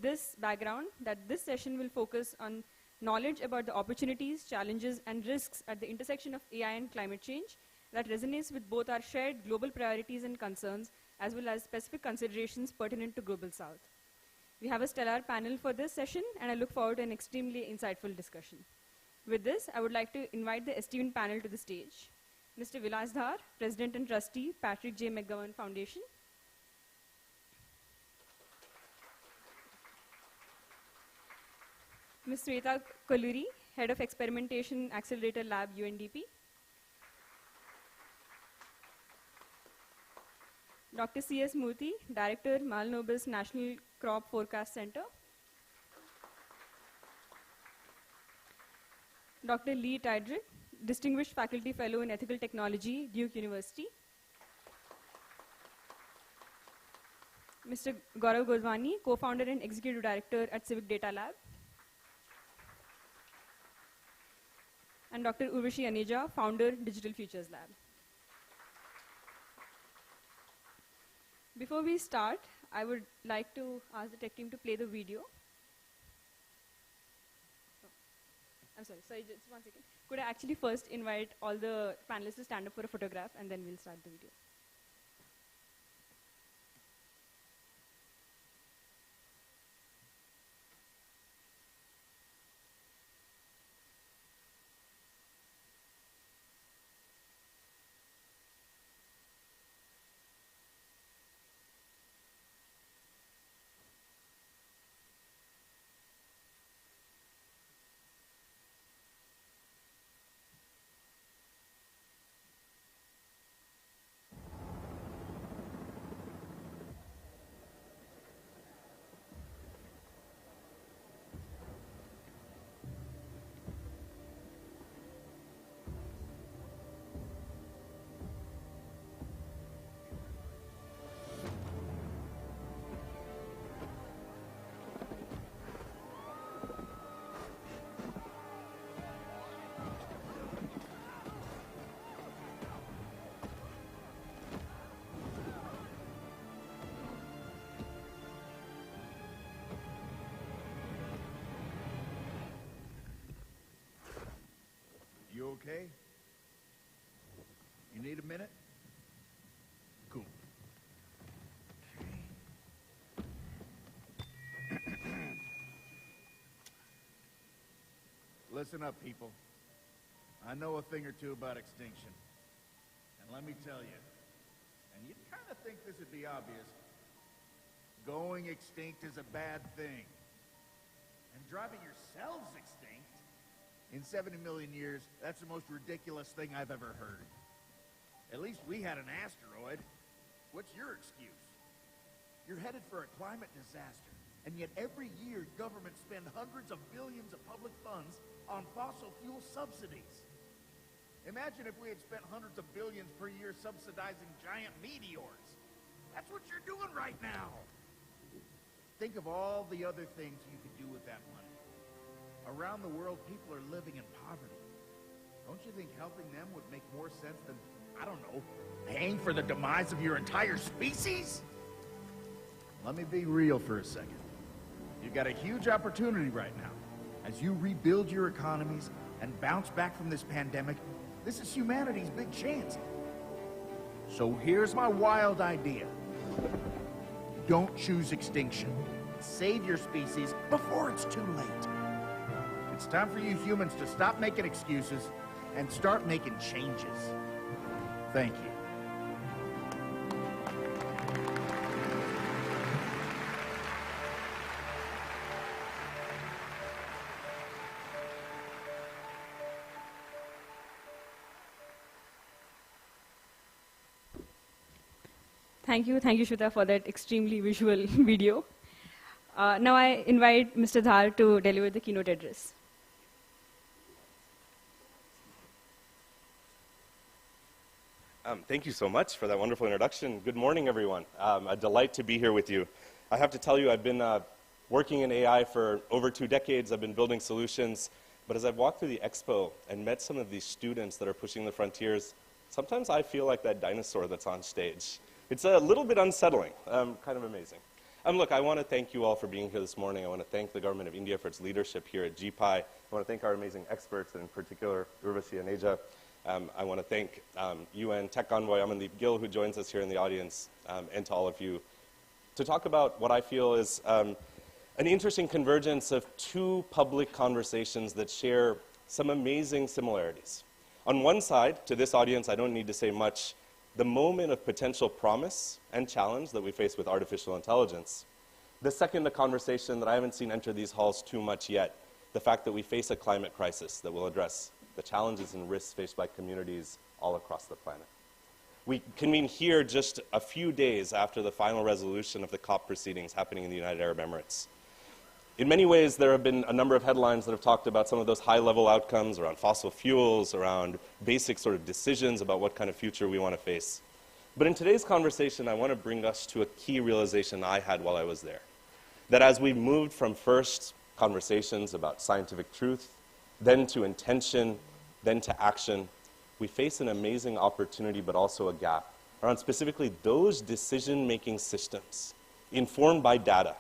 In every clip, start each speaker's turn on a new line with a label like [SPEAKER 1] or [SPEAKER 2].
[SPEAKER 1] this background that this session will focus on knowledge about the opportunities, challenges, and risks at the intersection of AI and climate change that resonates with both our shared global priorities and concerns, as well as specific considerations pertinent to Global South. We have a stellar panel for this session, and I look forward to an extremely insightful discussion. With this, I would like to invite the esteemed panel to the stage. Mr. Vilas Dhar, President and Trustee, Patrick J. McGovern Foundation. Ms. Sweta Kalluri, Head of Experimentation Accelerator Lab, UNDP. Dr. C.S. Murthy, Director, Malnobis National Crop Forecast Center. Dr. Lee Tydrick, Distinguished Faculty Fellow in Ethical Technology, Duke University. Mr. Gaurav Godwani, Co-founder and Executive Director at Civic Data Lab. And Dr. Urvashi Aneja, Founder, Digital Futures Lab. Before we start, I would like to ask the tech team to play the video. I'm sorry, just 1 second. Could I actually first invite all the panelists to stand up for a photograph, and then we'll start the video.
[SPEAKER 2] You okay? You need a minute? Cool. Listen up, people. I know a thing or two about extinction. And let me tell you, and you'd kind of think this would be obvious, going extinct is a bad thing. And driving yourselves extinct, in 70 million years, that's the most ridiculous thing I've ever heard. At least we had an asteroid. What's your excuse? You're headed for a climate disaster, and yet every year governments spend hundreds of billions of public funds on fossil fuel subsidies. Imagine if we had spent hundreds of billions per year subsidizing giant meteors. That's what you're doing right now. Think of all the other things you could do with that money. Around the world, people are living in poverty. Don't you think helping them would make more sense than, I don't know, paying for the demise of your entire species? Let me be real for a second. You've got a huge opportunity right now. As you rebuild your economies and bounce back from this pandemic, this is humanity's big chance. So here's my wild idea. Don't choose extinction. Save your species before it's too late. It's time for you humans to stop making excuses and start making changes. Thank you.
[SPEAKER 1] Thank you, Shweta, for that extremely visual video. Now I invite Mr. Dhar to deliver the keynote address.
[SPEAKER 3] Thank you so much for that wonderful introduction. Good morning, everyone. A delight to be here with you. I have to tell you, I've been working in AI for over 2 decades. I've been building solutions. But as I've walked through the expo and met some of these students that are pushing the frontiers, sometimes I feel like that dinosaur that's on stage. It's a little bit unsettling, kind of amazing. Look, I want to thank you all for being here this morning. I want to thank the Government of India for its leadership here at GPI. I want to thank our amazing experts, and in particular, Urvashi Aneja. I want to thank UN Tech Envoy Amandeep Gill, who joins us here in the audience, and to all of you, to talk about what I feel is an interesting convergence of two public conversations that share some amazing similarities. On one side, to this audience, I don't need to say much, the moment of potential promise and challenge that we face with artificial intelligence. The second, a conversation that I haven't seen enter these halls too much yet, the fact that we face a climate crisis that will address the challenges and risks faced by communities all across the planet. We convene here just a few days after the final resolution of the COP proceedings happening in the United Arab Emirates. In many ways, there have been a number of headlines that have talked about some of those high-level outcomes around fossil fuels, around basic sort of decisions about what kind of future we want to face. But in today's conversation, I want to bring us to a key realization I had while I was there. That as we moved from first conversations about scientific truth, then to intention, then to action, we face an amazing opportunity but also a gap around specifically those decision-making systems informed by data,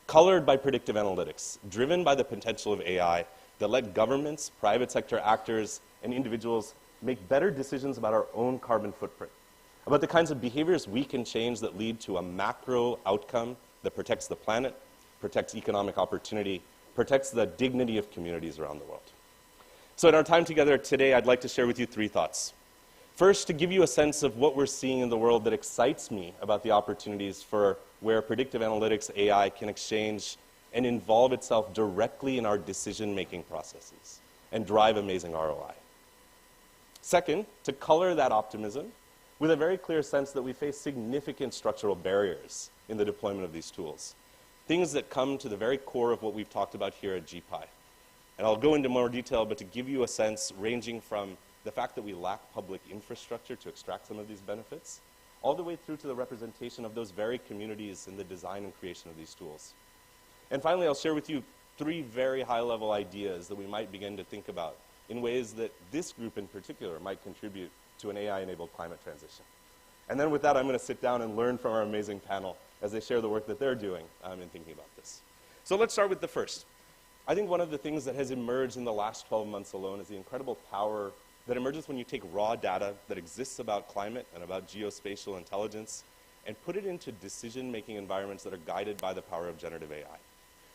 [SPEAKER 3] colored by predictive analytics, driven by the potential of AI, that let governments, private sector actors, and individuals make better decisions about our own carbon footprint, about the kinds of behaviors we can change that lead to a macro outcome that protects the planet, protects economic opportunity, protects the dignity of communities around the world. So in our time together today, I'd like to share with you three thoughts. First, to give you a sense of what we're seeing in the world that excites me about the opportunities for where predictive analytics, AI, can exchange and involve itself directly in our decision-making processes and drive amazing ROI. Second, to color that optimism with a very clear sense that we face significant structural barriers in the deployment of these tools, things that come to the very core of what we've talked about here at GPI. And I'll go into more detail, but to give you a sense ranging from the fact that we lack public infrastructure to extract some of these benefits, all the way through to the representation of those very communities in the design and creation of these tools. And finally, I'll share with you three very high-level ideas that we might begin to think about in ways that this group in particular might contribute to an AI-enabled climate transition. And then with that, I'm going to sit down and learn from our amazing panel as they share the work that they're doing in thinking about this. So let's start with the first. I think one of the things that has emerged in the last 12 months alone is the incredible power that emerges when you take raw data that exists about climate and about geospatial intelligence and put it into decision-making environments that are guided by the power of generative AI.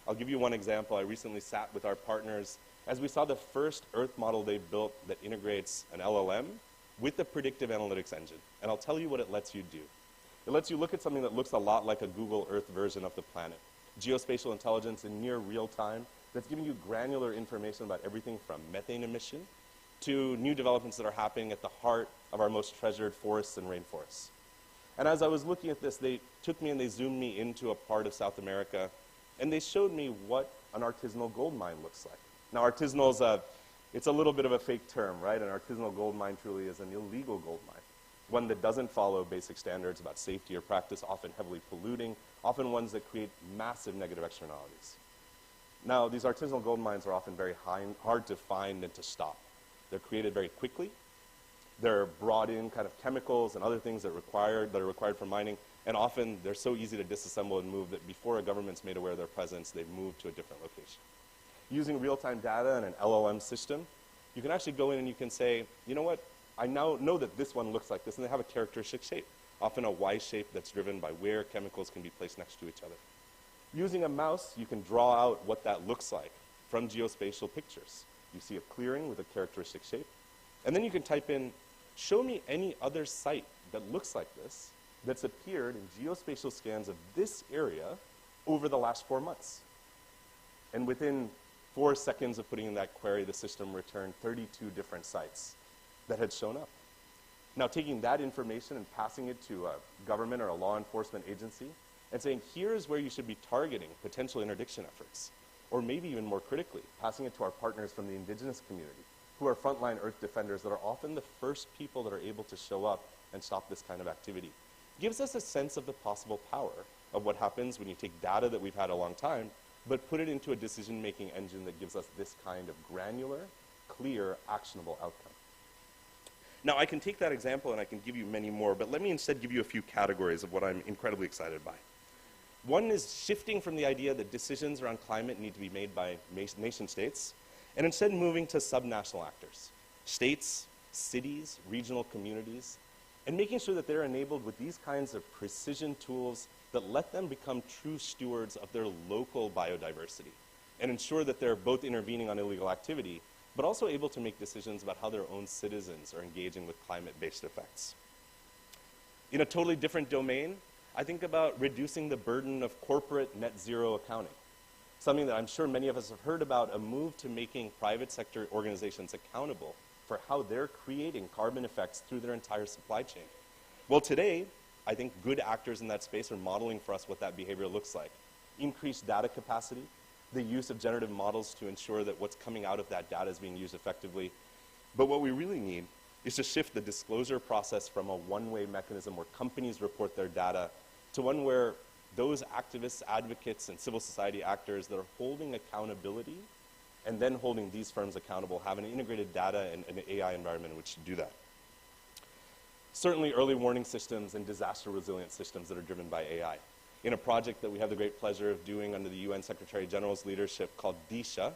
[SPEAKER 3] I'll give you one example. I recently sat with our partners as we saw the first Earth model they built that integrates an LLM with the predictive analytics engine. And I'll tell you what it lets you do. It lets you look at something that looks a lot like a Google Earth version of the planet. Geospatial intelligence in near real time that's giving you granular information about everything from methane emission to new developments that are happening at the heart of our most treasured forests and rainforests. And as I was looking at this, they took me and they zoomed me into a part of South America, and they showed me what an artisanal gold mine looks like. Now, artisanal it's a little bit of a fake term, right? An artisanal gold mine truly is an illegal gold mine, one that doesn't follow basic standards about safety or practice, often heavily polluting, often ones that create massive negative externalities. Now, these artisanal gold mines are often very hard to find and to stop. They're created very quickly. They're brought in kind of chemicals and other things that are required for mining, and often they're so easy to disassemble and move that before a government's made aware of their presence, they've moved to a different location. Using real-time data and an LLM system, you can actually go in and you can say, you know what, I now know that this one looks like this, and they have a characteristic shape, often a Y shape that's driven by where chemicals can be placed next to each other. Using a mouse, you can draw out what that looks like from geospatial pictures. You see a clearing with a characteristic shape, and then you can type in, show me any other site that looks like this that's appeared in geospatial scans of this area over the last 4 months. And within 4 seconds of putting in that query, the system returned 32 different sites that had shown up. Now, taking that information and passing it to a government or a law enforcement agency and saying, here's where you should be targeting potential interdiction efforts, or maybe even more critically, passing it to our partners from the indigenous community, who are frontline Earth defenders that are often the first people that are able to show up and stop this kind of activity, gives us a sense of the possible power of what happens when you take data that we've had a long time, but put it into a decision-making engine that gives us this kind of granular, clear, actionable outcome. Now, I can take that example and I can give you many more, but let me instead give you a few categories of what I'm incredibly excited by. One is shifting from the idea that decisions around climate need to be made by nation states, and instead moving to subnational actors, states, cities, regional communities, and making sure that they're enabled with these kinds of precision tools that let them become true stewards of their local biodiversity and ensure that they're both intervening on illegal activity, but also able to make decisions about how their own citizens are engaging with climate-based effects. In a totally different domain, I think about reducing the burden of corporate net zero accounting, something that I'm sure many of us have heard about, a move to making private sector organizations accountable for how they're creating carbon effects through their entire supply chain. Well, today, I think good actors in that space are modeling for us what that behavior looks like. Increased data capacity, the use of generative models to ensure that what's coming out of that data is being used effectively. But what we really need is to shift the disclosure process from a one-way mechanism where companies report their data to one where those activists, advocates, and civil society actors that are holding accountability and then holding these firms accountable have an integrated data and an AI environment in which to do that. Certainly early warning systems and disaster resilient systems that are driven by AI. In a project that we have the great pleasure of doing under the UN Secretary General's leadership called DISHA,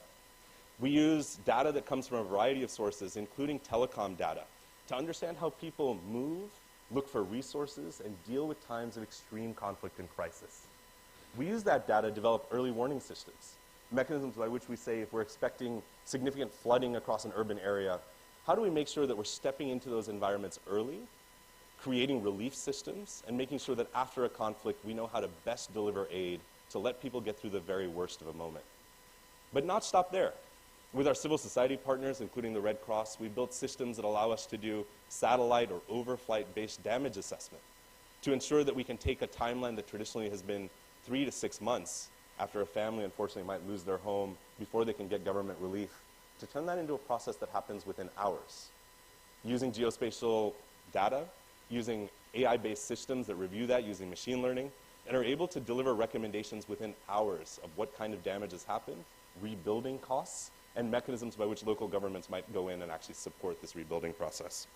[SPEAKER 3] we use data that comes from a variety of sources, including telecom data, to understand how people move, look for resources, and deal with times of extreme conflict and crisis. We use that data to develop early warning systems, mechanisms by which we say if we're expecting significant flooding across an urban area, how do we make sure that we're stepping into those environments early, creating relief systems, and making sure that after a conflict, we know how to best deliver aid to let people get through the very worst of a moment. But not stop there. With our civil society partners, including the Red Cross, we built systems that allow us to do satellite or overflight-based damage assessment to ensure that we can take a timeline that traditionally has been 3 to 6 months after a family, unfortunately, might lose their home before they can get government relief, to turn that into a process that happens within hours. Using geospatial data, using AI-based systems that review that using machine learning, and are able to deliver recommendations within hours of what kind of damage has happened, rebuilding costs, and mechanisms by which local governments might go in and actually support this rebuilding process.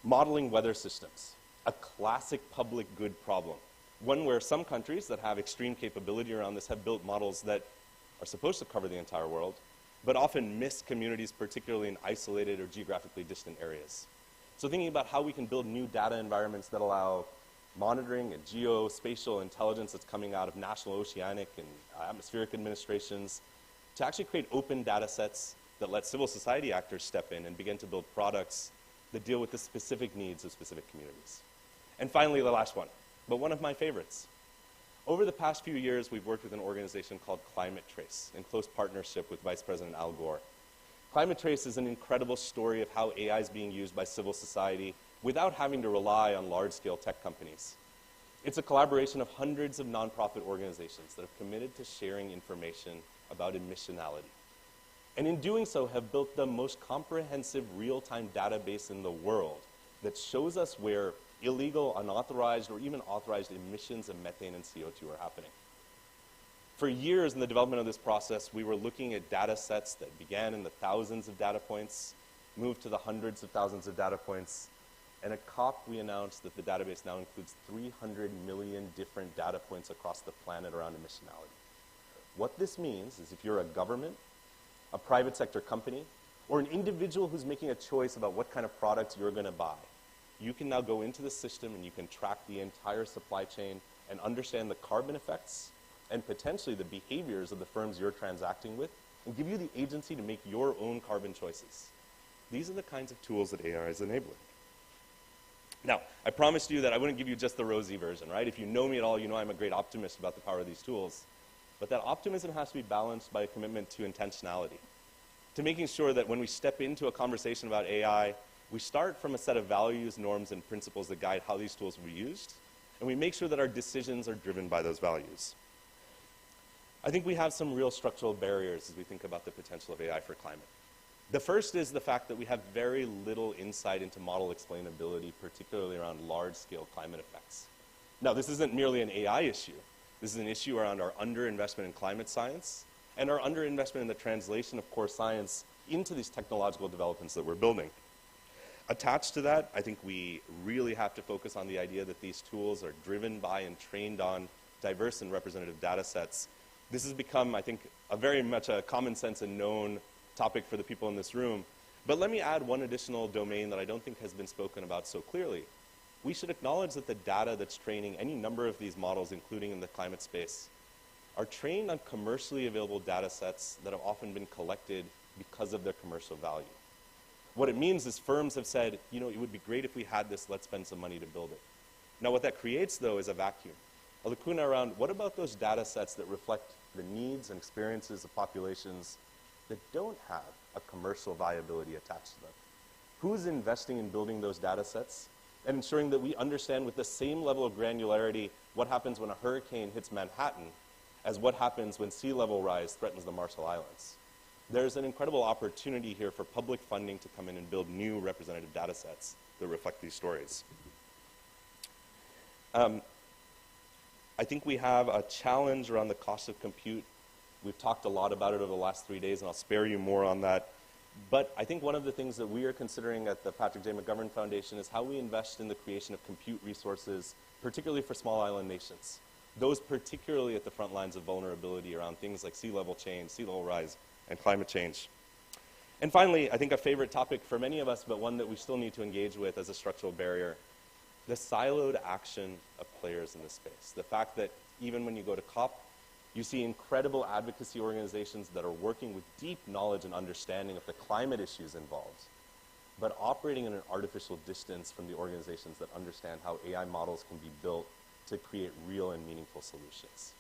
[SPEAKER 3] Modeling weather systems, a classic public good problem. One where some countries that have extreme capability around this have built models that are supposed to cover the entire world, but often miss communities, particularly in isolated or geographically distant areas. So thinking about how we can build new data environments that allow monitoring and geospatial intelligence that's coming out of national oceanic and atmospheric administrations to actually create open data sets that let civil society actors step in and begin to build products that deal with the specific needs of specific communities. And finally, the last one, but one of my favorites. Over the past few years, we've worked with an organization called Climate Trace in close partnership with Vice President Al Gore. Climate Trace is an incredible story of how AI is being used by civil society without having to rely on large-scale tech companies. It's a collaboration of hundreds of nonprofit organizations that have committed to sharing information about emissionality. And in doing so, have built the most comprehensive real-time database in the world that shows us where illegal, unauthorized, or even authorized emissions of methane and CO2 are happening. For years in the development of this process, we were looking at data sets that began in the thousands of data points, moved to the hundreds of thousands of data points, and at COP we announced that the database now includes 300 million different data points across the planet around emissionality. What this means is if you're a government, a private sector company, or an individual who's making a choice about what kind of products you're going to buy, you can now go into the system and you can track the entire supply chain and understand the carbon effects and potentially the behaviors of the firms you're transacting with and give you the agency to make your own carbon choices. These are the kinds of tools that AI is enabling. Now, I promised you that I wouldn't give you just the rosy version, right? If you know me at all, you know I'm a great optimist about the power of these tools. But that optimism has to be balanced by a commitment to intentionality, to making sure that when we step into a conversation about AI, we start from a set of values, norms, and principles that guide how these tools will be used, and we make sure that our decisions are driven by those values. I think we have some real structural barriers as we think about the potential of AI for climate. The first is the fact that we have very little insight into model explainability, particularly around large-scale climate effects. Now, this isn't merely an AI issue. This is an issue around our underinvestment in climate science and our underinvestment in the translation of core science into these technological developments that we're building. Attached to that, I think we really have to focus on the idea that these tools are driven by and trained on diverse and representative data sets. This has become, I think, a very much a common sense and known topic for the people in this room. But let me add one additional domain that I don't think has been spoken about so clearly. We should acknowledge that the data that's training any number of these models, including in the climate space, are trained on commercially available data sets that have often been collected because of their commercial value. What it means is firms have said, you know, it would be great if we had this, let's spend some money to build it. Now what that creates, though, is a vacuum. A lacuna around what about those data sets that reflect the needs and experiences of populations that don't have a commercial viability attached to them? Who's investing in building those data sets and ensuring that we understand with the same level of granularity what happens when a hurricane hits Manhattan as what happens when sea level rise threatens the Marshall Islands? There's an incredible opportunity here for public funding to come in and build new representative data sets that reflect these stories. I think we have a challenge around the cost of compute. We've talked a lot about it over the last 3 days, and I'll spare you more on that. But I think one of the things that we are considering at the Patrick J. McGovern Foundation is how we invest in the creation of compute resources, particularly for small island nations. Those particularly at the front lines of vulnerability around things like sea level change, sea level rise, and climate change. And finally, I think a favorite topic for many of us, but one that we still need to engage with as a structural barrier, the siloed action of players in this space. The fact that even when you go to COP, you see incredible advocacy organizations that are working with deep knowledge and understanding of the climate issues involved, but operating in an artificial distance from the organizations that understand how AI models can be built to create real and meaningful solutions.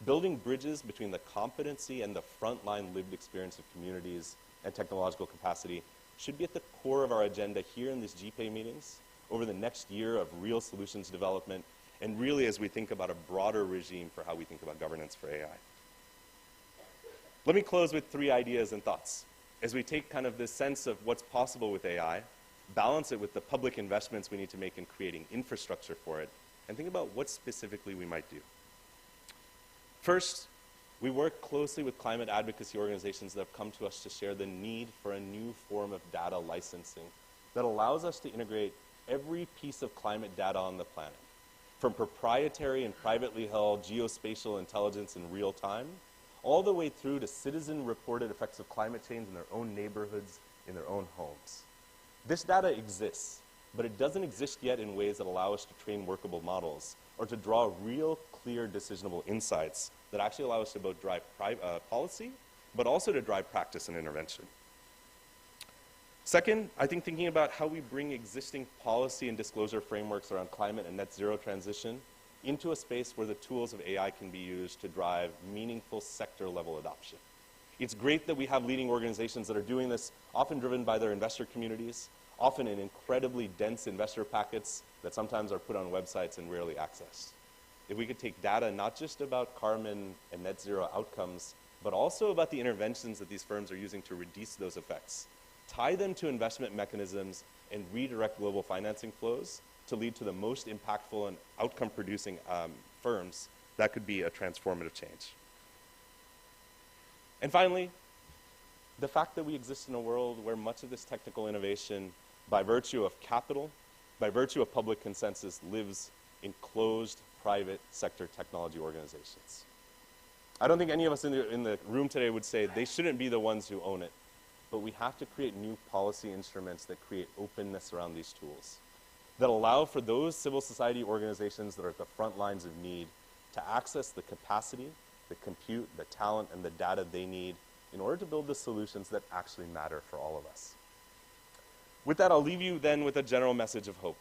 [SPEAKER 3] Building bridges between the competency and the frontline lived experience of communities and technological capacity should be at the core of our agenda here in these GPAY meetings over the next year of real solutions development, and really as we think about a broader regime for how we think about governance for AI. Let me close with 3 ideas and thoughts. As we take kind of this sense of what's possible with AI, balance it with the public investments we need to make in creating infrastructure for it, and think about what specifically we might do. First, we work closely with climate advocacy organizations that have come to us to share the need for a new form of data licensing that allows us to integrate every piece of climate data on the planet, from proprietary and privately held geospatial intelligence in real time, all the way through to citizen-reported effects of climate change in their own neighborhoods, in their own homes. This data exists, but it doesn't exist yet in ways that allow us to train workable models or to draw real, clear, decisionable insights that actually allow us to both drive policy, but also to drive practice and intervention. Second, I think thinking about how we bring existing policy and disclosure frameworks around climate and net zero transition into a space where the tools of AI can be used to drive meaningful sector-level adoption. It's great that we have leading organizations that are doing this, often driven by their investor communities, often in incredibly dense investor packets that sometimes are put on websites and rarely accessed. If we could take data not just about carbon and net zero outcomes, but also about the interventions that these firms are using to reduce those effects, tie them to investment mechanisms, and redirect global financing flows to lead to the most impactful and outcome-producing firms, that could be a transformative change. And finally, the fact that we exist in a world where much of this technical innovation, by virtue of capital, by virtue of public consensus, lives in closed private sector technology organizations. I don't think any of us in the room today would say they shouldn't be the ones who own it, but we have to create new policy instruments that create openness around these tools, that allow for those civil society organizations that are at the front lines of need to access the capacity, the compute, the talent, and the data they need in order to build the solutions that actually matter for all of us. With that, I'll leave you then with a general message of hope.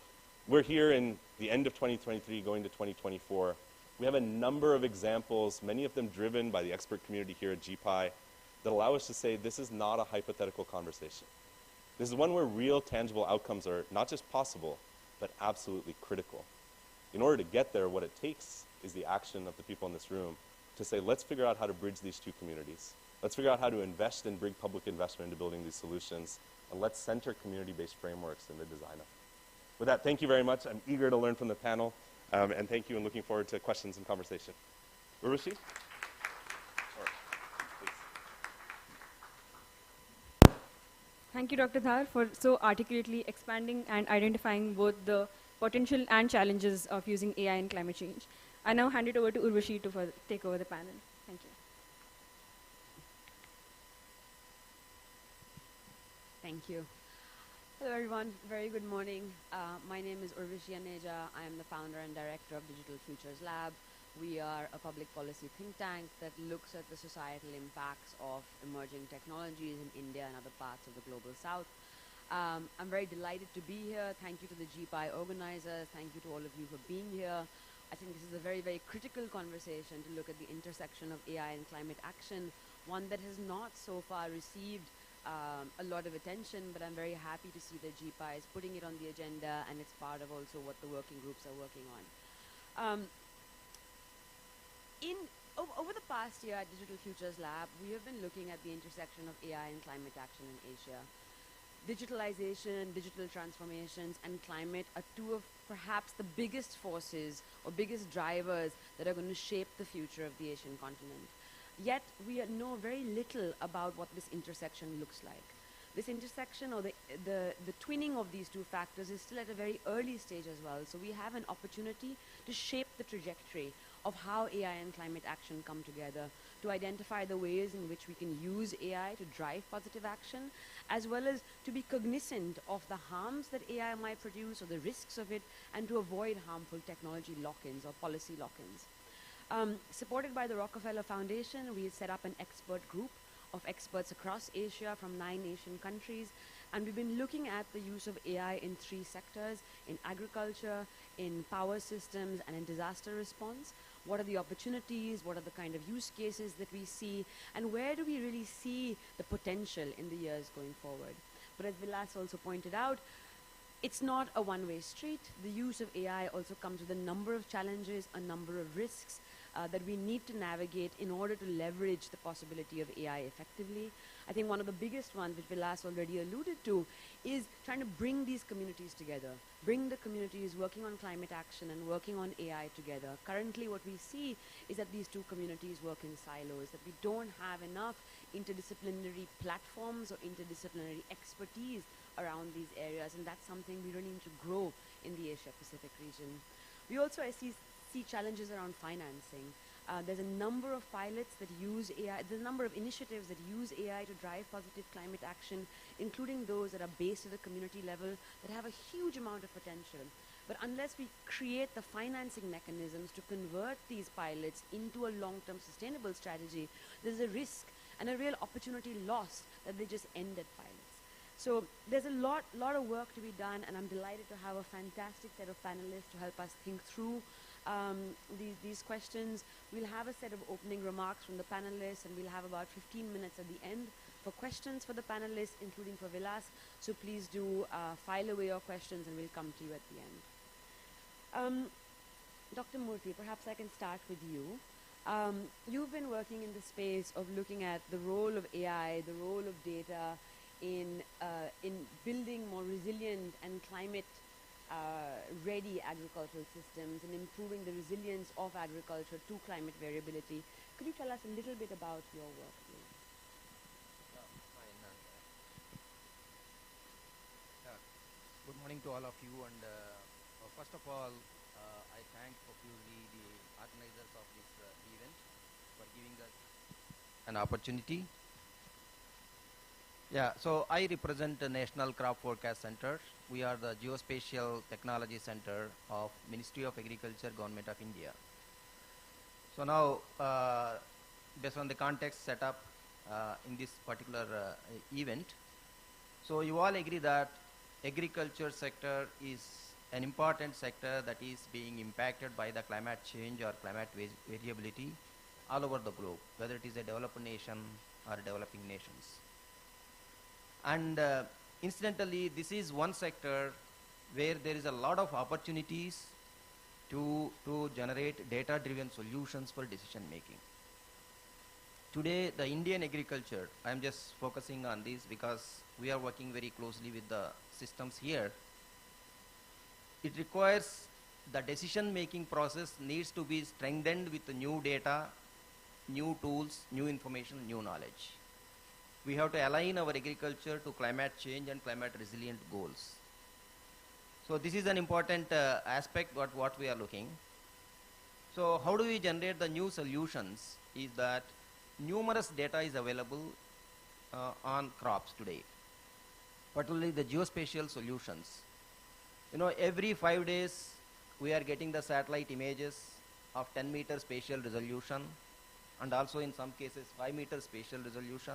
[SPEAKER 3] We're here in the end of 2023, going to 2024. We have a number of examples, many of them driven by the expert community here at GPI, that allow us to say this is not a hypothetical conversation. This is one where real, tangible outcomes are not just possible, but absolutely critical. In order to get there, what it takes is the action of the people in this room to say, let's figure out how to bridge these two communities. Let's figure out how to invest and bring public investment into building these solutions, and let's center community-based frameworks in the design of it. With that, thank you very much. I'm eager to learn from the panel, and thank you, and looking forward to questions and conversation. Urushi?
[SPEAKER 1] Thank you, Dr. Dhar, for so articulately expanding and identifying both the potential and challenges of using AI in climate change. I now hand it over to Urvashi to take over the panel. Thank you.
[SPEAKER 4] Thank you. Hello, everyone. Very good morning. My name is Urvashi Aneja. I am the founder and director of Digital Futures Lab. We are a public policy think tank that looks at the societal impacts of emerging technologies in India and other parts of the global south. I'm very delighted to be here. Thank you to the GPI organizers. Thank you to all of you for being here. I think this is a very, very critical conversation to look at the intersection of AI and climate action, one that has not so far received a lot of attention, but I'm very happy to see that GPI is putting it on the agenda, and it's part of also what the working groups are working on. Over the past year at Digital Futures Lab, we have been looking at the intersection of AI and climate action in Asia. Digitalization, digital transformations, and climate are two of perhaps the biggest forces or biggest drivers that are going to shape the future of the Asian continent. Yet, we know very little about what this intersection looks like. This intersection, or the twinning of these two factors, is still at a very early stage as well. So we have an opportunity to shape the trajectory of how AI and climate action come together, to identify the ways in which we can use AI to drive positive action, as well as to be cognizant of the harms that AI might produce or the risks of it, and to avoid harmful technology lock-ins or policy lock-ins. Supported by the Rockefeller Foundation, we set up an expert group of experts across Asia from 9 Asian countries, and we've been looking at the use of AI in 3 sectors: in agriculture, in power systems, and in disaster response. What are the opportunities? What are the kind of use cases that we see? And where do we really see the potential in the years going forward? But as Vilas also pointed out, it's not a one-way street. The use of AI also comes with a number of challenges, a number of risks that we need to navigate in order to leverage the possibility of AI effectively. I think one of the biggest ones, which Vilas already alluded to, is trying to bring these communities together, bring the communities working on climate action and working on AI together. Currently, what we see is that these two communities work in silos, that we don't have enough interdisciplinary platforms or interdisciplinary expertise around these areas, and that's something we really need to grow in the Asia-Pacific region. We also, see challenges around financing. There's a number of pilots that use AI, there's a number of initiatives that use AI to drive positive climate action, including those that are based at the community level that have a huge amount of potential. But unless we create the financing mechanisms to convert these pilots into a long-term sustainable strategy, there's a risk and a real opportunity lost that they just end at pilots. So there's a lot of work to be done, and I'm delighted to have a fantastic set of panelists to help us think through these questions. We'll have a set of opening remarks from the panelists, and we'll have about 15 minutes at the end for questions for the panelists, including for Vilas. So please do file away your questions, and we'll come to you at the end. Dr. Murthy, perhaps I can start with you. You've been working in the space of looking at the role of AI, the role of data in building more resilient and climate ready agricultural systems and improving the resilience of agriculture to climate variability. Could you tell us a little bit about your work, please?
[SPEAKER 5] Good morning to all of you, and first of all, I thank profusely the organizers of this event for giving us an opportunity. Yeah, so I represent the National Crop Forecast Center. We are the Geospatial Technology Center of Ministry of Agriculture, Government of India. So now, based on the context set up in this particular event, so you all agree that agriculture sector is an important sector that is being impacted by the climate change or climate variability all over the globe, whether it is a developed nation or developing nations. And incidentally, this is one sector where there is a lot of opportunities to generate data-driven solutions for decision making. Today, the Indian agriculture, I'm just focusing on this because we are working very closely with the systems here. It requires the decision making process needs to be strengthened with the new data, new tools, new information, new knowledge. we have to align our agriculture to climate change and climate resilient goals. So this is an important aspect what we are looking. So how do we generate the new solutions is that numerous data is available on crops today, particularly the geospatial solutions. You know, every 5 days we are getting the satellite images of 10-meter spatial resolution, and also in some cases 5-meter spatial resolution.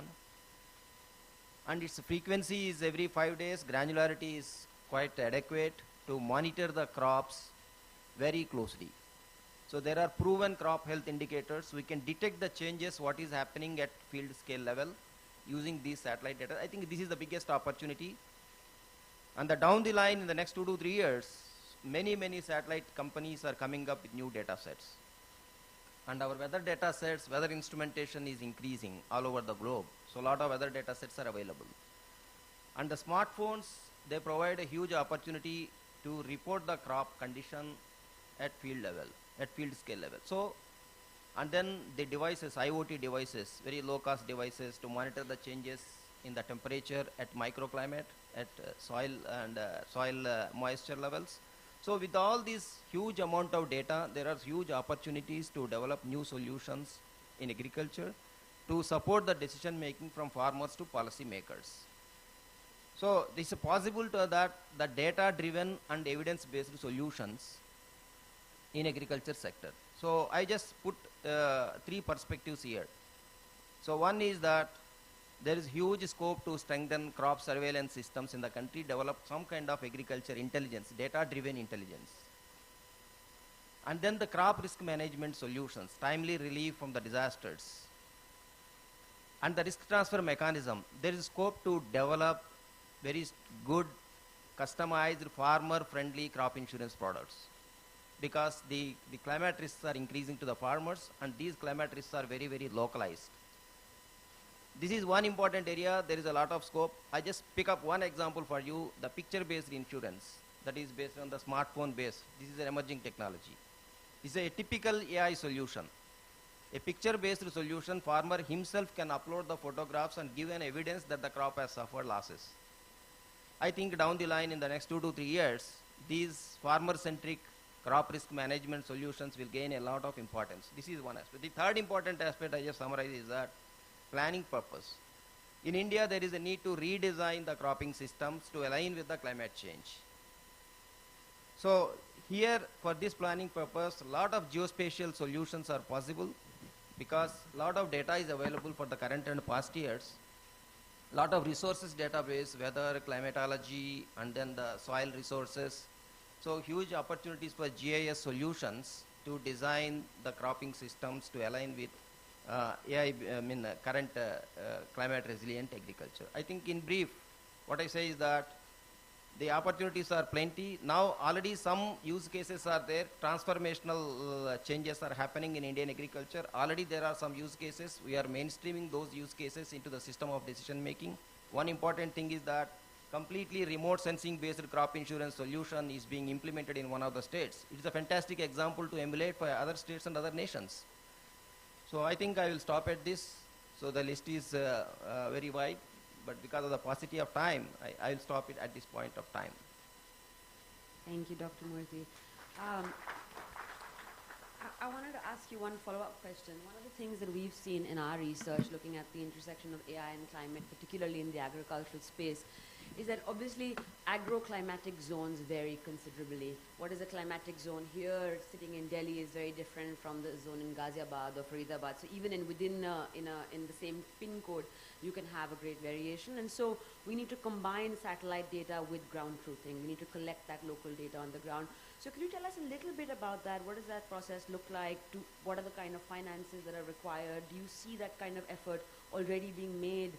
[SPEAKER 5] And its frequency is every 5 days, granularity is quite adequate to monitor the crops very closely. So there are proven crop health indicators. We can detect the changes, what is happening at field scale level using these satellite data. I think this is the biggest opportunity. And down the line in the next 2 to 3 years, many satellite companies are coming up with new data sets. And our weather data sets, weather instrumentation is increasing all over the globe. So a lot of weather data sets are available. And the smartphones, they provide a huge opportunity to report the crop condition at field level, at field scale level. So, and then the devices, IoT devices, very low cost devices to monitor the changes in the temperature at microclimate, at soil and soil moisture levels. So with all this huge amount of data, there are huge opportunities to develop new solutions in agriculture to support the decision making from farmers to policy makers. So this is possible to that the data driven and evidence based solutions in agriculture sector. So I just put 3 perspectives here. So one is that there is huge scope to strengthen crop surveillance systems in the country, develop some kind of agriculture intelligence, data-driven intelligence. And then the crop risk management solutions, timely relief from the disasters. And the risk transfer mechanism, there is scope to develop very good, customized, farmer-friendly crop insurance products. Because the climate risks are increasing to the farmers, and these climate risks are very localized. This is one important area. There is a lot of scope. I just pick up one example for you, the picture-based insurance that is based on the smartphone base. This is an emerging technology. This is a typical AI solution. A picture-based solution, farmer himself can upload the photographs and give an evidence that the crop has suffered losses. I think down the line in the next 2 to 3 years, these farmer-centric crop risk management solutions will gain a lot of importance. This is one aspect. The third important aspect I just summarized is that planning purpose. In India, there is a need to redesign the cropping systems to align with the climate change. So here, for this planning purpose, a lot of geospatial solutions are possible because a lot of data is available for the current and past years. A lot of resources database, weather, climatology, and then the soil resources. So huge opportunities for GIS solutions to design the cropping systems to align with current climate resilient agriculture. I think in brief, what I say is that the opportunities are plenty. Now already some use cases are there. Transformational changes are happening in Indian agriculture. Already there are some use cases. We are mainstreaming those use cases into the system of decision making. One important thing is that completely remote sensing based crop insurance solution is being implemented in one of the states. It is a fantastic example to emulate for other states and other nations. So I think I will stop at this. So the list is very wide, but because of the paucity of time, I will stop it at this point of time.
[SPEAKER 4] Thank you, Dr. Murthy. I wanted to ask you one follow-up question. One of the things that we've seen in our research looking at the intersection of AI and climate, particularly in the agricultural space, is that obviously agroclimatic zones vary considerably. What is a climatic zone here sitting in Delhi is very different from the zone in Ghaziabad or Faridabad. So even in the same pin code, you can have a great variation. And so we need to combine satellite data with ground truthing. We need to collect that local data on the ground. So could you tell us a little bit about that? What does that process look like? What are the kind of finances that are required? Do you see that kind of effort already being made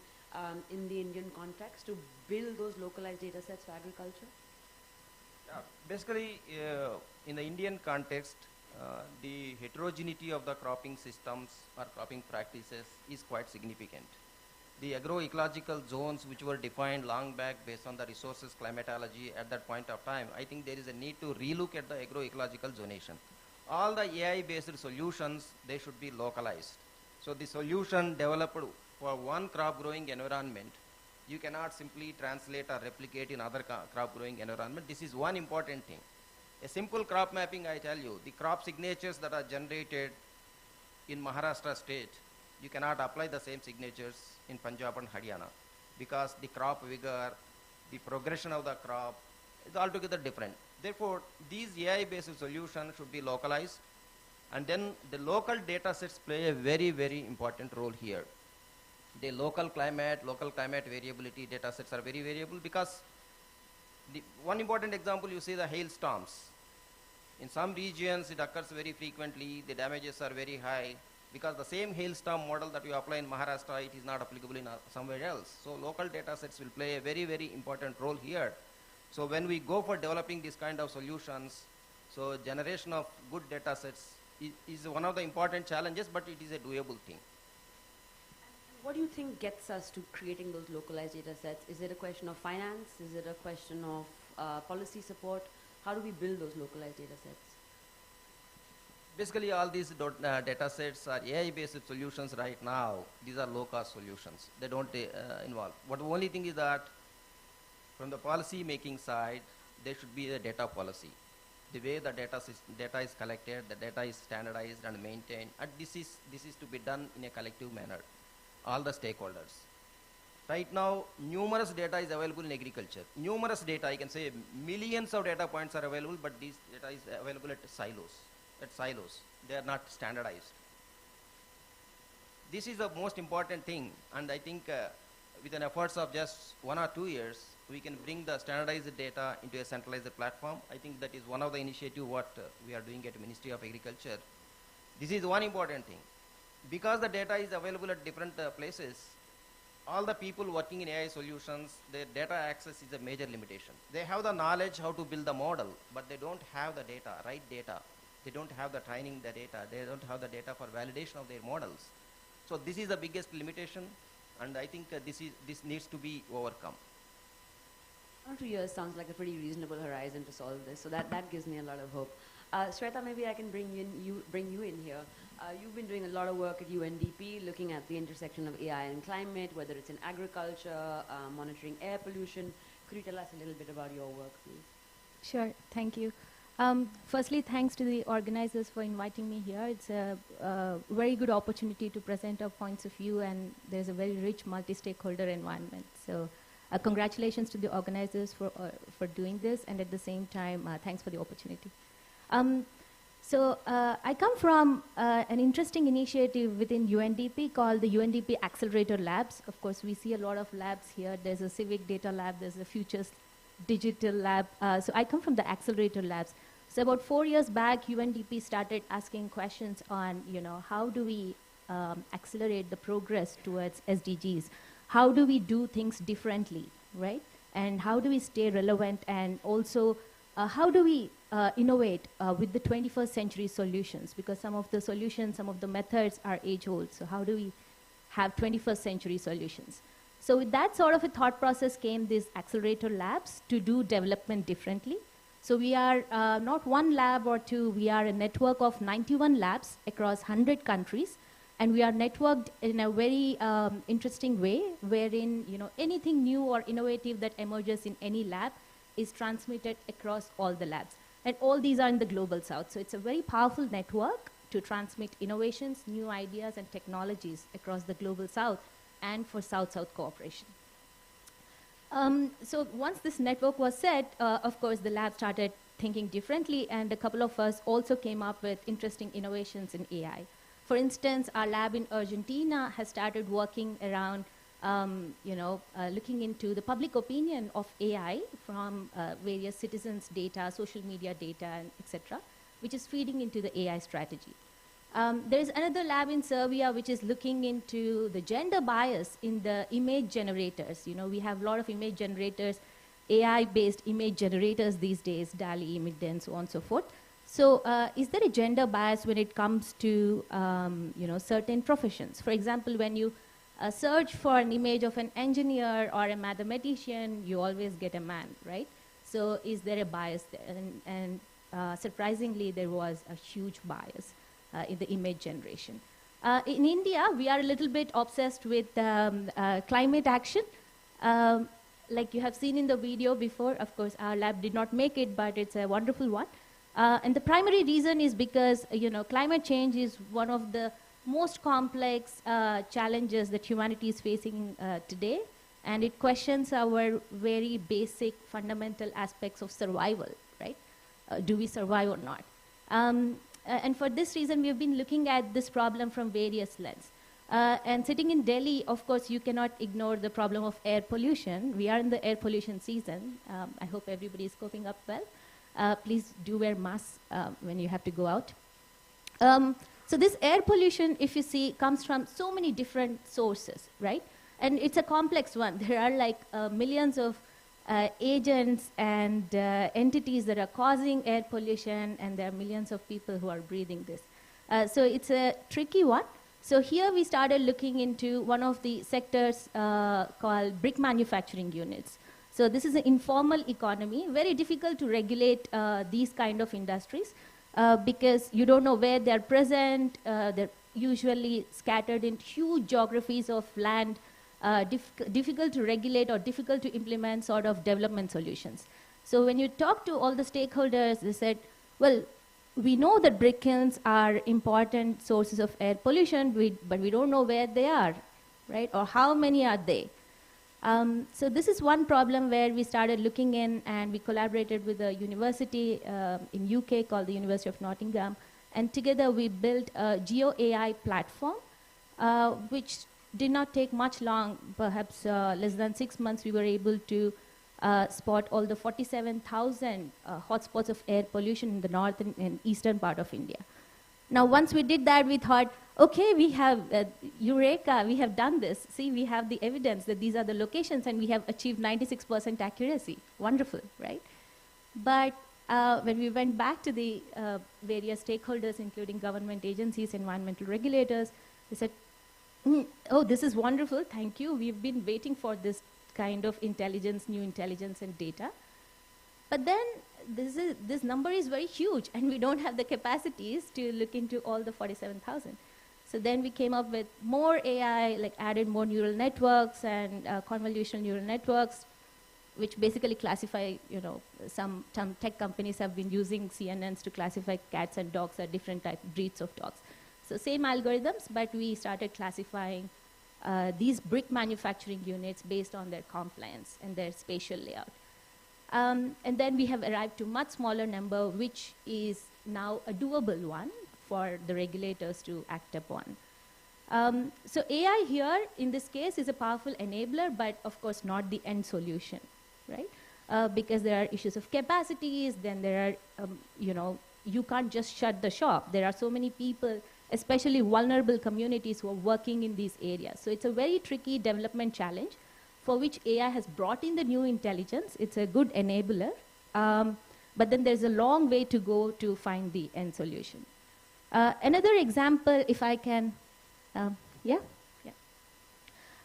[SPEAKER 4] in the Indian context to build those localized data sets for agriculture?
[SPEAKER 5] Yeah, basically, in the Indian context, the heterogeneity of the cropping systems or cropping practices is quite significant. The agroecological zones which were defined long back based on the resources climatology at that point of time, I think there is a need to relook at the agroecological zonation. All the AI based solutions, they should be localized. So the solution developed for one crop growing environment, you cannot simply translate or replicate in other crop growing environment. This is one important thing. A simple crop mapping, I tell you, the crop signatures that are generated in Maharashtra state, you cannot apply the same signatures in Punjab and Haryana because the crop vigor, the progression of the crop is altogether different. Therefore, these AI-based solutions should be localized, and then the local data sets play a very, very important role here. The local climate variability data sets are very variable because one important example, you see the hailstorms. In some regions, it occurs very frequently, the damages are very high, because the same hailstorm model that you apply in Maharashtra, it is not applicable in somewhere else. So local data sets will play a very, very important role here. So when we go for developing this kind of solutions, so generation of good data sets is one of the important challenges, but it is a doable thing.
[SPEAKER 4] What do you think gets us to creating those localized data sets? Is it a question of finance? Is it a question of policy support? How do we build those localized data sets?
[SPEAKER 5] Basically, all these data sets are AI-based solutions right now. These are low-cost solutions. They don't involve. But the only thing is that from the policy-making side, there should be a data policy. The way the data is collected, the data is standardized and maintained, and this is to be done in a collective manner. All the stakeholders. Right now, numerous data is available in agriculture. Numerous data, I can say millions of data points are available, but this data is available at silos. They are not standardized. This is the most important thing, and I think with an efforts of just 1 or 2 years, we can bring the standardized data into a centralized platform. I think that is one of the initiatives what we are doing at Ministry of Agriculture. This is one important thing. Because the data is available at different places, all the people working in AI solutions, their data access is a major limitation. They have the knowledge how to build the model, but they don't have the data, right data. They don't have the training, the data. They don't have the data for validation of their models. So this is the biggest limitation, and I think this needs to be overcome.
[SPEAKER 4] 1 or 2 years sounds like a pretty reasonable horizon to solve this, so that gives me a lot of hope. Shweta, maybe I can bring you in here. You've been doing a lot of work at UNDP, looking at the intersection of AI and climate, whether it's in agriculture, monitoring air pollution. Could you tell us a little bit about your work, please?
[SPEAKER 6] Sure, thank you. Firstly, thanks to the organizers for inviting me here. It's a very good opportunity to present our points of view, and there's a very rich multi-stakeholder environment. So congratulations to the organizers for doing this, and at the same time, thanks for the opportunity. I come from an interesting initiative within UNDP called the UNDP Accelerator Labs. Of course, we see a lot of labs here. There's a civic data lab, there's a futures digital lab. So I come from the Accelerator Labs. So about 4 years back, UNDP started asking questions on, how do we accelerate the progress towards SDGs? How do we do things differently, right? And how do we stay relevant, and also how do we innovate with the 21st century solutions? Because some of the solutions, some of the methods are age-old. So how do we have 21st century solutions? So with that sort of a thought process came these accelerator labs to do development differently. So we are not one lab or two, we are a network of 91 labs across 100 countries. And we are networked in a very interesting way, wherein anything new or innovative that emerges in any lab is transmitted across all the labs. And all these are in the global south. So it's a very powerful network to transmit innovations, new ideas, and technologies across the global south and for South-South cooperation. So once this network was set, of course, the lab started thinking differently, and a couple of us also came up with interesting innovations in AI. For instance, our lab in Argentina has started working around looking into the public opinion of AI from various citizens' data, social media data, and etc., which is feeding into the AI strategy. There is another lab in Serbia which is looking into the gender bias in the image generators. We have a lot of image generators, AI-based image generators these days, DALL-E, Midday, and so on and so forth. So is there a gender bias when it comes to certain professions? For example, when you search for an image of an engineer or a mathematician, you always get a man, right? So is there a bias there? And surprisingly, there was a huge bias in the image generation. In India, we are a little bit obsessed with climate action. Like you have seen in the video before, of course, our lab did not make it, but it's a wonderful one. And the primary reason is because, climate change is one of the most complex challenges that humanity is facing today. And it questions our very basic fundamental aspects of survival, right? Do we survive or not? And for this reason, we have been looking at this problem from various lenses. And sitting in Delhi, of course, you cannot ignore the problem of air pollution. We are in the air pollution season. I hope everybody is coping up well. Please do wear masks when you have to go out. So this air pollution, if you see, comes from so many different sources, right? And it's a complex one. There are like millions of agents and entities that are causing air pollution, and there are millions of people who are breathing this. So it's a tricky one. So here we started looking into one of the sectors called brick manufacturing units. So this is an informal economy, very difficult to regulate these kind of industries because you don't know where they're present. They're usually scattered in huge geographies of land, difficult to regulate or difficult to implement sort of development solutions. So when you talk to all the stakeholders, they said, well, we know that brick kilns are important sources of air pollution, but we don't know where they are, right? Or how many are they? So this is one problem where we started looking in, and we collaborated with a university in UK called the University of Nottingham. And together we built a GeoAI platform, which did not take much long, perhaps less than 6 months. We were able to spot all the 47,000 hotspots of air pollution in the northern and eastern part of India. Now, once we did that, we thought, okay, we have Eureka, we have done this. See, we have the evidence that these are the locations, and we have achieved 96% accuracy. Wonderful, right? But when we went back to the various stakeholders, including government agencies, environmental regulators, they said, oh, this is wonderful, thank you. We've been waiting for this kind of intelligence, new intelligence and data. But then this number is very huge, and we don't have the capacities to look into all the 47,000. So then we came up with more AI, like added more neural networks and convolutional neural networks, which basically classify, some tech companies have been using CNNs to classify cats and dogs or different breeds of dogs. So same algorithms, but we started classifying these brick manufacturing units based on their compliance and their spatial layout. And then we have arrived to much smaller number, which is now a doable one for the regulators to act upon. So AI here, in this case, is a powerful enabler, but of course not the end solution, right? Because there are issues of capacities, then there are, you can't just shut the shop. There are so many people, especially vulnerable communities, who are working in these areas. So it's a very tricky development challenge for which AI has brought in the new intelligence. It's a good enabler, but then there's a long way to go to find the end solution. Another example, if I can,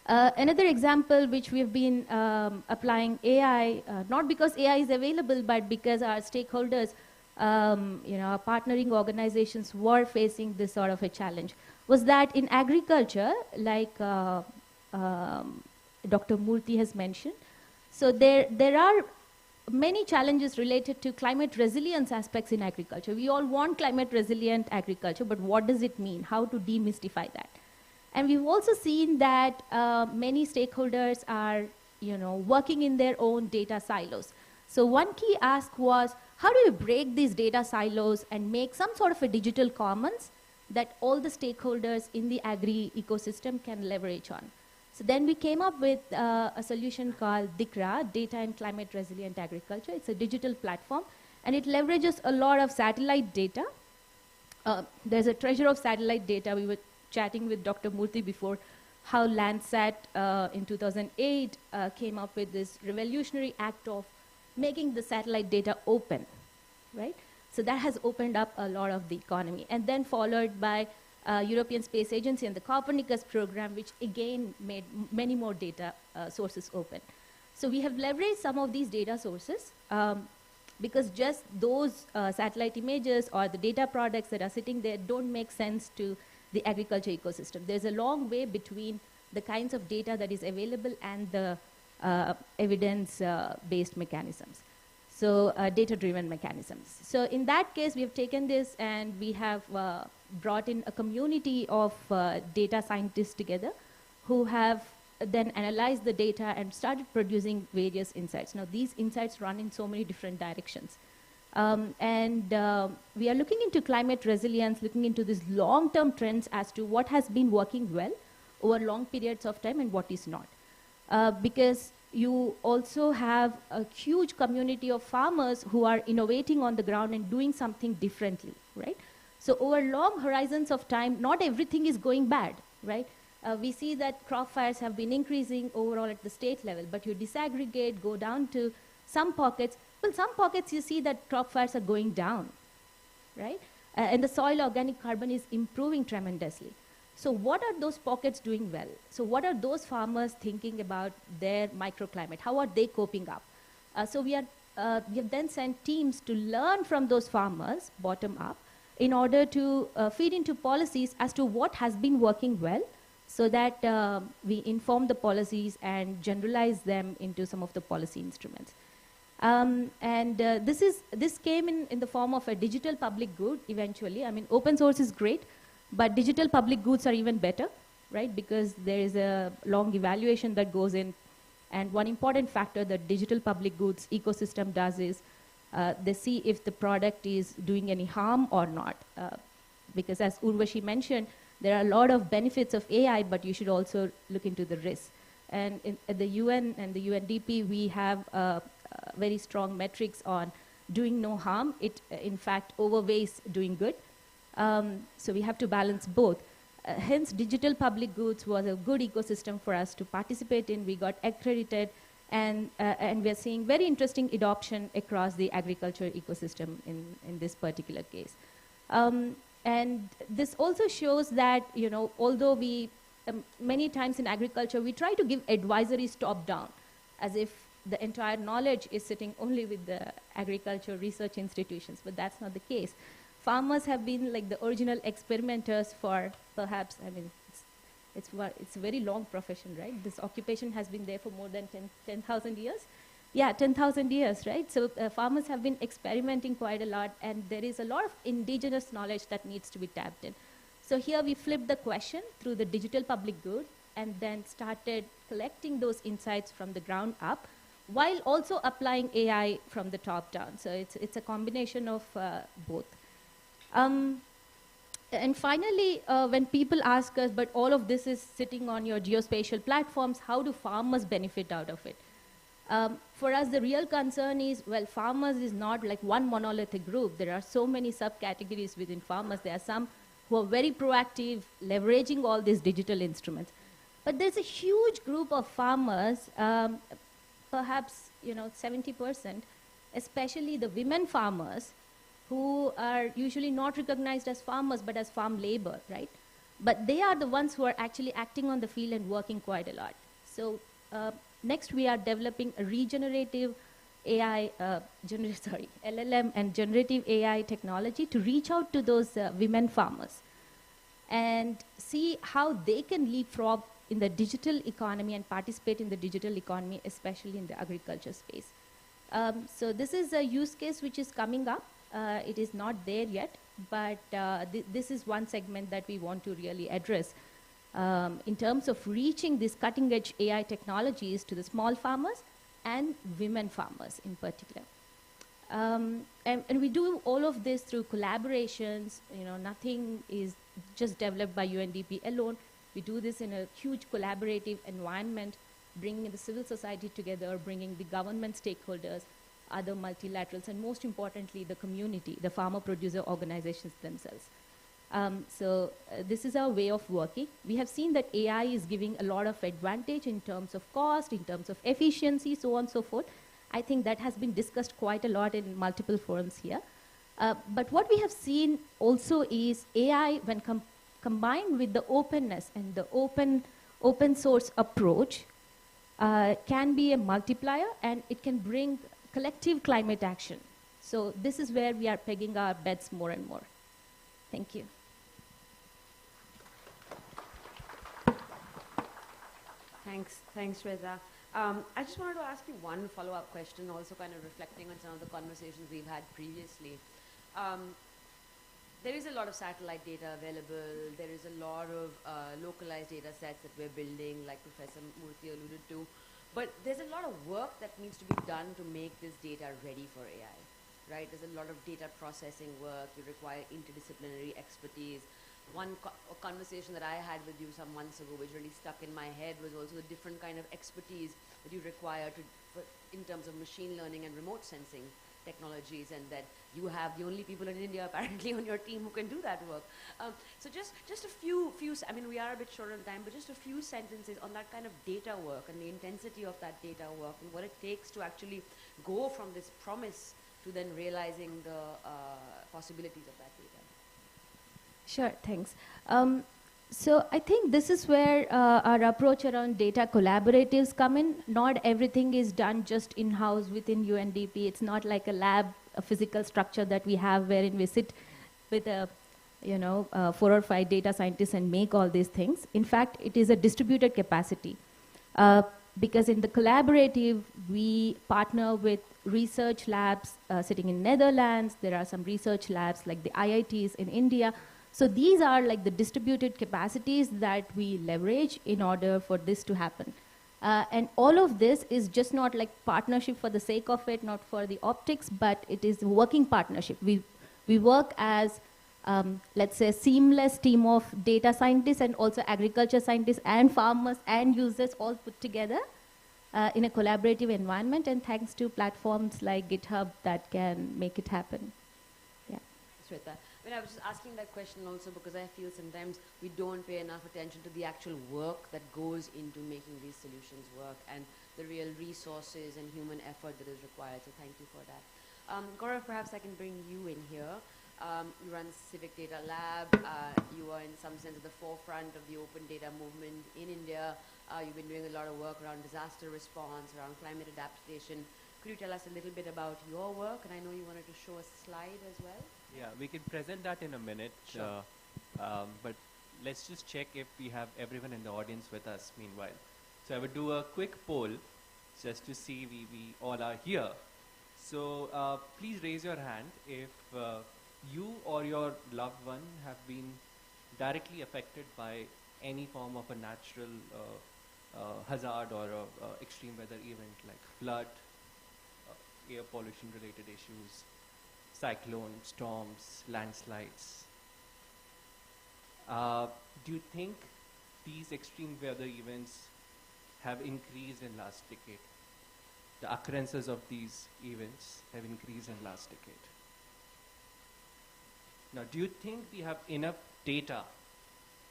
[SPEAKER 6] another example which we've been applying AI, not because AI is available, but because our stakeholders, our partnering organizations were facing this sort of a challenge, was that in agriculture, like Dr. Murthy has mentioned, so there are many challenges related to climate resilience aspects in agriculture. We all want climate resilient agriculture, but what does it mean? How to demystify that? And we've also seen that many stakeholders are, working in their own data silos. So one key ask was, how do you break these data silos and make some sort of a digital commons that all the stakeholders in the agri ecosystem can leverage on? So then we came up with a solution called DICRA, Data and Climate Resilient Agriculture. It's a digital platform, and it leverages a lot of satellite data. There's a treasure of satellite data. We were chatting with Dr. Murthy before how Landsat in 2008 came up with this revolutionary act of making the satellite data open, right? So that has opened up a lot of the economy. And then followed by European Space Agency and the Copernicus program, which again made many more data sources open. So we have leveraged some of these data sources because just those satellite images or the data products that are sitting there don't make sense to the agriculture ecosystem. There's a long way between the kinds of data that is available and the evidence-based mechanisms. So data-driven mechanisms. So in that case, we have taken this and we have brought in a community of data scientists together who have then analyzed the data and started producing various insights. Now, these insights run in so many different directions. We are looking into climate resilience, looking into these long-term trends as to what has been working well over long periods of time and what is not. Because you also have a huge community of farmers who are innovating on the ground and doing something differently, right? So over long horizons of time, not everything is going bad, right? We see that crop fires have been increasing overall at the state level, but you disaggregate, go down to some pockets. Well, some pockets you see that crop fires are going down, right? And the soil organic carbon is improving tremendously. So what are those pockets doing well? So what are those farmers thinking about their microclimate? How are they coping up? So we have then sent teams to learn from those farmers, bottom up, in order to feed into policies as to what has been working well, so that we inform the policies and generalize them into some of the policy instruments. This came in the form of a digital public good eventually. I mean, open source is great, but digital public goods are even better, right? Because there is a long evaluation that goes in. And one important factor that digital public goods ecosystem does is they see if the product is doing any harm or not. Because as Urvashi mentioned, there are a lot of benefits of AI, but you should also look into the risks. And at the UN and the UNDP, we have very strong metrics on doing no harm. It, in fact, overweighs doing good. So we have to balance both. Hence, digital public goods was a good ecosystem for us to participate in. We got accredited, and we're seeing very interesting adoption across the agriculture ecosystem in this particular case. And this also shows that, you know, although we, many times in agriculture, we try to give advisories top-down, as if the entire knowledge is sitting only with the agriculture research institutions, but that's not the case. Farmers have been like the original experimenters for perhaps, I mean, it's a very long profession, right? This occupation has been there for more than 10,000 years. Yeah, 10,000 years, right? So farmers have been experimenting quite a lot, and there is a lot of indigenous knowledge that needs to be tapped in. So here we flipped the question through the digital public good and then started collecting those insights from the ground up, while also applying AI from the top down. So it's a combination of both. And finally, when people ask us, but all of this is sitting on your geospatial platforms, how do farmers benefit out of it? For us, the real concern is, well, farmers is not like one monolithic group. There are so many subcategories within farmers. There are some who are very proactive, leveraging all these digital instruments. But there's a huge group of farmers, perhaps 70%, especially the women farmers, who are usually not recognized as farmers, but as farm labor, right? But they are the ones who are actually acting on the field and working quite a lot. So next we are developing a regenerative AI, LLM and generative AI technology to reach out to those women farmers and see how they can leapfrog in the digital economy and participate in the digital economy, especially in the agriculture space. So this is a use case which is coming up. It is not there yet, but this is one segment that we want to really address in terms of reaching these cutting-edge AI technologies to the small farmers and women farmers in particular. And we do all of this through collaborations. Nothing is just developed by UNDP alone. We do this in a huge collaborative environment, bringing the civil society together, bringing the government stakeholders, other multilaterals, and most importantly, the community, the farmer-producer organizations themselves. This is our way of working. We have seen that AI is giving a lot of advantage in terms of cost, in terms of efficiency, so on and so forth. I think that has been discussed quite a lot in multiple forums here. But what we have seen also is AI, when combined with the openness and the open source approach, can be a multiplier, and it can bring collective climate action. So this is where we are pegging our bets more and more. Thank you.
[SPEAKER 4] Thanks, Shweta. I just wanted to ask you one follow-up question, also kind of reflecting on some of the conversations we've had previously. Um, there is a lot of satellite data available. There is a lot of localized data sets that we're building, like Professor Murthy alluded to. But there's a lot of work that needs to be done to make this data ready for AI, right? There's a lot of data processing work. You require interdisciplinary expertise. One conversation that I had with you some months ago, which really stuck in my head, was also the different kind of expertise that you require in terms of machine learning and remote sensing technologies, and that you have the only people in India apparently on your team who can do that work. So just a few, I mean, we are a bit short on time, but just a few sentences on that kind of data work and the intensity of that data work and what it takes to actually go from this promise to then realizing the possibilities of that data.
[SPEAKER 6] Sure, thanks. So I think this is where our approach around data collaboratives come in. Not everything is done just in-house within UNDP. It's not like a lab, a physical structure that we have wherein we sit with a, 4 or 5 data scientists and make all these things. In fact, it is a distributed capacity. Because in the collaborative, we partner with research labs sitting in Netherlands. There are some research labs like the IITs in India. So these are like the distributed capacities that we leverage in order for this to happen. And all of this is just not like partnership for the sake of it, not for the optics, but it is working partnership. We work as, let's say, a seamless team of data scientists and also agriculture scientists and farmers and users all put together in a collaborative environment, and thanks to platforms like GitHub that can make it happen. Yeah.
[SPEAKER 4] Shweta. I was just asking that question also because I feel sometimes we don't pay enough attention to the actual work that goes into making these solutions work and the real resources and human effort that is required. So thank you for that. Gaurav, perhaps I can bring you in here. You run Civic Data Lab. You are in some sense at the forefront of the open data movement in India. You've been doing a lot of work around disaster response, around climate adaptation. Could you tell us a little bit about your work? And I know you wanted to show a slide as well.
[SPEAKER 7] Yeah, we can present that in a minute.
[SPEAKER 4] Sure.
[SPEAKER 7] But let's just check if we have everyone in the audience with us meanwhile. So I would do a quick poll just to see we all are here. So please raise your hand if you or your loved one have been directly affected by any form of a natural hazard or extreme weather event like flood, air pollution related issues, cyclones, storms, landslides. Do you think these extreme weather events have increased in last decade? The occurrences of these events have increased in last decade. Now, do you think we have enough data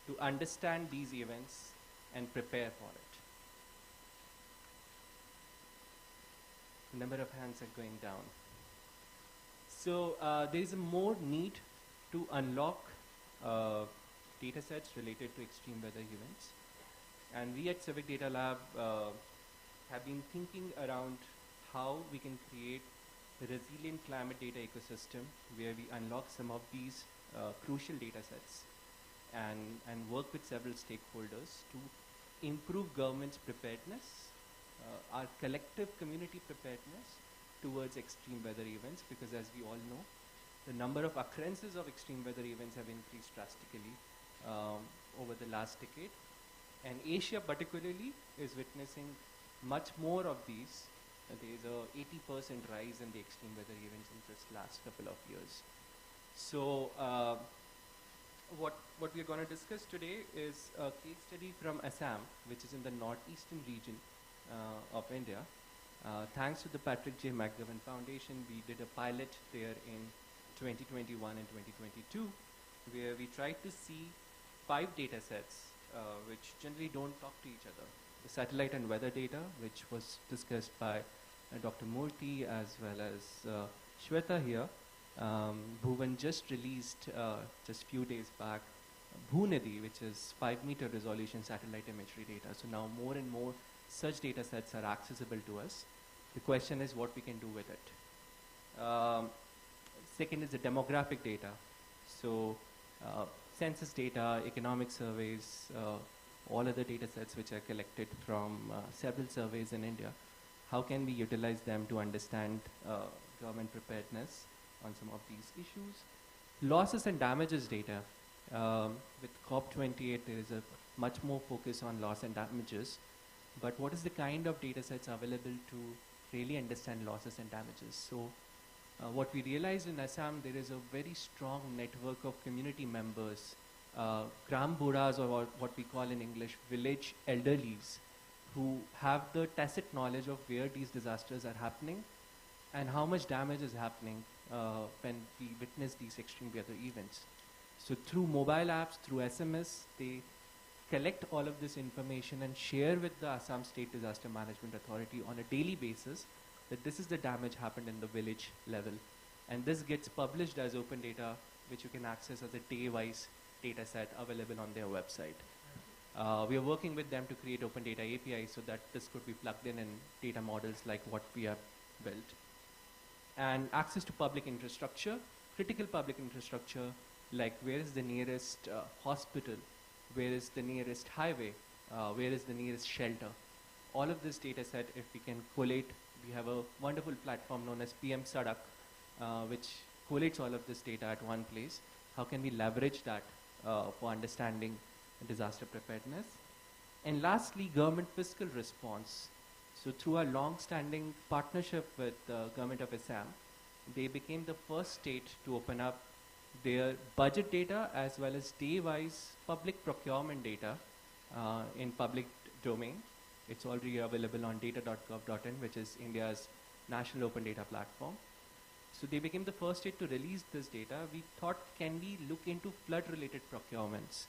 [SPEAKER 7] to understand these events and prepare for it? The number of hands are going down. So there is a more need to unlock data sets related to extreme weather events. And we at Civic Data Lab have been thinking around how we can create a resilient climate data ecosystem where we unlock some of these crucial data sets and work with several stakeholders to improve government's preparedness, our collective community preparedness towards extreme weather events, because as we all know, the number of occurrences of extreme weather events have increased drastically over the last decade. And Asia particularly is witnessing much more of these. There is a 80% rise in the extreme weather events in just last couple of years. So what we're going to discuss today is a case study from Assam, which is in the northeastern region of India. Thanks to the Patrick J. McGovern Foundation, we did a pilot there in 2021 and 2022, where we tried to see 5 data sets which generally don't talk to each other. The satellite and weather data, which was discussed by Dr. Murthy as well as Shweta here. Bhuvan just released just few days back Bhunidhi, which is 5-meter resolution satellite imagery data. So now more and more such data sets are accessible to us. The question is what we can do with it. Second is the demographic data. So census data, economic surveys, all other data sets which are collected from several surveys in India, how can we utilize them to understand government preparedness on some of these issues? Losses and damages data. With COP28, there is a much more focus on loss and damages. But what is the kind of data sets available to really understand losses and damages? So what we realized in Assam, there is a very strong network of community members, Gram Buddhas, or what we call in English village elderlies, who have the tacit knowledge of where these disasters are happening and how much damage is happening when we witness these extreme weather events. So through mobile apps, through SMS, they collect all of this information and share with the Assam State Disaster Management Authority on a daily basis that this is the damage happened in the village level. And this gets published as open data, which you can access as a day-wise data set available on their website. We are working with them to create open data APIs so that this could be plugged in data models like what we have built. And access to public infrastructure, critical public infrastructure, like where is the nearest hospital, where is the nearest highway, where is the nearest shelter. All of this data set, if we can collate, we have a wonderful platform known as PM Sadak, which collates all of this data at one place. How can we leverage that for understanding disaster preparedness? And lastly, government fiscal response. So through our long-standing partnership with the government of Assam, they became the first state to open up their budget data as well as day-wise public procurement data in public domain. It's already available on data.gov.in, which is India's national open data platform. So they became the first state to release this data. We thought, can we look into flood-related procurements,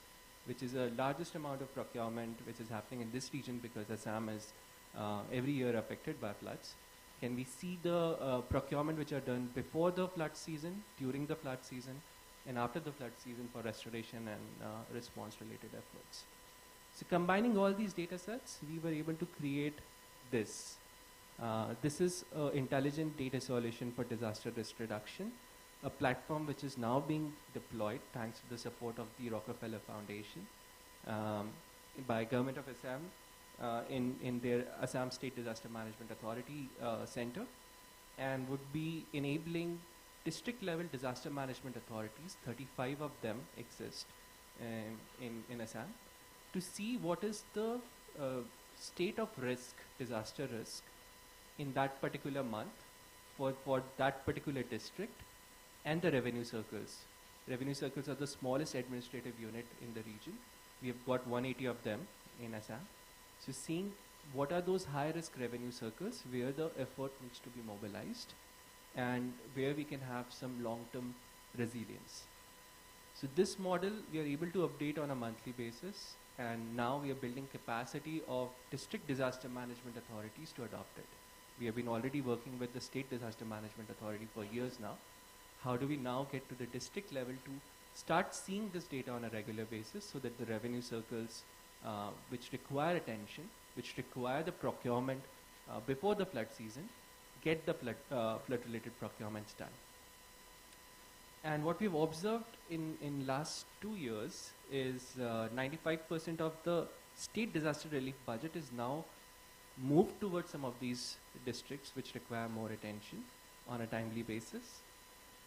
[SPEAKER 7] which is the largest amount of procurement which is happening in this region because Assam is every year affected by floods. Can we see the procurement which are done before the flood season, during the flood season, and after the flood season for restoration and response-related efforts? So combining all these data sets, we were able to create this. This is an intelligent data solution for disaster risk reduction, a platform which is now being deployed thanks to the support of the Rockefeller Foundation by Government of Assam in their Assam State Disaster Management Authority Center, and would be enabling district-level disaster management authorities, 35 of them exist in Assam, to see what is the state of risk, disaster risk, in that particular month for that particular district, and the revenue circles. Revenue circles are the smallest administrative unit in the region. We have got 180 of them in Assam. So seeing what are those high-risk revenue circles where the effort needs to be mobilized and where we can have some long-term resilience. So this model we are able to update on a monthly basis, and now we are building capacity of district disaster management authorities to adopt it. We have been already working with the State Disaster Management Authority for years now. How do we now get to the district level to start seeing this data on a regular basis so that the revenue circles which require attention, which require the procurement before the flood season, get the flood-related procurements done. And what we've observed in last 2 years is 95% of the state disaster relief budget is now moved towards some of these districts which require more attention on a timely basis.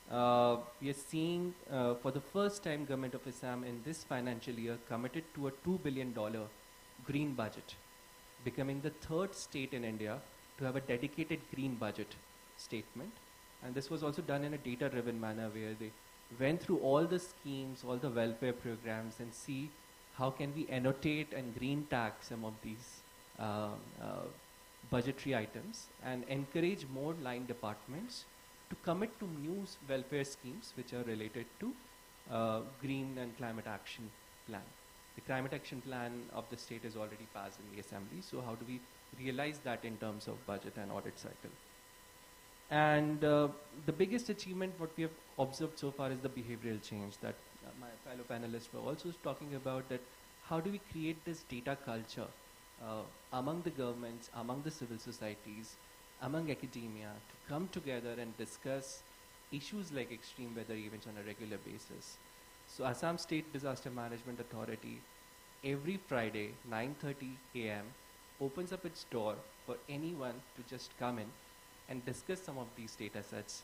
[SPEAKER 7] We are seeing for the first time Government of Assam in this financial year committed to a $2 billion green budget, becoming the third state in India to have a dedicated green budget statement. And this was also done in a data-driven manner where they went through all the schemes, all the welfare programs, and see how can we annotate and green tag some of these budgetary items and encourage more line departments to commit to new welfare schemes which are related to green and climate action plan. The climate action plan of the state is already passed in the assembly, so how do we realize that in terms of budget and audit cycle? And the biggest achievement what we have observed so far is the behavioral change that my fellow panelists were also talking about, that how do we create this data culture among the governments, among the civil societies, among academia to come together and discuss issues like extreme weather events on a regular basis. So Assam State Disaster Management Authority every Friday, 9:30 a.m., opens up its door for anyone to just come in and discuss some of these data sets,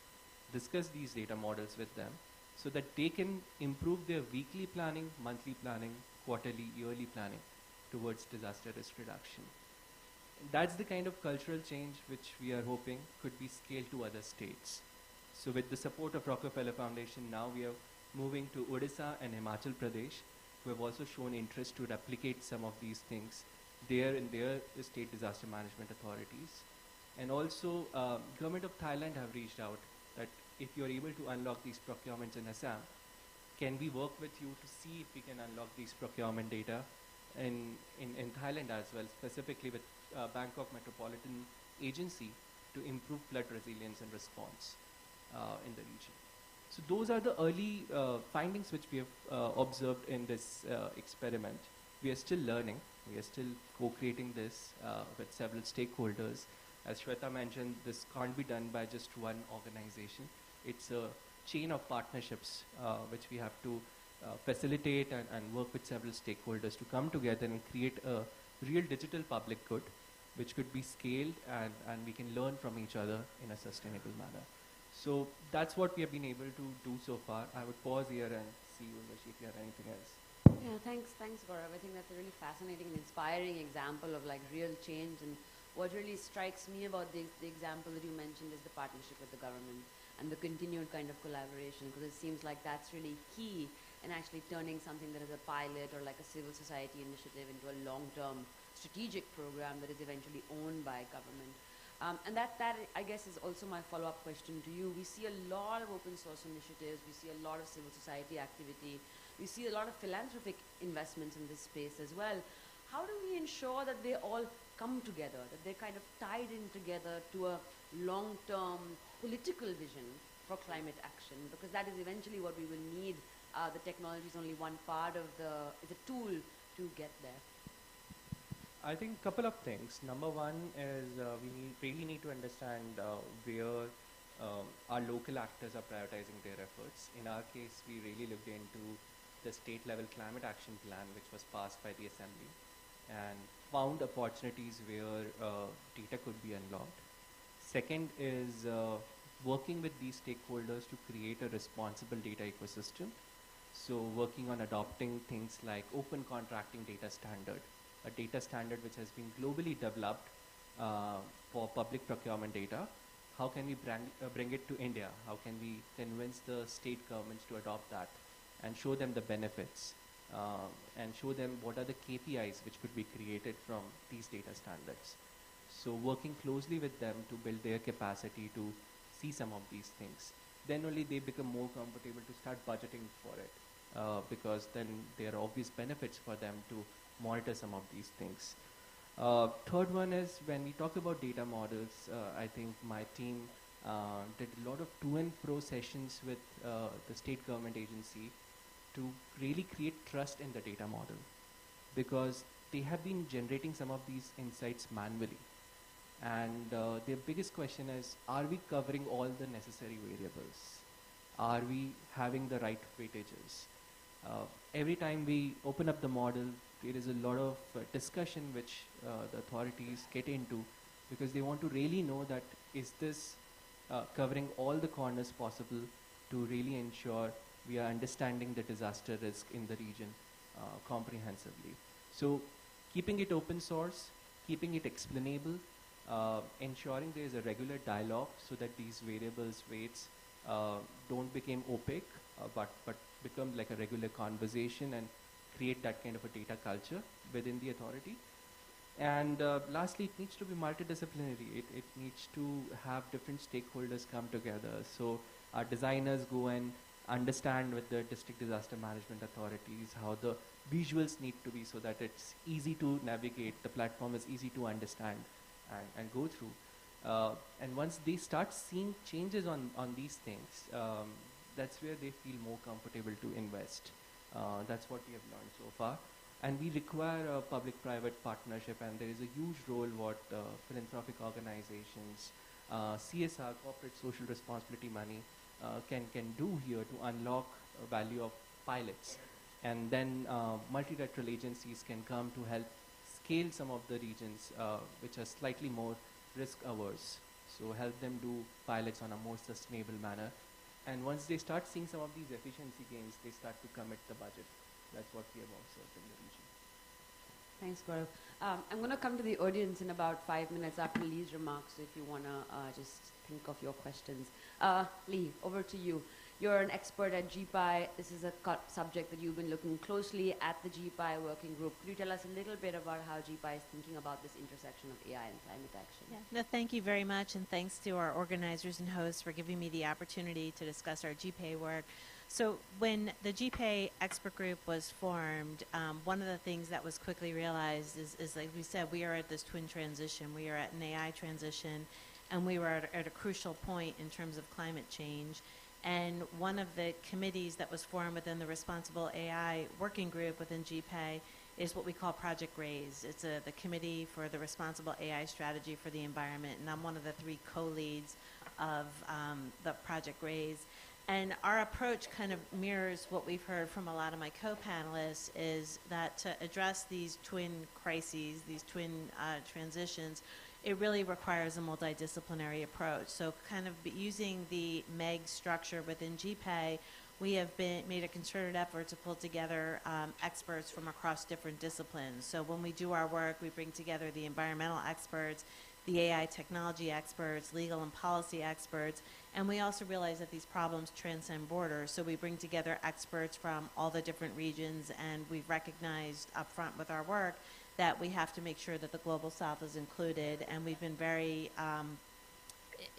[SPEAKER 7] discuss these data models with them, so that they can improve their weekly planning, monthly planning, quarterly, yearly planning towards disaster risk reduction. That's the kind of cultural change which we are hoping could be scaled to other states. So with the support of Rockefeller Foundation, now we are moving to Odisha and Himachal Pradesh, who have also shown interest to replicate some of these things there in their state disaster management authorities. And also, government of Thailand have reached out that if you're able to unlock these procurements in Assam, can we work with you to see if we can unlock these procurement data in Thailand as well, specifically with Bangkok Metropolitan Agency to improve flood resilience and response in the region. So those are the early findings which we have observed in this experiment. We are still learning. We are still co-creating this with several stakeholders. As Shweta mentioned, this can't be done by just one organization. It's a chain of partnerships which we have to facilitate and work with several stakeholders to come together and create a real digital public good which could be scaled and we can learn from each other in a sustainable manner. So that's what we have been able to do so far. I would pause here and see you, Urvashi, if you have anything else.
[SPEAKER 4] Yeah, thanks, Gaurav. I think that's a really fascinating and inspiring example of like real change. And what really strikes me about the example that you mentioned is the partnership with the government and the continued kind of collaboration, because it seems like that's really key in actually turning something that is a pilot or like a civil society initiative into a long-term strategic program that is eventually owned by government. And that I guess is also my follow-up question to you. We see a lot of open source initiatives, we see a lot of civil society activity, we see a lot of philanthropic investments in this space as well. How do we ensure that they all come together, that they're kind of tied in together to a long-term political vision for climate action? Because that is eventually what we will need. The technology is only one part of is a tool to get there.
[SPEAKER 7] I think a couple of things. Number one is really need to understand where our local actors are prioritizing their efforts. In our case, we really looked into the state level climate action plan which was passed by the assembly and found opportunities where data could be unlocked. Second is working with these stakeholders to create a responsible data ecosystem. So working on adopting things like open contracting data standard, a data standard which has been globally developed for public procurement data. How can we bring it to India? How can we convince the state governments to adopt that and show them the benefits and show them what are the KPIs which could be created from these data standards. So working closely with them to build their capacity to see some of these things. Then only they become more comfortable to start budgeting for it because then there are obvious benefits for them to monitor some of these things. Third one is when we talk about data models, I think my team did a lot of to and fro sessions with the state government agency to really create trust in the data model, because they have been generating some of these insights manually. And their biggest question is, are we covering all the necessary variables? Are we having the right weightages? Every time we open up the model, there is a lot of discussion which the authorities get into, because they want to really know that is this covering all the corners possible to really ensure we are understanding the disaster risk in the region comprehensively. So keeping it open source, keeping it explainable, ensuring there is a regular dialogue so that these variables, weights don't become opaque, but become like a regular conversation and create that kind of a data culture within the authority. And lastly, it needs to be multidisciplinary. It needs to have different stakeholders come together. So our designers go and understand with the district disaster management authorities how the visuals need to be so that it's easy to navigate, the platform is easy to understand and go through. And once they start seeing changes on these things, that's where they feel more comfortable to invest. That's what we have learned so far. And we require a public-private partnership, and there is a huge role what philanthropic organizations, CSR, corporate social responsibility money, can do here to unlock value of pilots. And then multilateral agencies can come to help scale some of the regions which are slightly more risk averse. So help them do pilots on a more sustainable manner. And once they start seeing some of these efficiency gains, they start to commit the budget. That's what we have observed in the region.
[SPEAKER 4] Thanks, Gaurav. I'm going to come to the audience in about 5 minutes after Lee's remarks, so if you want to just think of your questions. Lee, over to you. You're an expert at GPI. This is a subject that you've been looking closely at the GPI working group. Could you tell us a little bit about how GPI is thinking about this intersection of AI and climate action?
[SPEAKER 8] Yeah. No, thank you very much, and thanks to our organizers and hosts for giving me the opportunity to discuss our GPay work. So when the GPay expert group was formed, one of the things that was quickly realized is, like we said, we are at this twin transition. We are at an AI transition, and we were at a crucial point in terms of climate change. And one of the committees that was formed within the Responsible AI Working Group within GPay is what we call Project RAISE. It's the Committee for the Responsible AI Strategy for the Environment, and I'm one of the 3 co-leads of the Project RAISE. And our approach kind of mirrors what we've heard from a lot of my co-panelists, is that to address these twin crises, these twin transitions, it really requires a multidisciplinary approach. So kind of using the MEG structure within GPay, we have made a concerted effort to pull together experts from across different disciplines. So when we do our work, we bring together the environmental experts, the AI technology experts, legal and policy experts, and we also realize that these problems transcend borders. So we bring together experts from all the different regions, and we've recognized up front with our work that we have to make sure that the Global South is included, and we've been very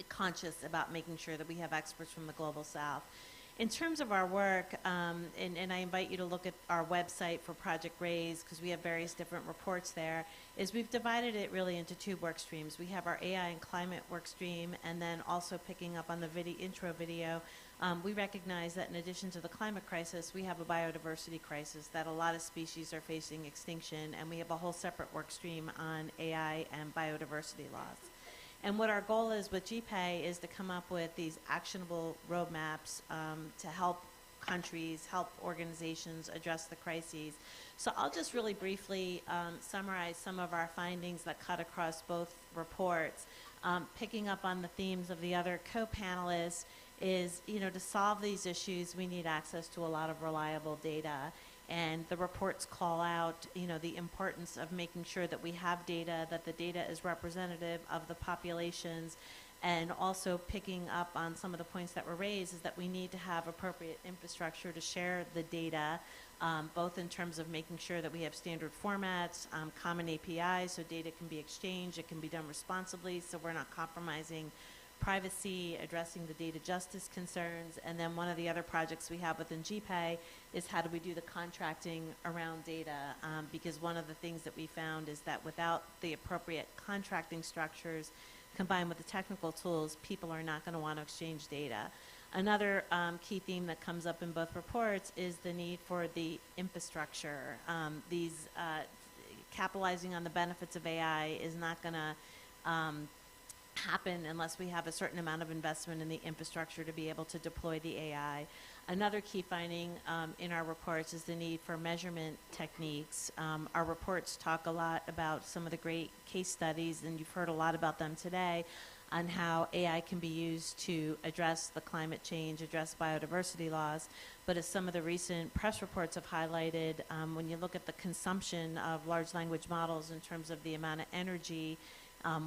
[SPEAKER 8] conscious about making sure that we have experts from the Global South. In terms of our work, and I invite you to look at our website for Project RAISE, because we have various different reports there, is we've divided it really into 2 work streams. We have our AI and climate work stream, and then also picking up on the intro video, we recognize that in addition to the climate crisis, we have a biodiversity crisis, that a lot of species are facing extinction, and we have a whole separate work stream on AI and biodiversity loss. And what our goal is with GPay is to come up with these actionable roadmaps to help countries, help organizations address the crises. So I'll just really briefly summarize some of our findings that cut across both reports. Picking up on the themes of the other co-panelists is, to solve these issues, we need access to a lot of reliable data. And the reports call out, the importance of making sure that we have data, that the data is representative of the populations, and also picking up on some of the points that were raised is that we need to have appropriate infrastructure to share the data, both in terms of making sure that we have standard formats, common APIs, so data can be exchanged, it can be done responsibly, so we're not compromising privacy, addressing the data justice concerns. And then one of the other projects we have within GPay is how do we do the contracting around data, because one of the things that we found is that without the appropriate contracting structures combined with the technical tools, people are not going to want to exchange data. Another key theme that comes up in both reports is the need for the infrastructure. Capitalizing on the benefits of AI is not going to happen unless we have a certain amount of investment in the infrastructure to be able to deploy the AI. Another key finding in our reports is the need for measurement techniques. Our reports talk a lot about some of the great case studies, and you've heard a lot about them today, on how AI can be used to address the climate change, address biodiversity loss. But as some of the recent press reports have highlighted, when you look at the consumption of large language models in terms of the amount of energy,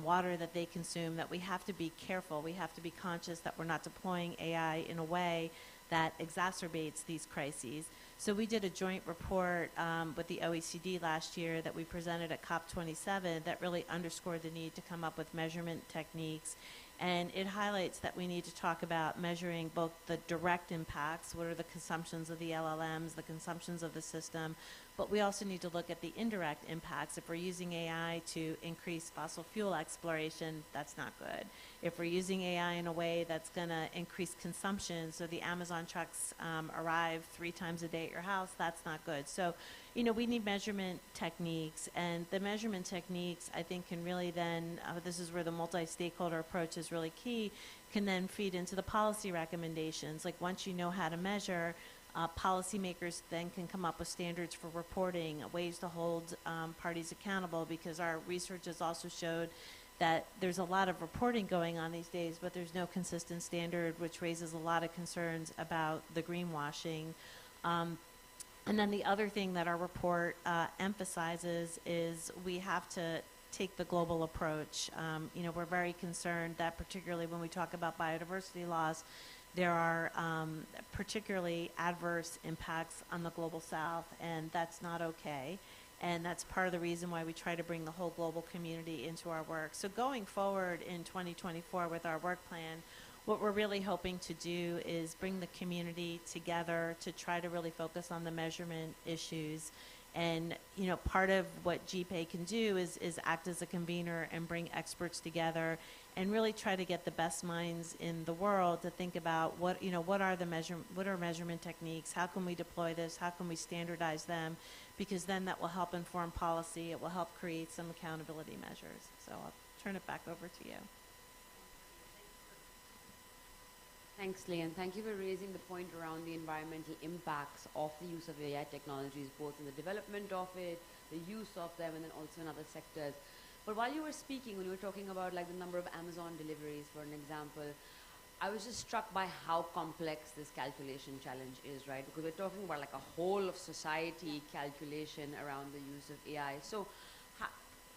[SPEAKER 8] water that they consume, that we have to be careful. We have to be conscious that we're not deploying AI in a way that exacerbates these crises. So we did a joint report with the OECD last year that we presented at COP27 that really underscored the need to come up with measurement techniques. And it highlights that we need to talk about measuring both the direct impacts, what are the consumptions of the LLMs, the consumptions of the system, but we also need to look at the indirect impacts. If we're using AI to increase fossil fuel exploration, that's not good. If we're using AI in a way that's going to increase consumption, so the Amazon trucks arrive 3 times a day at your house, that's not good. So, we need measurement techniques, and the measurement techniques, I think, can really then, this is where the multi-stakeholder approach is really key, can then feed into the policy recommendations. Like once you know how to measure, Policymakers then can come up with standards for reporting, ways to hold parties accountable, because our research has also showed that there's a lot of reporting going on these days, but there's no consistent standard, which raises a lot of concerns about the greenwashing. And then the other thing that our report emphasizes is we have to take the global approach. We're very concerned that particularly when we talk about biodiversity loss, there are particularly adverse impacts on the global south, and that's not okay. And that's part of the reason why we try to bring the whole global community into our work. So going forward in 2024 with our work plan, what we're really hoping to do is bring the community together to try to really focus on the measurement issues. And, part of what GPay can do is act as a convener and bring experts together and really try to get the best minds in the world to think about what are measurement techniques, how can we deploy this, how can we standardize them, because then that will help inform policy, it will help create some accountability measures. So I'll turn it back over to you.
[SPEAKER 4] Thanks, Lee, and thank you for raising the point around the environmental impacts of the use of AI technologies, both in the development of it, the use of them, and then also in other sectors. But while you were speaking, when you were talking about like the number of Amazon deliveries, for an example, I was just struck by how complex this calculation challenge is, right? Because we're talking about like a whole of society calculation around the use of AI. So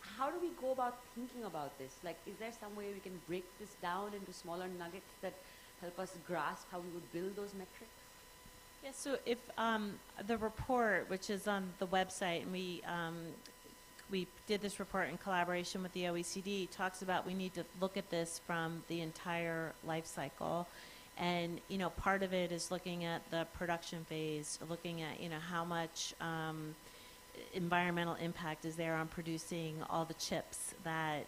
[SPEAKER 4] how do we go about thinking about this? Like, is there some way we can break this down into smaller nuggets that help us grasp how we would build those metrics?
[SPEAKER 8] Yeah, so if the report, which is on the website, and we did this report in collaboration with the OECD, talks about we need to look at this from the entire life cycle. And, part of it is looking at the production phase, looking at, how much environmental impact is there on producing all the chips that,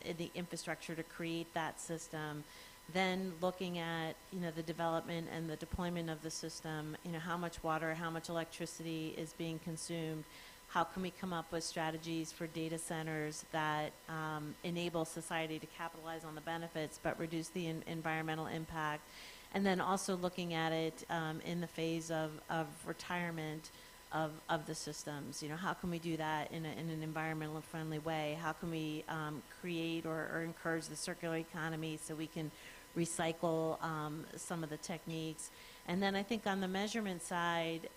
[SPEAKER 8] in the infrastructure to create that system. Then looking at, the development and the deployment of the system, how much water, how much electricity is being consumed. How can we come up with strategies for data centers that enable society to capitalize on the benefits but reduce the environmental impact? And then also looking at it in the phase of retirement of the systems. How can we do that in an environmentally friendly way? How can we create or encourage the circular economy so we can recycle some of the techniques? And then I think on the measurement side,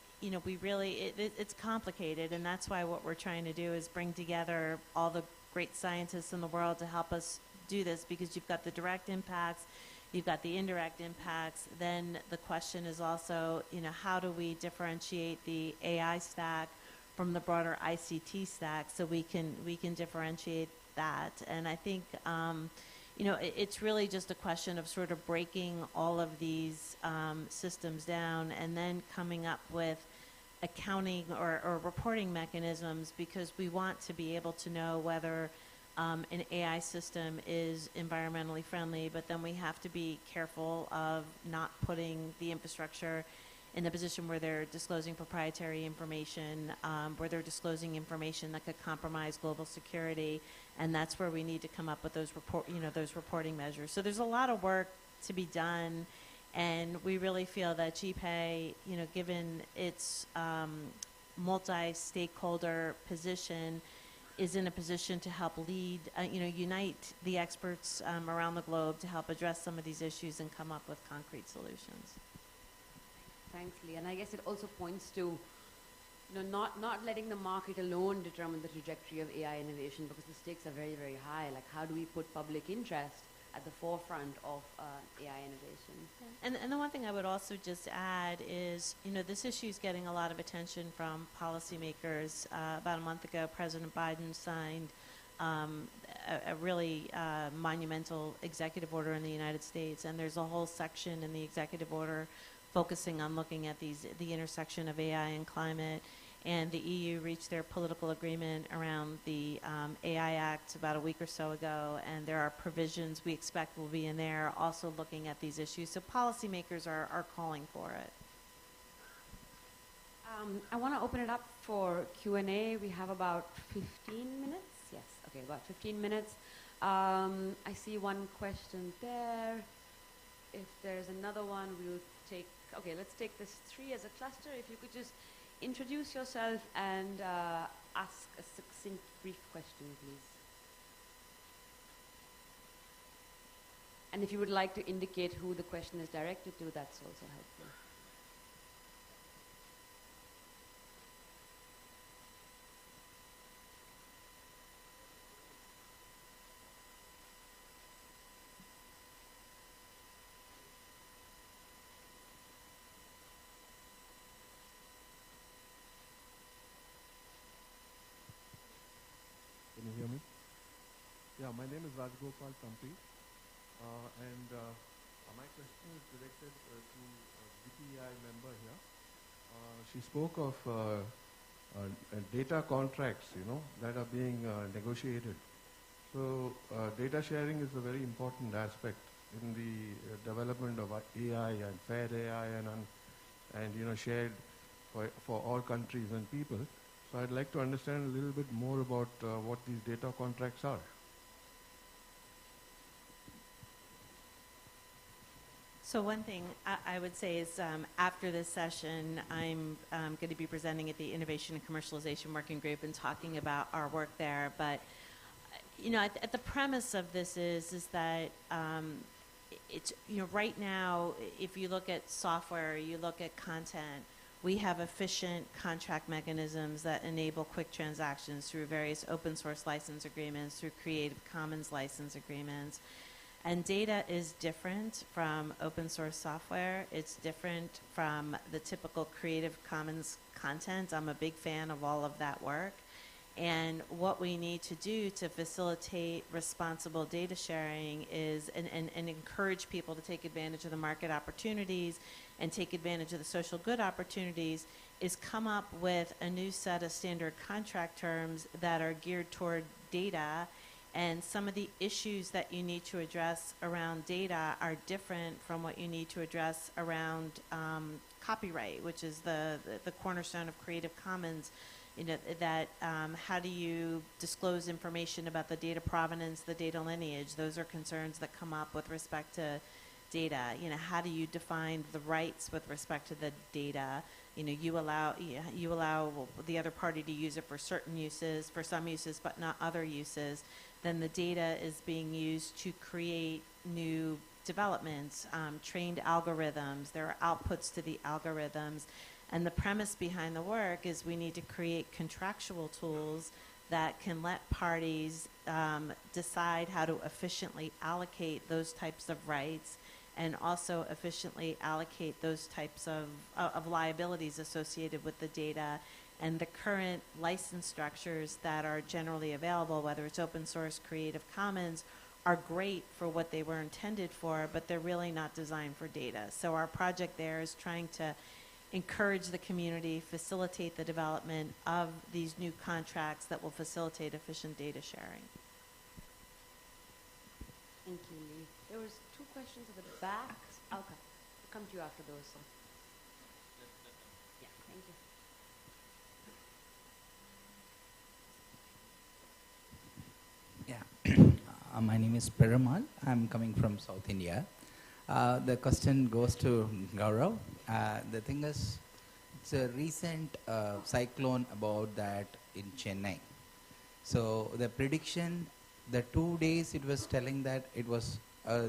[SPEAKER 8] we really, it's complicated, and that's why what we're trying to do is bring together all the great scientists in the world to help us do this, because you've got the direct impacts, you've got the indirect impacts. Then the question is also, how do we differentiate the AI stack from the broader ICT stack so we can differentiate that? And I think, it's really just a question of sort of breaking all of these systems down and then coming up with accounting or reporting mechanisms, because we want to be able to know whether an AI system is environmentally friendly, but then we have to be careful of not putting the infrastructure in the position where they're disclosing proprietary information, where they're disclosing information that could compromise global security, and that's where we need to come up with those reporting measures. So there's a lot of work to be done, and we really feel that GPay, given its multi-stakeholder position, is in a position to help lead, unite the experts around the globe to help address some of these issues and come up with concrete solutions.
[SPEAKER 4] Thanks, Lee. And I guess it also points to not letting the market alone determine the trajectory of AI innovation, because the stakes are very, very high. Like, how do we put public interest at the forefront of AI innovation?
[SPEAKER 8] And the one thing I would also just add is, this issue is getting a lot of attention from policymakers. About a month ago, President Biden signed a really monumental executive order in the United States, and there's a whole section in the executive order focusing on looking at the intersection of AI and climate. And the EU reached their political agreement around the AI Act about a week or so ago, and there are provisions we expect will be in there also looking at these issues. So policymakers are calling for it.
[SPEAKER 4] I want to open it up for Q&A. We have about 15 minutes. Yes, okay, about 15 minutes. I see one question there. If there's another one, we'll take Okay, let's take this three as a cluster. If you could just introduce yourself and ask a succinct, brief question, please. And if you would like to indicate who the question is directed to, that's also helpful.
[SPEAKER 9] Can you hear me? Yeah, my name is Rajgopal Tampi, my question is directed to a DPEI member here. She spoke of data contracts, that are being negotiated. So data sharing is a very important aspect in the development of AI and fair AI and shared for all countries and people. So I'd like to understand a little bit more about what these data contracts are.
[SPEAKER 8] So one thing I would say is after this session, I'm going to be presenting at the Innovation and Commercialization Working Group and talking about our work there. But at the premise of this is that it's right now, if you look at software, you look at content, we have efficient contract mechanisms that enable quick transactions through various open source license agreements, through Creative Commons license agreements. And data is different from open source software. It's different from the typical Creative Commons content. I'm a big fan of all of that work. And what we need to do to facilitate responsible data sharing is, and encourage people to take advantage of the market opportunities and take advantage of the social good opportunities, is come up with a new set of standard contract terms that are geared toward data. And some of the issues that you need to address around data are different from what you need to address around copyright, which is the cornerstone of Creative Commons. How do you disclose information about the data provenance, the data lineage? Those are concerns that come up with respect to data. How do you define the rights with respect to the data? You allow the other party to use it for certain uses, for some uses, but not other uses. Then the data is being used to create new developments, trained algorithms. There are outputs to the algorithms. And the premise behind the work is we need to create contractual tools that can let parties decide how to efficiently allocate those types of rights and also efficiently allocate those types of liabilities associated with the data. And the current license structures that are generally available, whether it's open source, Creative Commons, are great for what they were intended for, but they're really not designed for data. So our project there is trying to encourage the community, facilitate the development of these new contracts that will facilitate efficient data sharing.
[SPEAKER 4] Thank you, Lee. There was two questions at the back. Okay, I'll come to you after those. So. Yeah, thank you.
[SPEAKER 10] My name is Perumal. I'm coming from South India. The question goes to Gaurav. The thing is, it's a recent cyclone about that in Chennai. So the prediction, the 2 days it was telling that it was,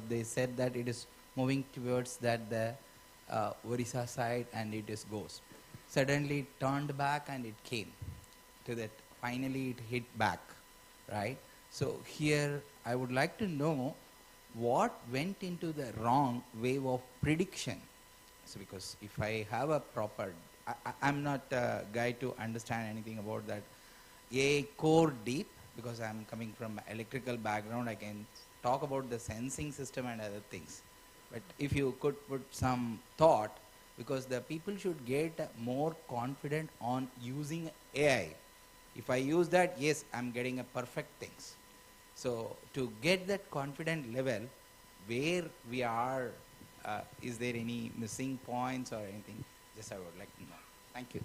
[SPEAKER 10] they said that it is moving towards that the Orissa side and it is goes. Suddenly it turned back and it came to that, finally it hit back, right? So here I would like to know what went into the wrong way of prediction. So because if I have a proper, I'm not a guy to understand anything about that AI core deep, because I'm coming from electrical background, I can talk about the sensing system and other things. But if you could put some thought, because the people should get more confident on using AI. If I use that, yes, I'm getting a perfect things. So to get that confident level, where we are, is there any missing points or anything? Just I would like to know. Thank you.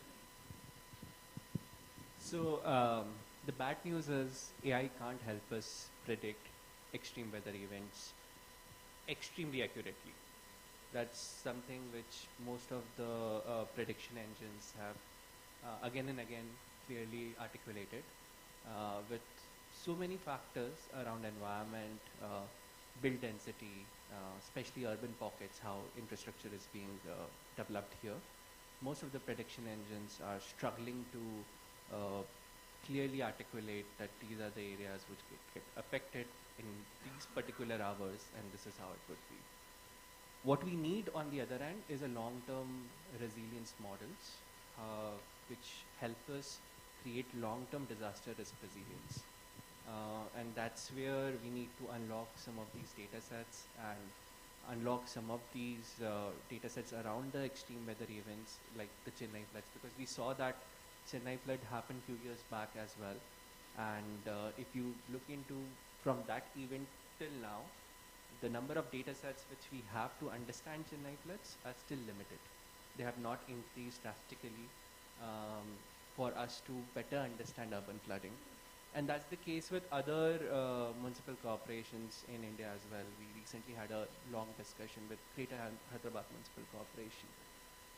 [SPEAKER 7] So the bad news is AI can't help us predict extreme weather events extremely accurately. That's something which most of the prediction engines have again and again clearly articulated with so many factors around environment, build density, especially urban pockets, how infrastructure is being developed here. Most of the prediction engines are struggling to clearly articulate that these are the areas which get affected in these particular hours, and this is how it would be. What we need on the other end is a long-term resilience models which help us create long-term disaster risk resilience. And that's where we need to unlock some of these data sets and unlock some of these data sets around the extreme weather events like the Chennai floods, because we saw that Chennai flood happened few years back as well. And if you look into from that event till now, the number of data sets which we have to understand Chennai floods are still limited. They have not increased drastically for us to better understand urban flooding. And that's the case with other municipal corporations in India as well. We recently had a long discussion with Greater Hyderabad Municipal Corporation.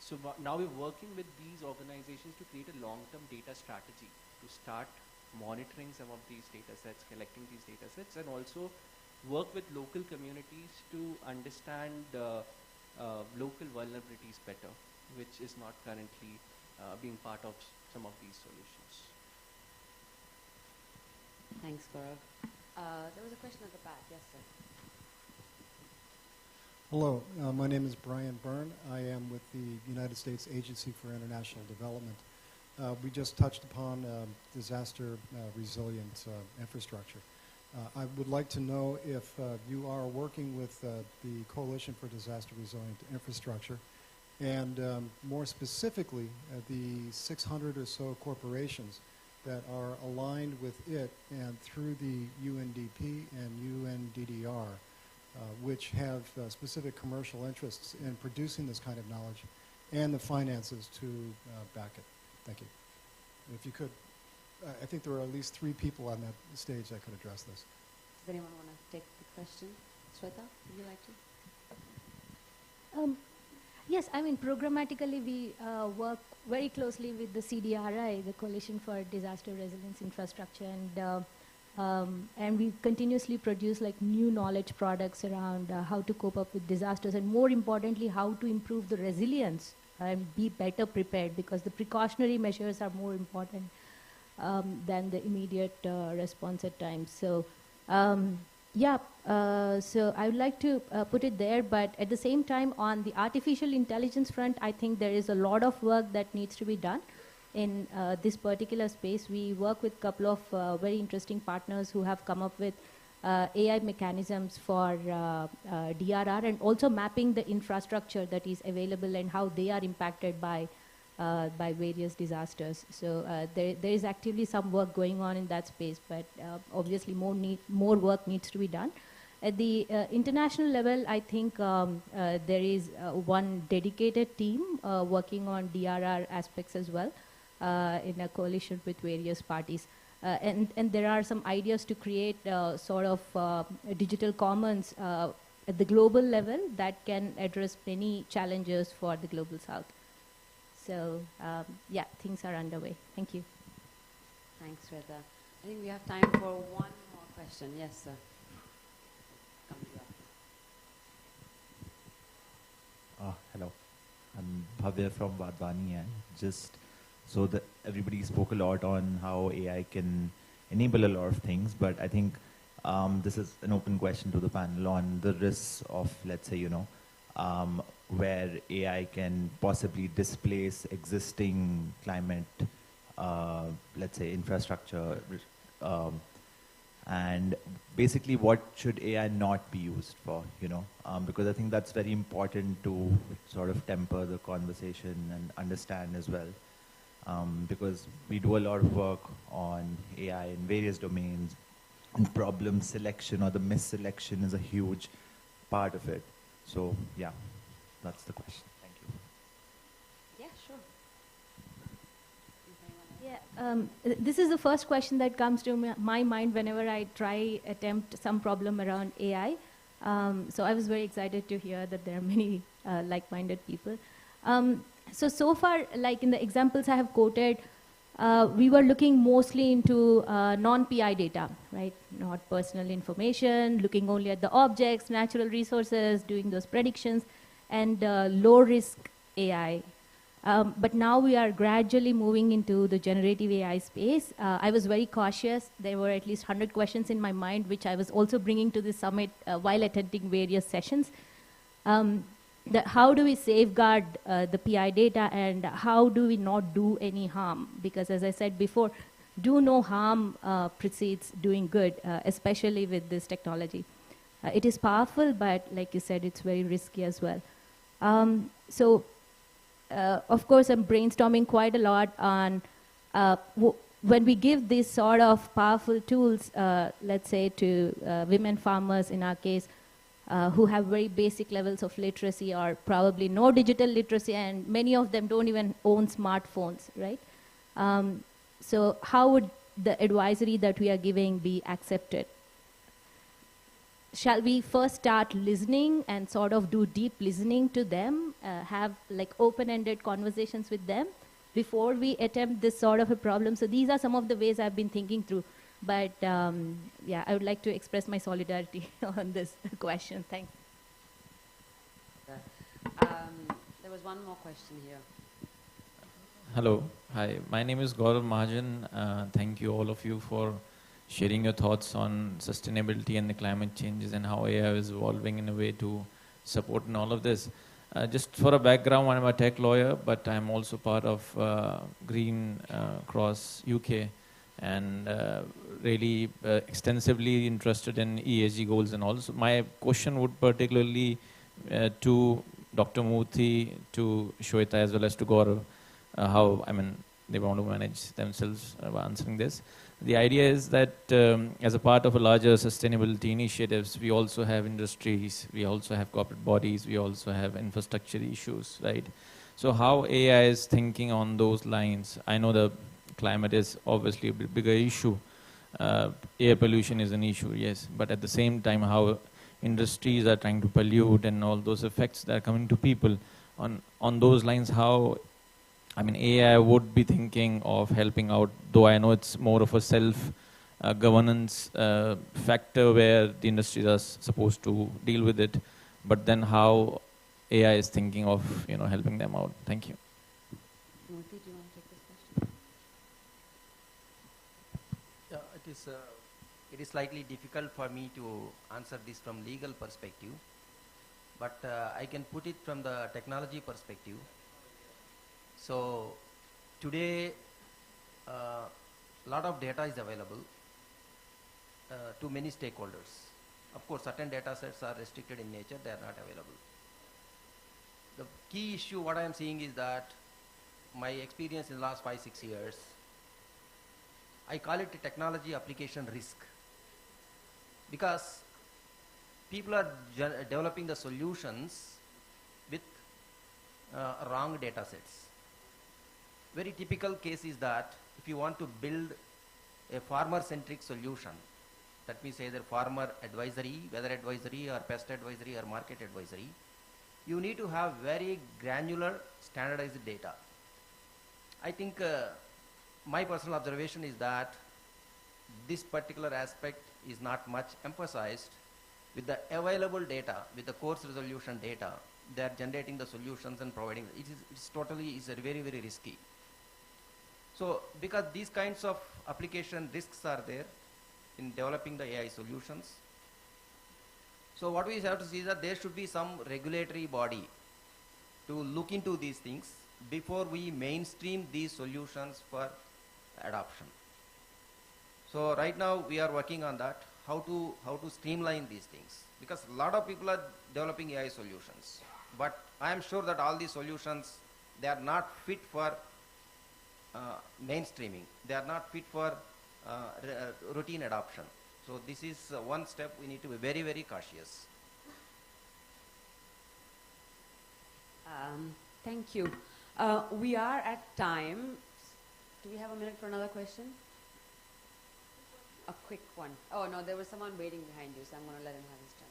[SPEAKER 7] So now we're working with these organizations to create a long-term data strategy to start monitoring some of these data sets, collecting these data sets, and also work with local communities to understand local vulnerabilities better, which is not currently being part of some of these solutions.
[SPEAKER 4] Thanks, Gaurav. There was a question at the back. Yes, sir.
[SPEAKER 11] Hello, my name is Brian Byrne. I am with the United States Agency for International Development. We just touched upon disaster resilient infrastructure. I would like to know if you are working with the Coalition for Disaster Resilient Infrastructure, and more specifically, the 600 or so corporations that are aligned with it and through the UNDP and UNDDR, which have specific commercial interests in producing this kind of knowledge and the finances to back it. Thank you. If you could, I think there are at least 3 people on that stage that could address this.
[SPEAKER 4] Does anyone want to take the question? Shweta, would you like to?
[SPEAKER 6] Yes, I mean, programmatically we work very closely with the CDRI, the Coalition for Disaster Resilience Infrastructure, and we continuously produce like new knowledge products around how to cope up with disasters, and more importantly, how to improve the resilience and be better prepared, because the precautionary measures are more important than the immediate response at times. So, so I would like to put it there, but at the same time, on the artificial intelligence front, I think there is a lot of work that needs to be done in this particular space. We work with a couple of very interesting partners who have come up with AI mechanisms for DRR, and also mapping the infrastructure that is available and how they are impacted by various disasters. So there is actively some work going on in that space, but obviously more work needs to be done. At the international level, I think there is one dedicated team working on DRR aspects as well in a coalition with various parties. And there are some ideas to create sort of a digital commons at the global level that can address many challenges for the global south. So, yeah, things are underway. Thank you.
[SPEAKER 4] Thanks, Shweta. I think we have time for one more question. Yes, sir. Come to you.
[SPEAKER 12] Hello. I'm Bhavya from Vadvani, and just so that everybody spoke a lot on how AI can enable a lot of things, but I think this is an open question to the panel on the risks of, let's say, where AI can possibly displace existing climate, let's say, infrastructure, and basically what should AI not be used for, because I think that's very important to sort of temper the conversation and understand as well, because we do a lot of work on AI in various domains, and problem selection or the misselection is a huge part of it. So, yeah. That's the question. Thank you.
[SPEAKER 4] Yeah, sure.
[SPEAKER 6] Yeah, this is the first question that comes to my mind whenever I attempt some problem around AI. So I was very excited to hear that there are many like-minded people. So far, like in the examples I have quoted, we were looking mostly into non-PI data, right? Not personal information, looking only at the objects, natural resources, doing those predictions, and low-risk AI. But now we are gradually moving into the generative AI space. I was very cautious. There were at least 100 questions in my mind, which I was also bringing to the summit while attending various sessions. How do we safeguard the PI data, and how do we not do any harm? Because as I said before, do no harm precedes doing good, especially with this technology. It is powerful, but like you said, it's very risky as well. Of course, I'm brainstorming quite a lot on when we give these sort of powerful tools, let's say to women farmers in our case, who have very basic levels of literacy or probably no digital literacy, and many of them don't even own smartphones, right? So how would the advisory that we are giving be accepted? Shall we first start listening and sort of do deep listening to them, have like open-ended conversations with them before we attempt this sort of a problem? So these are some of the ways I've been thinking through. But yeah, I would like to express my solidarity on this question. Thanks.
[SPEAKER 4] There was one more question here.
[SPEAKER 13] Hello. Hi. My name is Gaurav Mahajan. Thank you all of you for sharing your thoughts on sustainability and the climate changes and how AI is evolving in a way to support in all of this. Just for a background, I'm a tech lawyer, but I'm also part of Green Cross UK, and really extensively interested in ESG goals and all. So my question would particularly to Dr. Murthy, to Shweta, as well as to Gaurav, how, I mean, they want to manage themselves by answering this. The idea is that as a part of a larger sustainability initiatives, we also have industries, we also have corporate bodies, we also have infrastructure issues, right? So how AI is thinking on those lines? I know the climate is obviously a bigger issue. Air pollution is an issue, yes, but at the same time, how industries are trying to pollute and all those effects that are coming to people. On those lines, how, I mean, AI would be thinking of helping out, though I know it's more of a self-governance factor where the industries are supposed to deal with it, but then how AI is thinking of, you know, helping them out. Thank you.
[SPEAKER 4] Murthy, do you want to take this question?
[SPEAKER 10] Yeah, it is slightly difficult for me to answer this from legal perspective, but I can put it from the technology perspective. So today, a lot of data is available to many stakeholders. Of course, certain data sets are restricted in nature, they are not available. The key issue, what I am seeing is that my experience in the last 5-6 years, I call it a technology application risk. Because people are developing the solutions with wrong data sets. Very typical case is that if you want to build a farmer-centric solution, that means either farmer advisory, weather advisory, or pest advisory, or market advisory, you need to have very granular, standardized data. I think my personal observation is that this particular aspect is not much emphasized. With the available data, with the coarse resolution data, they are generating the solutions and providing. It's very, very risky. So because these kinds of application risks are there in developing the AI solutions, so what we have to see is that there should be some regulatory body to look into these things before we mainstream these solutions for adoption. So right now we are working on that, how to streamline these things, because a lot of people are developing AI solutions, but I am sure that all these solutions, they are not fit for mainstreaming. They are not fit for routine adoption. So this is one step we need to be very, very cautious.
[SPEAKER 4] Thank you. We are at time. Do we have a minute for another question? A quick one. Oh no, there was someone waiting behind you, so I'm going to let him have his turn.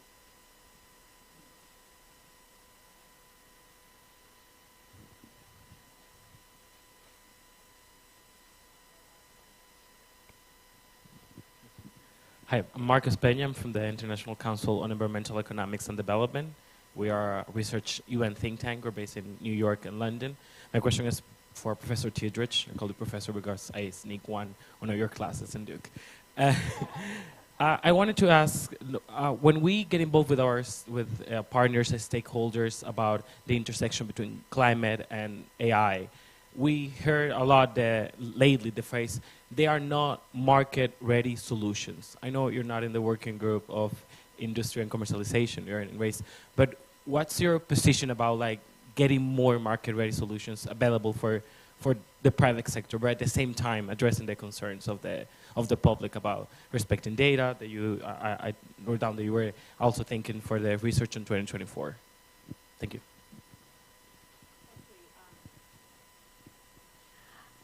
[SPEAKER 14] Hi, I'm Marcus Peña. I'm from the International Council on Environmental Economics and Development. We are a research UN think tank. We're based in New York and London. My question is for Professor Teodrich. I call you Professor because I sneak one of your classes in Duke. I wanted to ask, when we get involved with partners and stakeholders about the intersection between climate and AI, we heard a lot lately the phrase, they are not market-ready solutions. I know you're not in the working group of industry and commercialization, you're in race, but what's your position about like getting more market-ready solutions available for the private sector, but at the same time addressing the concerns of the public about respecting data that I wrote down that you were also thinking for the research in 2024. Thank you.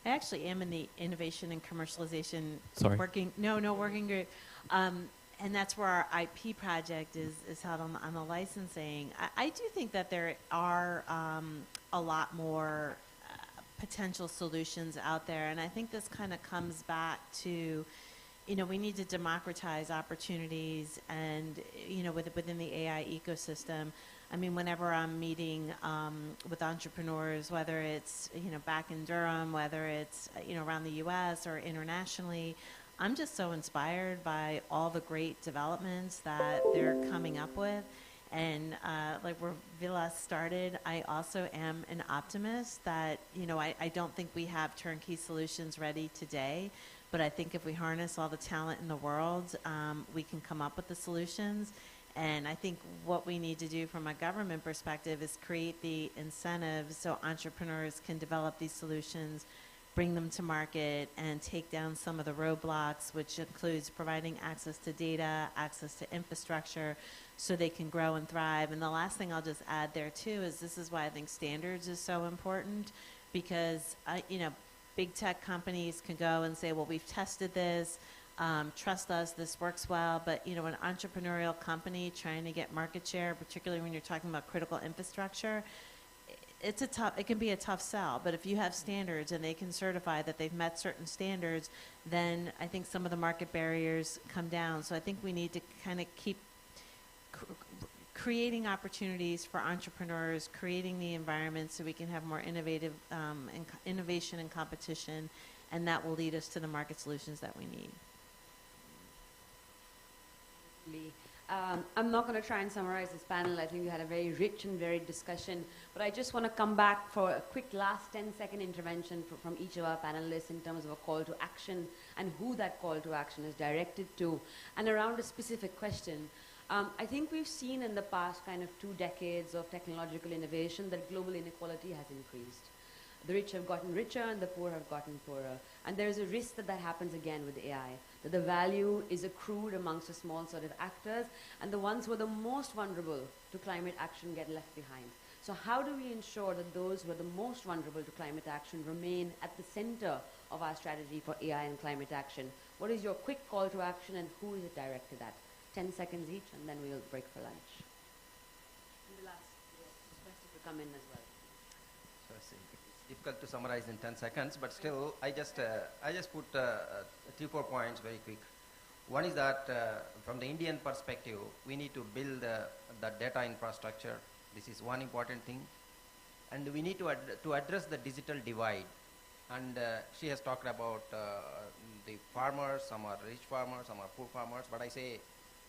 [SPEAKER 8] I actually am in the innovation and commercialization working group. And that's where our IP project is held on the licensing. I do think that there are a lot more potential solutions out there. And I think this kind of comes back to, we need to democratize opportunities and, within the AI ecosystem. I mean, whenever I'm meeting with entrepreneurs, whether it's, back in Durham, whether it's, around the US or internationally, I'm just so inspired by all the great developments that they're coming up with. And like where Vilas started, I also am an optimist that, I don't think we have turnkey solutions ready today, but I think if we harness all the talent in the world, we can come up with the solutions. And I think what we need to do from a government perspective is create the incentives so entrepreneurs can develop these solutions, bring them to market, and take down some of the roadblocks, which includes providing access to data, access to infrastructure, so they can grow and thrive. And the last thing I'll just add there too is this is why I think standards is so important, because big tech companies can go and say, well, we've tested this, trust us, this works well. But an entrepreneurial company trying to get market share, particularly when you're talking about critical infrastructure, it can be a tough sell. But if you have standards and they can certify that they've met certain standards, then I think some of the market barriers come down. So I think we need to kind of keep creating opportunities for entrepreneurs, creating the environment so we can have more innovative innovation and competition, and that will lead us to the market solutions that we need.
[SPEAKER 4] I'm not going to try and summarize this panel. I think we had a very rich and varied discussion, but I just want to come back for a quick last 10-second intervention from each of our panelists in terms of a call to action and who that call to action is directed to, and around a specific question. I think we've seen in the past kind of 2 decades of technological innovation that global inequality has increased. The rich have gotten richer and the poor have gotten poorer. And there's a risk that happens again with AI, that the value is accrued amongst a small sort of actors, and the ones who are the most vulnerable to climate action get left behind. So how do we ensure that those who are the most vulnerable to climate action remain at the center of our strategy for AI and climate action? What is your quick call to action and who is it directed at? 10 seconds each, and then we'll break for lunch. And the last request to come in as well.
[SPEAKER 5] So it's difficult to summarize in 10 seconds, but still, I just put 3-4 points very quick. One is that from the Indian perspective, we need to build the data infrastructure. This is one important thing. And we need to address the digital divide. And she has talked about the farmers, some are rich farmers, some are poor farmers, but I say,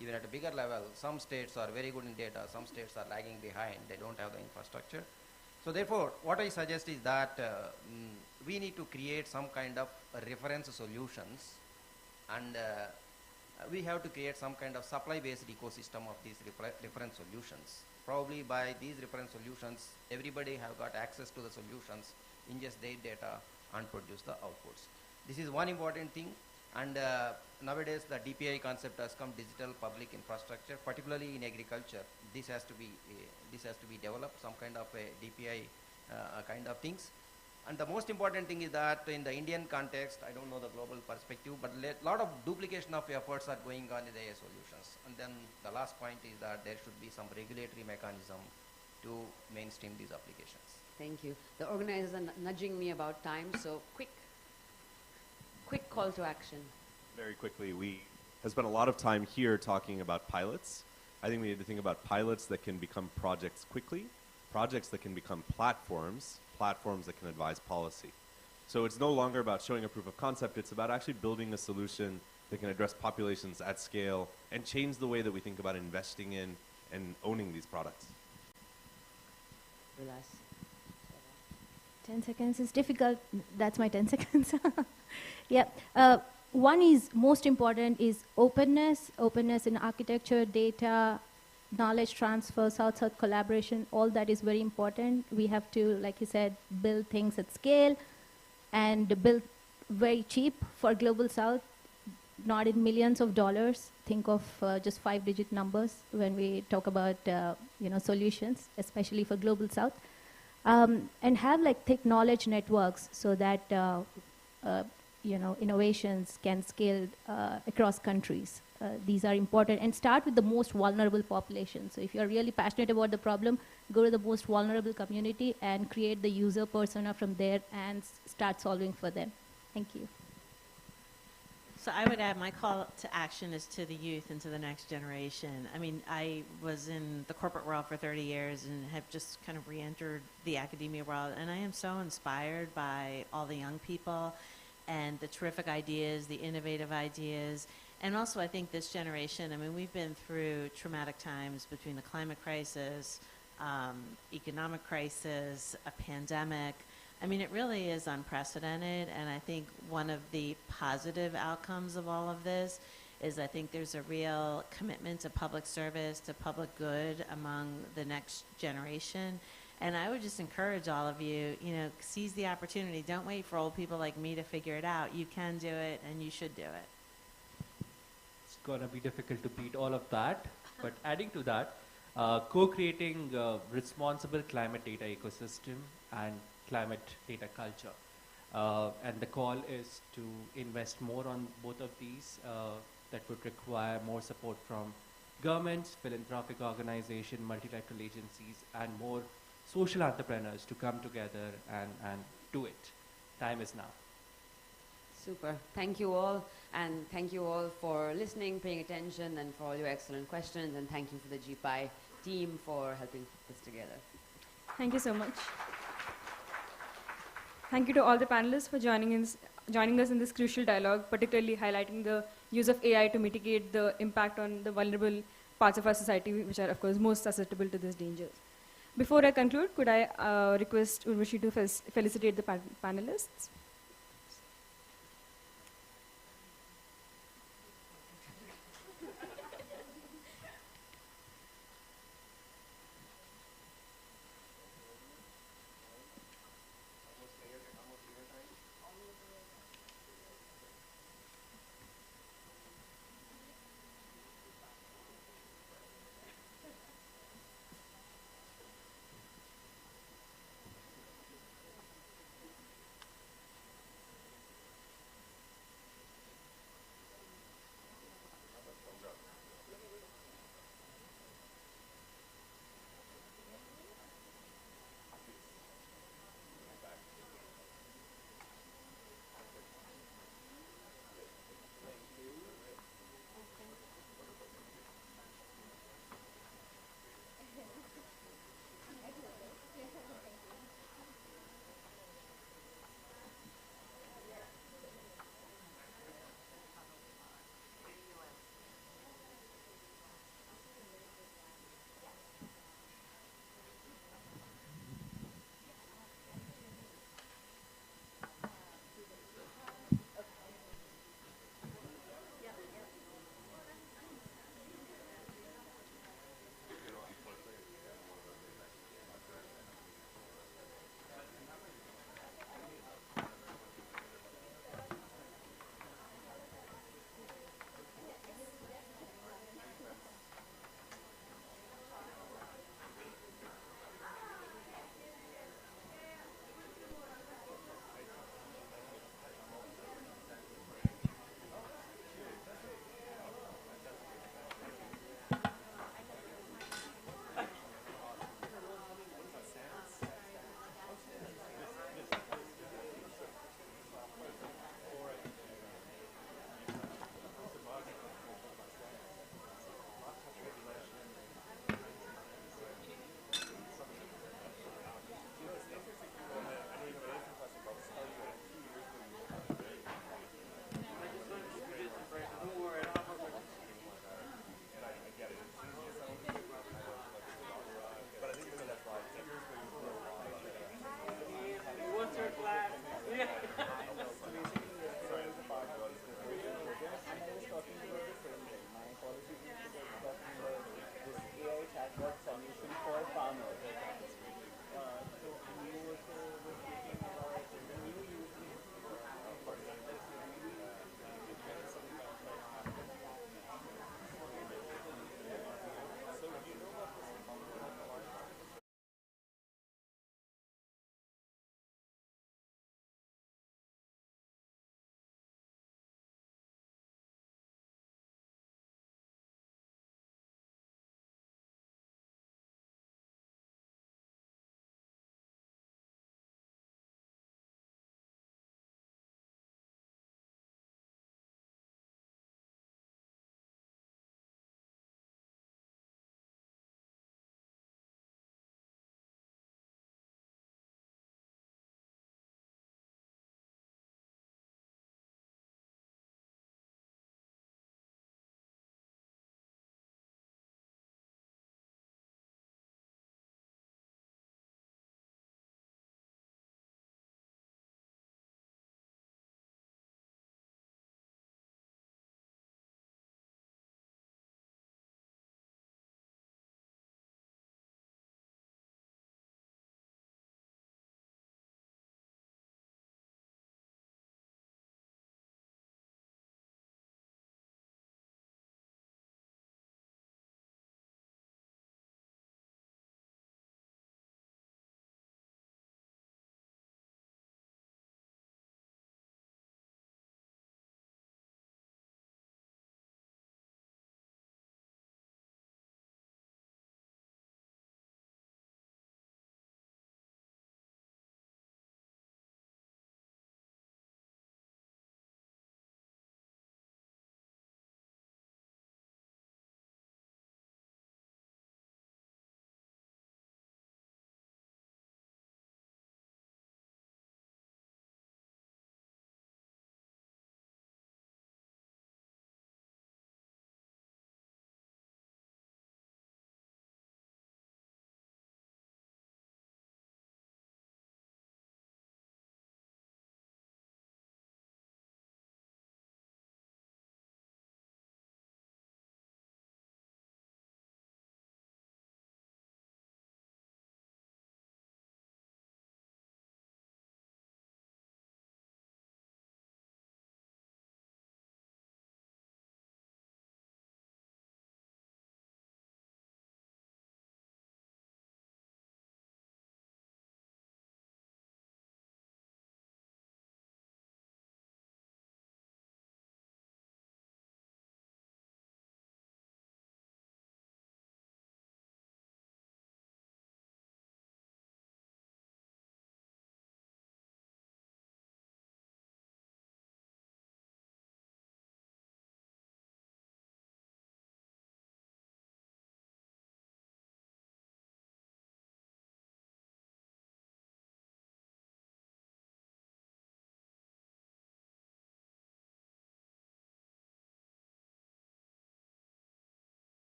[SPEAKER 5] even at a bigger level, some states are very good in data, some states are lagging behind, they don't have the infrastructure. So therefore, what I suggest is that we need to create some kind of reference solutions, and we have to create some kind of supply-based ecosystem of these reference solutions. Probably by these reference solutions, everybody have got access to the solutions, ingest their data, and produce the outputs. This is one important thing. And nowadays, the DPI concept has come, digital public infrastructure, particularly in agriculture. This has to be developed, some kind of a DPI kind of things. And the most important thing is that in the Indian context, I don't know the global perspective, but a lot of duplication of efforts are going on in the AI solutions. And then the last point is that there should be some regulatory mechanism to mainstream these applications.
[SPEAKER 4] Thank you. The organizers are nudging me about time, so quick call to action.
[SPEAKER 3] Very quickly, we has spent a lot of time here talking about pilots. I think we need to think about pilots that can become projects quickly, projects that can become platforms, platforms that can advise policy. So it's no longer about showing a proof of concept, it's about actually building a solution that can address populations at scale and change the way that we think about investing in and owning these products.
[SPEAKER 6] 10 seconds is difficult. That's my 10 seconds. Yeah. One is most important is openness in architecture, data, knowledge transfer, South-South collaboration. All that is very important. We have to, like you said, build things at scale and build very cheap for Global South, not in millions of dollars. Think of just 5-digit numbers when we talk about solutions, especially for Global South. And have like thick knowledge networks so that innovations can scale across countries. These are important, and start with the most vulnerable population. So if you're really passionate about the problem, go to the most vulnerable community and create the user persona from there and start solving for them. Thank you.
[SPEAKER 8] So I would add my call to action is to the youth and to the next generation. I mean, I was in the corporate world for 30 years and have just kind of re-entered the academia world, and I am so inspired by all the young people and the terrific ideas, the innovative ideas. And also I think this generation, I mean, we've been through traumatic times between the climate crisis, economic crisis, a pandemic. I mean, it really is unprecedented, and I think one of the positive outcomes of all of this is I think there's a real commitment to public service, to public good among the next generation. And I would just encourage all of you, seize the opportunity. Don't wait for old people like me to figure it out. You can do it, and you should do it.
[SPEAKER 7] It's going to be difficult to beat all of that. But adding to that, co-creating responsible climate data ecosystem and climate data culture. And the call is to invest more on both of these. That would require more support from governments, philanthropic organizations, multilateral agencies, and more social entrepreneurs to come together and do it. Time is now.
[SPEAKER 4] Super. Thank you all. And thank you all for listening, paying attention, and for all your excellent questions. And thank you for the GPI team for helping put this together.
[SPEAKER 1] Thank you so much. Thank you to all the panelists for joining us in this crucial dialogue, particularly highlighting the use of AI to mitigate the impact on the vulnerable parts of our society, which are, of course, most susceptible to these dangers. Before I conclude, could I request Urvashi to felicitate the panelists?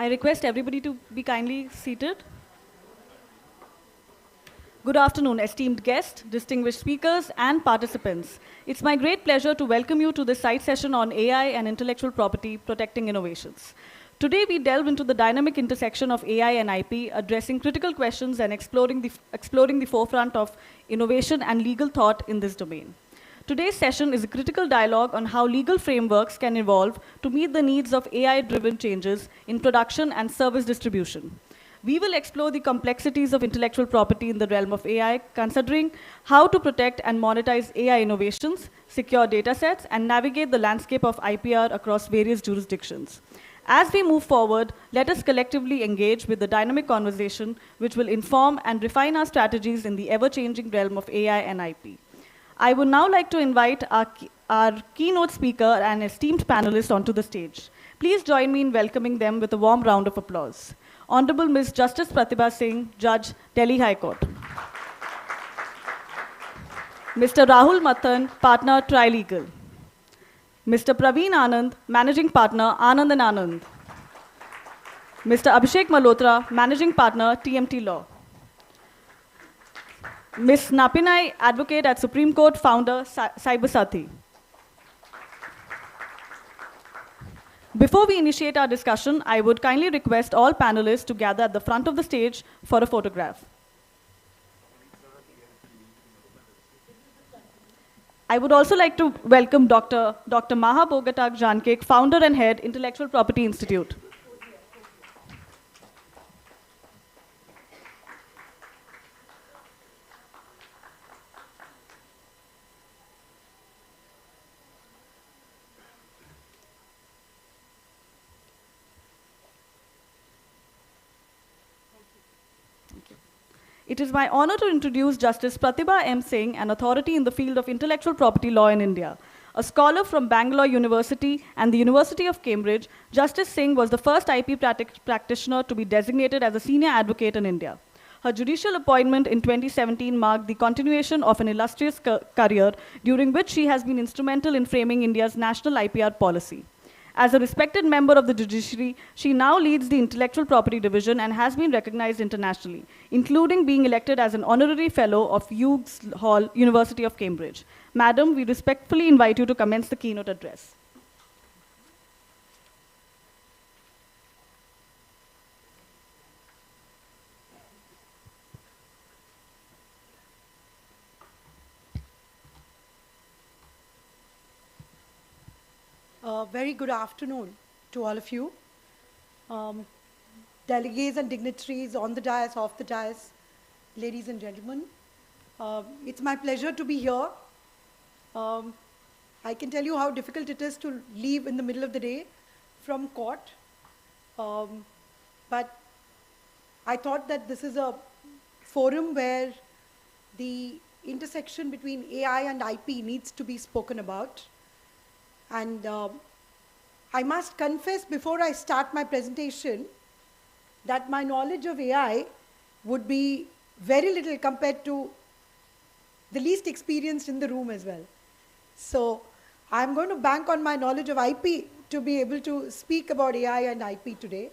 [SPEAKER 15] I request everybody to be kindly seated. Good afternoon, esteemed guests, distinguished speakers, and participants. It's my great pleasure to welcome you to this side session on AI and intellectual property protecting innovations. Today, we delve into the dynamic intersection of AI and IP, addressing critical questions and exploring the forefront of innovation and legal thought in this domain. Today's session is a critical dialogue on how legal frameworks can evolve to meet the needs of AI-driven changes in production and service distribution. We will explore the complexities of intellectual property in the realm of AI, considering how to protect and monetize AI innovations, secure data sets, and navigate the landscape of IPR across various jurisdictions. As we move forward, let us collectively engage with the dynamic conversation which will inform and refine our strategies in the ever-changing realm of AI and IP. I would now like to invite our keynote speaker and esteemed panelists onto the stage. Please join me in welcoming them with a warm round of applause. Honorable Ms. Justice Pratibha Singh, Judge, Delhi High Court. Mr. Rahul Mathan, Partner, Trilegal. Mr. Praveen Anand, Managing Partner, Anand & Anand. Mr. Abhishek Malhotra, Managing Partner, TMT Law. Ms. Napinai, Advocate at Supreme Court, Founder, Cybersathi. Before we initiate our discussion, I would kindly request all panelists to gather at the front of the stage for a photograph. I would also like to welcome Dr. Maha Bogatak Jankek, Founder and Head, Intellectual Property Institute. It is my honor to introduce Justice Pratibha M. Singh, an authority in the field of intellectual property law in India. A scholar from Bangalore University and the University of Cambridge, Justice Singh was the first IP practitioner to be designated as a senior advocate in India. Her judicial appointment in 2017 marked the continuation of an illustrious career during which she has been instrumental in framing India's national IPR policy. As a respected member of the judiciary, she now leads the Intellectual Property Division and has been recognized internationally, including being elected as an honorary fellow of Hughes Hall, University of Cambridge. Madam, we respectfully invite you to commence the keynote address.
[SPEAKER 16] Very good afternoon to all of you. Delegates and dignitaries on the dais, off the dais, ladies and gentlemen. It's my pleasure to be here. I can tell you how difficult it is to leave in the middle of the day from court. But I thought that this is a forum where the intersection between AI and IP needs to be spoken about. And I must confess before I start my presentation that my knowledge of AI would be very little compared to the least experienced in the room as well. So I'm going to bank on my knowledge of IP to be able to speak about AI and IP today.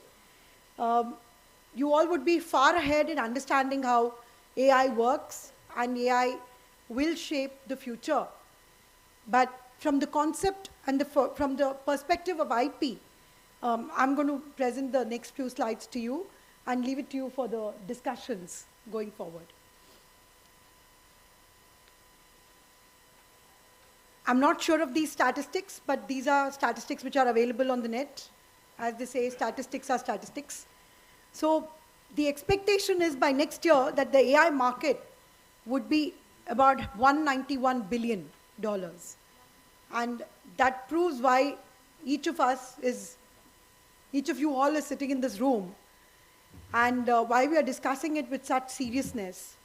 [SPEAKER 16] You all would be far ahead in understanding how AI works and AI will shape the future. But from the concept and from the perspective of IP, I'm going to present the next few slides to you and leave it to you for the discussions going forward. I'm not sure of these statistics, but these are statistics which are available on the net. As they say, statistics are statistics. So the expectation is by next year that the AI market would be about $191 billion. And that proves why each of you all is sitting in this room and why we are discussing it with such seriousness.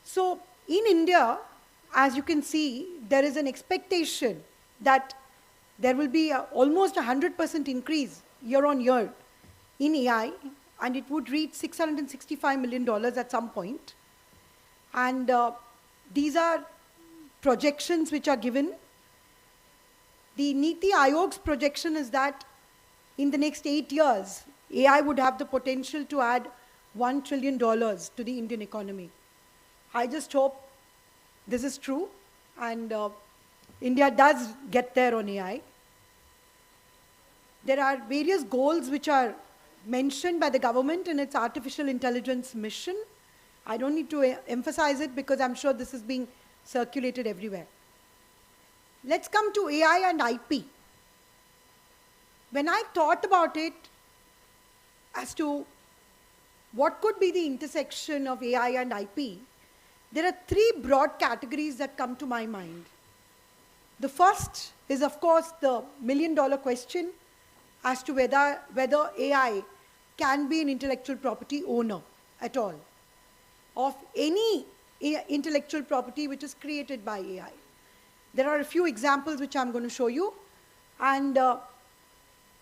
[SPEAKER 16] So in India, as you can see, there is an expectation that there will be almost 100% increase year on year in AI, and it would reach $665 million at some point. And these are projections which are given. The NITI Aayog's projection is that in the next 8 years, AI would have the potential to add $1 trillion to the Indian economy. I just hope this is true, and India does get there on AI. There are various goals which are mentioned by the government in its artificial intelligence mission. I don't need to emphasize it because I'm sure this is being circulated everywhere. Let's come to AI and IP. When I thought about it as to what could be the intersection of AI and IP, there are 3 broad categories that come to my mind. The first is, of course, the million-dollar question as to whether AI can be an intellectual property owner at all, of any intellectual property which is created by AI. There are a few examples which I'm going to show you, and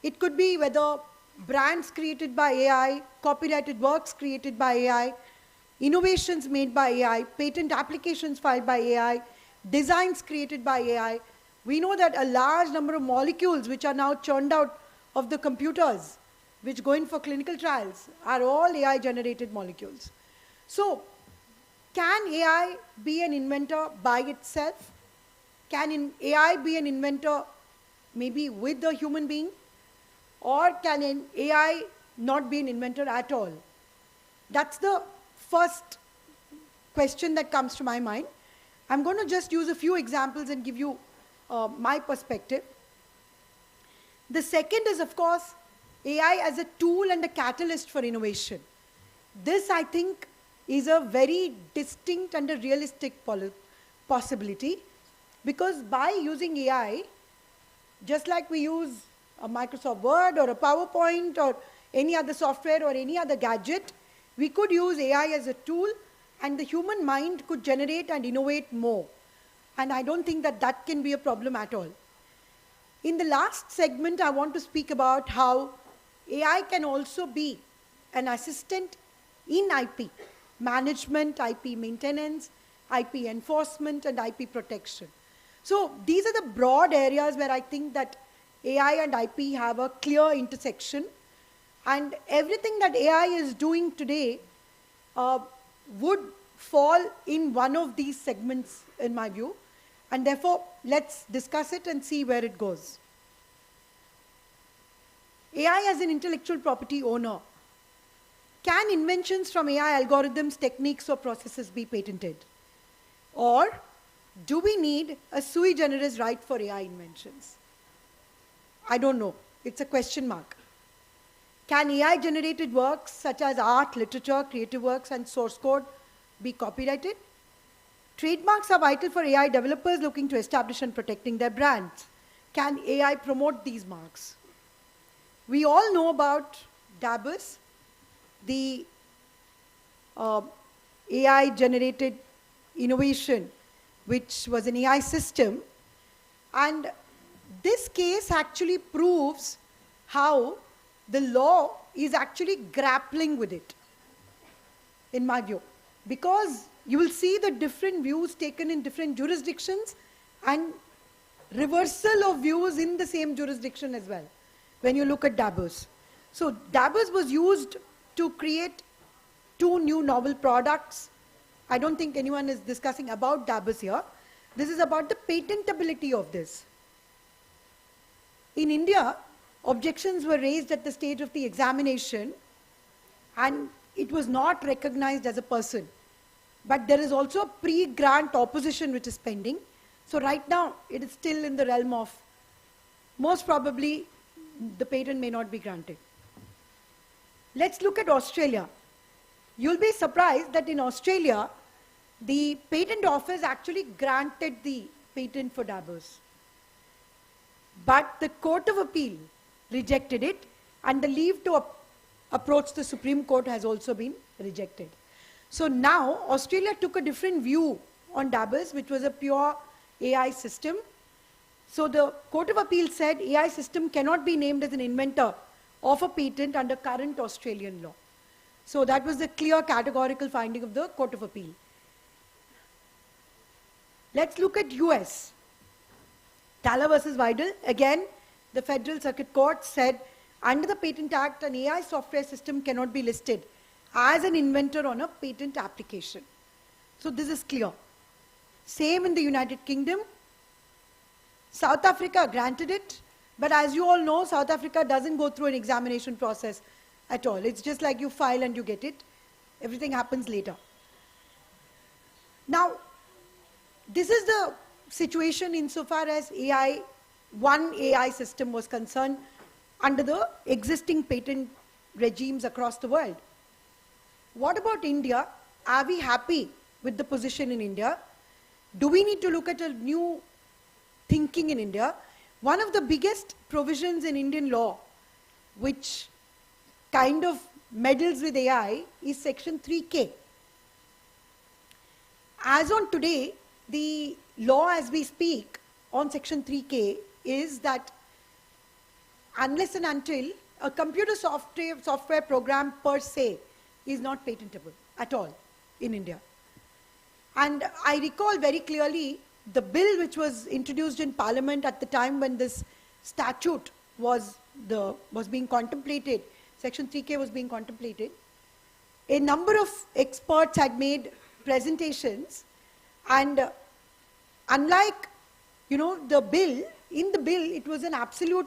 [SPEAKER 16] it could be whether brands created by AI, copyrighted works created by AI, innovations made by AI, patent applications filed by AI, designs created by AI. We know that a large number of molecules which are now churned out of the computers, which go in for clinical trials, are all AI-generated molecules. So, can AI be an inventor by itself? Can AI be an inventor maybe with a human being? Or can an AI not be an inventor at all? That's the first question that comes to my mind. I'm going to just use a few examples and give you my perspective. The second is, of course, AI as a tool and a catalyst for innovation. This, I think, is a very distinct and a realistic possibility, because by using AI, just like we use a Microsoft Word or a PowerPoint or any other software or any other gadget, we could use AI as a tool, and the human mind could generate and innovate more. And I don't think that that can be a problem at all. In the last segment, I want to speak about how AI can also be an assistant in IP management, IP maintenance, IP enforcement, and IP protection. So these are the broad areas where I think that AI and IP have a clear intersection, and everything that AI is doing today would fall in one of these segments, in my view, and therefore let's discuss it and see where it goes. AI as an intellectual property owner. Can inventions from AI algorithms, techniques, or processes be patented? Or do we need a sui generis right for AI inventions? I don't know. It's a question mark. Can AI-generated works such as art, literature, creative works, and source code be copyrighted? Trademarks are vital for AI developers looking to establish and protecting their brands. Can AI promote these marks? We all know about DABUS, the AI-generated innovation, which was an AI system. And this case actually proves how the law is actually grappling with it, in my view. Because you will see the different views taken in different jurisdictions and reversal of views in the same jurisdiction as well, when you look at DABUS. So DABUS was used to create 2 new novel products. I don't think anyone is discussing about DABUS here. This is about the patentability of this. In India, objections were raised at the stage of the examination, and it was not recognized as a person. But there is also a pre-grant opposition which is pending. So right now, it is still in the realm of, most probably, the patent may not be granted. Let's look at Australia. You'll be surprised that in Australia, the patent office actually granted the patent for DABUS. But the Court of Appeal rejected it, and the leave to approach the Supreme Court has also been rejected. So now, Australia took a different view on DABUS, which was a pure AI system. So the Court of Appeal said AI system cannot be named as an inventor of a patent under current Australian law. So that was the clear categorical finding of the Court of Appeal. Let's look at US. Thaler versus Vidal. Again, the Federal Circuit Court said under the Patent Act, an AI software system cannot be listed as an inventor on a patent application. So this is clear. Same in the United Kingdom. South Africa granted it, but as you all know, South Africa doesn't go through an examination process at all. It's just like you file and you get it. Everything happens later. Now, this is the situation insofar as one AI system was concerned under the existing patent regimes across the world. What about India? Are we happy with the position in India? Do we need to look at a new thinking in India? One of the biggest provisions in Indian law, which kind of meddles with AI, is Section 3K. As on today, the law as we speak on Section 3K is that unless and until a computer software program per se is not patentable at all in India. And I recall very clearly the bill which was introduced in Parliament at the time when this statute was being contemplated, Section 3K was being contemplated. A number of experts had made presentations, and unlike, the bill, in the bill it was an absolute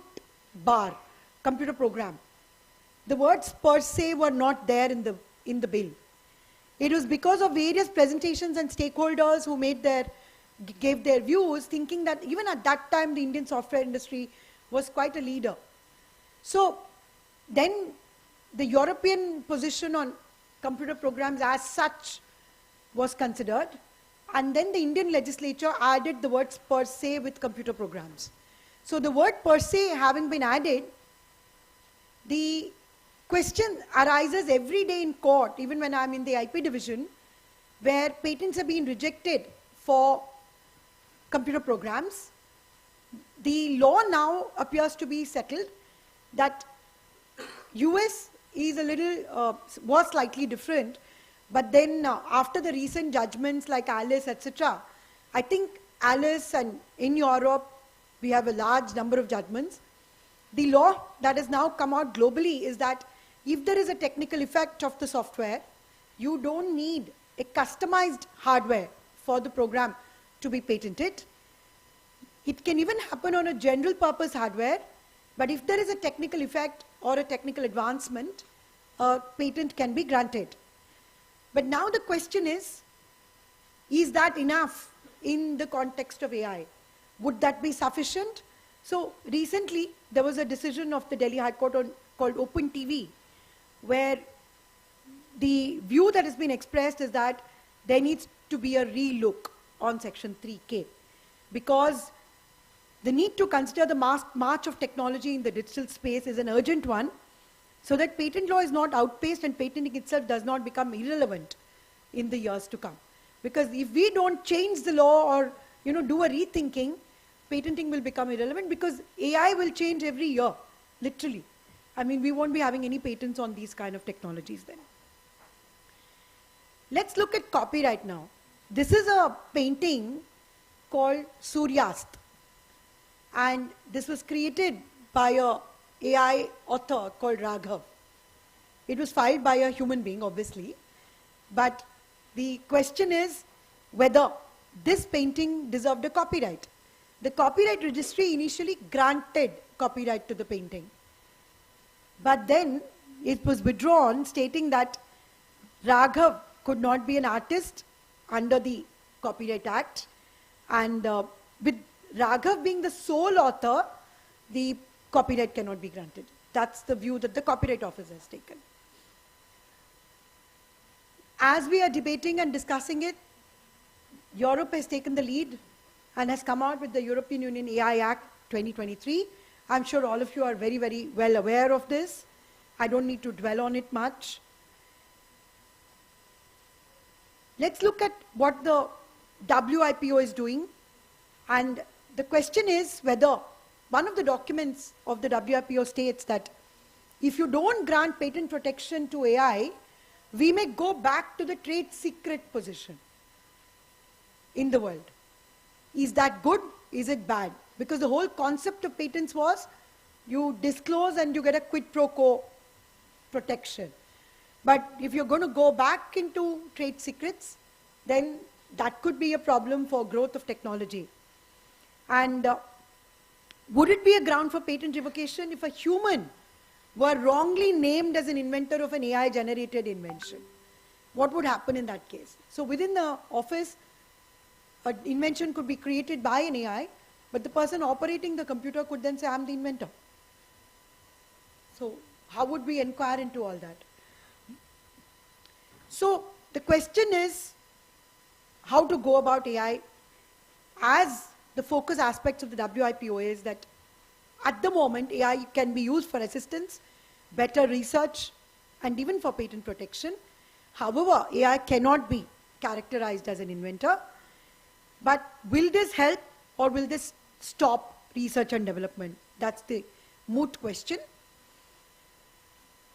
[SPEAKER 16] bar, computer program. The words per se were not there in the bill. It was because of various presentations and stakeholders who gave their views, thinking that even at that time the Indian software industry was quite a leader. So then the European position on computer programs as such was considered, and then the Indian legislature added the words per se with computer programs. So the word per se having been added, the question arises every day in court, even when I'm in the IP division, where patents have been rejected for computer programs. The law now appears to be settled that US is was slightly different, but then after the recent judgments like Alice, etc., I think Alice and in Europe, we have a large number of judgments. The law that has now come out globally is that if there is a technical effect of the software, you don't need a customized hardware for the program to be patented. It can even happen on a general purpose hardware, but if there is a technical effect or a technical advancement, a patent can be granted. But now the question is that enough in the context of AI? Would that be sufficient? So recently, there was a decision of the Delhi High Court called Open TV, where the view that has been expressed is that there needs to be a relook on Section 3K, because the need to consider the march of technology in the digital space is an urgent one, so that patent law is not outpaced and patenting itself does not become irrelevant in the years to come. Because if we don't change the law or do a rethinking, patenting will become irrelevant, because AI will change every year, literally. I mean, we won't be having any patents on these kind of technologies then. Let's look at copyright now. This is a painting called Suryast, and this was created by a AI author called Raghav. It was filed by a human being, obviously, but the question is whether this painting deserved a copyright. The copyright registry initially granted copyright to the painting, but then it was withdrawn, stating that Raghav could not be an artist under the Copyright Act, and with Raghav being the sole author, the copyright cannot be granted. That's the view that the Copyright Office has taken. As we are debating and discussing it, Europe has taken the lead and has come out with the European Union AI Act 2023. I'm sure all of you are very, very well aware of this. I don't need to dwell on it much. Let's look at what the WIPO is doing. And the question is whether one of the documents of the WIPO states that if you don't grant patent protection to AI, we may go back to the trade secret position in the world. Is that good? Is it bad? Because the whole concept of patents was You disclose and you get a quid pro quo protection. But if you're going to go back into trade secrets, then that could be a problem for growth of technology. And would it be a ground for patent revocation if a human were wrongly named as an inventor of an AI-generated invention? What would happen in that case? So within the office, an invention could be created by an AI, but the person operating the computer could then say, I'm the inventor. So how would we inquire into all that? So the question is how to go about AI. As the focus aspects of the WIPO is that at the moment AI can be used for assistance, better research, and even for patent protection. However, AI cannot be characterized as an inventor. But will this help or will this stop research and development? That's the moot question.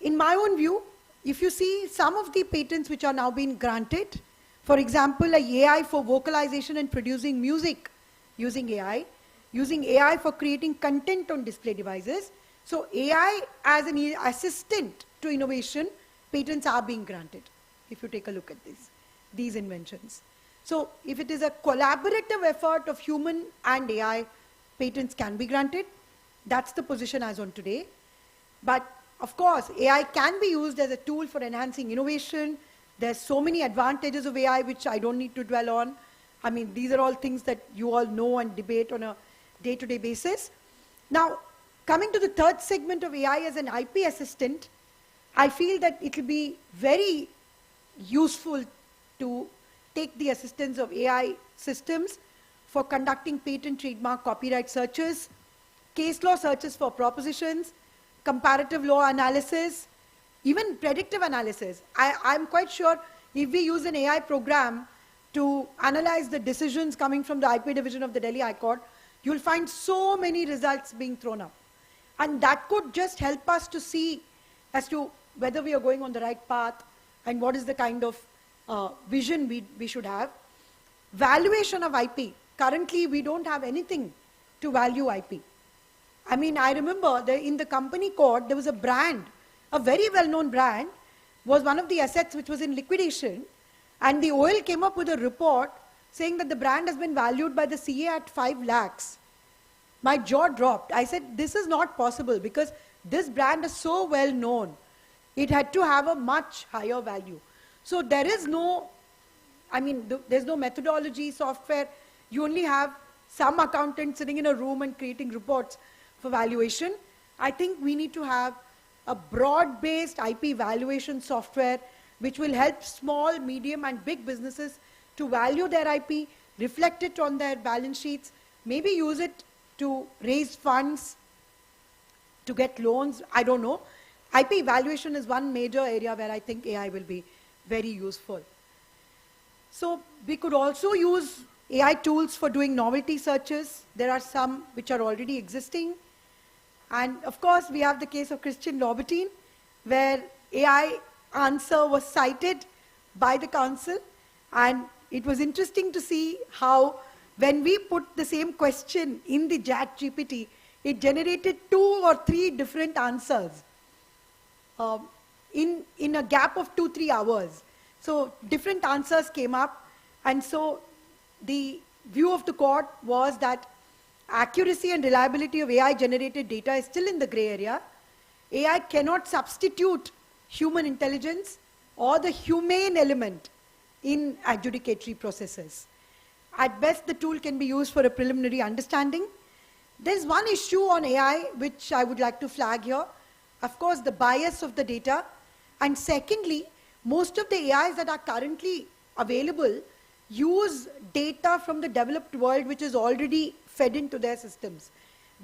[SPEAKER 16] In my own view, if you see some of the patents which are now being granted, for example, a AI for vocalization and producing music using AI for creating content on display devices. So AI as an assistant to innovation, patents are being granted, if you take a look at these inventions. So if it is a collaborative effort of human and AI, patents can be granted. That's the position as on today. But of course, AI can be used as a tool for enhancing innovation. There's so many advantages of AI which I don't need to dwell on. I mean, these are all things that you all know and debate on a day-to-day basis. Now, coming to the third segment of AI as an IP assistant, I feel that it will be very useful to take the assistance of AI systems for conducting patent, trademark, copyright searches, case law searches for propositions, comparative law analysis, even predictive analysis. I'm quite sure if we use an AI program to analyze the decisions coming from the IP division of the Delhi High Court, you'll find so many results being thrown up. And that could just help us to see as to whether we are going on the right path and what is the kind of vision we should have. Valuation of IP. Currently, we don't have anything to value IP. I mean, I remember in the company court, there was a brand, a very well-known brand, was one of the assets which was in liquidation, and the OL came up with a report saying that the brand has been valued by the CA at 5 lakhs. My jaw dropped. I said, this is not possible because this brand is so well known. It had to have a much higher value. So there is no, I mean, there's no methodology, software. You only have some accountant sitting in a room and creating reports for valuation. I think we need to have a broad-based IP valuation software which will help small, medium, and big businesses to value their IP, reflect it on their balance sheets, maybe use it to raise funds, to get loans, I don't know. IP valuation is one major area where I think AI will be very useful. So we could also use AI tools for doing novelty searches. There are some which are already existing. And of course, we have the case of Christian Louboutin, where AI answer was cited by the council. And it was interesting to see how when we put the same question in the ChatGPT, it generated 2 or 3 different answers in a gap of 2-3 hours. So different answers came up. And so the view of the court was that accuracy and reliability of AI-generated data is still in the gray area. AI cannot substitute human intelligence or the humane element in adjudicatory processes. At best, the tool can be used for a preliminary understanding. There's one issue on AI which I would like to flag here. Of course, the bias of the data. And secondly, most of the AIs that are currently available use data from the developed world which is already fed into their systems.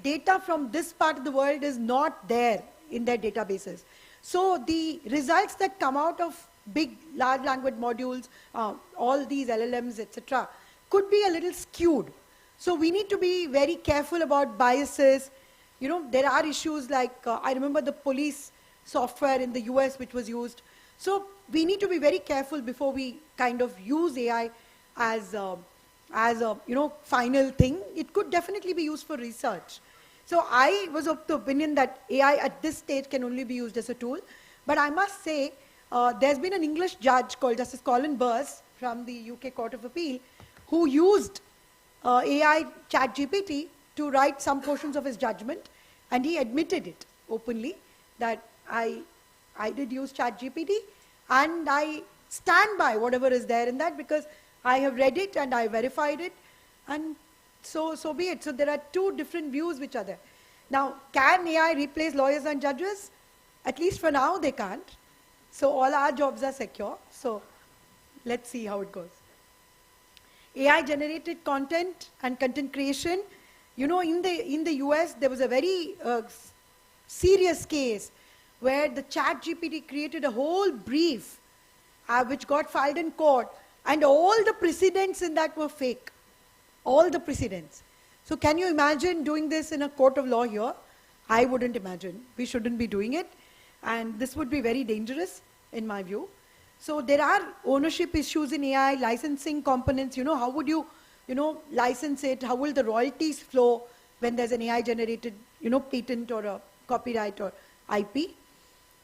[SPEAKER 16] Data from this part of the world is not there in their databases. So the results that come out of big large language modules, all these LLMs, etc., could be a little skewed. So we need to be very careful about biases. You know, there are issues like, I remember the police software in the US which was used. So we need to be very careful before we kind of use AI as a final thing. It could definitely be used for research. So I was of the opinion that AI at this stage can only be used as a tool. But I must say, there's been an English judge called Justice Colin Burse from the UK Court of Appeal who used AI ChatGPT to write some portions of his judgment, and he admitted it openly that I did use ChatGPT, and I stand by whatever is there in that because I have read it and I verified it, and so be it. So there are two different views which are there. Now, can AI replace lawyers and judges? At least for now, they can't. So all our jobs are secure. So let's see how it goes. AI-generated content and content creation. You know, in the US, there was a very serious case where the ChatGPT created a whole brief which got filed in court, and all the precedents in that were fake. All the precedents. So can you imagine doing this in a court of law here? I wouldn't imagine. We shouldn't be doing it. And this would be very dangerous, in my view. So there are ownership issues in AI, licensing components. You know, how would you, license it? How will the royalties flow when there's an AI-generated, patent or a copyright or IP?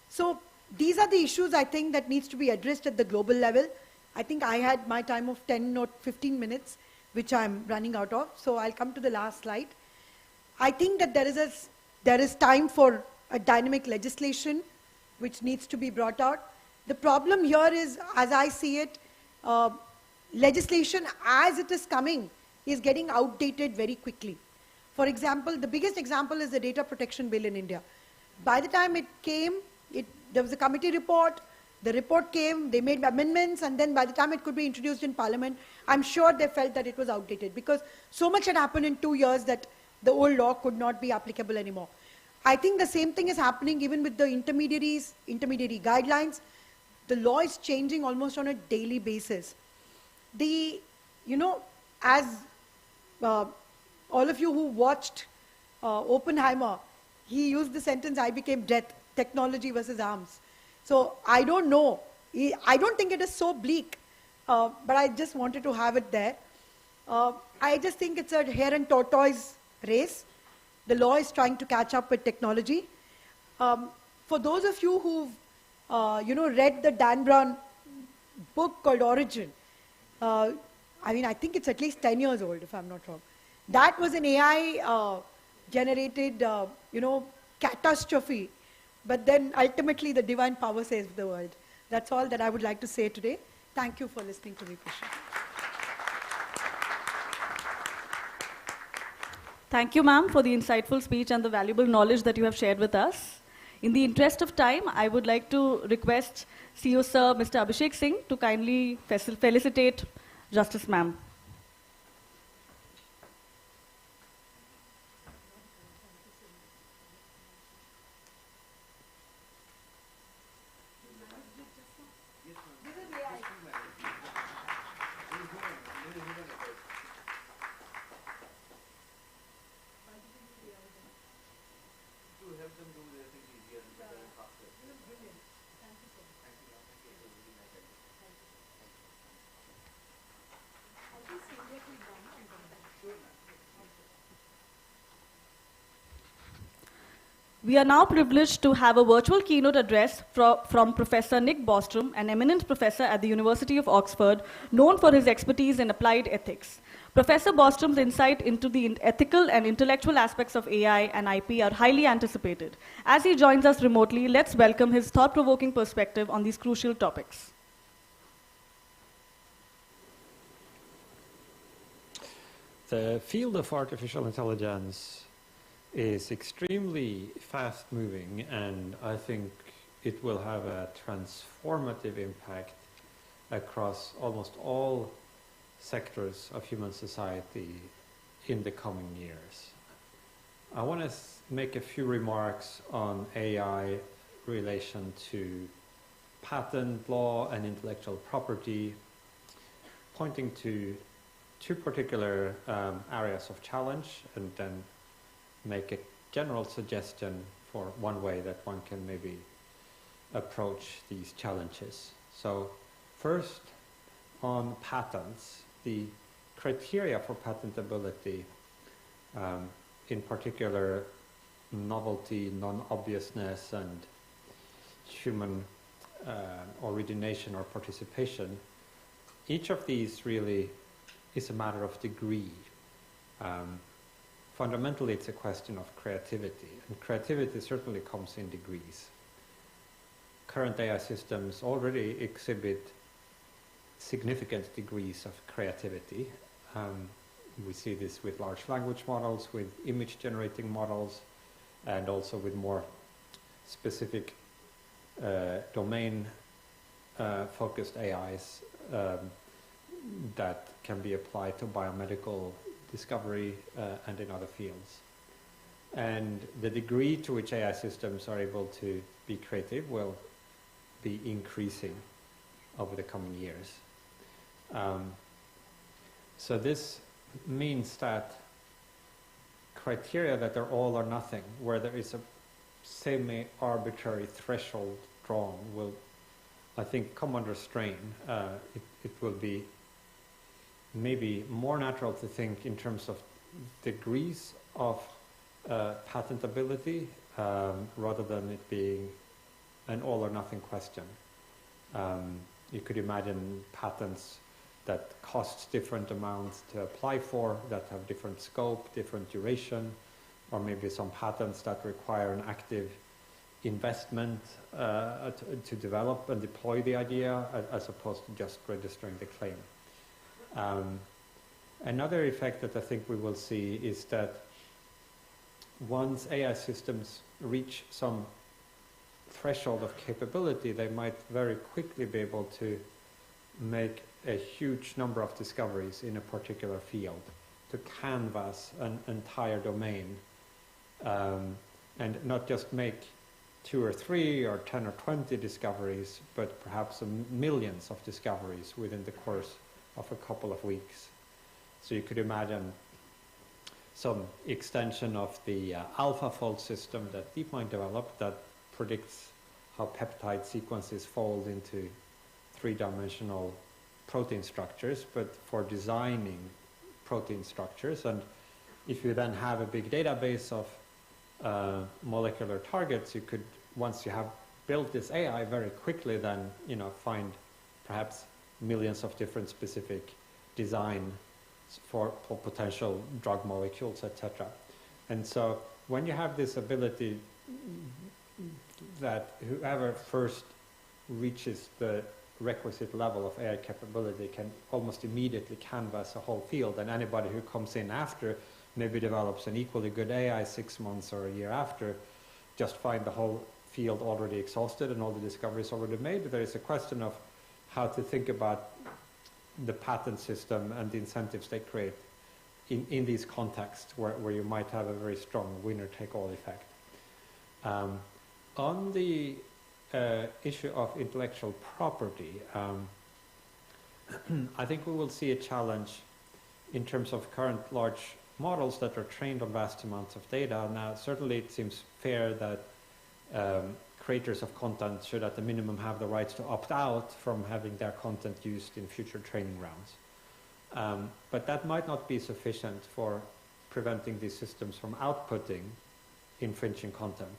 [SPEAKER 16] So these are the issues, I think, that needs to be addressed at the global level. I think I had my time of 10 or 15 minutes, which I'm running out of. So I'll come to the last slide. I think that there is time for a dynamic legislation which needs to be brought out. The problem here is, as I see it, legislation as it is coming is getting outdated very quickly. For example, the biggest example is the Data Protection Bill in India. By the time it came, there was a committee report, the report came, they made amendments, and then by the time it could be introduced in Parliament, I'm sure they felt that it was outdated because so much had happened in 2 years that the old law could not be applicable anymore. I think the same thing is happening even with the intermediary guidelines. The law is changing almost on a daily basis. As all of you who watched Oppenheimer, he used the sentence, "I became death, technology versus arms." So I don't know. I don't think it is so bleak, but I just wanted to have it there. I just think it's a hare and tortoise race. The law is trying to catch up with technology. For those of you who've read the Dan Brown book called Origin, I think it's at least 10 years old, if I'm not wrong. That was an AI generated, catastrophe. But then ultimately the divine power saves the world. That's all that I would like to say today. Thank you for listening to me, Krishna.
[SPEAKER 15] Thank you, ma'am, for the insightful speech and the valuable knowledge that you have shared with us. In the interest of time, I would like to request CEO Sir Mr. Abhishek Singh to kindly felicitate Justice ma'am. We are now privileged to have a virtual keynote address from Professor Nick Bostrom, an eminent professor at the University of Oxford, known for his expertise in applied ethics. Professor Bostrom's insight into the ethical and intellectual aspects of AI and IP are highly anticipated. As he joins us remotely, let's welcome his thought-provoking perspective on these crucial topics.
[SPEAKER 17] The field of artificial intelligence is extremely fast-moving, and I think it will have a transformative impact across almost all sectors of human society in the coming years. I want to make a few remarks on AI relation to patent law and intellectual property, pointing to two particular areas of challenge, and then make a general suggestion for one way that one can maybe approach these challenges. So first, on patents, the criteria for patentability in particular novelty, non-obviousness, and human origination or participation, each of these really is a matter of degree. Fundamentally, it's a question of creativity, and creativity certainly comes in degrees. Current AI systems already exhibit significant degrees of creativity. We see this with large language models, with image generating models, and also with more specific domain focused AIs that can be applied to biomedical discovery and in other fields. And the degree to which AI systems are able to be creative will be increasing over the coming years. So this means that criteria that are all or nothing, where there is a semi-arbitrary threshold drawn, will, I think, come under strain. It will be maybe more natural to think in terms of degrees of patentability rather than it being an all or nothing question. You could imagine patents that cost different amounts to apply for, that have different scope, different duration, or maybe some patents that require an active investment to develop and deploy the idea as opposed to just registering the claim. Another effect that I think we will see is that once AI systems reach some threshold of capability, they might very quickly be able to make a huge number of discoveries in a particular field, to canvas an entire domain, and not just make 2 or 3 or 10 or 20 discoveries, but perhaps millions of discoveries within the course of a couple of weeks. So you could imagine some extension of the AlphaFold system that DeepMind developed that predicts how peptide sequences fold into 3-dimensional protein structures, but for designing protein structures. And if you then have a big database of molecular targets, you could, once you have built this AI, very quickly then, find perhaps millions of different specific designs for potential drug molecules, etc. And so when you have this ability that whoever first reaches the requisite level of AI capability can almost immediately canvas a whole field, and anybody who comes in after maybe develops an equally good AI 6 months or a year after, just find the whole field already exhausted and all the discoveries already made. There is a question of how to think about the patent system and the incentives they create in these contexts where you might have a very strong winner-take-all effect. On the issue of intellectual property, I think we will see a challenge in terms of current large models that are trained on vast amounts of data. Now, certainly it seems fair that creators of content should at the minimum have the rights to opt out from having their content used in future training rounds. But that might not be sufficient for preventing these systems from outputting infringing content.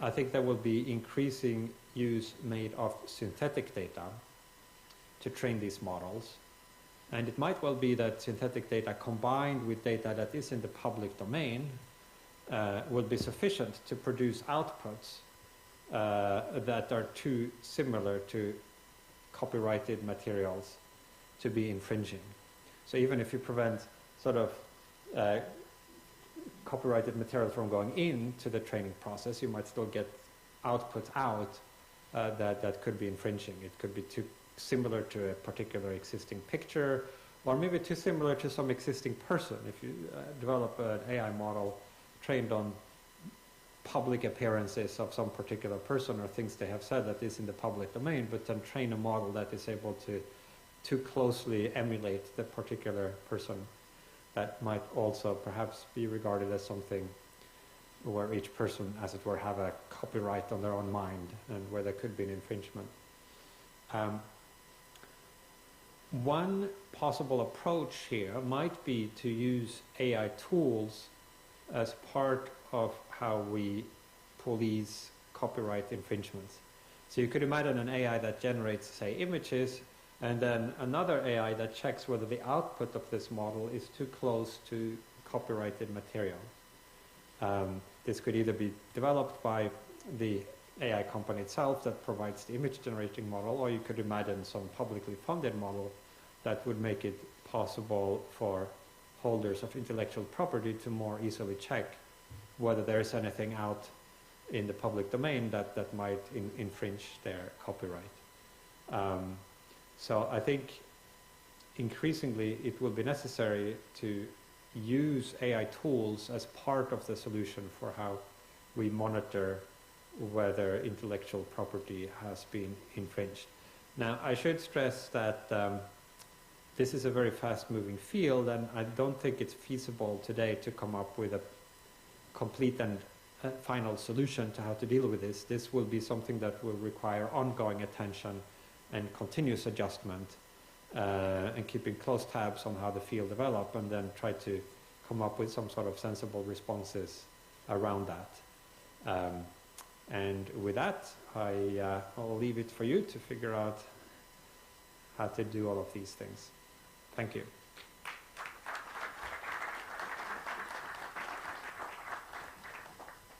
[SPEAKER 17] I think there will be increasing use made of synthetic data to train these models. And it might well be that synthetic data combined with data that is in the public domain will be sufficient to produce outputs that are too similar to copyrighted materials to be infringing. So even if you prevent sort of copyrighted material from going into the training process, you might still get outputs out that could be infringing. It could be too similar to a particular existing picture, or maybe too similar to some existing person. If you develop an AI model trained on public appearances of some particular person or things they have said that is in the public domain, but then train a model that is able to too closely emulate the particular person, that might also perhaps be regarded as something where each person, as it were, have a copyright on their own mind and where there could be an infringement. One possible approach here might be to use AI tools as part of how we police copyright infringements. So you could imagine an AI that generates, say, images, and then another AI that checks whether the output of this model is too close to copyrighted material. This could either be developed by the AI company itself that provides the image generating model, or you could imagine some publicly funded model that would make it possible for holders of intellectual property to more easily check whether there is anything out in the public domain that might infringe their copyright. So I think increasingly it will be necessary to use AI tools as part of the solution for how we monitor whether intellectual property has been infringed. Now, I should stress that this is a very fast-moving field, and I don't think it's feasible today to come up with a complete and final solution to how to deal with this. This will be something that will require ongoing attention and continuous adjustment, and keeping close tabs on how the field develops, and then try to come up with some sort of sensible responses around that. And with that, I'll leave it for you to figure out how to do all of these things. Thank you.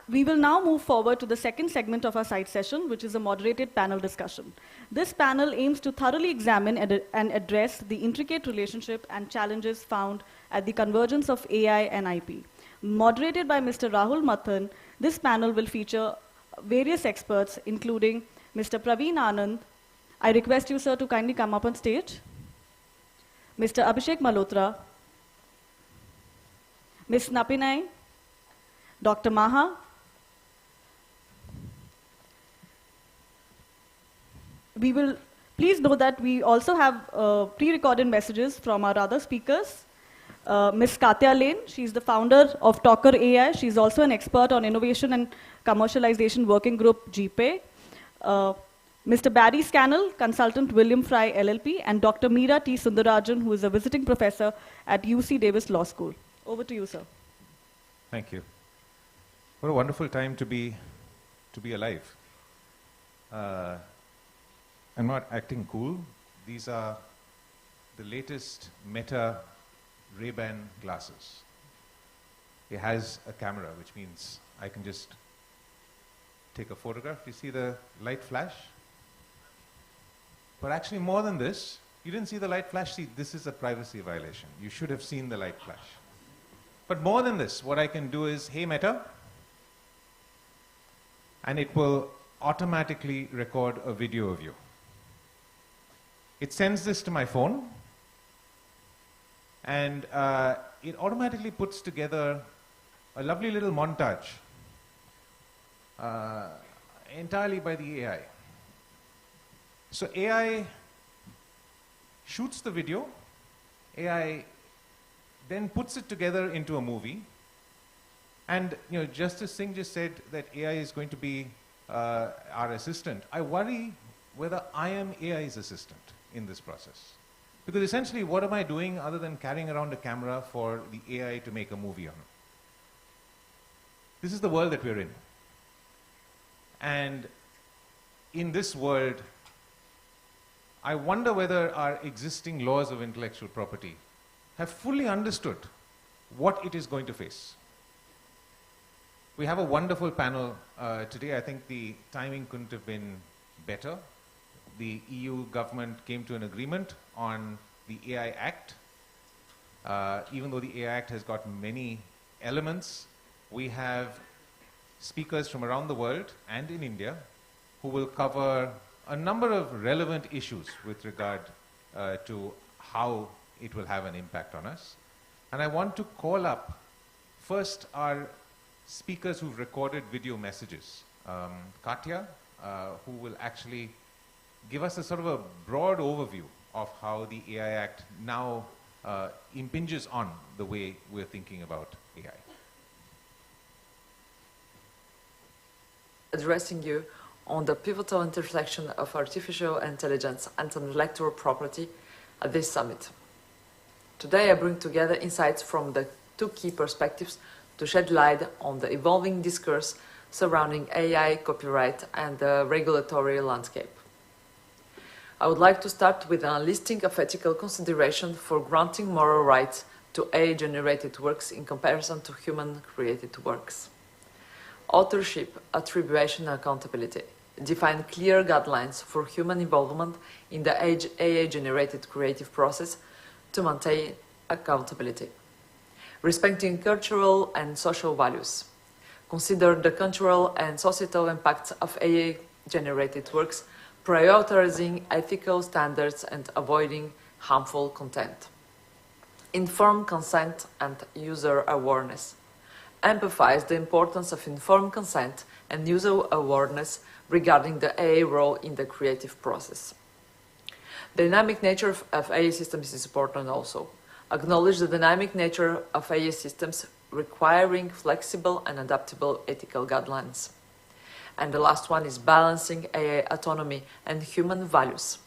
[SPEAKER 15] We will now move forward to the second segment of our side session, which is a moderated panel discussion. This panel aims to thoroughly examine and address the intricate relationship and challenges found at the convergence of AI and IP. Moderated by Mr. Rahul Mathan, this panel will feature various experts, including Mr. Praveen Anand. I request you, sir, to kindly come up on stage. Mr. Abhishek Malhotra, Ms. Napinai, Dr. Maha, we will please know that we also have pre-recorded messages from our other speakers. Ms. Katya Lane, she's the founder of Talker AI. She's also an expert on innovation and commercialization working group GPay. Mr. Barry Scannell, consultant William Fry LLP, and Dr. Meera T. Sundarajan, who is a visiting professor at UC Davis Law School. Over to you, sir.
[SPEAKER 18] Thank you. What a wonderful time to be alive. I'm not acting cool. These are the latest Meta Ray-Ban glasses. It has a camera, which means I can just take a photograph. You see the light flash? But actually more than this, you didn't see the light flash. See, this is a privacy violation. You should have seen the light flash. But more than this, what I can do is, hey Meta, and it will automatically record a video of you. It sends this to my phone, and it automatically puts together a lovely little montage entirely by the AI. So AI shoots the video, AI then puts it together into a movie, and Justice Singh just said that AI is going to be our assistant. I worry whether I am AI's assistant in this process. Because essentially, what am I doing other than carrying around a camera for the AI to make a movie on? This is the world that we're in. And in this world, I wonder whether our existing laws of intellectual property have fully understood what it is going to face. We have a wonderful panel today. I think the timing couldn't have been better. The EU government came to an agreement on the AI Act. Even though the AI Act has got many elements, we have speakers from around the world and in India who will cover a number of relevant issues with regard to how it will have an impact on us. And I want to call up first our speakers who've recorded video messages. Katya, who will actually give us a sort of a broad overview of how the AI Act now impinges on the way we're thinking about AI.
[SPEAKER 19] Addressing you on the pivotal intersection of artificial intelligence and intellectual property at this summit. Today I bring together insights from the two key perspectives to shed light on the evolving discourse surrounding AI, copyright, and the regulatory landscape. I would like to start with a listing of ethical considerations for granting moral rights to AI-generated works in comparison to human-created works. Authorship, attribution, and accountability define clear guidelines for human involvement in the AI-generated creative process to maintain accountability. Respecting cultural and social values. Consider the cultural and societal impacts of AI-generated works, prioritizing ethical standards and avoiding harmful content. Informed consent and user awareness. Emphasize the importance of informed consent and user awareness regarding the AI role in the creative process. The dynamic nature of AI systems is important also. Acknowledge the dynamic nature of AI systems requiring flexible and adaptable ethical guidelines. And the last one is balancing AI autonomy and human values.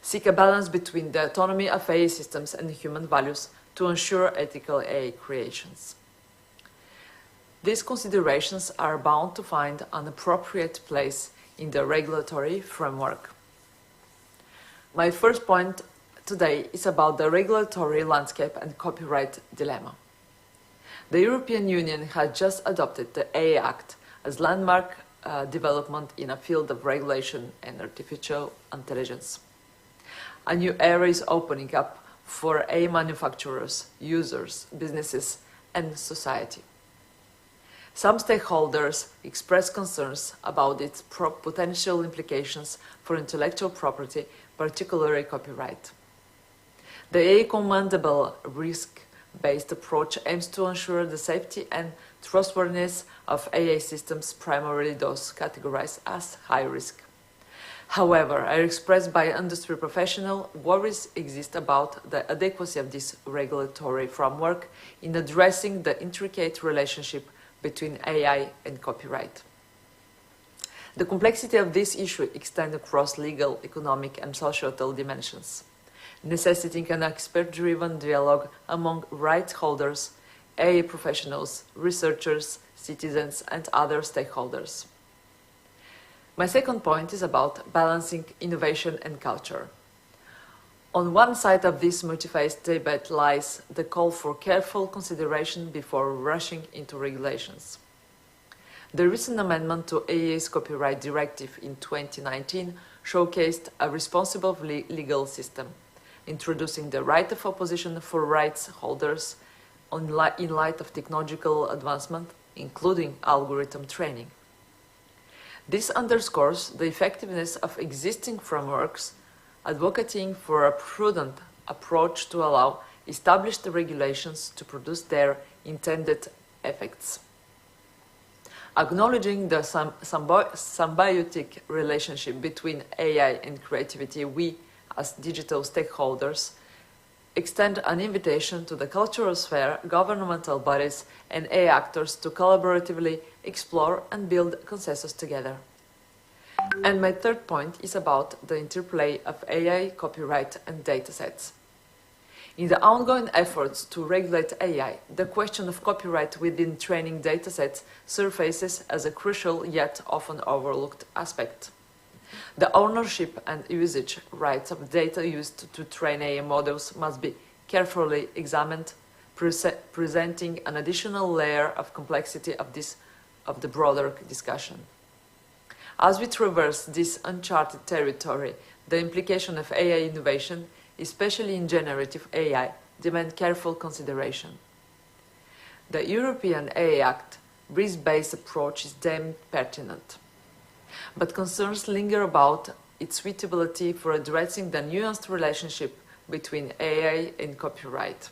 [SPEAKER 19] Seek a balance between the autonomy of AI systems and human values to ensure ethical AI creations. These considerations are bound to find an appropriate place in the regulatory framework. My first point today is about the regulatory landscape and copyright dilemma. The European Union has just adopted the AI Act as landmark development in a field of regulation and artificial intelligence. A new era is opening up for AI manufacturers, users, businesses, and society. Some stakeholders express concerns about its potential implications for intellectual property, particularly copyright. The AI commendable risk-based approach aims to ensure the safety and trustworthiness of AI systems, primarily those categorized as high risk. However, as expressed by industry professionals, worries exist about the adequacy of this regulatory framework in addressing the intricate relationship between AI and copyright. The complexity of this issue extends across legal, economic, and societal dimensions, necessitating an expert-driven dialogue among rights holders, AI professionals, researchers, citizens, and other stakeholders. My second point is about balancing innovation and culture. On one side of this multi-phase debate lies the call for careful consideration before rushing into regulations. The recent amendment to AI's copyright directive in 2019 showcased a responsible legal system, introducing the right of opposition for rights holders in light of technological advancement, including algorithm training. This underscores the effectiveness of existing frameworks, advocating for a prudent approach to allow established regulations to produce their intended effects. Acknowledging the symbiotic relationship between AI and creativity, we, as digital stakeholders, extend an invitation to the cultural sphere, governmental bodies, and AI actors to collaboratively explore and build consensus together. And my third point is about the interplay of AI, copyright, and datasets. In the ongoing efforts to regulate AI, the question of copyright within training datasets surfaces as a crucial yet often overlooked aspect. The ownership and usage rights of data used to train AI models must be carefully examined, presenting an additional layer of complexity of the broader discussion. As we traverse this uncharted territory, the implication of AI innovation, especially in generative AI, demand careful consideration. The European AI Act risk-based approach is deemed pertinent, but concerns linger about its suitability for addressing the nuanced relationship between AI and copyright.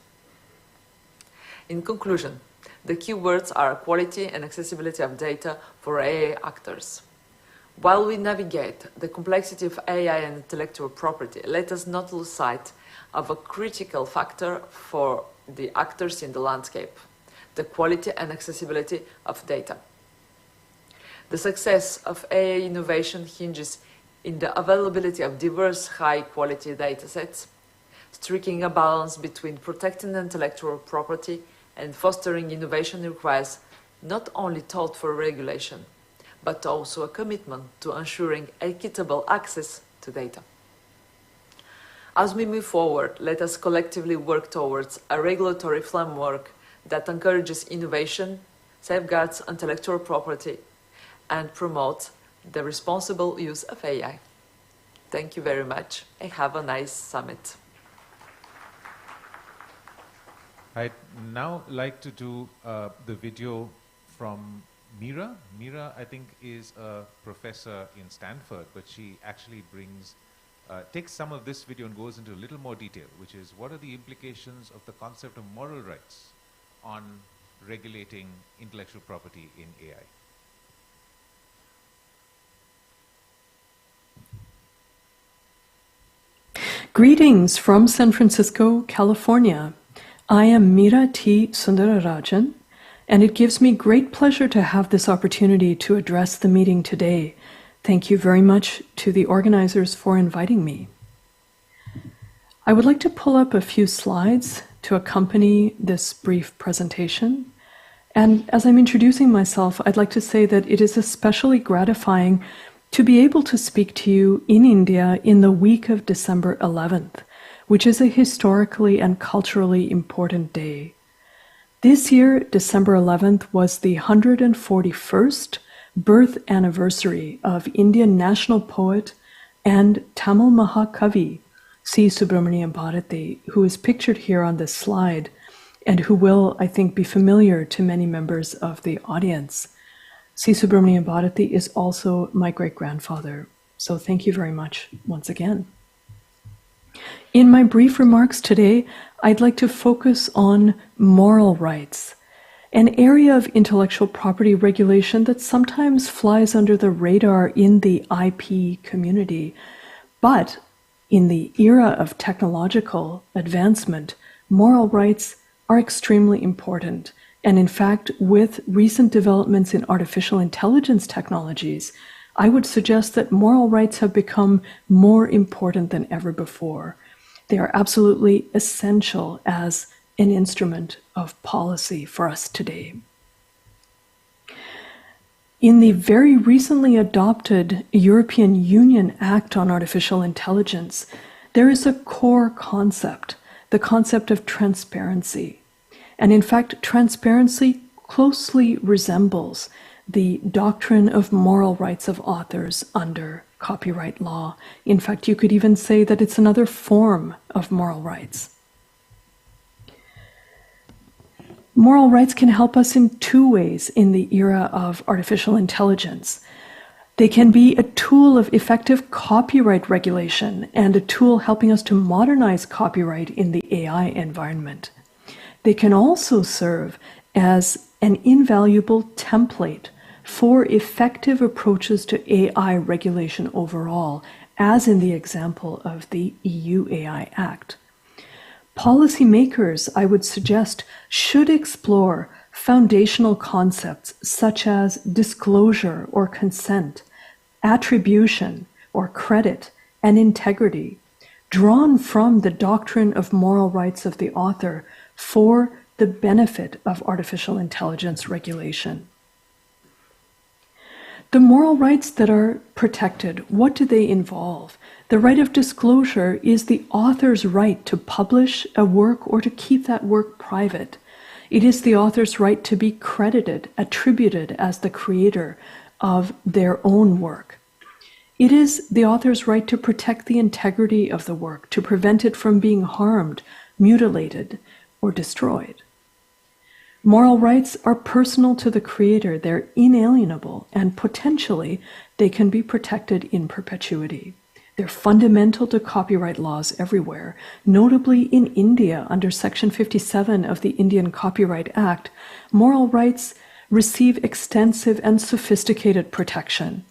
[SPEAKER 19] In conclusion, the key words are quality and accessibility of data for AI actors. While we navigate the complexity of AI and intellectual property, let us not lose sight of a critical factor for the actors in the landscape: the quality and accessibility of data. The success of AI innovation hinges in the availability of diverse high-quality datasets, striking a balance between protecting intellectual property and fostering innovation requires not only thoughtful regulation, but also a commitment to ensuring equitable access to data. As we move forward, let us collectively work towards a regulatory framework that encourages innovation, safeguards intellectual property, and promotes the responsible use of AI. Thank you very much, and have a nice summit.
[SPEAKER 18] I'd now like to do the video from Mira. Mira, I think, is a professor in Stanford, but she actually takes some of this video and goes into a little more detail, which is what are the implications of the concept of moral rights on regulating intellectual property in AI.
[SPEAKER 20] Greetings from San Francisco, California. I am Mira T. Sundararajan, and it gives me great pleasure to have this opportunity to address the meeting today. Thank you very much to the organizers for inviting me. I would like to pull up a few slides to accompany this brief presentation. And as I'm introducing myself, I'd like to say that it is especially gratifying to be able to speak to you in India in the week of December 11th, which is a historically and culturally important day. This year, December 11th was the 141st birth anniversary of Indian national poet and Tamil Mahakavi, C. Subramaniam Bharati, who is pictured here on this slide, and who will, I think, be familiar to many members of the audience. C. Subramaniam Bharati is also my great-grandfather, so thank you very much once again. In my brief remarks today, I'd like to focus on moral rights, an area of intellectual property regulation that sometimes flies under the radar in the IP community. But in the era of technological advancement, moral rights are extremely important. And in fact, with recent developments in artificial intelligence technologies, I would suggest that moral rights have become more important than ever before. They are absolutely essential as an instrument of policy for us today. In the very recently adopted European Union Act on Artificial Intelligence, there is a core concept, the concept of transparency. And in fact, transparency closely resembles the doctrine of moral rights of authors under copyright law. In fact, you could even say that it's another form of moral rights. Moral rights can help us in two ways in the era of artificial intelligence. They can be a tool of effective copyright regulation and a tool helping us to modernize copyright in the AI environment. They can also serve as an invaluable template for effective approaches to AI regulation overall, as in the example of the EU AI Act. Policymakers, I would suggest, should explore foundational concepts such as disclosure or consent, attribution or credit, and integrity, drawn from the doctrine of moral rights of the author for the benefit of artificial intelligence regulation. The moral rights that are protected, what do they involve? The right of disclosure is the author's right to publish a work or to keep that work private. It is the author's right to be credited, attributed as the creator of their own work. It is the author's right to protect the integrity of the work, to prevent it from being harmed, mutilated, or destroyed. Moral rights are personal to the creator. They're inalienable, and potentially they can be protected in perpetuity. They're fundamental to copyright laws everywhere. Notably in India, under Section 57 of the Indian Copyright Act, moral rights receive extensive and sophisticated protection.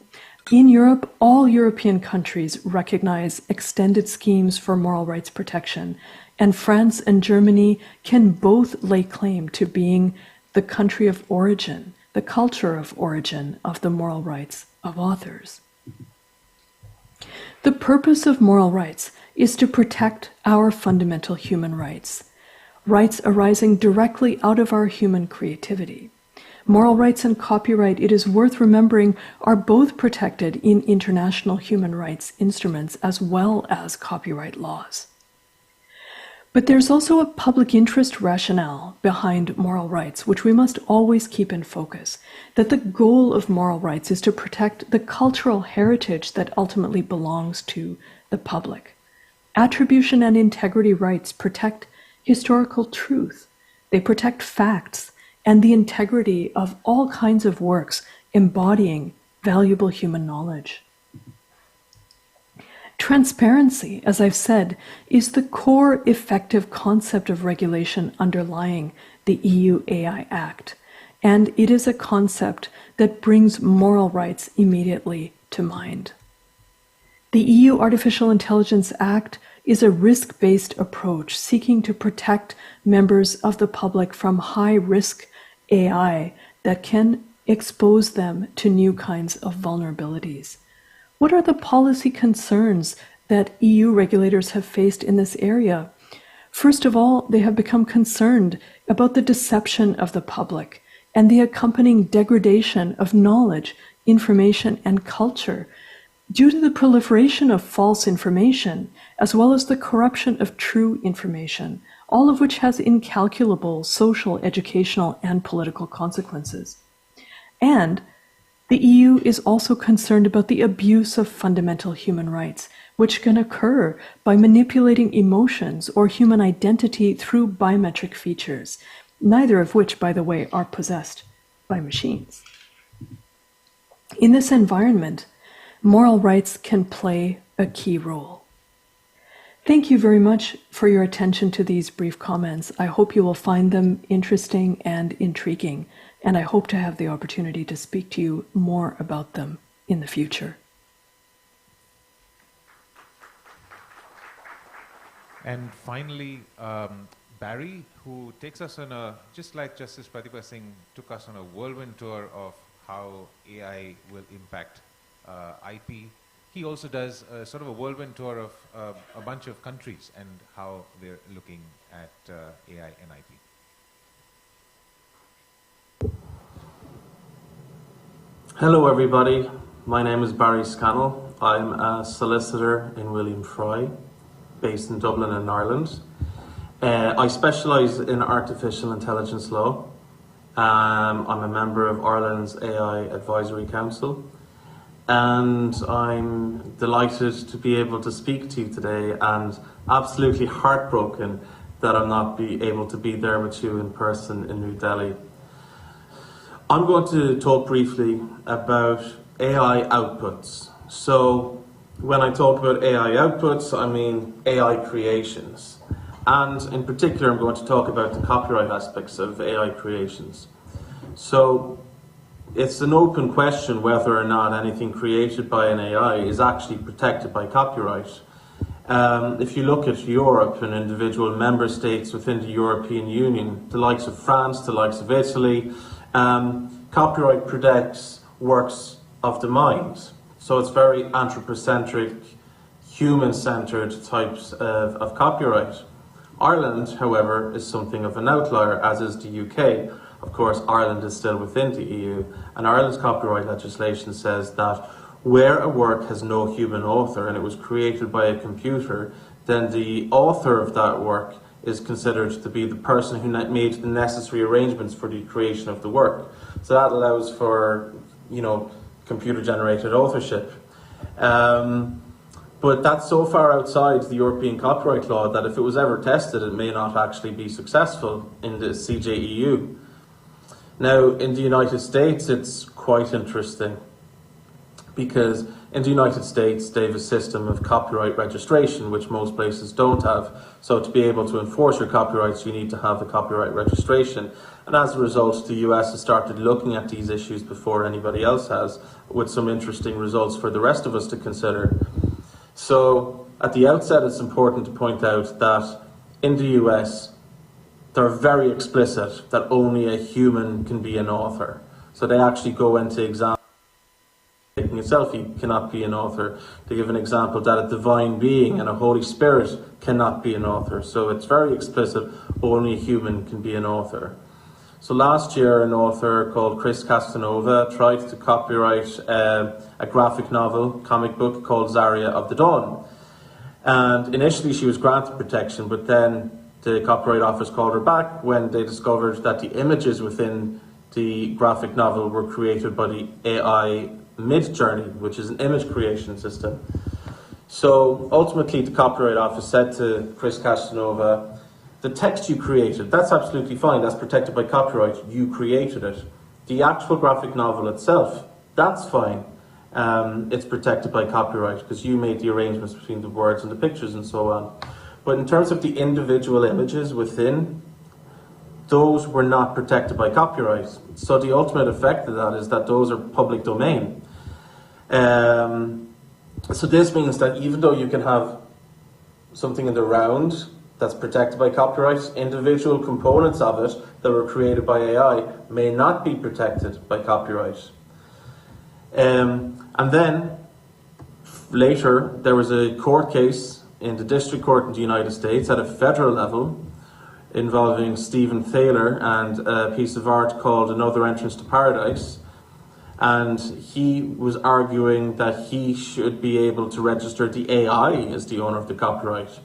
[SPEAKER 20] In Europe, all European countries recognize extended schemes for moral rights protection, and France and Germany can both lay claim to being the country of origin, the culture of origin of the moral rights of authors. The purpose of moral rights is to protect our fundamental human rights. rights arising directly out of our human creativity. Moral rights and copyright, it is worth remembering, are both protected in international human rights instruments as well as copyright laws. But there's also a public interest rationale behind moral rights, which we must always keep in focus, that the goal of moral rights is to protect the cultural heritage that ultimately belongs to the public. Attribution and integrity rights protect historical truth. They protect facts and the integrity of all kinds of works embodying valuable human knowledge. Transparency, as I've said, is the core effective concept of regulation underlying the EU AI Act, and it is a concept that brings moral rights immediately to mind. The EU Artificial Intelligence Act is a risk-based approach seeking to protect members of the public from high-risk AI that can expose them to new kinds of vulnerabilities. What are the policy concerns that EU regulators have faced in this area? First of all, they have become concerned about the deception of the public and the accompanying degradation of knowledge, information, and culture due to the proliferation of false information, as well as the corruption of true information, all of which has incalculable social, educational, and political consequences. And the EU is also concerned about the abuse of fundamental human rights, which can occur by manipulating emotions or human identity through biometric features, neither of which, by the way, are possessed by machines. In this environment, moral rights can play a key role. Thank you very much for your attention to these brief comments. I hope you will find them interesting and intriguing, and I hope to have the opportunity to speak to you more about them in the future.
[SPEAKER 18] And finally, Barry, who takes us on a, just like Justice Pratibha Singh took us on a whirlwind tour of how AI will impact IP. He also does sort of a whirlwind tour of a bunch of countries and how they're looking at AI and IP.
[SPEAKER 21] Hello everybody, my name is Barry Scannell. I'm a solicitor in William Fry, based in Dublin in Ireland. I specialise in artificial intelligence law. I'm a member of Ireland's AI Advisory Council, and I'm delighted to be able to speak to you today and absolutely heartbroken that I'm not able to be there with you in person in New Delhi. I'm going to talk briefly about AI outputs. So when I talk about AI outputs, I mean AI creations. And in particular, I'm going to talk about the copyright aspects of AI creations. So it's an open question whether or not anything created by an AI is actually protected by copyright. If you look at Europe and individual member states within the European Union, the likes of France, the likes of Italy, copyright protects works of the mind. So it's very anthropocentric, human-centered types of copyright. Ireland, however, is something of an outlier, as is the UK. Of course, Ireland is still within the EU, and Ireland's copyright legislation says that where a work has no human author and it was created by a computer, then the author of that work is considered to be the person who made the necessary arrangements for the creation of the work. So that allows for, computer-generated authorship. But that's so far outside the European copyright law that if it was ever tested, it may not actually be successful in the CJEU. Now, in the United States, it's quite interesting because in the United States, they have a system of copyright registration, which most places don't have. So to be able to enforce your copyrights, you need to have a copyright registration. And as a result, the US has started looking at these issues before anybody else has, with some interesting results for the rest of us to consider. So at the outset, it's important to point out that in the US, they're very explicit that only a human can be an author. So they actually go into example taking a selfie cannot be an author. They give an example that a divine being and a Holy Spirit cannot be an author. So it's very explicit, only a human can be an author. So last year, an author called Chris Castanova tried to copyright a graphic novel, comic book called Zarya of the Dawn. And initially she was granted protection, but then the Copyright Office called her back when they discovered that the images within the graphic novel were created by the AI Midjourney, which is an image creation system. So ultimately the Copyright Office said to Chris Castanova, the text you created, that's absolutely fine, that's protected by copyright, you created it. The actual graphic novel itself, that's fine. It's protected by copyright because you made the arrangements between the words and the pictures and so on. But in terms of the individual images within, those were not protected by copyright. So the ultimate effect of that is that those are public domain. So this means that even though you can have something in the round that's protected by copyright, individual components of it that were created by AI may not be protected by copyright. And then later there was a court case in the district court in the United States at a federal level involving Stephen Thaler and a piece of art called Another Entrance to Paradise. And he was arguing that he should be able to register the AI as the owner of the copyright.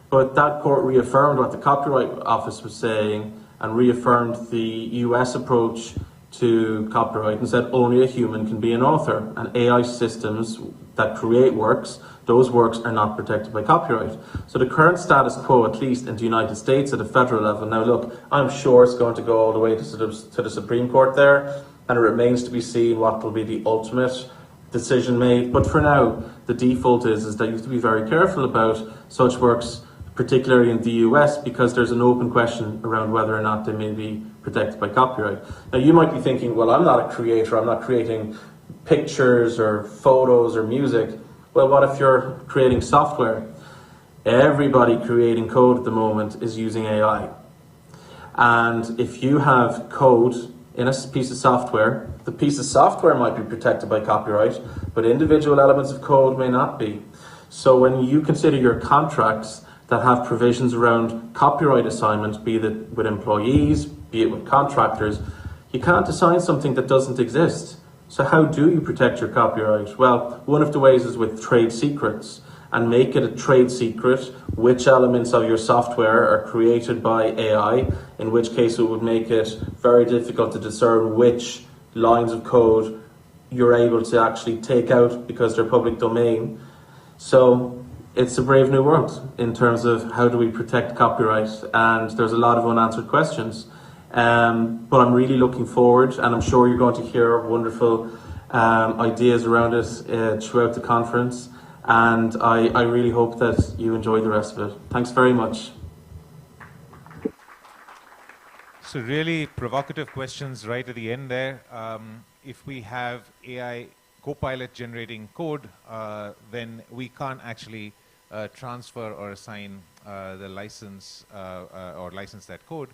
[SPEAKER 21] But that court reaffirmed what the Copyright Office was saying and reaffirmed the US approach to copyright and said only a human can be an author. And AI systems that create works, those works are not protected by copyright. So the current status quo, at least in the United States at a federal level, now look, I'm sure it's going to go all the way to the Supreme Court there, and it remains to be seen what will be the ultimate decision made. But for now, the default is that you have to be very careful about such works, particularly in the US, because there's an open question around whether or not they may be protected by copyright. Now you might be thinking, well, I'm not a creator, I'm not creating pictures or photos or music. Well, what if you're creating software? Everybody creating code at the moment is using AI. And if you have code in a piece of software, the piece of software might be protected by copyright, but individual elements of code may not be. So when you consider your contracts that have provisions around copyright assignment, be it with employees, be it with contractors, you can't assign something that doesn't exist. So how do you protect your copyright? Well, one of the ways is with trade secrets, and make it a trade secret which elements of your software are created by AI, in which case it would make it very difficult to discern which lines of code you're able to actually take out because they're public domain. So it's a brave new world in terms of how do we protect copyright, and there's a lot of unanswered questions. But I'm really looking forward, and I'm sure you're going to hear wonderful ideas around it throughout the conference. And I really hope that you enjoy the rest of it. Thanks very much.
[SPEAKER 18] So really provocative questions right at the end there. If we have AI Copilot generating code, then we can't actually transfer or assign the license or license that code.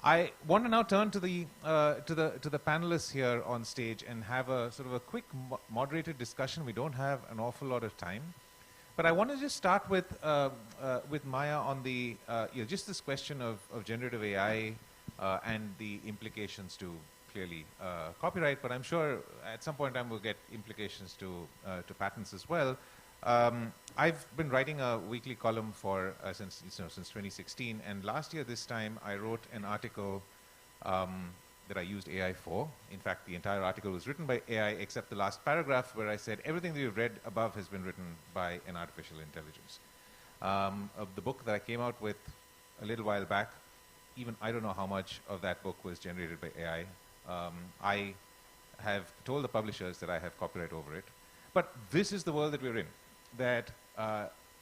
[SPEAKER 18] I want to now turn to the panelists here on stage and have a sort of a quick moderated discussion. We don't have an awful lot of time, but I want to just start with Maya on the just this question of generative AI and the implications to clearly copyright. But I'm sure at some point in time we'll get implications to patents as well. I've been writing a weekly column for since 2016, and last year this time I wrote an article that I used AI for. In fact, the entire article was written by AI except the last paragraph where I said everything that you've read above has been written by an artificial intelligence. Of the book that I came out with a little while back, even I don't know how much of that book was generated by AI. I have told the publishers that I have copyright over it. But this is the world that we're in, that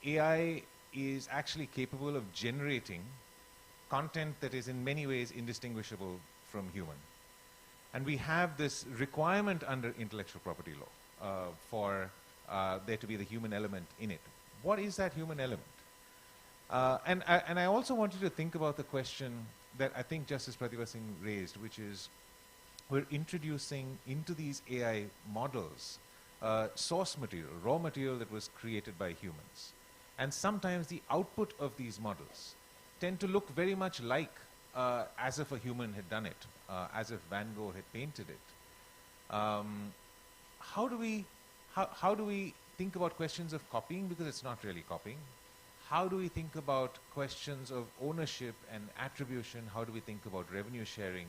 [SPEAKER 18] AI is actually capable of generating content that is in many ways indistinguishable from human. And we have this requirement under intellectual property law for there to be the human element in it. What is that human element? And I also want you to think about the question that I think Justice Pratibha Singh raised, which is we're introducing into these AI models source material, raw material that was created by humans. And sometimes the output of these models tend to look very much like as if a human had done it, as if Van Gogh had painted it. How do we think about questions of copying, because it's not really copying? How do we think about questions of ownership and attribution? How do we think about revenue sharing?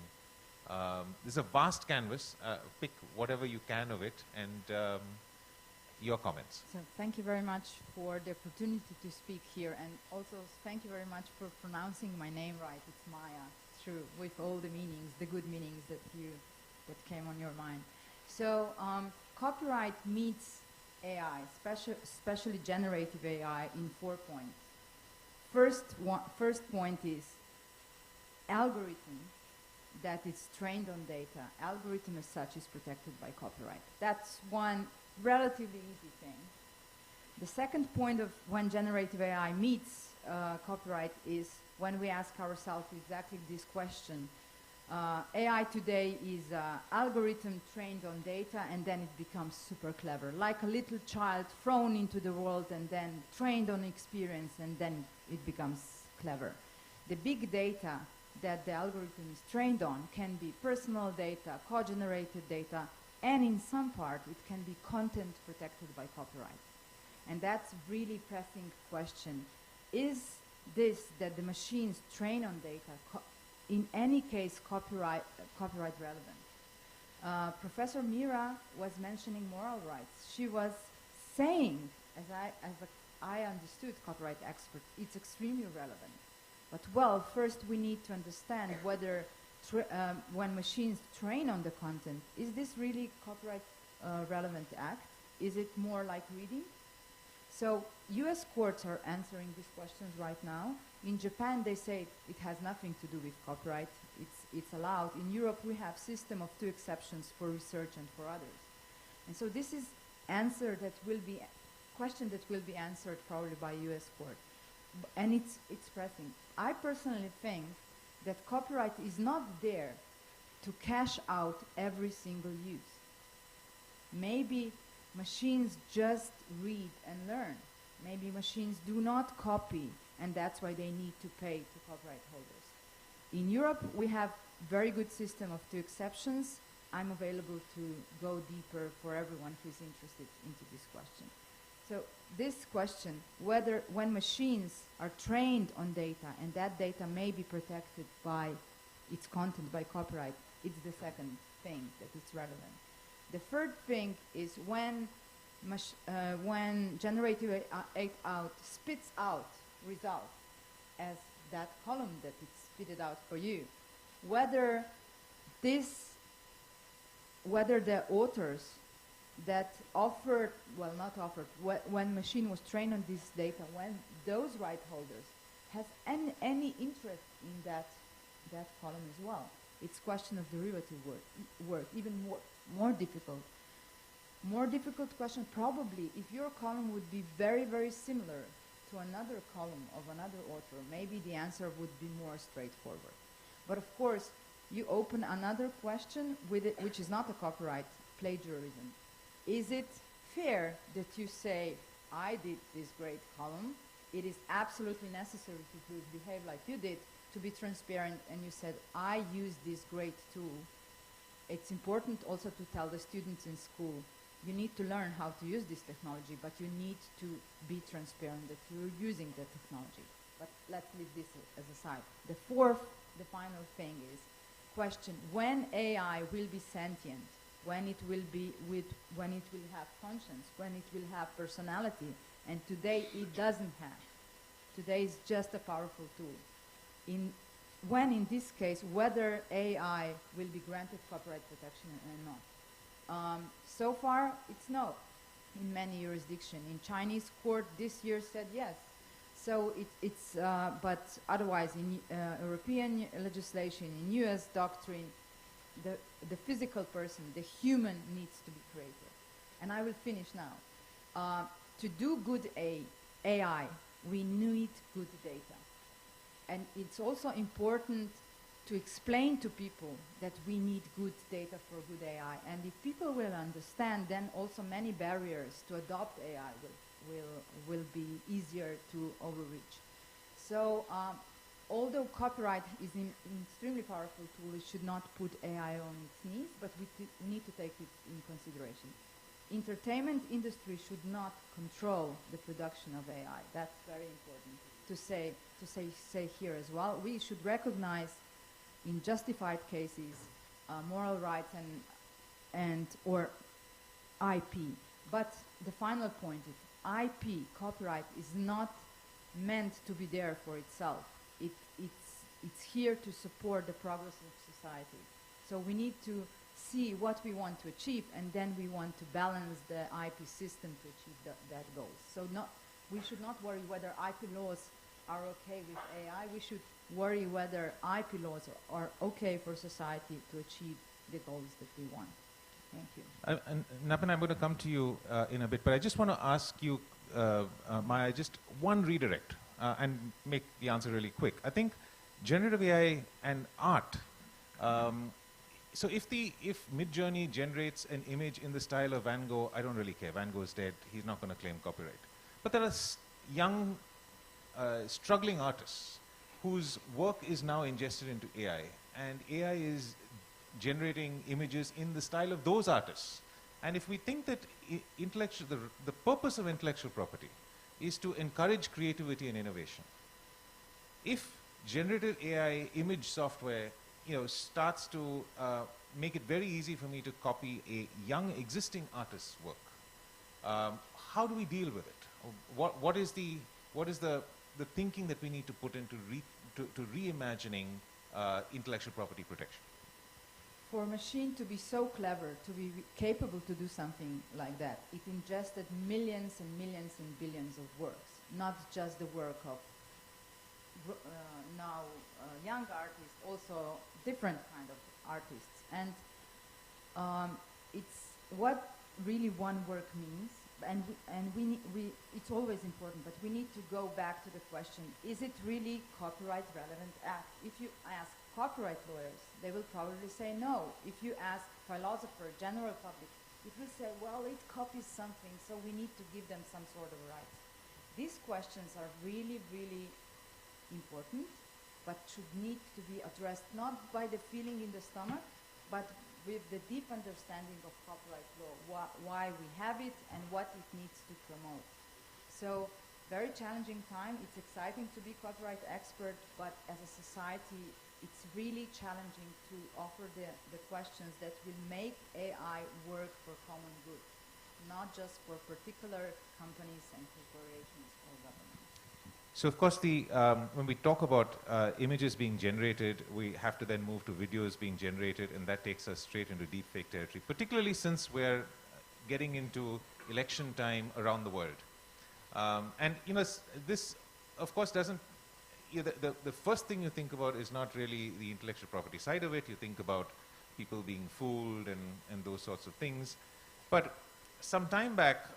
[SPEAKER 18] There's a vast canvas. Pick whatever you can of it, and your comments.
[SPEAKER 2] So thank you very much for the opportunity to speak here, and also thank you very much for pronouncing my name right. It's Maya, true, with all the meanings, the good meanings that came on your mind. So copyright meets AI, especially generative AI, in 4 points. First point is algorithm that is trained on data. Algorithm as such is protected by copyright. That's one relatively easy thing. The second point of when generative AI meets copyright is when we ask ourselves exactly this question. AI today is algorithm trained on data, and then it becomes super clever, like a little child thrown into the world and then trained on experience, and then it becomes clever. The big data that the algorithm is trained on can be personal data, co-generated data, and in some part it can be content protected by copyright. And that's really pressing question. Is this that the machines train on data in any case copyright relevant? Professor Mira was mentioning moral rights. She was saying, as I understood copyright expert, it's extremely relevant. But well, first we need to understand whether when machines train on the content, is this really copyright relevant act? Is it more like reading? So US courts are answering these questions right now. In Japan, they say it has nothing to do with copyright. It's allowed. In Europe, we have system of 2 exceptions for research and for others. And so this is question that will be answered probably by US court. And it's pressing. I personally think that copyright is not there to cash out every single use. Maybe machines just read and learn. Maybe machines do not copy, and that's why they need to pay to copyright holders. In Europe, we have very good system of 2 exceptions. I'm available to go deeper for everyone who's interested into this question. So this question, whether when machines are trained on data and that data may be protected by its content by copyright, it's the second thing that is relevant. The third thing is when generative AI spits out results as that column that it spitted out for you, whether the authors that offered, well, not offered, when machine was trained on this data, when those right holders have any interest in that column as well. It's question of derivative work, even more difficult. More difficult question probably if your column would be very, very similar to another column of another author, maybe the answer would be more straightforward. But of course, you open another question with it, which is not a copyright, plagiarism. Is it fair that you say, I did this great column, it is absolutely necessary to behave like you did, to be transparent, and you said, I use this great tool. It's important also to tell the students in school, you need to learn how to use this technology, but you need to be transparent that you're using the technology. But let's leave this as a side. The final thing is, question, when AI will be sentient, when it will have conscience, when it will have personality, and today it doesn't have. Today is just a powerful tool. When in this case, whether AI will be granted copyright protection or not. So far, it's no in many jurisdictions. In Chinese court this year said yes. So but otherwise in European legislation, in US doctrine, the physical person, the human needs to be created. And I will finish now. To do good AI, we need good data. And it's also important to explain to people that we need good data for good AI. And if people will understand, then also many barriers to adopt AI will be easier to overreach. So although copyright is an extremely powerful tool, it should not put AI on its knees, but we need to take it in consideration. Entertainment industry should not control the production of AI. That's very important to say here as well. We should recognize in justified cases moral rights and or IP. But the final point is IP, copyright, is not meant to be there for itself. It's here to support the progress of society. So we need to see what we want to achieve, and then we want to balance the IP system to achieve that goal. So we should not worry whether IP laws are okay with AI. We should worry whether IP laws are okay for society to achieve the goals that we want. Thank you.
[SPEAKER 18] And Napan, I'm going to come to you in a bit, but I just want to ask you, Maya, just one redirect and make the answer really quick. I think generative AI and art. So if Midjourney generates an image in the style of Van Gogh, I don't really care. Van Gogh is dead. He's not going to claim copyright. But there are young, struggling artists whose work is now ingested into AI, and AI is generating images in the style of those artists. And if we think that the purpose of intellectual property is to encourage creativity and innovation, if generative AI image software starts to make it very easy for me to copy a young existing artist's work, how do we deal with it? What is the thinking that we need to put into reimagining intellectual property protection?
[SPEAKER 2] For a machine to be so clever, to be capable to do something like that, it ingested millions and millions and billions of works, not just the work of now young artists, also different kind of artists. And it's what really one work means, and it's always important, but we need to go back to the question, is it really copyright relevant act? If you ask copyright lawyers, they will probably say no. If you ask philosophers, general public, it will say, well, it copies something, so we need to give them some sort of rights. These questions are really, really important, but should need to be addressed not by the feeling in the stomach, but with the deep understanding of copyright law, why we have it and what it needs to promote. So, very challenging time. It's exciting to be copyright expert, but as a society, it's really challenging to offer the questions that will make AI work for common good, not just for particular companies and corporations or governments.
[SPEAKER 18] So of course, when we talk about images being generated, we have to then move to videos being generated, and that takes us straight into deepfake territory, particularly since we're getting into election time around the world. And this, of course, doesn't. The first thing you think about is not really the intellectual property side of it. You think about people being fooled and those sorts of things. But some time back,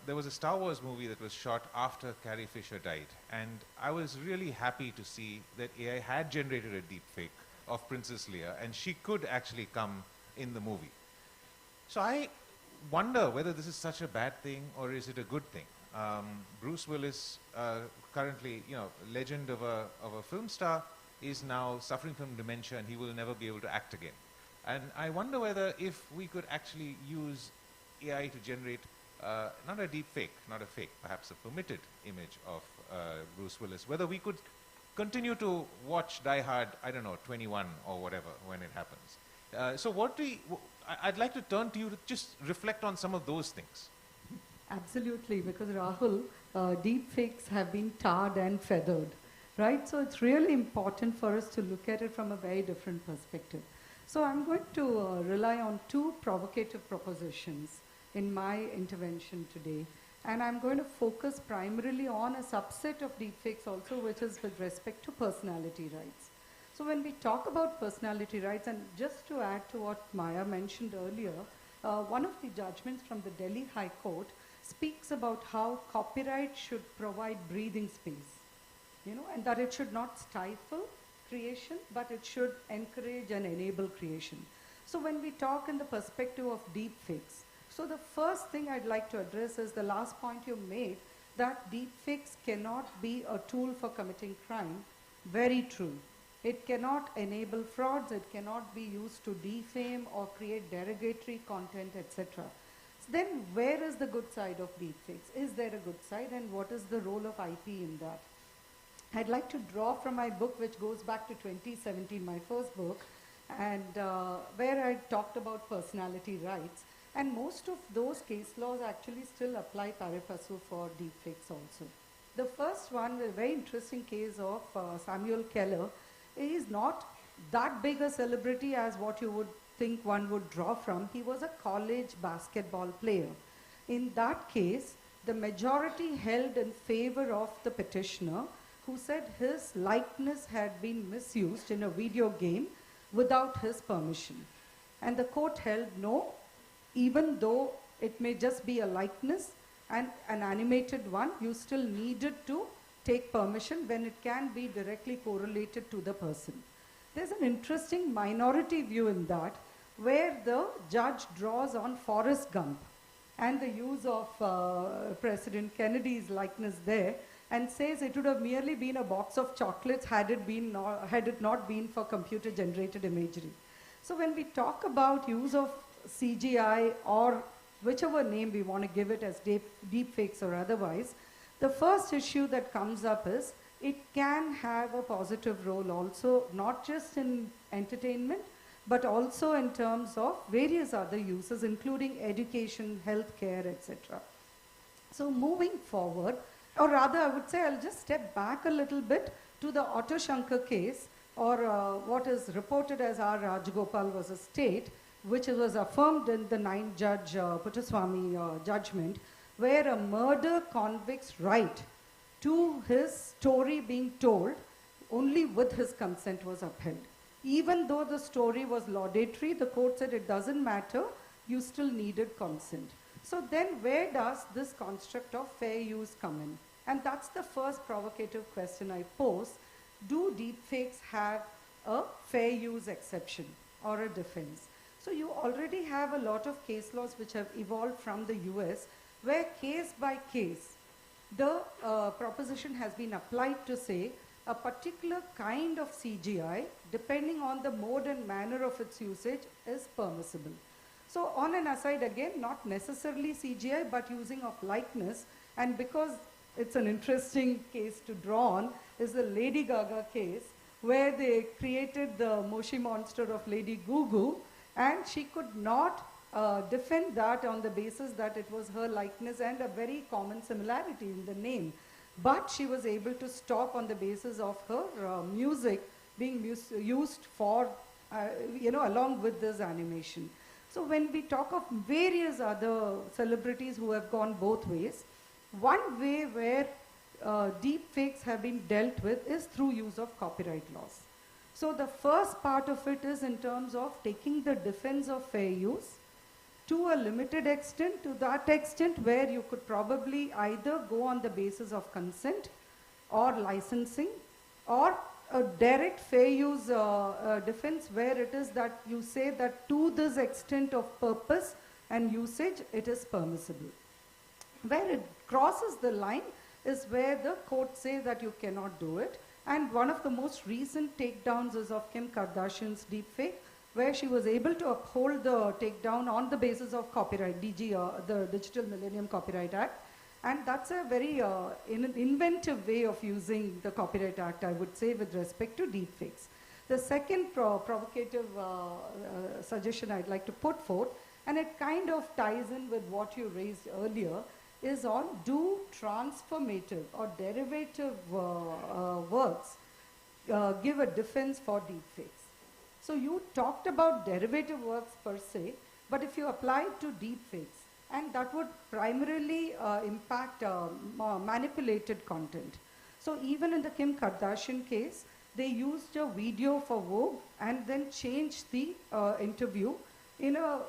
[SPEAKER 18] there was a Star Wars movie that was shot after Carrie Fisher died. And I was really happy to see that AI had generated a deep fake of Princess Leia, and she could actually come in the movie. So I wonder whether this is such a bad thing or is it a good thing. Bruce Willis, currently, legend of a film star, is now suffering from dementia, and he will never be able to act again. And I wonder whether if we could actually use AI to generate not a deep fake, not a fake, perhaps a permitted image of Bruce Willis, whether we could continue to watch Die Hard, I don't know, 21 or whatever when it happens. So I'd like to turn to you to just reflect on some of those things.
[SPEAKER 9] Absolutely, because Rahul, deep fakes have been tarred and feathered, right? So it's really important for us to look at it from a very different perspective. So I'm going to rely on two provocative propositions in my intervention today. And I'm going to focus primarily on a subset of deepfakes also, which is with respect to personality rights. So when we talk about personality rights, and just to add to what Maya mentioned earlier, one of the judgments from the Delhi High Court speaks about how copyright should provide breathing space, and that it should not stifle creation, but it should encourage and enable creation. So when we talk in the perspective of deepfakes, so the first thing I'd like to address is the last point you made, that deepfakes cannot be a tool for committing crime. Very true. It cannot enable frauds, it cannot be used to defame or create derogatory content, etc. So then where is the good side of deepfakes? Is there a good side, and what is the role of IP in that? I'd like to draw from my book, which goes back to 2017, my first book, and where I talked about personality rights. And most of those case laws actually still apply pari passu for deepfakes also. The first one, a very interesting case of Samuel Keller, is not that big a celebrity as what you would think one would draw from. He was a college basketball player. In that case, the majority held in favor of the petitioner, who said his likeness had been misused in a video game without his permission. And the court held no, even though it may just be a likeness and an animated one, you still needed to take permission when it can be directly correlated to the person. There's an interesting minority view in that, where the judge draws on Forrest Gump and the use of President Kennedy's likeness there, and says it would have merely been a box of chocolates had it not been for computer-generated imagery. So when we talk about use of CGI, or whichever name we want to give it as deepfakes or otherwise, the first issue that comes up is it can have a positive role also, not just in entertainment, but also in terms of various other uses, including education, healthcare, etc. So moving forward, or rather I would say I'll just step back a little bit to the Otto Shankar case, or what is reported as R. Rajagopal versus State, which was affirmed in the 9-judge Puttaswamy judgment, where a murder convict's right to his story being told only with his consent was upheld. Even though the story was laudatory, the court said it doesn't matter, you still needed consent. So then where does this construct of fair use come in? And that's the first provocative question I pose. Do deepfakes have a fair use exception or a defense? So you already have a lot of case laws which have evolved from the US, where case by case, the proposition has been applied to say a particular kind of CGI, depending on the mode and manner of its usage, is permissible. So on an aside again, not necessarily CGI, but using of likeness, and because it's an interesting case to draw on, is the Lady Gaga case, where they created the Moshi monster of Lady Gugu, and she could not defend that on the basis that it was her likeness and a very common similarity in the name. But she was able to stop on the basis of her music being used for, along with this animation. So when we talk of various other celebrities who have gone both ways, one way where deep fakes have been dealt with is through use of copyright laws. So the first part of it is in terms of taking the defense of fair use to a limited extent, to that extent where you could probably either go on the basis of consent or licensing, or a direct fair use defense where it is that you say that to this extent of purpose and usage, it is permissible. Where it crosses the line is where the courts say that you cannot do it. And one of the most recent takedowns is of Kim Kardashian's deepfake, where she was able to uphold the takedown on the basis of copyright, the Digital Millennium Copyright Act. And that's a very inventive way of using the Copyright Act, I would say, with respect to deepfakes. The second provocative suggestion I'd like to put forth, and it kind of ties in with what you raised earlier, is on do transformative or derivative works give a defense for deepfakes. So you talked about derivative works per se, but if you apply it to deepfakes, and that would primarily impact manipulated content. So even in the Kim Kardashian case, they used a video for Vogue and then changed the interview in a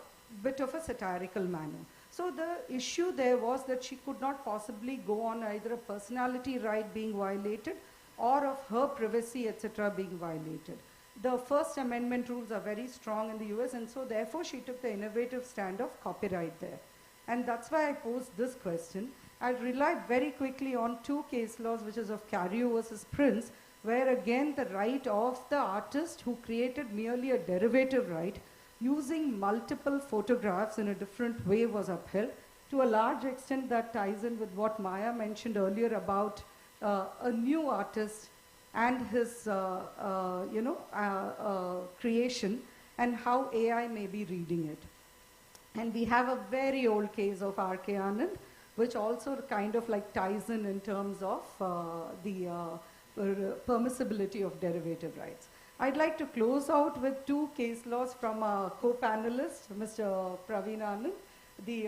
[SPEAKER 9] bit of a satirical manner. So the issue there was that she could not possibly go on either a personality right being violated or of her privacy, etc., being violated. The First Amendment rules are very strong in the US, and so therefore she took the innovative stand of copyright there. And that's why I posed this question. I'll rely very quickly on two case laws, which is of Cario versus Prince, where again the right of the artist who created merely a derivative right using multiple photographs in a different way was upheld. To a large extent, that ties in with what Maya mentioned earlier about a new artist and his creation and how AI may be reading it. And we have a very old case of R.K. Anand, which also kind of like ties in terms of the permissibility of derivative rights. I'd like to close out with two case laws from our co-panelist, Mr. Praveen Anand, the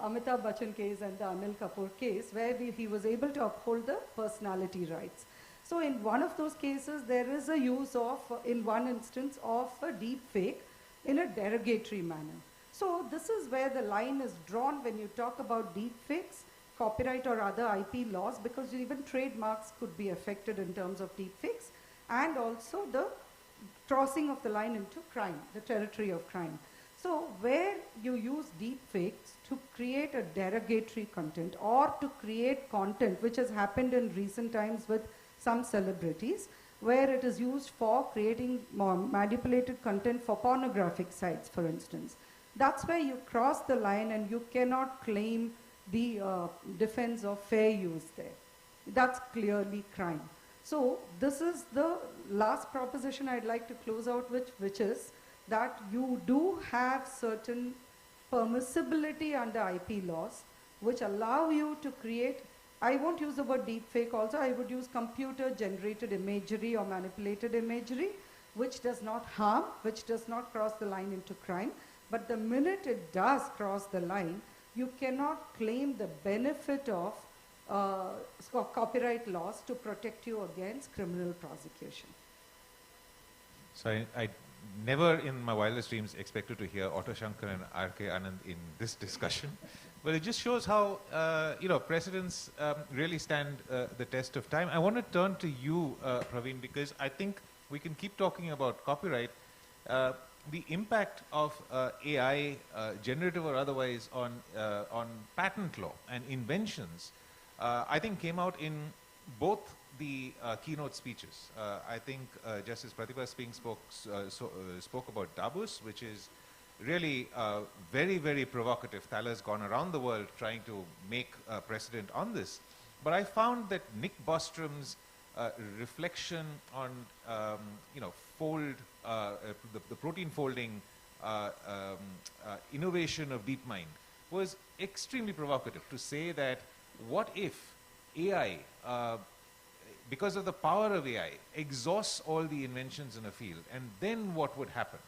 [SPEAKER 9] Amitabh Bachchan case and the Anil Kapoor case, where he was able to uphold the personality rights. So in one of those cases, there is a use of, in one instance, of a deep fake in a derogatory manner. So this is where the line is drawn when you talk about deep fakes, copyright or other IP laws, because even trademarks could be affected in terms of deep fakes, and also the crossing of the line into crime, the territory of crime. So where you use deep fakes to create a derogatory content or to create content, which has happened in recent times with some celebrities, where it is used for creating more manipulated content for pornographic sites, for instance. That's where you cross the line and you cannot claim the defense of fair use there. That's clearly crime. So this is the last proposition I'd like to close out with, which is that you do have certain permissibility under IP laws which allow you to create, I won't use the word deepfake also, I would use computer-generated imagery or manipulated imagery, which does not harm, which does not cross the line into crime. But the minute it does cross the line, you cannot claim the benefit of copyright laws to protect you against criminal prosecution.
[SPEAKER 18] So I never in my wildest dreams expected to hear Otto Shankar and R.K. Anand in this discussion. But it just shows how, precedents really stand the test of time. I want to turn to you, Praveen, because I think we can keep talking about copyright. The impact of AI, generative or otherwise, on patent law and inventions, I think came out in both the keynote speeches. I think Justice Pratibha Singh spoke about Davos, which is really very, very provocative. Thaler has gone around the world trying to make a precedent on this. But I found that Nick Bostrom's reflection on, the protein folding innovation of DeepMind was extremely provocative to say that what if AI, because of the power of AI, exhausts all the inventions in a field, and then what would happen?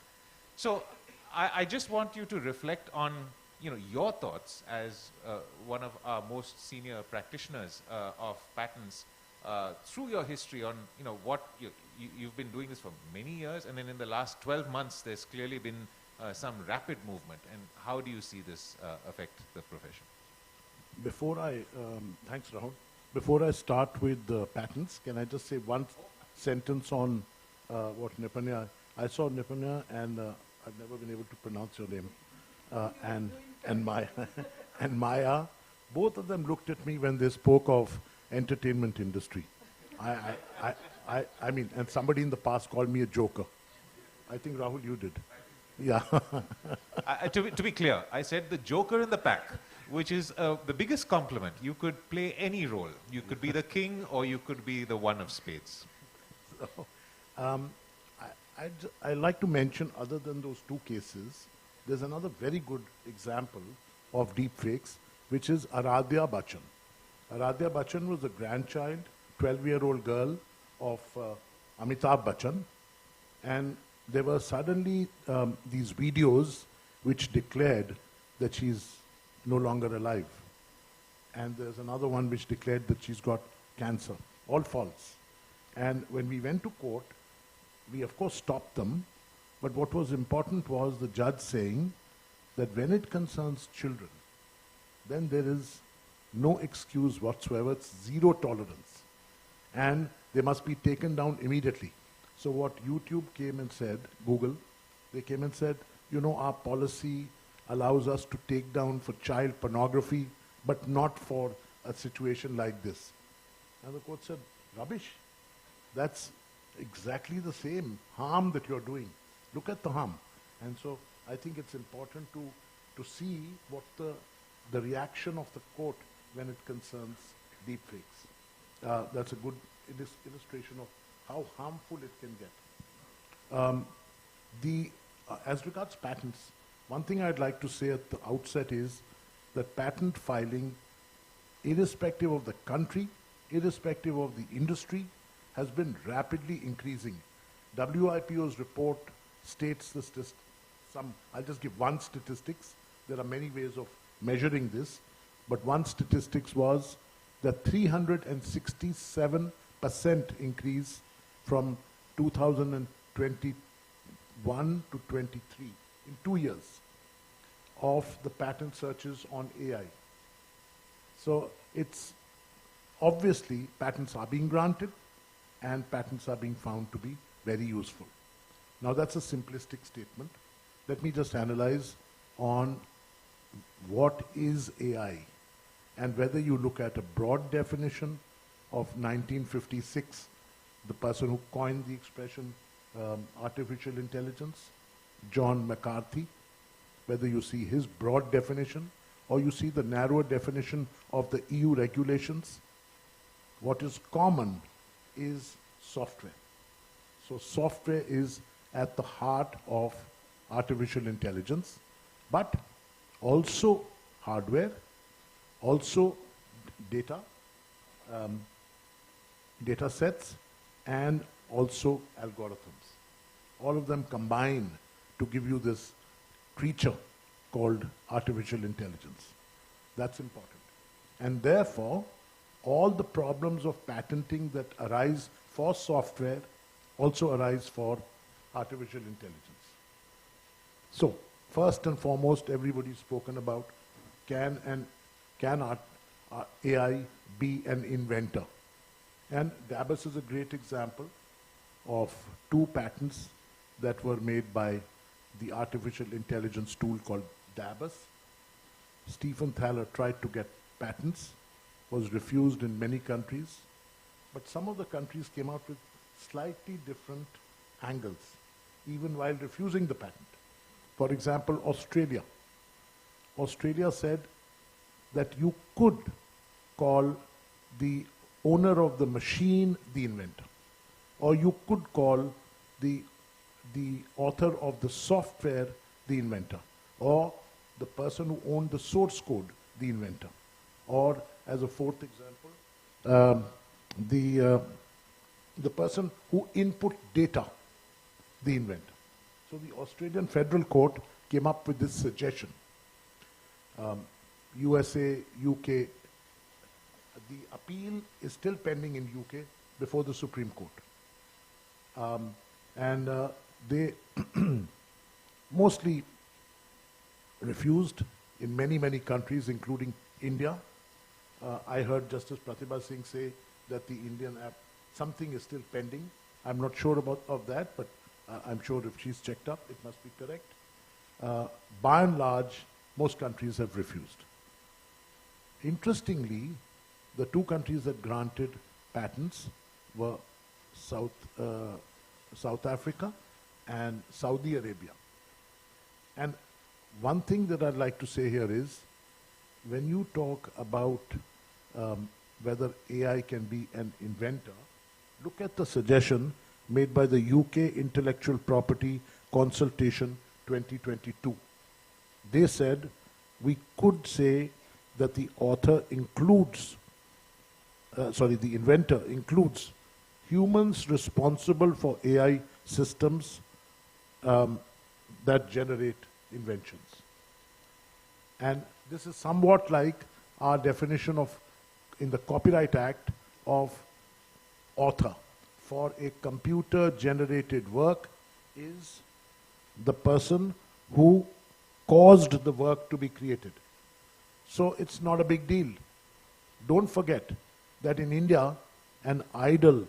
[SPEAKER 18] So I just want you to reflect on your thoughts as one of our most senior practitioners of patents through your history on what you've been doing this for many years, and then in the last 12 months there's clearly been some rapid movement, and how do you see this affect the profession?
[SPEAKER 11] Before I, thanks Rahul, before I start with the patents, can I just say one sentence on what Nipanya, I saw Nipanya and I've never been able to pronounce your name, and Maya, and Maya, both of them looked at me when they spoke of entertainment industry. I mean, and somebody in the past called me a joker. I think Rahul, you did. Yeah.
[SPEAKER 18] To be clear, I said the joker in the pack, which is the biggest compliment. You could play any role. You could be the king or you could be the one of spades.
[SPEAKER 11] So, I'd like to mention, other than those two cases, there's another very good example of deepfakes, which is Aradhya Bachchan. Aradhya Bachchan was the grandchild, 12-year-old girl of Amitabh Bachchan, and there were suddenly these videos which declared that she's no longer alive. And there's another one which declared that she's got cancer. All false. And when we went to court, we of course stopped them, but what was important was the judge saying that when it concerns children, then there is no excuse whatsoever, it's zero tolerance. And they must be taken down immediately. So what YouTube came and said, Google, they came and said, you know, our policy allows us to take down for child pornography, but not for a situation like this. And the court said, rubbish. That's exactly the same harm that you're doing. Look at the harm. And so I think it's important to see what the reaction of the court when it concerns deepfakes. That's a good illustration of how harmful it can get. As regards patents, one thing I'd like to say at the outset is that patent filing, irrespective of the country, irrespective of the industry, has been rapidly increasing. WIPO's report states I'll just give one statistics. There are many ways of measuring this, but one statistics was that 367% increase from 2021 to 23 in 2 years of the patent searches on AI. So it's obviously patents are being granted and patents are being found to be very useful. Now that's a simplistic statement. Let me just analyze on what is AI and whether you look at a broad definition of 1956, the person who coined the expression artificial intelligence, John McCarthy, whether you see his broad definition or you see the narrower definition of the EU regulations, what is common is software. So software is at the heart of artificial intelligence, but also hardware, also data, data sets, and also algorithms. All of them combine to give you this creature called artificial intelligence. That's important. And therefore, all the problems of patenting that arise for software also arise for artificial intelligence. So, first and foremost, everybody's spoken about can AI be an inventor? And DABUS is a great example of 2 patents that were made by the artificial intelligence tool called DABUS. Stephen Thaler tried to get patents, was refused in many countries, but some of the countries came out with slightly different angles, even while refusing the patent. For example, Australia. Australia said that you could call the owner of the machine the inventor, or you could call the author of the software the inventor, or the person who owned the source code the inventor, or as a fourth example, the person who input data the inventor. So the Australian Federal Court came up with this suggestion. USA, UK, the appeal is still pending in UK before the Supreme Court. They mostly refused in many, many countries, including India. I heard Justice Pratibha Singh say that the Indian app, something is still pending. I'm not sure of that, but I'm sure if she's checked up, it must be correct. By and large, most countries have refused. Interestingly, the 2 countries that granted patents were South Africa and Saudi Arabia. And one thing that I'd like to say here is, when you talk about whether AI can be an inventor, look at the suggestion made by the UK Intellectual Property Consultation 2022. They said we could say that the author includes, the inventor includes humans responsible for AI systems that generate inventions. And this is somewhat like our definition of, in the Copyright Act, of author. For a computer-generated work is the person who caused the work to be created. So it's not a big deal. Don't forget that in India, an idol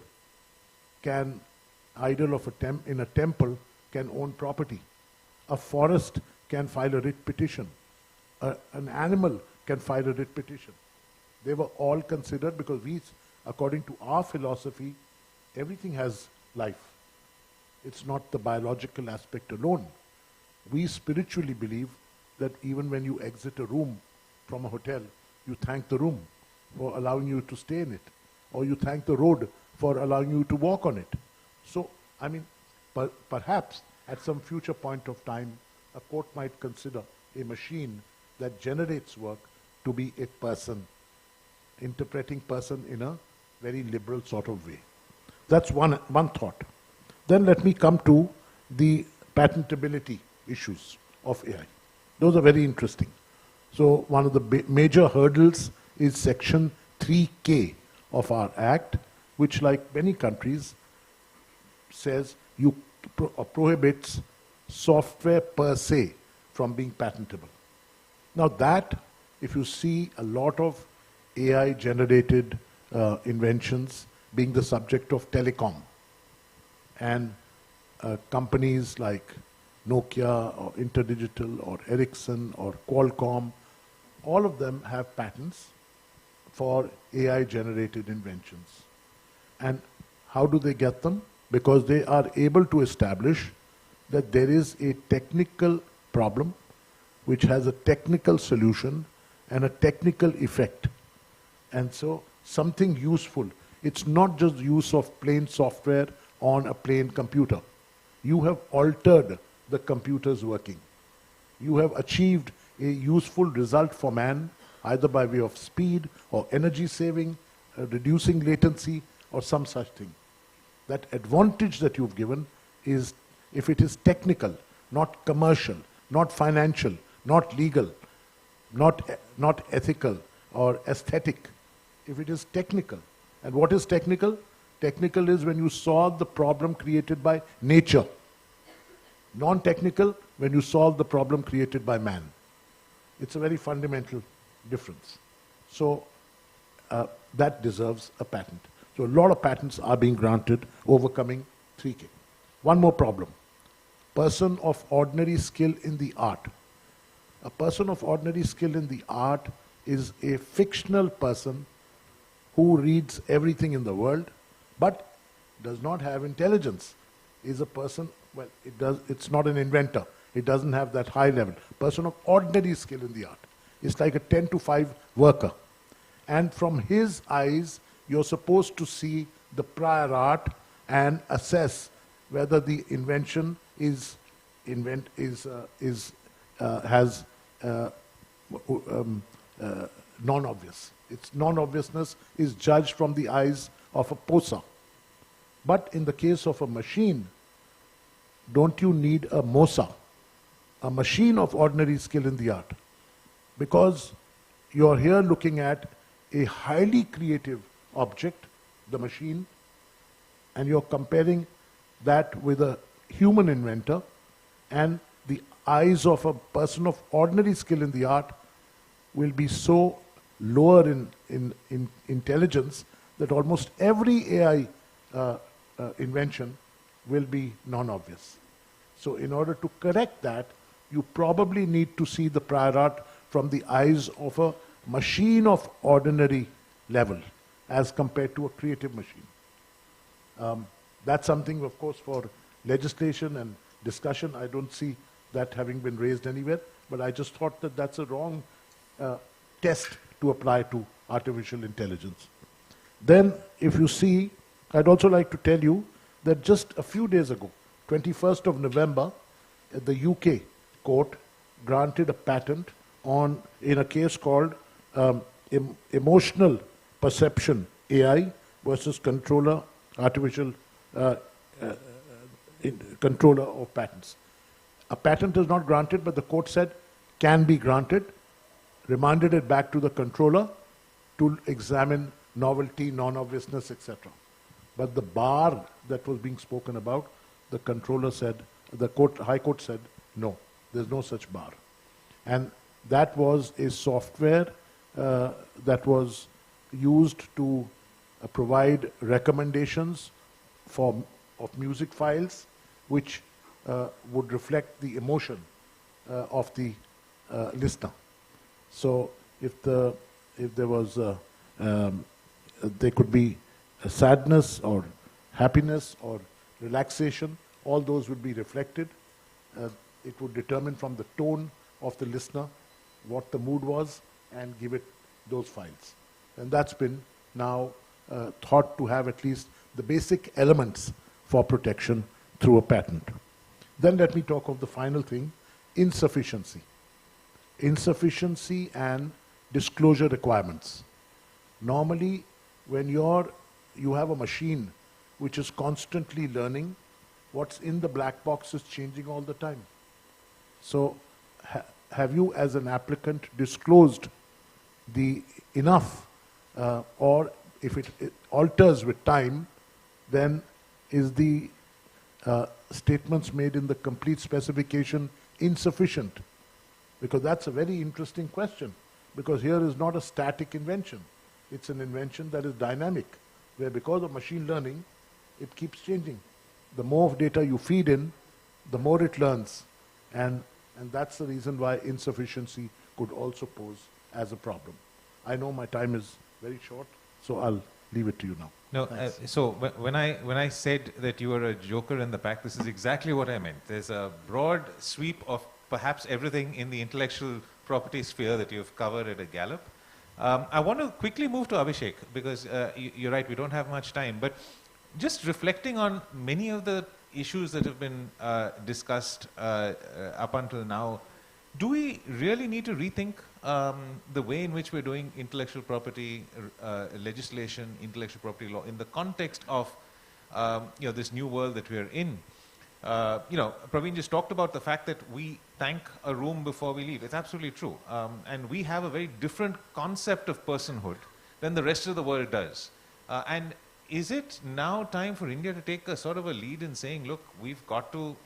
[SPEAKER 11] idol of in a temple can own property. A forest can file a writ petition. An animal can file a writ petition. They were all considered because according to our philosophy, everything has life. It's not the biological aspect alone. We spiritually believe that even when you exit a room from a hotel, you thank the room for allowing you to stay in it, or you thank the road for allowing you to walk on it. So, I mean, perhaps at some future point of time, a court might consider a machine that generates work to be a person, interpreting person in a very liberal sort of way. That's one thought. Then let me come to the patentability issues of AI. Those are very interesting. So one of the major hurdles is Section 3K of our Act, which, like many countries, says prohibits software per se from being patentable. Now that, if you see a lot of AI-generated inventions being the subject of telecom, and companies like Nokia or InterDigital or Ericsson or Qualcomm, all of them have patents for AI-generated inventions. And how do they get them? Because they are able to establish that there is a technical problem which has a technical solution and a technical effect. And so something useful. It's not just use of plain software on a plain computer. You have altered the computer's working. You have achieved a useful result for man, either by way of speed or energy saving, reducing latency, or some such thing. That advantage that you've given is, if it is technical, not commercial, not financial, not legal, not ethical or aesthetic, if it is technical. And what is technical? Technical is when you solve the problem created by nature. Non-technical, when you solve the problem created by man. It's a very fundamental difference. So that deserves a patent. So a lot of patents are being granted, overcoming 3K. One more problem. Person of ordinary skill in the art. A person of ordinary skill in the art is a fictional person who reads everything in the world, but does not have intelligence. Is a person, well, it's not an inventor. It doesn't have that high level. Person of ordinary skill in the art. It's like a 10 to 5 worker. And from his eyes, you're supposed to see the prior art and assess whether the invention has non-obvious. Its non-obviousness is judged from the eyes of a posa. But in the case of a machine, don't you need a mosa, a machine of ordinary skill in the art? Because you're here looking at a highly creative object, the machine, and you're comparing that with a human inventor, and the eyes of a person of ordinary skill in the art will be so lower in intelligence that almost every AI invention will be non-obvious. So in order to correct that, you probably need to see the prior art from the eyes of a machine of ordinary level as compared to a creative machine. That's something, of course, for legislation and discussion. I don't see that having been raised anywhere, but I just thought that that's a wrong test to apply to artificial intelligence. Then, if you see, I'd also like to tell you that just a few days ago, 21st of November, the UK court granted a patent in a case called Emotional Perception AI versus Controller Controller of Patents. A patent is not granted, but the court said can be granted, remanded it back to the controller to examine novelty, non-obviousness, etc. But the bar that was being spoken about, the controller said, the High Court said, no, there's no such bar. And that was a software that was used to provide recommendations of music files, which would reflect the emotion of the listener. So if there was there could be a sadness or happiness or relaxation, all those would be reflected. It would determine from the tone of the listener what the mood was and give it those files. And that's been now thought to have at least the basic elements for protection through a patent. Then let me talk of the final thing, insufficiency. Insufficiency and disclosure requirements. Normally, when you have a machine which is constantly learning, what's in the black box is changing all the time. So have you as an applicant disclosed the enough, or if it alters with time, then is the statements made in the complete specification insufficient? Because that's a very interesting question, because here is not a static invention. It's an invention that is dynamic, where because of machine learning, it keeps changing. The more data you feed in, the more it learns. And that's the reason why insufficiency could also pose as a problem. I know my time is very short, so I'll leave it to you now.
[SPEAKER 18] No, so when I said that you were a joker in the pack, this is exactly what I meant. There's a broad sweep of perhaps everything in the intellectual property sphere that you've covered at a gallop. I want to quickly move to Abhishek, because you're right, we don't have much time, but just reflecting on many of the issues that have been discussed up until now, do we really need to rethink the way in which we're doing intellectual property legislation, intellectual property law, in the context of this new world that we're in? Praveen just talked about the fact that we thank a room before we leave. It's absolutely true. And we have a very different concept of personhood than the rest of the world does. And is it now time for India to take a sort of a lead in saying, look, we've got to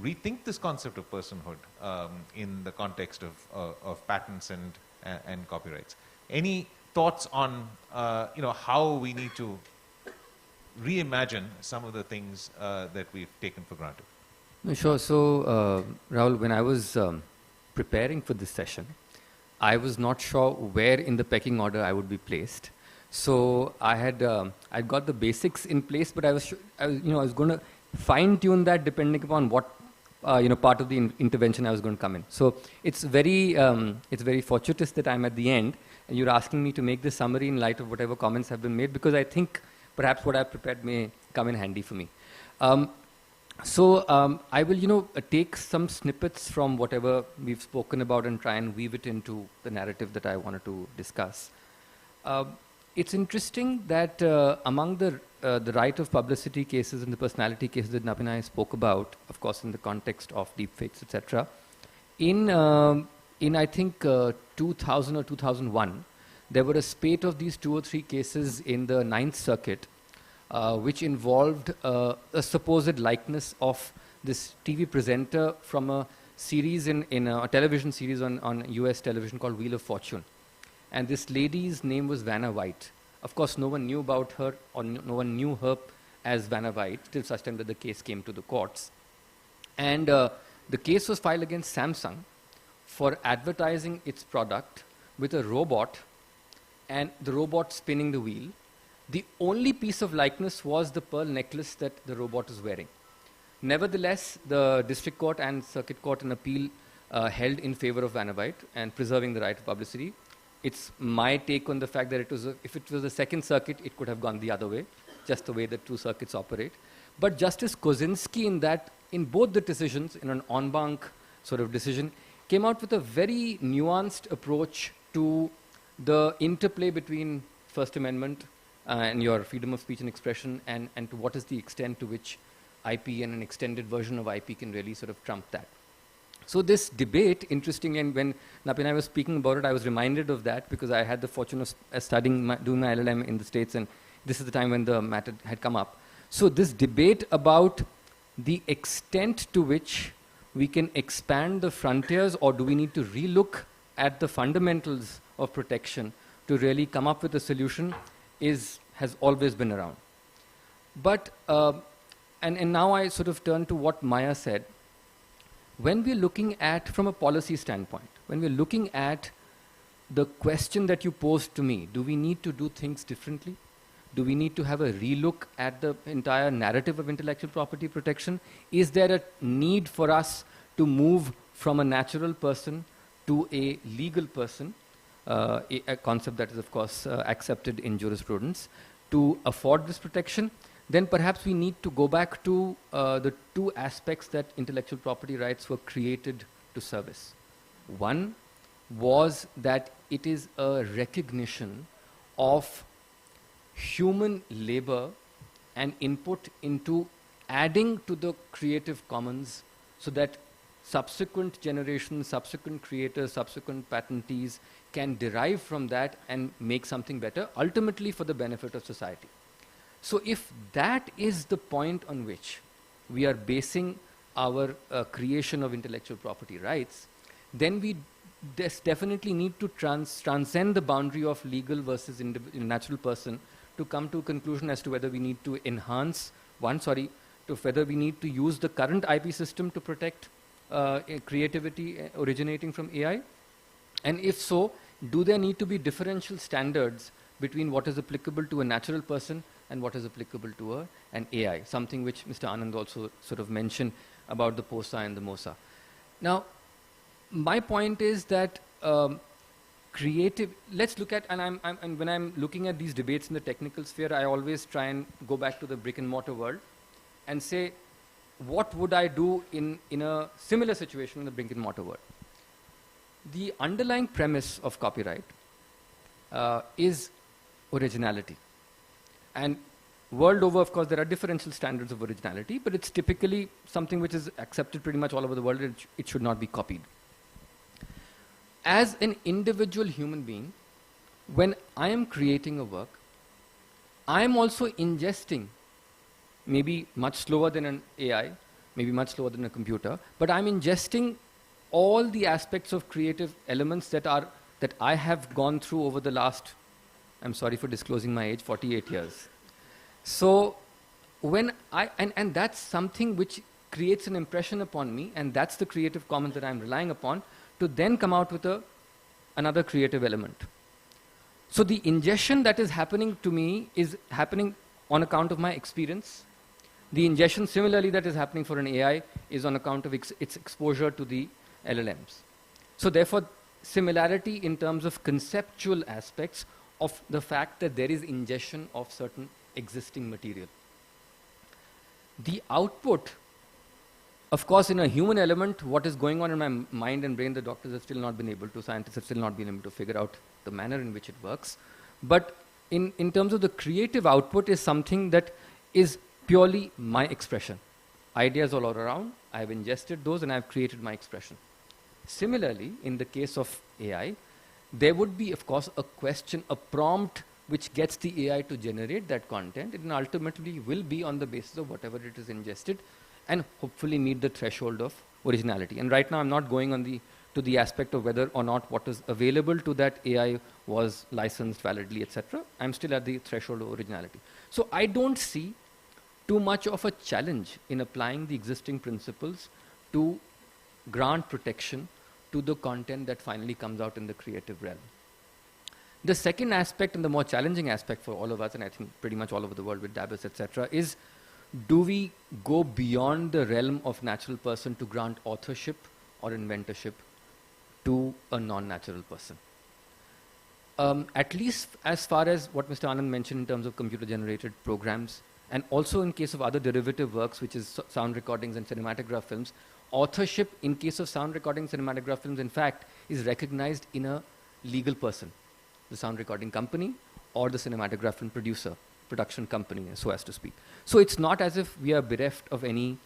[SPEAKER 18] rethink this concept of personhood in the context of patents and copyrights? Any thoughts on how we need to reimagine some of the things that we've taken for granted?
[SPEAKER 12] No, sure. So, Rahul, when I was preparing for this session, I was not sure where in the pecking order I would be placed. So I had got the basics in place, but I was going to fine-tune that depending upon what part of the intervention I was going to come in. So it's very fortuitous that I'm at the end, and you're asking me to make this summary in light of whatever comments have been made, because I think perhaps what I've prepared may come in handy for me. I will, take some snippets from whatever we've spoken about and try and weave it into the narrative that I wanted to discuss. It's interesting that among the right of publicity cases and the personality cases that Navin and I spoke about, of course, in the context of deepfakes, etc., in I think 2000 or 2001, there were a spate of these 2 or 3 cases in the Ninth Circuit, which involved a supposed likeness of this TV presenter from a series in a television series on US television called Wheel of Fortune. And this lady's name was Vanna White. Of course, no one knew about her, or no one knew her as Vanna White till such time that the case came to the courts. And the case was filed against Samsung for advertising its product with a robot, and the robot spinning the wheel. The only piece of likeness was the pearl necklace that the robot is wearing. Nevertheless, the district court and circuit court in appeal held in favor of Vanna White and preserving the right of publicity. It's my take on the fact that if it was a second circuit, it could have gone the other way, just the way the 2 circuits operate. But Justice Kozinski in both the decisions, in an en banc sort of decision, came out with a very nuanced approach to the interplay between First Amendment and your freedom of speech and expression, and to what is the extent to which IP and an extended version of IP can really sort of trump that. So this debate, interestingly, and when Napin and I was speaking about it, I was reminded of that, because I had the fortune of doing my LLM in the States, and this is the time when the matter had come up. So this debate about the extent to which we can expand the frontiers, or do we need to relook at the fundamentals of protection to really come up with a solution, has always been around. But, and now I sort of turn to what Maya said. When we're looking at, from a policy standpoint, when we're looking at the question that you posed to me, do we need to do things differently? Do we need to have a relook at the entire narrative of intellectual property protection? Is there a need for us to move from a natural person to a legal person, a concept that is, of course, accepted in jurisprudence, to afford this protection? Then perhaps we need to go back to the two aspects that intellectual property rights were created to service. One was that it is a recognition of human labor and input into adding to the Creative Commons so that subsequent generations, subsequent creators, subsequent patentees can derive from that and make something better, ultimately for the benefit of society. So if that is the point on which we are basing our creation of intellectual property rights, then we definitely need to transcend the boundary of legal versus natural person to come to a conclusion as to whether we need to enhance, to whether we need to use the current IP system to protect creativity originating from AI. And if so, do there need to be differential standards between what is applicable to a natural person and what is applicable to an AI, something which Mr. Anand also sort of mentioned about the POSA and the MOSA. Now, my point is that let's look at, and when I'm looking at these debates in the technical sphere, I always try and go back to the brick and mortar world and say, what would I do in a similar situation in the brick and mortar world? The underlying premise of copyright is originality. And world over, of course, there are differential standards of originality, but it's typically something which is accepted pretty much all over the world. It should not be copied. As an individual human being, when I am creating a work, I am also ingesting, maybe much slower than an AI, maybe much slower than a computer, but I'm ingesting all the aspects of creative elements that I have gone through over the last, I'm sorry for disclosing my age, 48 years. So when and that's something which creates an impression upon me, and that's the Creative Commons that I'm relying upon to then come out with another creative element. So the ingestion that is happening to me is happening on account of my experience. The ingestion similarly that is happening for an AI is on account of its exposure to the LLMs. So therefore, similarity in terms of conceptual aspects of the fact that there is ingestion of certain existing material. The output, of course, in a human element, what is going on in my mind and brain, the doctors have still not been able to, scientists have still not been able to figure out the manner in which it works. But in terms of the creative output is something that is purely my expression. Ideas all around, I have ingested those and I have created my expression. Similarly, in the case of AI, there would be, of course, a question, a prompt which gets the AI to generate that content, and ultimately will be on the basis of whatever it is ingested and hopefully meet the threshold of originality. And right now I'm not going on to the aspect of whether or not what is available to that AI was licensed validly, etc. I'm still at the threshold of originality. So I don't see too much of a challenge in applying the existing principles to grant protection to the content that finally comes out in the creative realm. The second aspect and the more challenging aspect for all of us, and I think pretty much all over the world with DABUS, etc., is do we go beyond the realm of natural person to grant authorship or inventorship to a non-natural person? At least as far as what Mr. Anand mentioned in terms of computer-generated programs, and also in case of other derivative works, which is sound recordings and cinematograph films, authorship in case of sound recording cinematograph films, in fact, is recognized in a legal person, the sound recording company or the cinematograph film production company, so as to speak. So it's not as if we are bereft of any,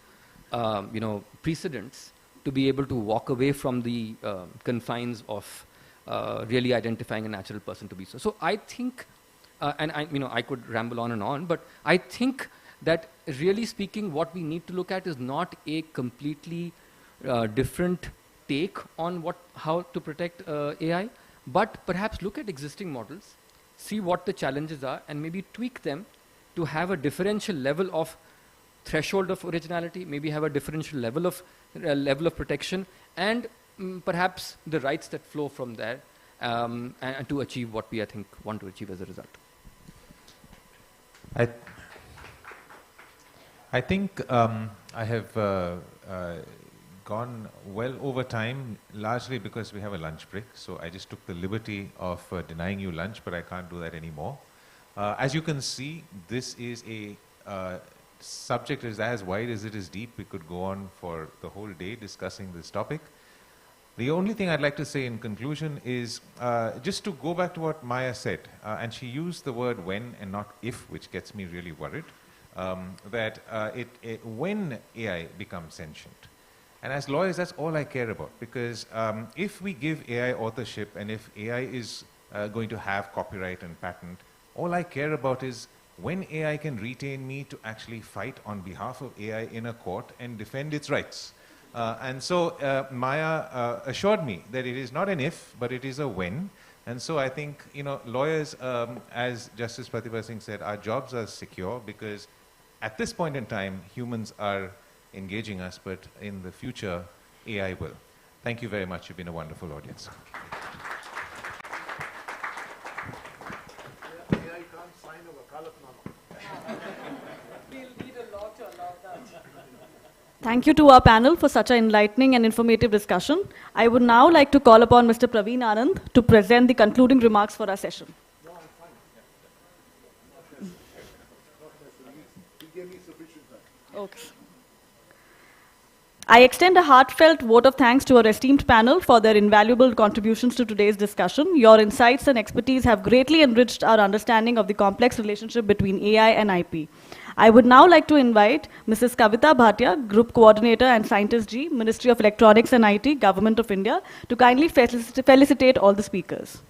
[SPEAKER 12] precedents to be able to walk away from the confines of really identifying a natural person to be so. So I think, I could ramble on and on, but I think that really speaking, what we need to look at is not a completely different take on how to protect AI, but perhaps look at existing models, see what the challenges are, and maybe tweak them to have a differential level of threshold of originality, maybe have a differential level of protection, and perhaps the rights that flow from there, and to achieve what we, I think, want to achieve as a result.
[SPEAKER 18] I think I have gone well over time, largely because we have a lunch break. So I just took the liberty of denying you lunch, but I can't do that anymore. As you can see, this is a subject is as wide as it is deep. We could go on for the whole day discussing this topic. The only thing I'd like to say in conclusion is just to go back to what Maya said, and she used the word when and not if, which gets me really worried, that when AI becomes sentient. And as lawyers, that's all I care about, because if we give AI authorship and if AI is going to have copyright and patent, all I care about is when AI can retain me to actually fight on behalf of AI in a court and defend its rights. And so Maya assured me that it is not an if, but it is a when. And so I think, lawyers, as Justice Pratibha Singh said, our jobs are secure because at this point in time, humans are engaging us, but in the future, AI will. Thank you very much. You've been a wonderful audience.
[SPEAKER 15] Thank you to our panel for such an enlightening and informative discussion. I would now like to call upon Mr. Praveen Anand to present the concluding remarks for our session. Okay. I extend a heartfelt vote of thanks to our esteemed panel for their invaluable contributions to today's discussion. Your insights and expertise have greatly enriched our understanding of the complex relationship between AI and IP. I would now like to invite Mrs. Kavita Bhatia, Group Coordinator and Scientist G, Ministry of Electronics and IT, Government of India, to kindly felicitate all the speakers.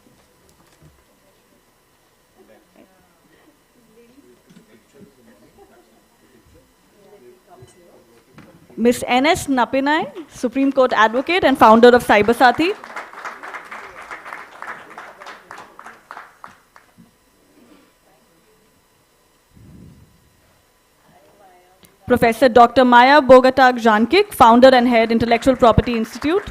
[SPEAKER 15] Ms. N.S. Napinai, Supreme Court Advocate and founder of Cybersathi. Professor Dr. Maya Bogatag Jankik, founder and head, Intellectual Property Institute.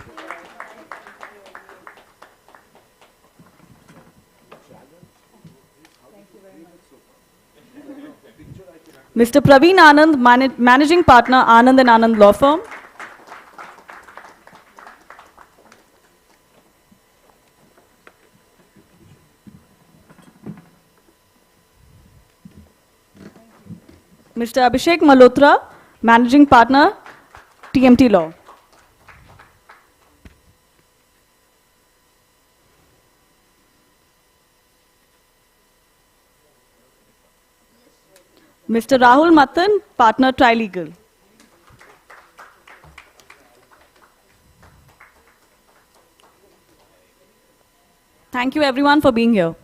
[SPEAKER 15] Mr. Praveen Anand, Managing Partner, Anand & Anand Law Firm. Mr. Abhishek Malhotra, Managing Partner, TMT Law. Mr. Rahul Mathan, Partner, Trilegal. Thank you everyone for being here.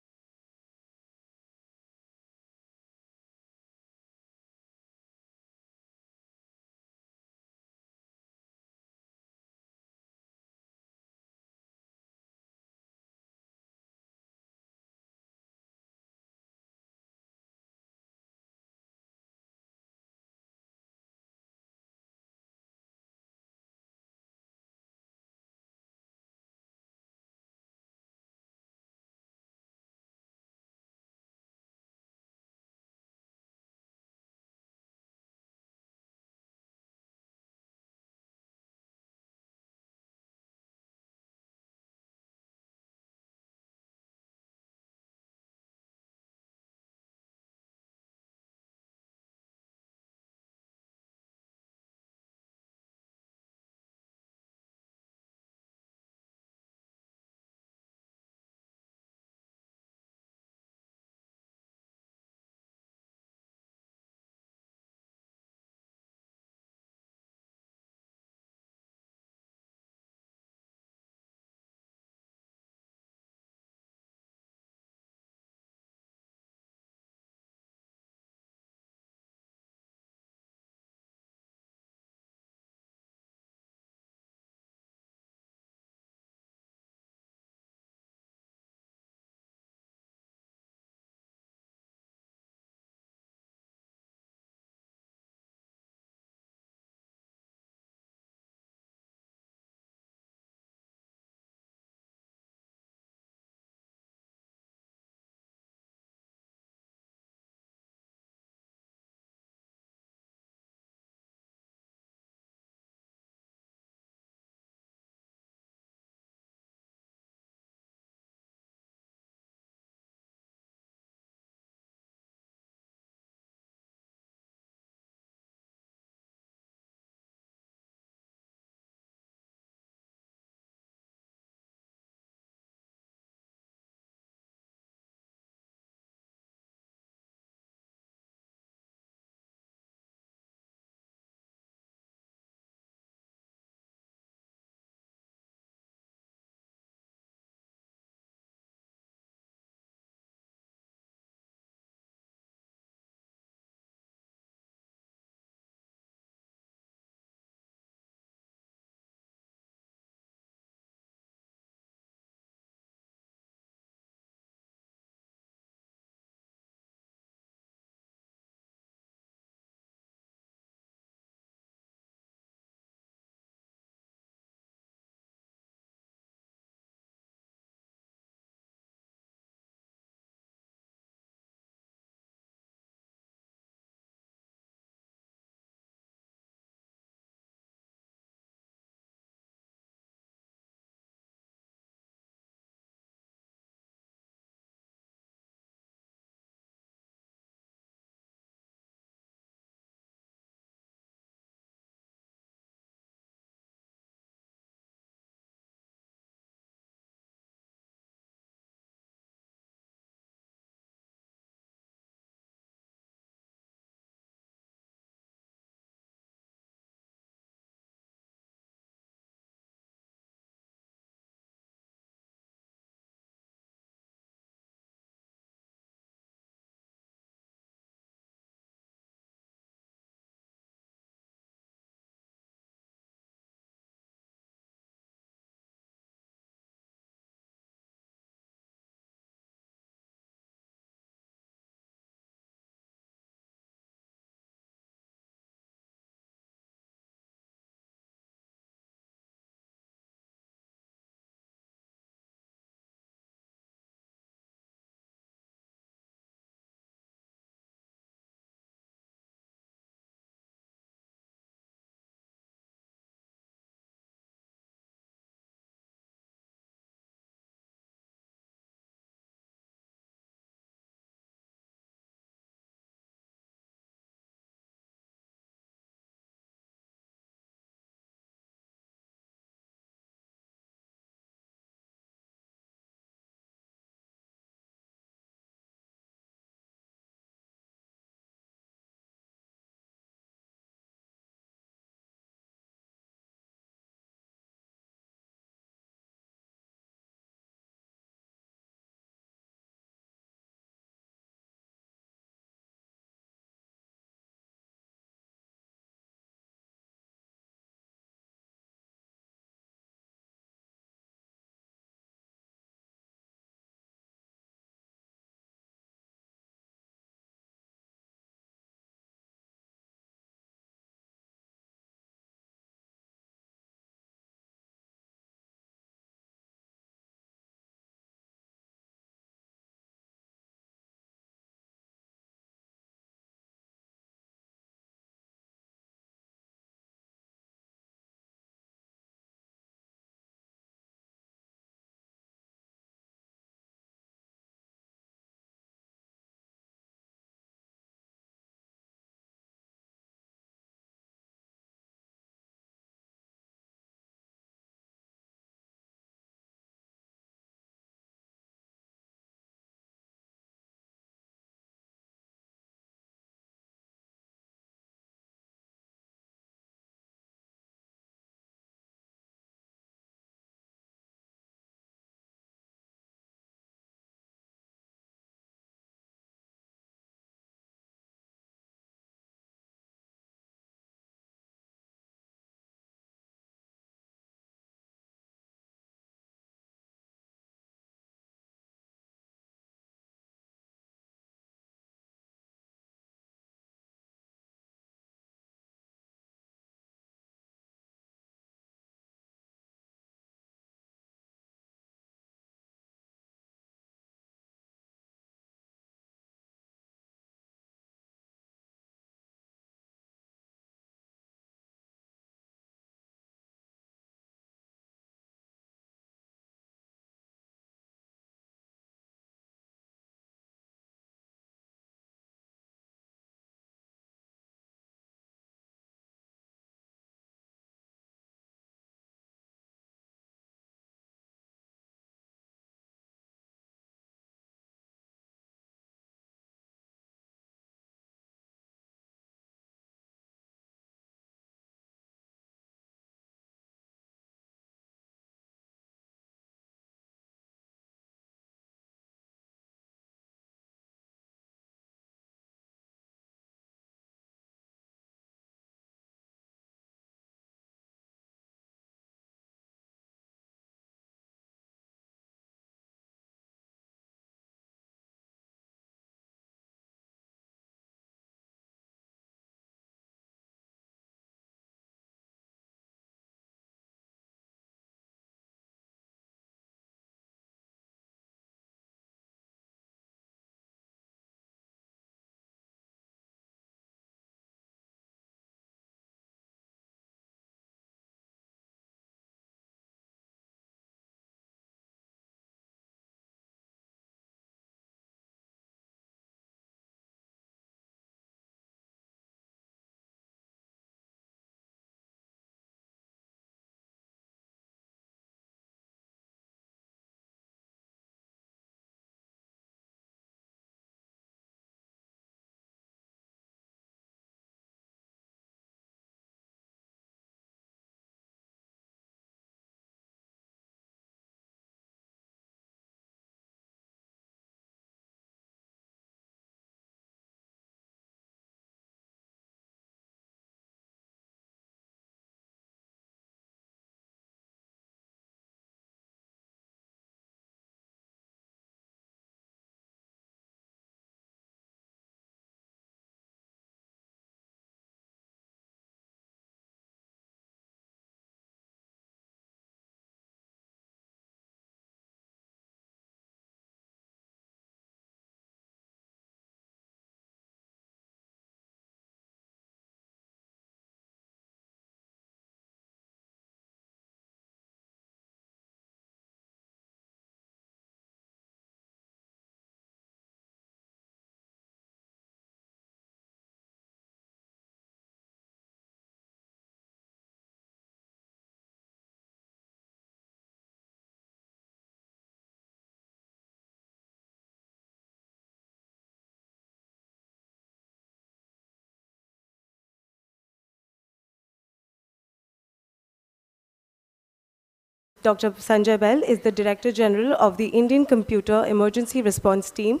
[SPEAKER 13] Dr. Sanjay Bell is the Director General of the Indian Computer Emergency Response Team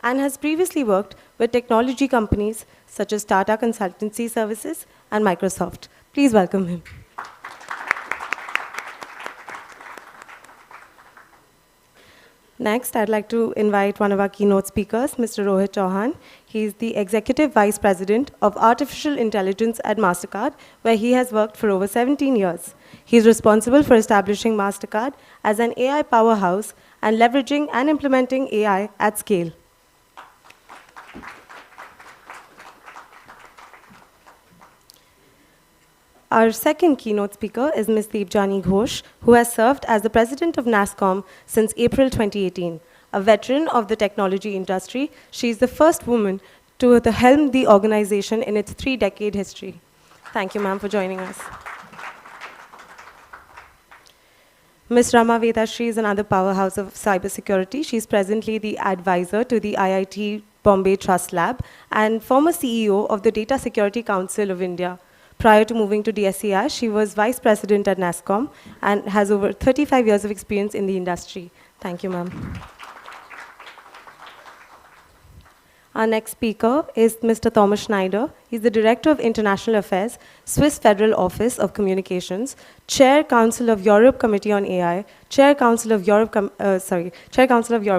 [SPEAKER 13] and has previously worked with technology companies such as Tata Consultancy Services and Microsoft. Please welcome him. Next, I'd like to invite one of our keynote speakers, Mr. Rohit Chauhan. He's the Executive Vice President of Artificial Intelligence at MasterCard, where he has worked for over 17 years. He's responsible for establishing MasterCard as an AI powerhouse and leveraging and implementing AI at scale. Our second keynote speaker is Ms. Deepjani Ghosh, who has served as the president of NASSCOM since April 2018. A veteran of the technology industry, she is the first woman to helm the organization in its 3-decade history. Thank you, ma'am, for joining us. Ms. Rama Vedashri is another powerhouse of cybersecurity. She's presently the advisor to the IIT Bombay Trust Lab and former CEO of the Data Security Council of India. Prior to moving to DSCI, she was vice president at NASSCOM and has over 35 years of experience in the industry. Thank you, ma'am. Our next speaker is Mr. Thomas Schneider. He's the Director of International Affairs, Swiss Federal Office of Communications, Chair Council of Europe Committee on AI, Chair Council of Europe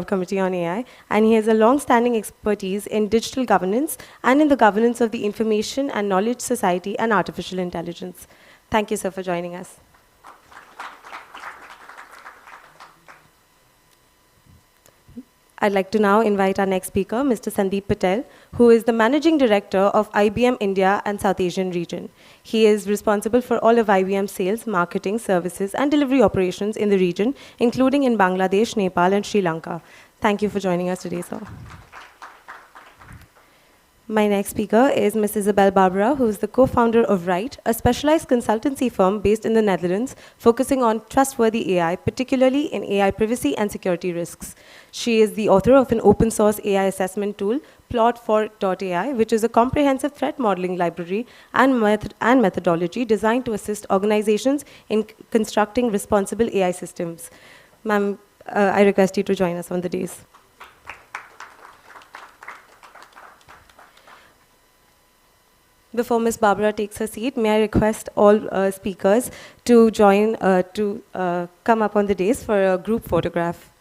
[SPEAKER 13] Committee on AI, and he has a long-standing expertise in digital governance and in the governance of the information and knowledge society and artificial intelligence. Thank you, sir, for joining us. I'd like to now invite our next speaker, Mr. Sandeep Patel, who is the Managing Director of IBM India and South Asian region. He is responsible for all of IBM sales, marketing, services, and delivery operations in the region, including in Bangladesh, Nepal, and Sri Lanka. Thank you for joining us today, sir. My next speaker is Ms. Isabel Barbara, who is the co-founder of Write, a specialized consultancy firm based in the Netherlands, focusing on trustworthy AI, particularly in AI privacy and security risks. She is the author of an open source AI assessment tool, Plot4.ai, which is a comprehensive threat modeling library and methodology designed to assist organizations in constructing responsible AI systems. Ma'am, I request you to join us on the dais. Before Ms. Barbara takes her seat, may I request all speakers to come up on the dais for a group photograph.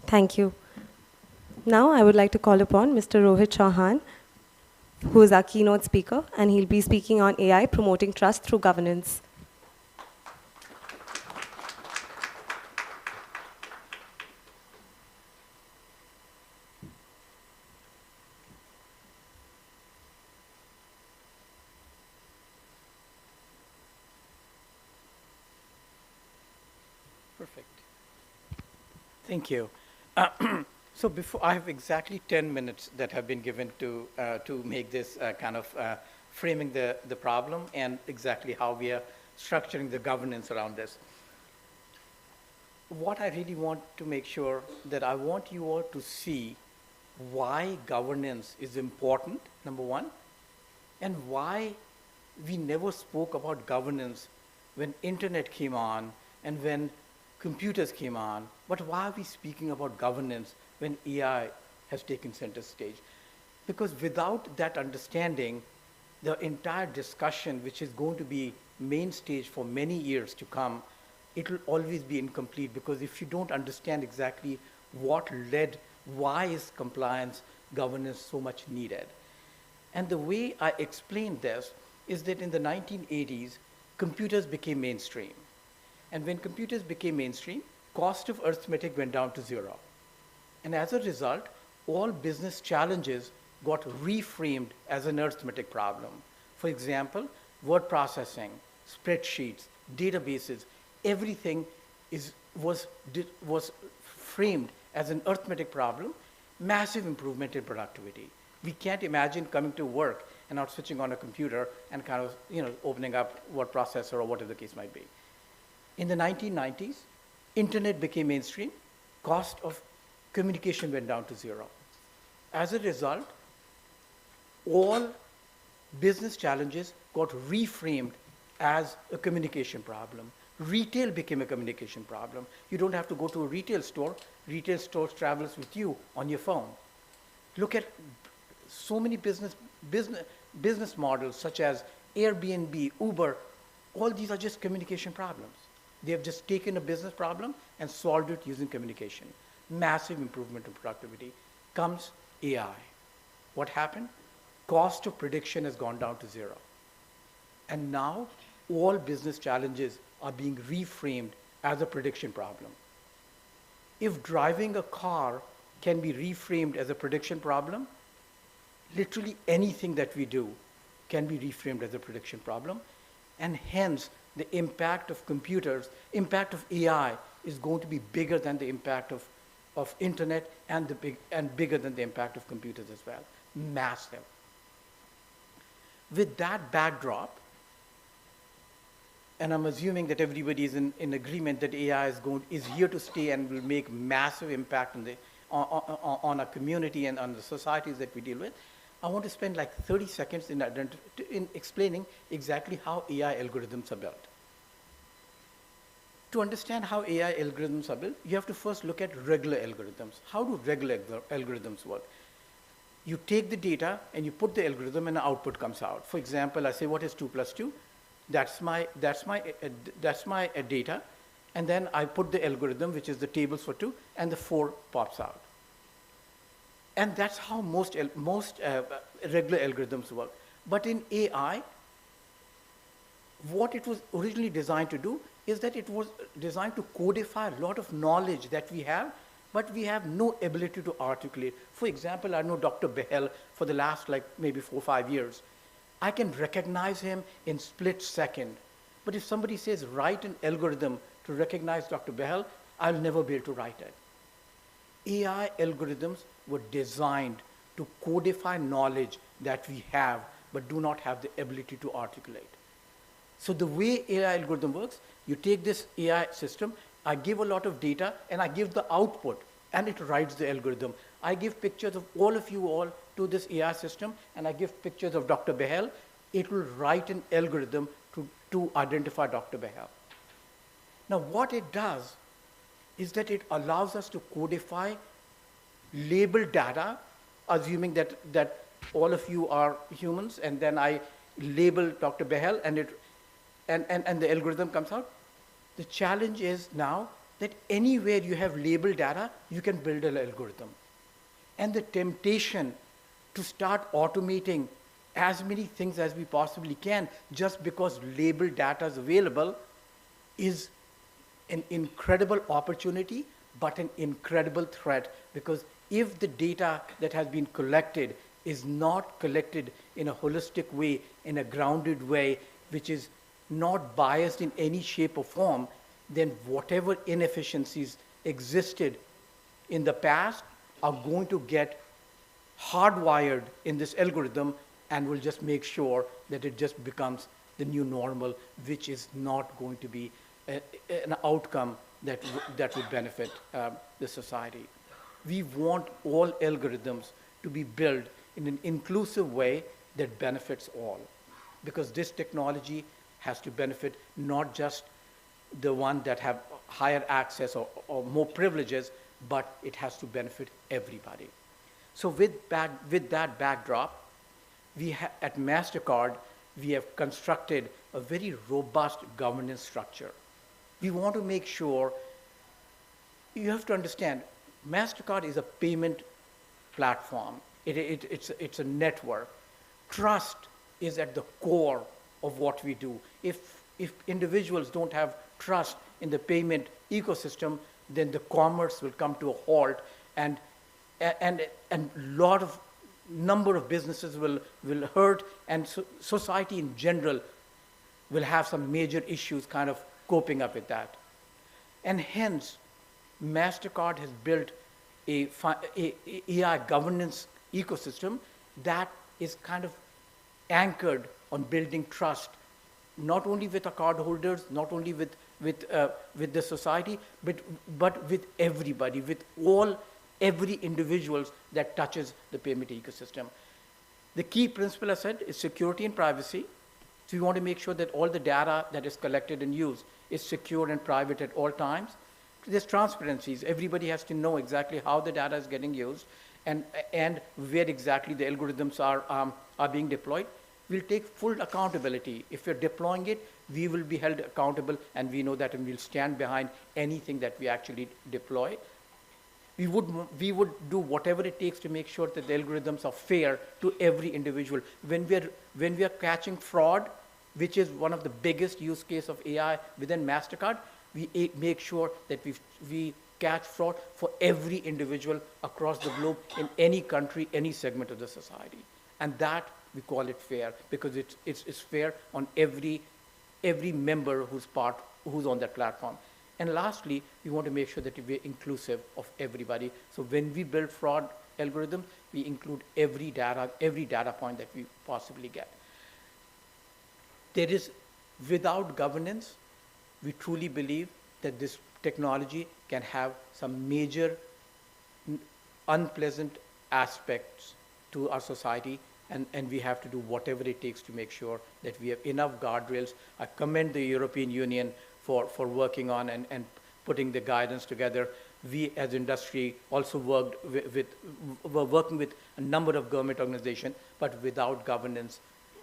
[SPEAKER 13] Thank you. Now I would like to call upon Mr. Rohit Chauhan, who is our keynote speaker, and he'll be speaking on AI promoting trust through governance.
[SPEAKER 22] Perfect. Thank you. So before, I have exactly 10 minutes that have been given to make this framing the problem and exactly how we are structuring the governance around this. What I really want to make sure that I want you all to see why governance is important, number one, and why we never spoke about governance when internet came on and when computers came on, but why are we speaking about governance when AI has taken center stage? Because without that understanding, the entire discussion, which is going to be main stage for many years to come, it will always be incomplete, because if you don't understand exactly what led, why is compliance governance so much needed? And the way I explain this is that in the 1980s, computers became mainstream. And when computers became mainstream, cost of arithmetic went down to 0. And as a result, all business challenges got reframed as an arithmetic problem. For example, word processing, spreadsheets, databases, everything is was framed as an arithmetic problem, massive improvement in productivity. We can't imagine coming to work and not switching on a computer and kind of, opening up what processor or whatever the case might be. In the 1990s, internet became mainstream, cost of communication went down to zero. As a result, all business challenges got reframed as a communication problem. Retail became a communication problem. You don't have to go to a retail store. Retail store travels with you on your phone. Look at so many business models such as Airbnb, Uber. All these are just communication problems. They have just taken a business problem and solved it using communication. Massive improvement in productivity. Comes AI. What happened? Cost of prediction has gone down to zero. And now all business challenges are being reframed as a prediction problem. If driving a car can be reframed as a prediction problem, literally anything that we do can be reframed as a prediction problem. And hence, the impact of computers, impact of AI is going to be bigger than the impact of internet and bigger than the impact of computers as well. Massive. With that backdrop, and I'm assuming that everybody is in agreement that AI is here to stay and will make massive impact on our community and on the societies that we deal with, I want to spend like 30 seconds in explaining exactly how AI algorithms are built. To understand how AI algorithms are built, you have to first look at regular algorithms. How do regular algorithms work? You take the data and you put the algorithm and the output comes out. For example, I say, what is 2 plus 2? That's my data. And then I put the algorithm, which is the tables for 2, and the 4 pops out. And that's how most regular algorithms work. But in AI, what it was originally designed to do is that it was designed to codify a lot of knowledge that we have, but we have no ability to articulate. For example, I know Dr. Behl for the last maybe 4 or 5 years. I can recognize him in split second. But if somebody says, write an algorithm to recognize Dr. Behl, I'll never be able to write it. AI algorithms were designed to codify knowledge that we have, but do not have the ability to articulate. So the way AI algorithm works, you take this AI system, I give a lot of data, and I give the output, and it writes the algorithm. I give pictures of all of you all to this AI system, and I give pictures of Dr. Behl. It will write an algorithm to identify Dr. Behl. Now, what it does is that it allows us to codify labeled data, assuming that all of you are humans, and then I label Dr. Behl, and the algorithm comes out. The challenge is now that anywhere you have labeled data, you can build an algorithm. And the temptation to start automating as many things as we possibly can just because labeled data is available is an incredible opportunity, but an incredible threat, because if the data that has been collected is not collected in a holistic way, in a grounded way, which is not biased in any shape or form, then whatever inefficiencies existed in the past are going to get hardwired in this algorithm and will just make sure that it just becomes the new normal, which is not going to be an outcome that would benefit the society. We want all algorithms to be built in an inclusive way that benefits all, because this technology has to benefit not just the one that have higher access or more privileges, but it has to benefit everybody. So with that backdrop, at MasterCard, we have constructed a very robust governance structure. We want to make sure, you have to understand, MasterCard is a payment platform. It's a network. Trust is at the core of what we do. If individuals don't have trust in the payment ecosystem, then the commerce will come to a halt, and number of businesses will hurt, and society in general will have some major issues kind of coping up with that. And hence, MasterCard has built a AI governance ecosystem that is kind of anchored on building trust, not only with our cardholders, not only with the society, but with everybody, with every individuals that touches the payment ecosystem. The key principle, I said, is security and privacy. So we want to make sure that all the data that is collected and used is secure and private at all times. There's transparencies. Everybody has to know exactly how the data is getting used and where exactly the algorithms are being deployed. We'll take full accountability. If we're deploying it, we will be held accountable, and we know that, and we'll stand behind anything that we actually deploy. We would do whatever it takes to make sure that the algorithms are fair to every individual. When we are catching fraud, which is one of the biggest use case of AI within MasterCard, we make sure that we catch fraud for every individual across the globe in any country, any segment of the society. And that, we call it fair, because it's fair on every member who's on that platform. And lastly, we want to make sure that we're inclusive of everybody. So when we build fraud algorithms, we include every data point that we possibly get. Without governance, we truly believe that this technology can have some major unpleasant aspects to our society, and we have to do whatever it takes to make sure that we have enough guardrails. I commend the European Union for working on and putting the guidance together. We as industry also were working with a number of government organizations, but without governance,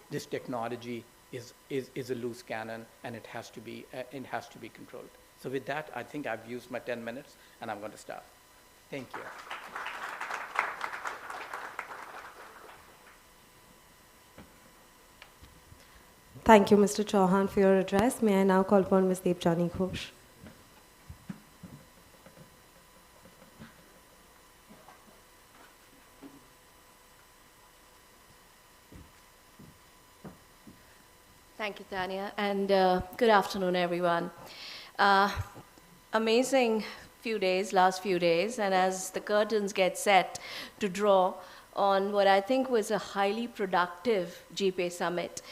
[SPEAKER 22] this technology is a loose cannon, and it has to be controlled. So with that, I think I've used my 10 minutes, and I'm going to stop. Thank you.
[SPEAKER 13] Thank you, Mr. Chauhan, for your address. May I now call upon Ms. Debjani Ghosh.
[SPEAKER 10] Thank you, Tanya, and good afternoon, everyone. Amazing last few days, and as the curtains get set to draw on what I think was a highly productive GPay summit,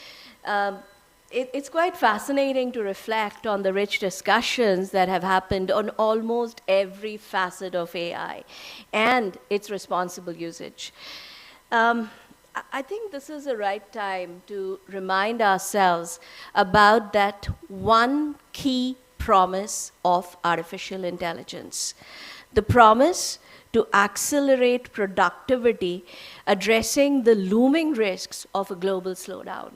[SPEAKER 10] it's quite fascinating to reflect on the rich discussions that have happened on almost every facet of AI and its responsible usage. I think this is the right time to remind ourselves about that one key promise of artificial intelligence. The promise to accelerate productivity, addressing the looming risks of a global slowdown.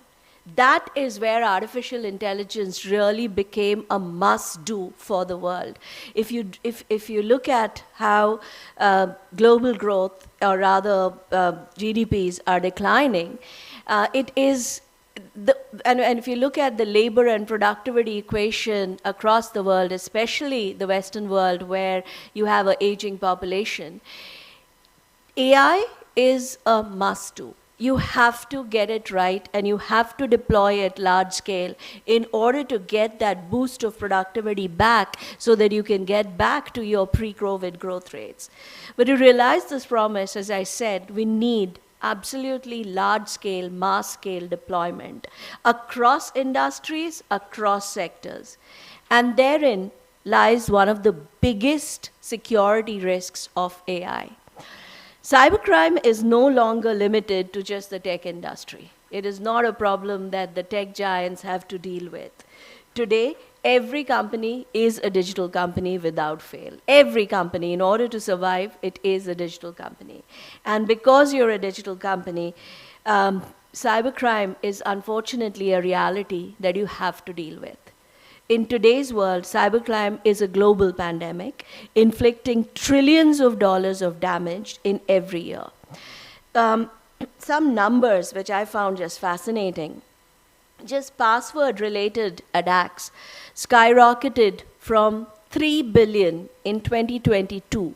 [SPEAKER 10] That is where artificial intelligence really became a must-do for the world. If you look at how global growth, or rather GDPs, are declining, and if you look at the labor and productivity equation across the world, especially the Western world where you have an aging population, AI is a must-do. You have to get it right, and you have to deploy it large scale in order to get that boost of productivity back so that you can get back to your pre-COVID growth rates. But to realize this promise, as I said, we need absolutely large-scale, mass-scale deployment across industries, across sectors. And therein lies one of the biggest security risks of AI. Cybercrime is no longer limited to just the tech industry. It is not a problem that the tech giants have to deal with. Today, every company is a digital company without fail. Every company, in order to survive, it is a digital company. And because you're a digital company, cybercrime is unfortunately a reality that you have to deal with. In today's world, cybercrime is a global pandemic, inflicting trillions of dollars of damage in every year. Some numbers which I found just fascinating. Just password-related attacks skyrocketed from 3 billion in 2022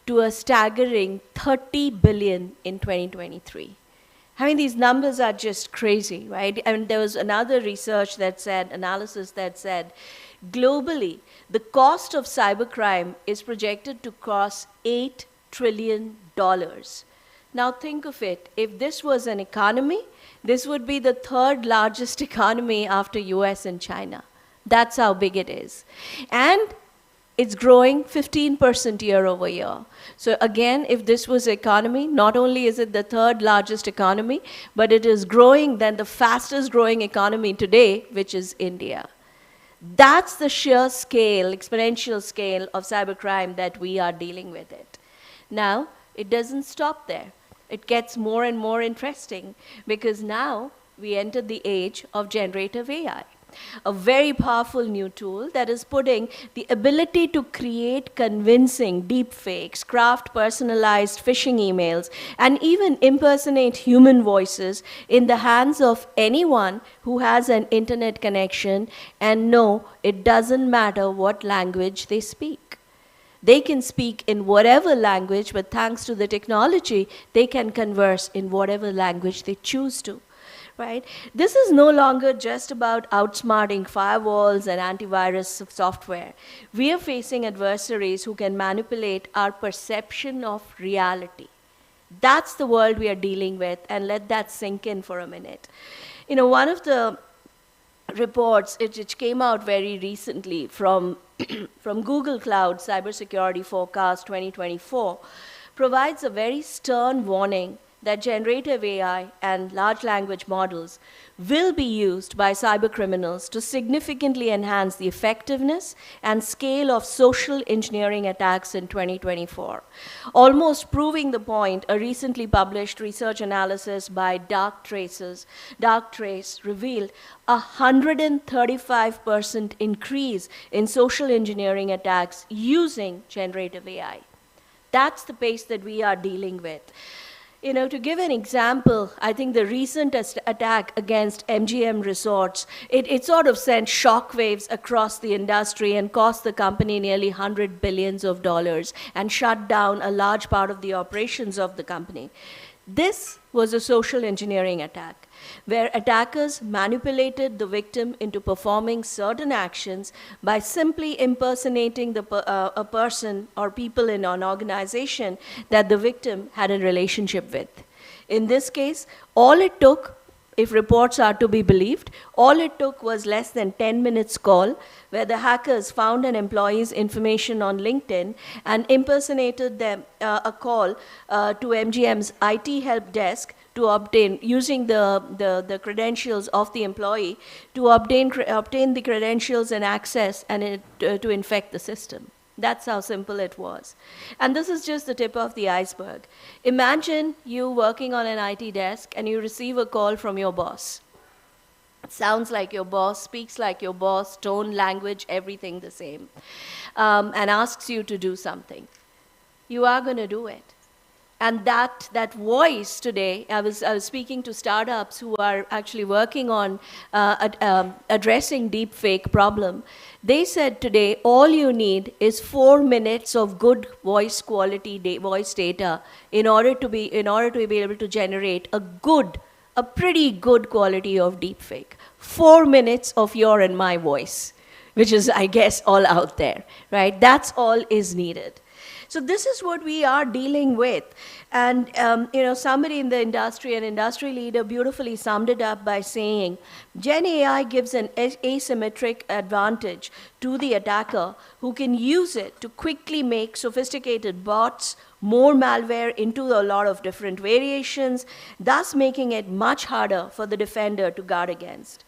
[SPEAKER 10] to a staggering 30 billion in 2023. I mean, these numbers are just crazy, right? And there was another analysis that said, globally, the cost of cybercrime is projected to cross $8 trillion. Now think of it, if this was an economy, this would be the third largest economy after US and China. That's how big it is. And it's growing 15% year over year. So again, if this was economy, not only is it the third largest economy, but it is growing than the fastest growing economy today, which is India. That's the sheer scale, exponential scale of cybercrime that we are dealing with it. Now, it doesn't stop there. It gets more and more interesting because now we enter the age of generative AI. A very powerful new tool that is putting the ability to create convincing deepfakes, craft personalized phishing emails, and even impersonate human voices in the hands of anyone who has an internet connection, and no, it doesn't matter what language they speak. They can speak in whatever language, but thanks to the technology, they can converse in whatever language they choose to. Right? This is no longer just about outsmarting firewalls and antivirus software. We are facing adversaries who can manipulate our perception of reality. That's the world we are dealing with, and let that sink in for a minute. You know, one of the reports which came out very recently from, from Google Cloud Cybersecurity Forecast 2024 provides a very stern warning that generative AI and large language models will be used by cybercriminals to significantly enhance the effectiveness and scale of social engineering attacks in 2024. Almost proving the point, a recently published research analysis by Darktrace revealed a 135% increase in social engineering attacks using generative AI. That's the pace that we are dealing with. You know, to give an example, I think the recent attack against MGM Resorts, it sort of sent shockwaves across the industry and cost the company nearly $100 billion and shut down a large part of the operations of the company. This was a social engineering attack, where attackers manipulated the victim into performing certain actions by simply impersonating a person or people in an organization that the victim had a relationship with. In this case, all it took, if reports are to be believed, all it took was less than 10 minutes call where the hackers found an employee's information on LinkedIn and impersonated them a call to MGM's IT help desk to obtain, using the credentials of the employee, to obtain the credentials and access and to infect the system. That's how simple it was. And this is just the tip of the iceberg. Imagine you working on an IT desk and you receive a call from your boss. It sounds like your boss, speaks like your boss, tone, language, everything the same, and asks you to do something. You are going to do it. And that voice today, I was speaking to startups who are actually working on addressing deepfake problem. They said today all you need is 4 minutes of good voice quality voice data in order to be able to generate a pretty good quality of deepfake. 4 minutes of your and my voice, which is, I guess, all out there, right? That's all is needed. So this is what we are dealing with. And you know, somebody in the industry, an industry leader, beautifully summed it up by saying, Gen AI gives an asymmetric advantage to the attacker who can use it to quickly make sophisticated bots, more malware into a lot of different variations, thus making it much harder for the defender to guard against.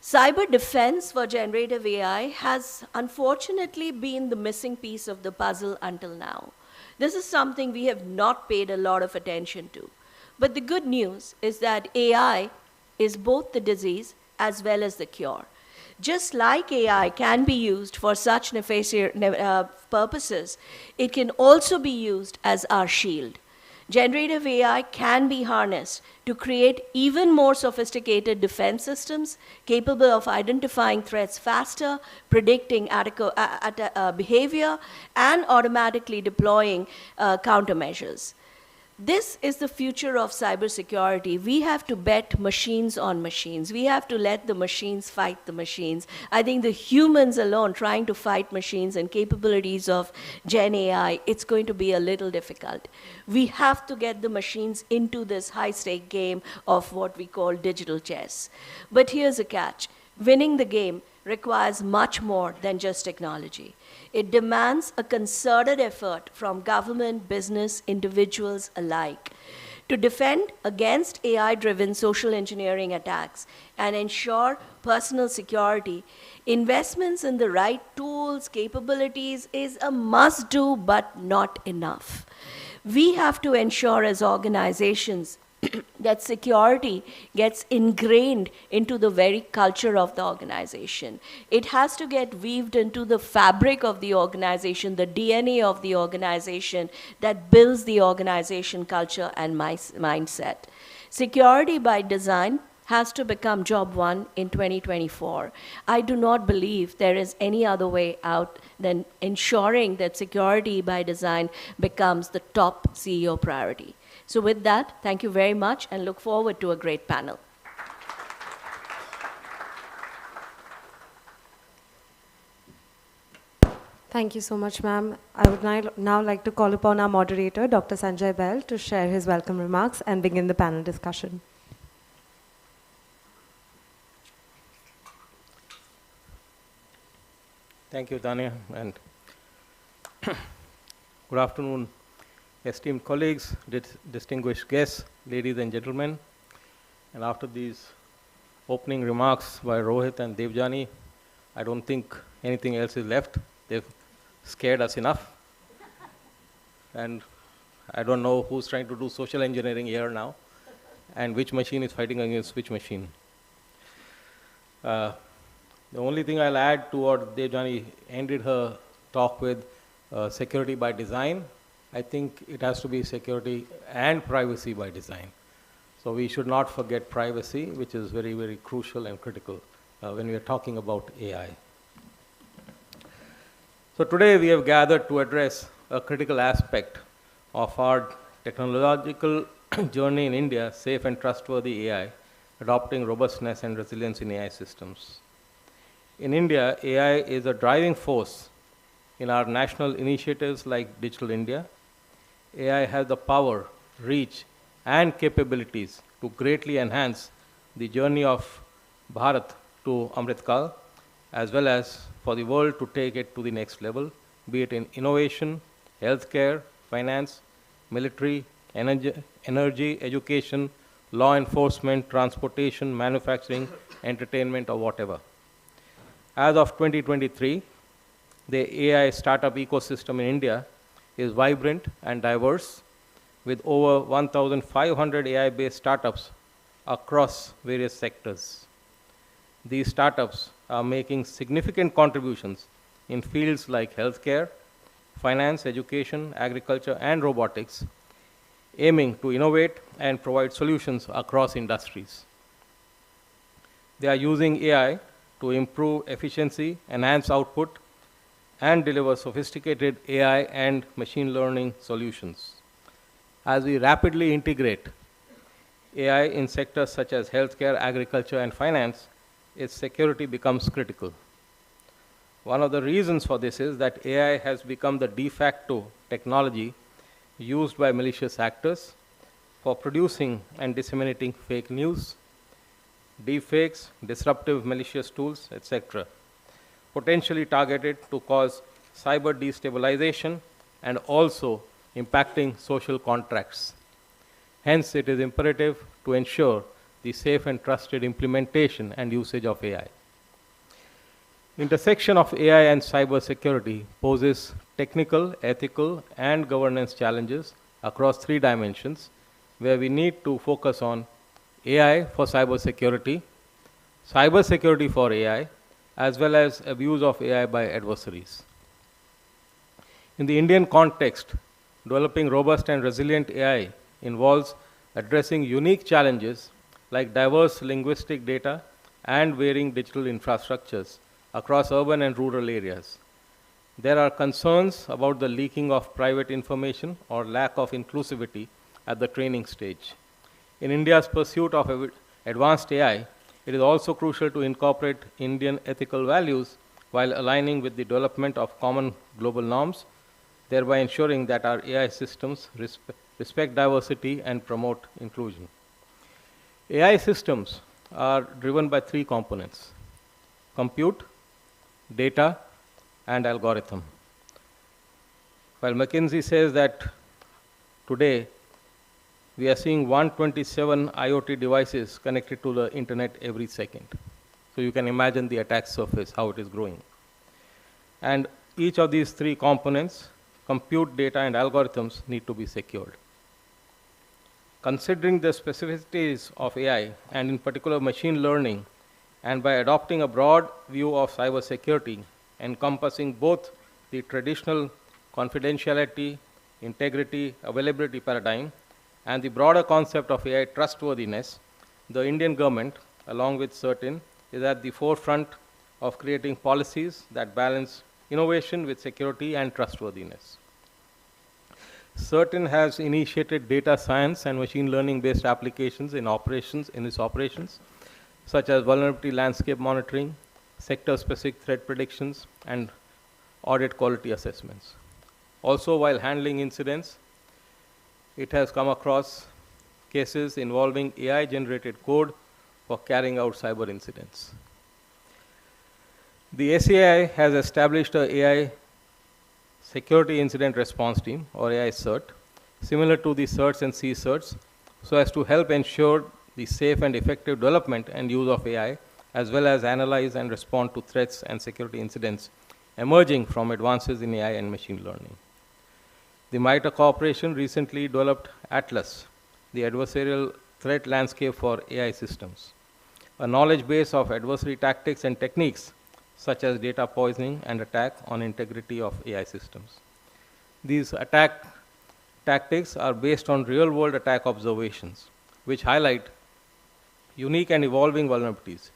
[SPEAKER 10] Cyber defense for generative AI has unfortunately been the missing piece of the puzzle until now. This is something we have not paid a lot of attention to. But the good news is that AI is both the disease as well as the cure. Just like AI can be used for such nefarious purposes, it can also be used as our shield. Generative AI can be harnessed to create even more sophisticated defense systems capable of identifying threats faster, predicting behavior, and automatically deploying countermeasures. This is the future of cybersecurity. We have to bet machines on machines. We have to let the machines fight the machines. I think the humans alone trying to fight machines and capabilities of Gen AI, it's going to be a little difficult. We have to get the machines into this high-stake game of what we call digital chess. But here's a catch. Winning the game requires much more than just technology. It demands a concerted effort from government, business, individuals alike to defend against AI-driven social engineering attacks and ensure personal security. Investments in the right tools, capabilities is a must-do, but not enough. We have to ensure as organizations that security gets ingrained into the very culture of the organization. It has to get weaved into the fabric of the organization, the DNA of the organization that builds the organization culture and mindset. Security by design has to become job one in 2024. I do not believe there is any other way out than ensuring that security by design becomes the top CEO priority. So with that, thank you very much and look forward to a great panel.
[SPEAKER 13] Thank you so much, ma'am. I would now like to call upon our moderator, Dr. Sanjay Bell, to share his welcome remarks and begin the panel discussion.
[SPEAKER 5] Thank you, Tanya, and good afternoon, esteemed colleagues, distinguished guests, ladies and gentlemen. And after these opening remarks by Rohit and Devjani, I don't think anything else is left. They've scared us enough. And I don't know who's trying to do social engineering here now, and which machine is fighting against which machine. The only thing I'll add to what Devjani ended her talk with, security by design, I think it has to be security and privacy by design. So we should not forget privacy, which is very, very crucial and critical when we are talking about AI. So today we have gathered to address a critical aspect of our technological journey in India, safe and trustworthy AI, adopting robustness and resilience in AI systems. In India, AI is a driving force in our national initiatives like Digital India. AI has the power, reach, and capabilities to greatly enhance the journey of Bharat to Amrit Kal, as well as for the world to take it to the next level, be it in innovation, healthcare, finance, military, energy, education, law enforcement, transportation, manufacturing, entertainment, or whatever. As of 2023, the AI startup ecosystem in India is vibrant and diverse, with over 1,500 AI-based startups across various sectors. These startups are making significant contributions in fields like healthcare, finance, education, agriculture, and robotics, aiming to innovate and provide solutions across industries. They are using AI to improve efficiency, enhance output, and deliver sophisticated AI and machine learning solutions. As we rapidly integrate AI in sectors such as healthcare, agriculture, and finance, its security becomes critical. One of the reasons for this is that AI has become the de facto technology used by malicious actors for producing and disseminating fake news, deepfakes, disruptive malicious tools, etc., potentially targeted to cause cyber destabilization and also impacting social contracts. Hence, it is imperative to ensure the safe and trusted implementation and usage of AI. Intersection of AI and cyber security poses technical, ethical, and governance challenges across 3 dimensions, where we need to focus on AI for cybersecurity for AI, as well as abuse of AI by adversaries. In the Indian context, developing robust and resilient AI involves addressing unique challenges like diverse linguistic data and varying digital infrastructures across urban and rural areas. There are concerns about the leaking of private information or lack of inclusivity at the training stage. In India's pursuit of advanced AI, it is also crucial to incorporate Indian ethical values while aligning with the development of common global norms, thereby ensuring that our AI systems respect diversity and promote inclusion. AI systems are driven by three components: compute, data, and algorithm. While McKinsey says that today we are seeing 127 IoT devices connected to the internet every second. So you can imagine the attack surface, how it is growing. And each of these three components, compute, data, and algorithms, need to be secured. Considering the specificities of AI, and in particular machine learning, and by adopting a broad view of cybersecurity, encompassing both the traditional confidentiality, integrity, availability paradigm, and the broader concept of AI trustworthiness, the Indian government, along with CERT-In, is at the forefront of creating policies that balance innovation with security and trustworthiness. CERT-In has initiated data science and machine learning-based applications in its operations, such as vulnerability landscape monitoring, sector-specific threat predictions, and audit quality assessments. Also, while handling incidents, it has come across cases involving AI-generated code for carrying out cyber incidents. The SAI has established an AI Security Incident Response Team, or AI CERT, similar to the CERTs and CSERTs, so as to help ensure the safe and effective development and use of AI, as well as analyze and respond to threats and security incidents emerging from advances in AI and machine learning. The MITRE Corporation recently developed Atlas, the adversarial threat landscape for AI systems, a knowledge base of adversary tactics and techniques such as data poisoning and attack on integrity of AI systems. These attack tactics are based on real-world attack observations, which highlight unique and evolving vulnerabilities.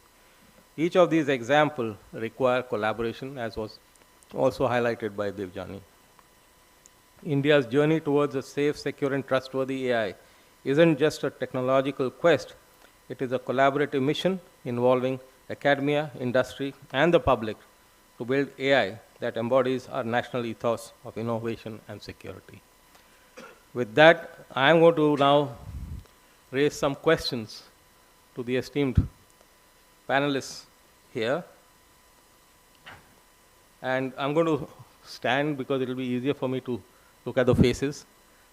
[SPEAKER 5] Each of these examples require collaboration, as was also highlighted by Devjani. India's journey towards a safe, secure, and trustworthy AI isn't just a technological quest, it is a collaborative mission involving academia, industry, and the public to build AI that embodies our national ethos of innovation and security. With that, I am going to now raise some questions to the esteemed panelists here. And I'm going to stand because it will be easier for me to look at the faces.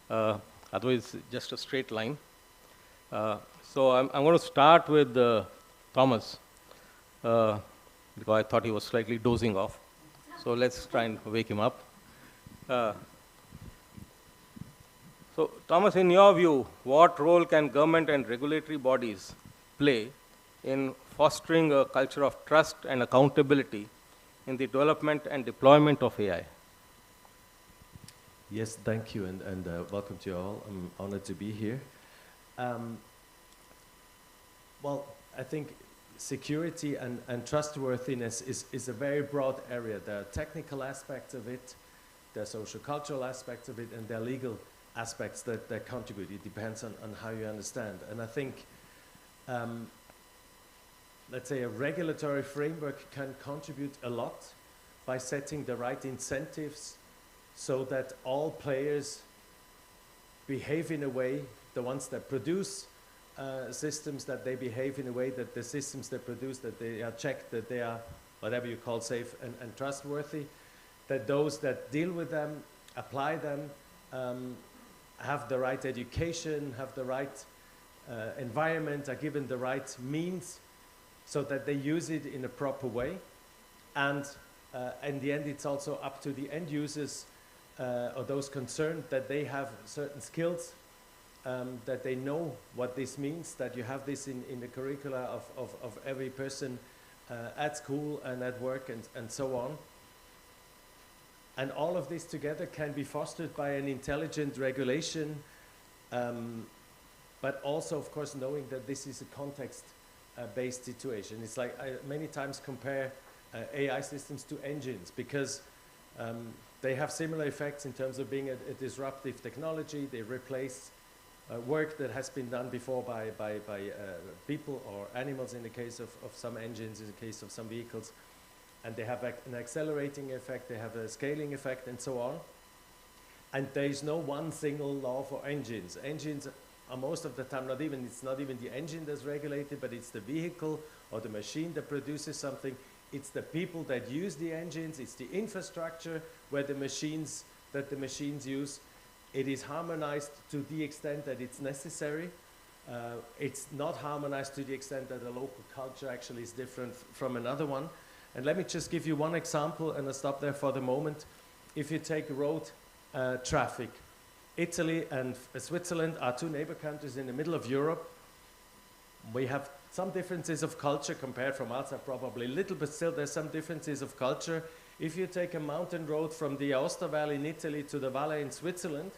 [SPEAKER 5] Otherwise, just a straight line. So I'm going to start with Thomas, because I thought he was slightly dozing off. So let's try and wake him up. So Thomas, in your view, what role can government and regulatory bodies play in fostering a culture of trust and accountability in the development and deployment of AI?
[SPEAKER 3] Yes, thank you, and welcome to you all. I'm honored to be here. Well, I think security and trustworthiness is a very broad area. There are technical aspects of it, there are social cultural aspects of it, and there are legal aspects that contribute. It depends on how you understand. And I think, let's say, a regulatory framework can contribute a lot by setting the right incentives so that all players behave in a way, the ones that produce systems, that they behave in a way that the systems they produce, that they are checked, that they are whatever you call safe and trustworthy, that those that deal with them, apply them, have the right education, have the right environment, are given the right means so that they use it in a proper way. And in the end, it's also up to the end users or those concerned that they have certain skills, that they know what this means, that you have this in the curricula of every person at school and at work and so on. And all of this together can be fostered by an intelligent regulation, but also, of course, knowing that this is a context-based situation. It's like I many times compare AI systems to engines because they have similar effects in terms of being a disruptive technology. They replace work that has been done before by people or animals in the case of some engines, in the case of some vehicles. And they have an accelerating effect, they have a scaling effect, and so on. And there is no one single law for engines. Engines are most of the time it's not even the engine that's regulated, but it's the vehicle or the machine that produces something. It's the people that use the engines, it's the infrastructure that the machines use. It is harmonized to the extent that it's necessary. It's not harmonized to the extent that a local culture actually is different from another one. And let me just give you one example, and I'll stop there for the moment. If you take road traffic, Italy and Switzerland are two neighbor countries in the middle of Europe. We have some differences of culture compared from outside, probably little, but still there's some differences of culture. If you take a mountain road from the Aosta Valley in Italy to the Valais in Switzerland,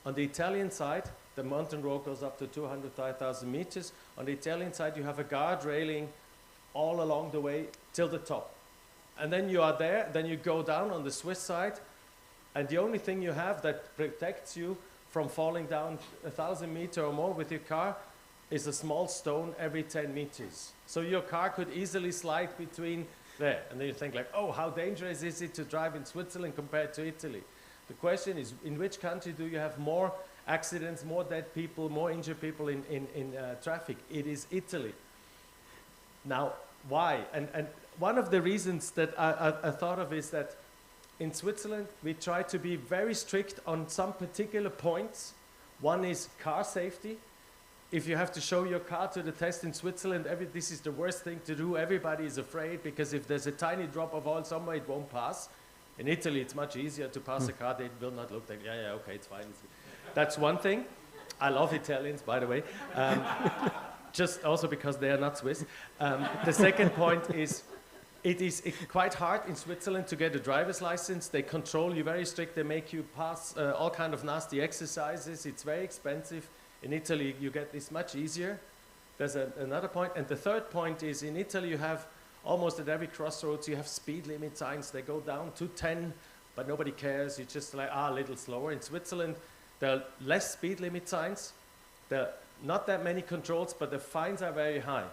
[SPEAKER 3] on the Italian side, the mountain road goes up to 205,000 meters. On the Italian side, you have a guard railing all along the way till the top. And then you are there, then you go down on the Swiss side, and the only thing you have that protects you from falling down 1,000 meters or more with your car is a small stone every 10 meters. So your car could easily slide between there. And then you think like, oh, how dangerous is it to drive in Switzerland compared to Italy? The question is, in which country do you have more accidents, more dead people, more injured people in traffic? It is Italy. Now, why? And one of the reasons that I thought of is that in Switzerland, we try to be very strict on some particular points. One is car safety. If you have to show your car to the test in Switzerland, this is the worst thing to do. Everybody is afraid because if there's a tiny drop of oil somewhere, it won't pass. In Italy, it's much easier to pass a car. They will not look like, yeah, okay, it's fine. That's one thing. I love Italians, by the way. Just also because they are not Swiss. The second point is, it is quite hard in Switzerland to get a driver's license. They control you very strict. They make you pass all kind of nasty exercises. It's very expensive. In Italy, you get this much easier. There's another point. And the third point is, in Italy, you have almost at every crossroads, you have speed limit signs. They go down to 10, but nobody cares. You just like, a little slower. In Switzerland, there are less speed limit signs. There are not that many controls, but the fines are very high.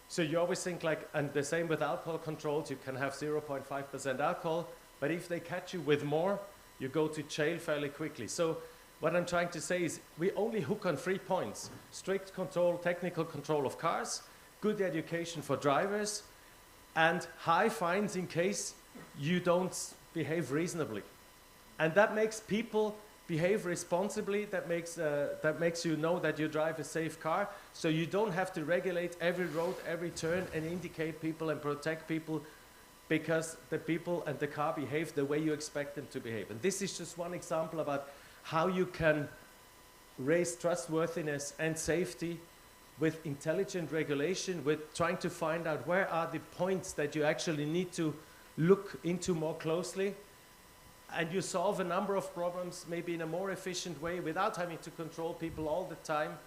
[SPEAKER 3] So you always think like, and the same with alcohol controls, you can have 0.5% alcohol, but if they catch you with more, you go to jail fairly quickly. So what I'm trying to say is we only hook on 3 points: strict control, technical control of cars, good education for drivers, and high fines in case you don't behave reasonably. And that makes people behave responsibly. That makes you know that you drive a safe car, so you don't have to regulate every road, every turn, and indicate people and protect people because the people and the car behave the way you expect them to behave. And this is just one example about how you can raise trustworthiness and safety with intelligent regulation, with trying to find out where are the points that you actually need to look into more closely. And you solve a number of problems maybe in a more efficient way without having to control people all the time.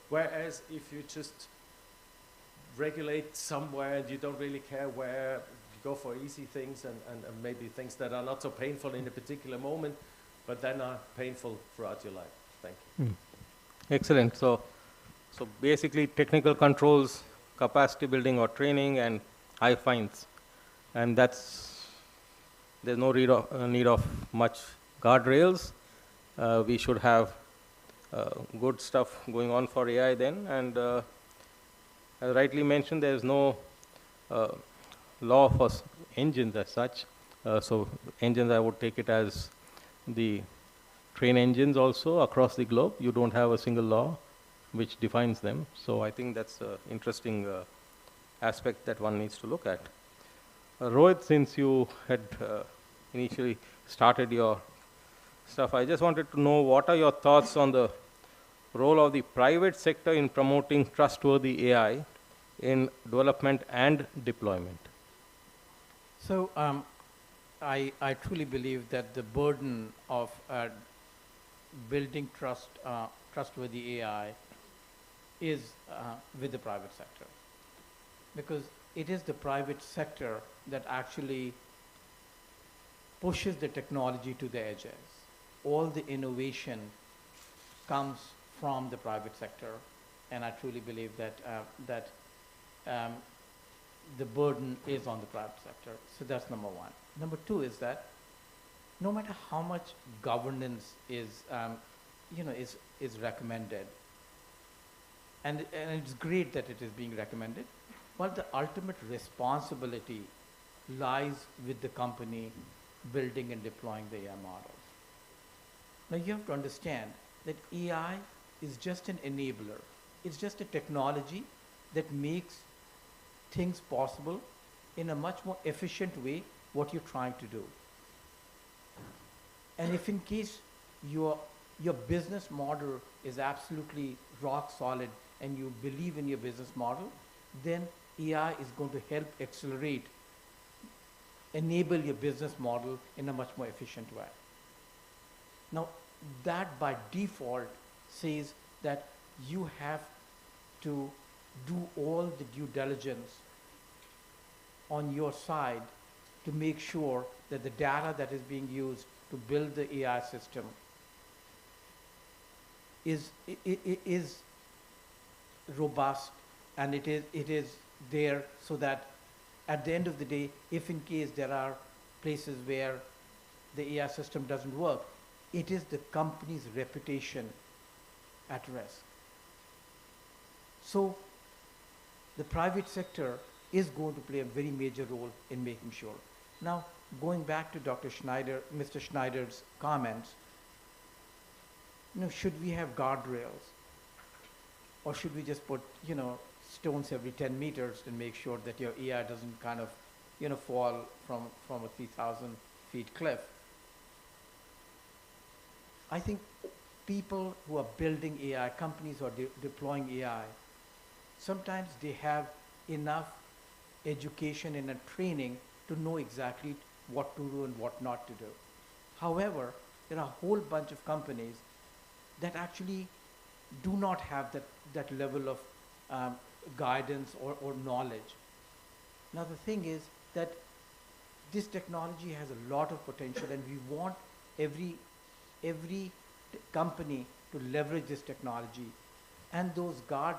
[SPEAKER 3] Whereas if you just regulate somewhere and you don't really care where, you go for easy things and maybe things that are not so painful in a particular moment, but then are painful throughout your life. Thank you.
[SPEAKER 5] Excellent. So basically technical controls, capacity building or training, and high fines. And there's no need of much guardrails. We should have good stuff going on for AI then. And as rightly mentioned, there's no law for engines as such. So engines, I would take it as the train engines also across the globe. You don't have a single law which defines them. So I think that's an interesting aspect that one needs to look at. Rohit, since you had initially started your stuff, I just wanted to know what are your thoughts on the role of the private sector in promoting trustworthy AI in development and deployment?
[SPEAKER 22] So I truly believe that the burden of building trustworthy AI is with the private sector, because it is the private sector that actually pushes the technology to the edges. All the innovation comes from the private sector, and I truly believe that the burden is on the private sector. So that's number one. Number two is that no matter how much governance is recommended, and it's great that it is being recommended, but the ultimate responsibility lies with the company building and deploying the AI models. Now you have to understand that AI is just an enabler. It's just a technology that makes things possible in a much more efficient way what you're trying to do. And if in case your business model is absolutely rock solid and you believe in your business model, then AI is going to help accelerate, enable your business model in a much more efficient way. Now, that by default says that you have to do all the due diligence on your side to make sure that the data that is being used to build the AI system is robust, and it is there so that at the end of the day, if in case there are places where the AI system doesn't work, it is the company's reputation at risk. So the private sector is going to play a very major role in making sure. Now, going back to Mr. Schneider's comments, should we have guardrails? Or should we just put, stones every 10 meters to make sure that your AI doesn't kind of, fall from a 3,000 feet cliff? I think people who are building AI, companies who are deploying AI, sometimes they have enough education and training to know exactly what to do and what not to do. However, there are a whole bunch of companies that actually do not have that level of guidance or knowledge. Now the thing is that this technology has a lot of potential, and we want every company to leverage this technology, and those guardrails,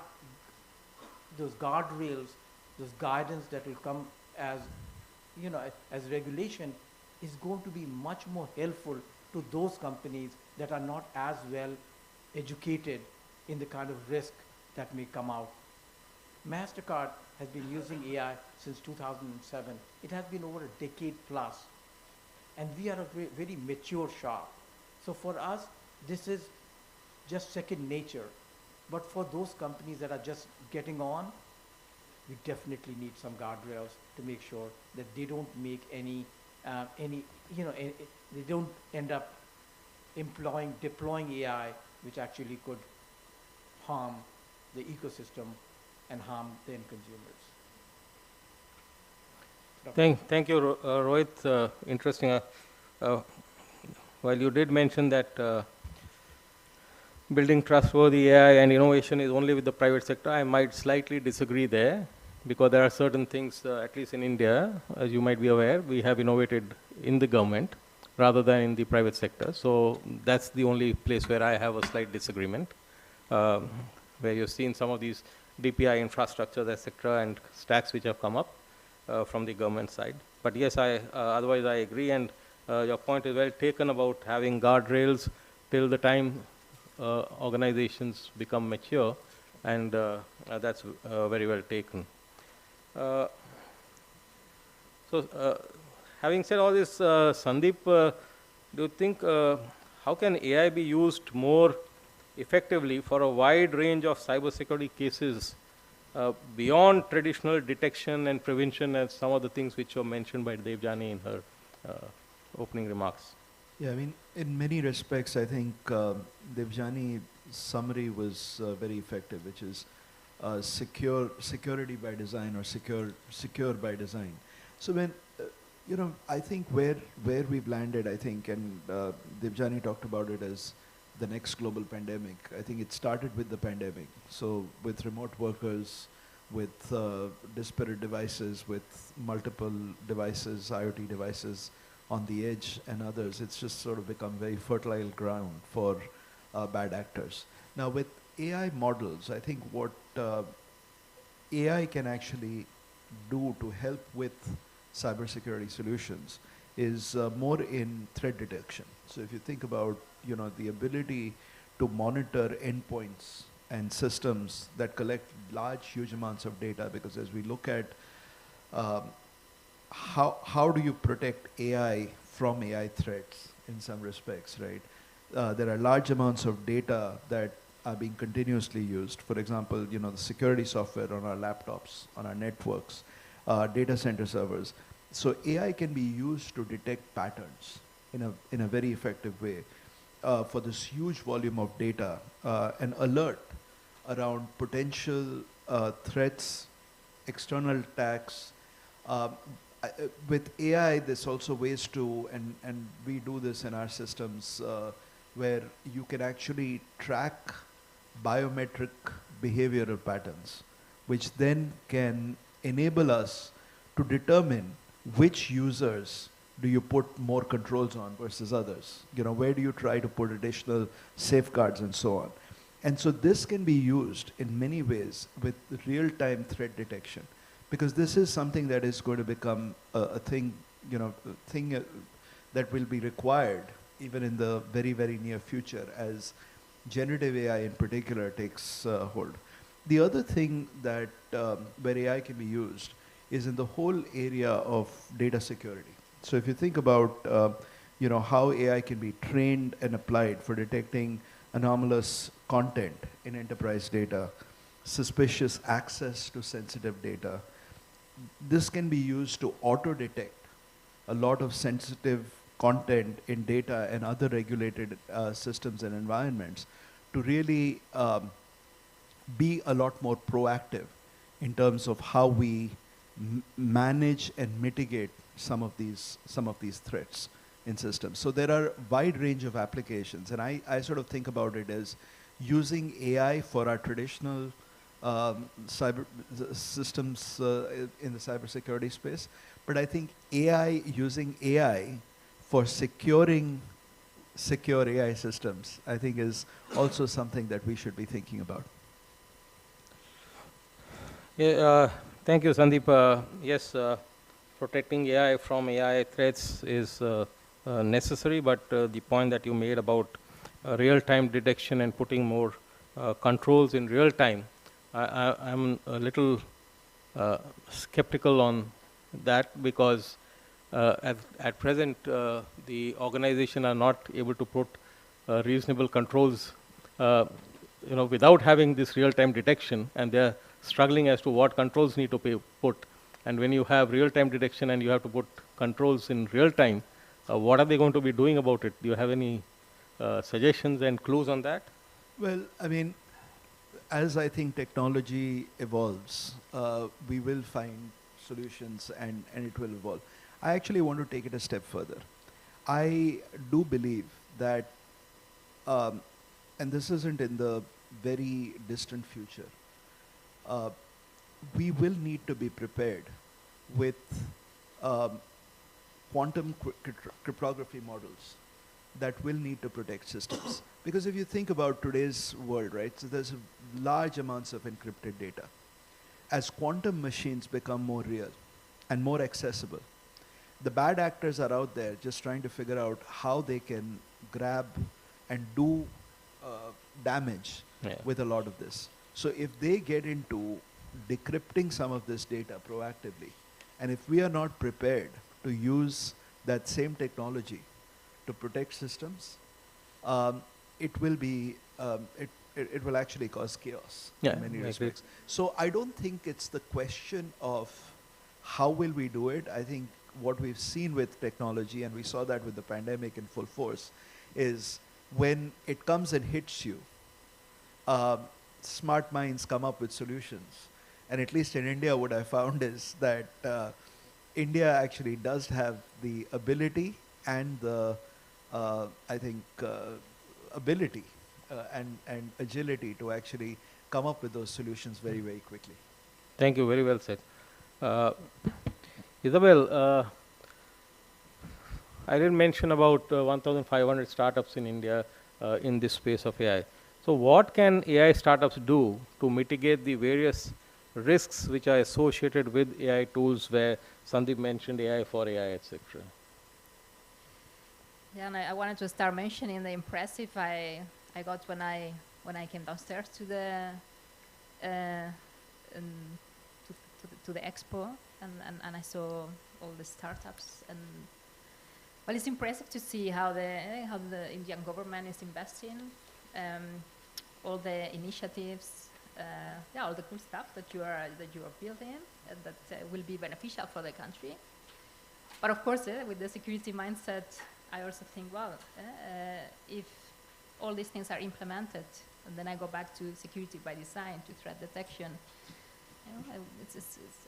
[SPEAKER 22] those guidance that will come as regulation is going to be much more helpful to those companies that are not as well educated in the kind of risk that may come out. MasterCard has been using AI since 2007. It has been over a decade plus, and we are a very mature shop. So for us, this is just second nature. But for those companies that are just getting on, we definitely need some guardrails to make sure that they don't make they don't end up deploying AI, which actually could harm the ecosystem and harm the end consumers.
[SPEAKER 5] Thank you, Rohit. Interesting. While you did mention that building trustworthy AI and innovation is only with the private sector, I might slightly disagree there, because there are certain things, at least in India, as you might be aware, we have innovated in the government rather than in the private sector. So that's the only place where I have a slight disagreement, where you've seen some of these DPI infrastructures, etc., and stacks which have come up from the government side. But yes, otherwise I agree, and your point is well taken about having guardrails till the time organizations become mature, and that's very well taken. Having said all this, Sandeep, do you think how can AI be used more effectively for a wide range of cybersecurity cases beyond traditional detection and prevention, as some of the things which were mentioned by Debjani in her opening remarks?
[SPEAKER 6] Yeah, I mean, in many respects, I think Debjani's summary was very effective, which is security by design, or secure by design. So when I think where we've landed, I think, and Debjani talked about it as the next global pandemic. I think it started with the pandemic. So with remote workers, with disparate devices, with multiple devices, IoT devices on the edge and others, it's just sort of become very fertile ground for bad actors. Now with AI models, I think what AI can actually do to help with cybersecurity solutions is more in threat detection. So if you think about, the ability to monitor endpoints and systems that collect large, huge amounts of data, because as we look at how do you protect AI from AI threats in some respects, right? There are large amounts of data that are being continuously used. For example, the security software on our laptops, on our networks, data center servers. So AI can be used to detect patterns in a very effective way for this huge volume of data and alert around potential threats, external attacks. With AI, there's also ways to, and we do this in our systems, where you can actually track biometric behavioral patterns, which then can enable us to determine which users do you put more controls on versus others. Where do you try to put additional safeguards and so on. And so this can be used in many ways with real-time threat detection, because this is something that is going to become a thing, that will be required even in the very, very near future as generative AI in particular takes hold. The other thing that where AI can be used is in the whole area of data security. So if you think about how AI can be trained and applied for detecting anomalous content in enterprise data, suspicious access to sensitive data, this can be used to auto-detect a lot of sensitive content in data and other regulated systems and environments to really be a lot more proactive in terms of how we manage and mitigate some of these threats in systems. So there are a wide range of applications, and I sort of think about it as using AI for our traditional cyber systems in the cybersecurity space, but I think using AI for securing secure AI systems, I think is also something that we should be thinking about.
[SPEAKER 5] Yeah, thank you, Sandeep. Yes, protecting AI from AI threats is necessary, but the point that you made about real-time detection and putting more controls in real time, I'm a little skeptical on that, because at present the organization are not able to put reasonable controls without having this real-time detection, and they're struggling as to what controls need to be put. And when you have real-time detection and you have to put controls in real time, what are they going to be doing about it? Do you have any suggestions and clues on that?
[SPEAKER 6] Well, I mean, as I think technology evolves, we will find solutions and it will evolve. I actually want to take it a step further. I do believe that, and this isn't in the very distant future, we will need to be prepared with quantum cryptography models that will need to protect systems. Because if you think about today's world, right, so there's large amounts of encrypted data. As quantum machines become more real and more accessible, the bad actors are out there just trying to figure out how they can grab and do damage with a lot of this. So if they get into decrypting some of this data proactively, and if we are not prepared to use that same technology to protect systems, it will be it will actually cause chaos in many respects. So I don't think it's the question of how will we do it. I think what we've seen with technology, and we saw that with the pandemic in full force, is when it comes and hits you, smart minds come up with solutions. And at least in India, what I found is that India actually does have the ability and the, I think, ability and agility to actually come up with those solutions very, very quickly.
[SPEAKER 5] Thank you, very well said. Isabel, I did mention about 1,500 startups in India. in this space of AI. So what can AI startups do to mitigate the various risks which are associated with AI tools, where Sandeep mentioned AI for AI, etc.?
[SPEAKER 8] Yeah, and I wanted to start mentioning the impressive I got when I came downstairs to the to the expo, and I saw all the startups, and well, it's impressive to see how the Indian government is investing, all the initiatives, yeah, all the cool stuff that you are building, and that will be beneficial for the country. But of course, with the security mindset, I also think, well, if all these things are implemented, and then I go back to security by design, to threat detection, you know,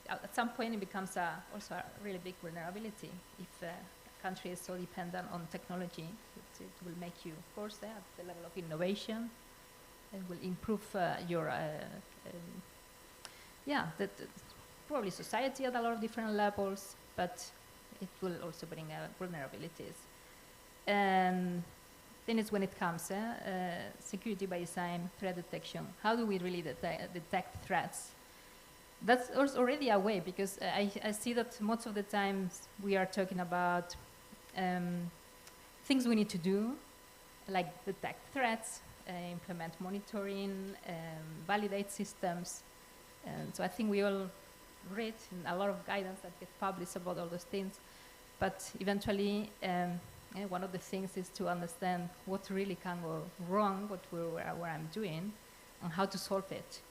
[SPEAKER 8] at some point it becomes also a really big vulnerability. If a country is so dependent on technology, it will make you, of course, at the level of innovation, it will improve your, yeah, probably society at a lot of different levels, but it will also bring vulnerabilities. And then it's when it comes, security by design, threat detection. How do we really detect threats? That's also already a way, because I see that most of the times we are talking about things we need to do, like detect threats, implement monitoring, validate systems. And so I think we all read a lot of guidance that gets published about all those things. But eventually, one of the things is to understand what really can go wrong, what I'm doing, and how to solve it.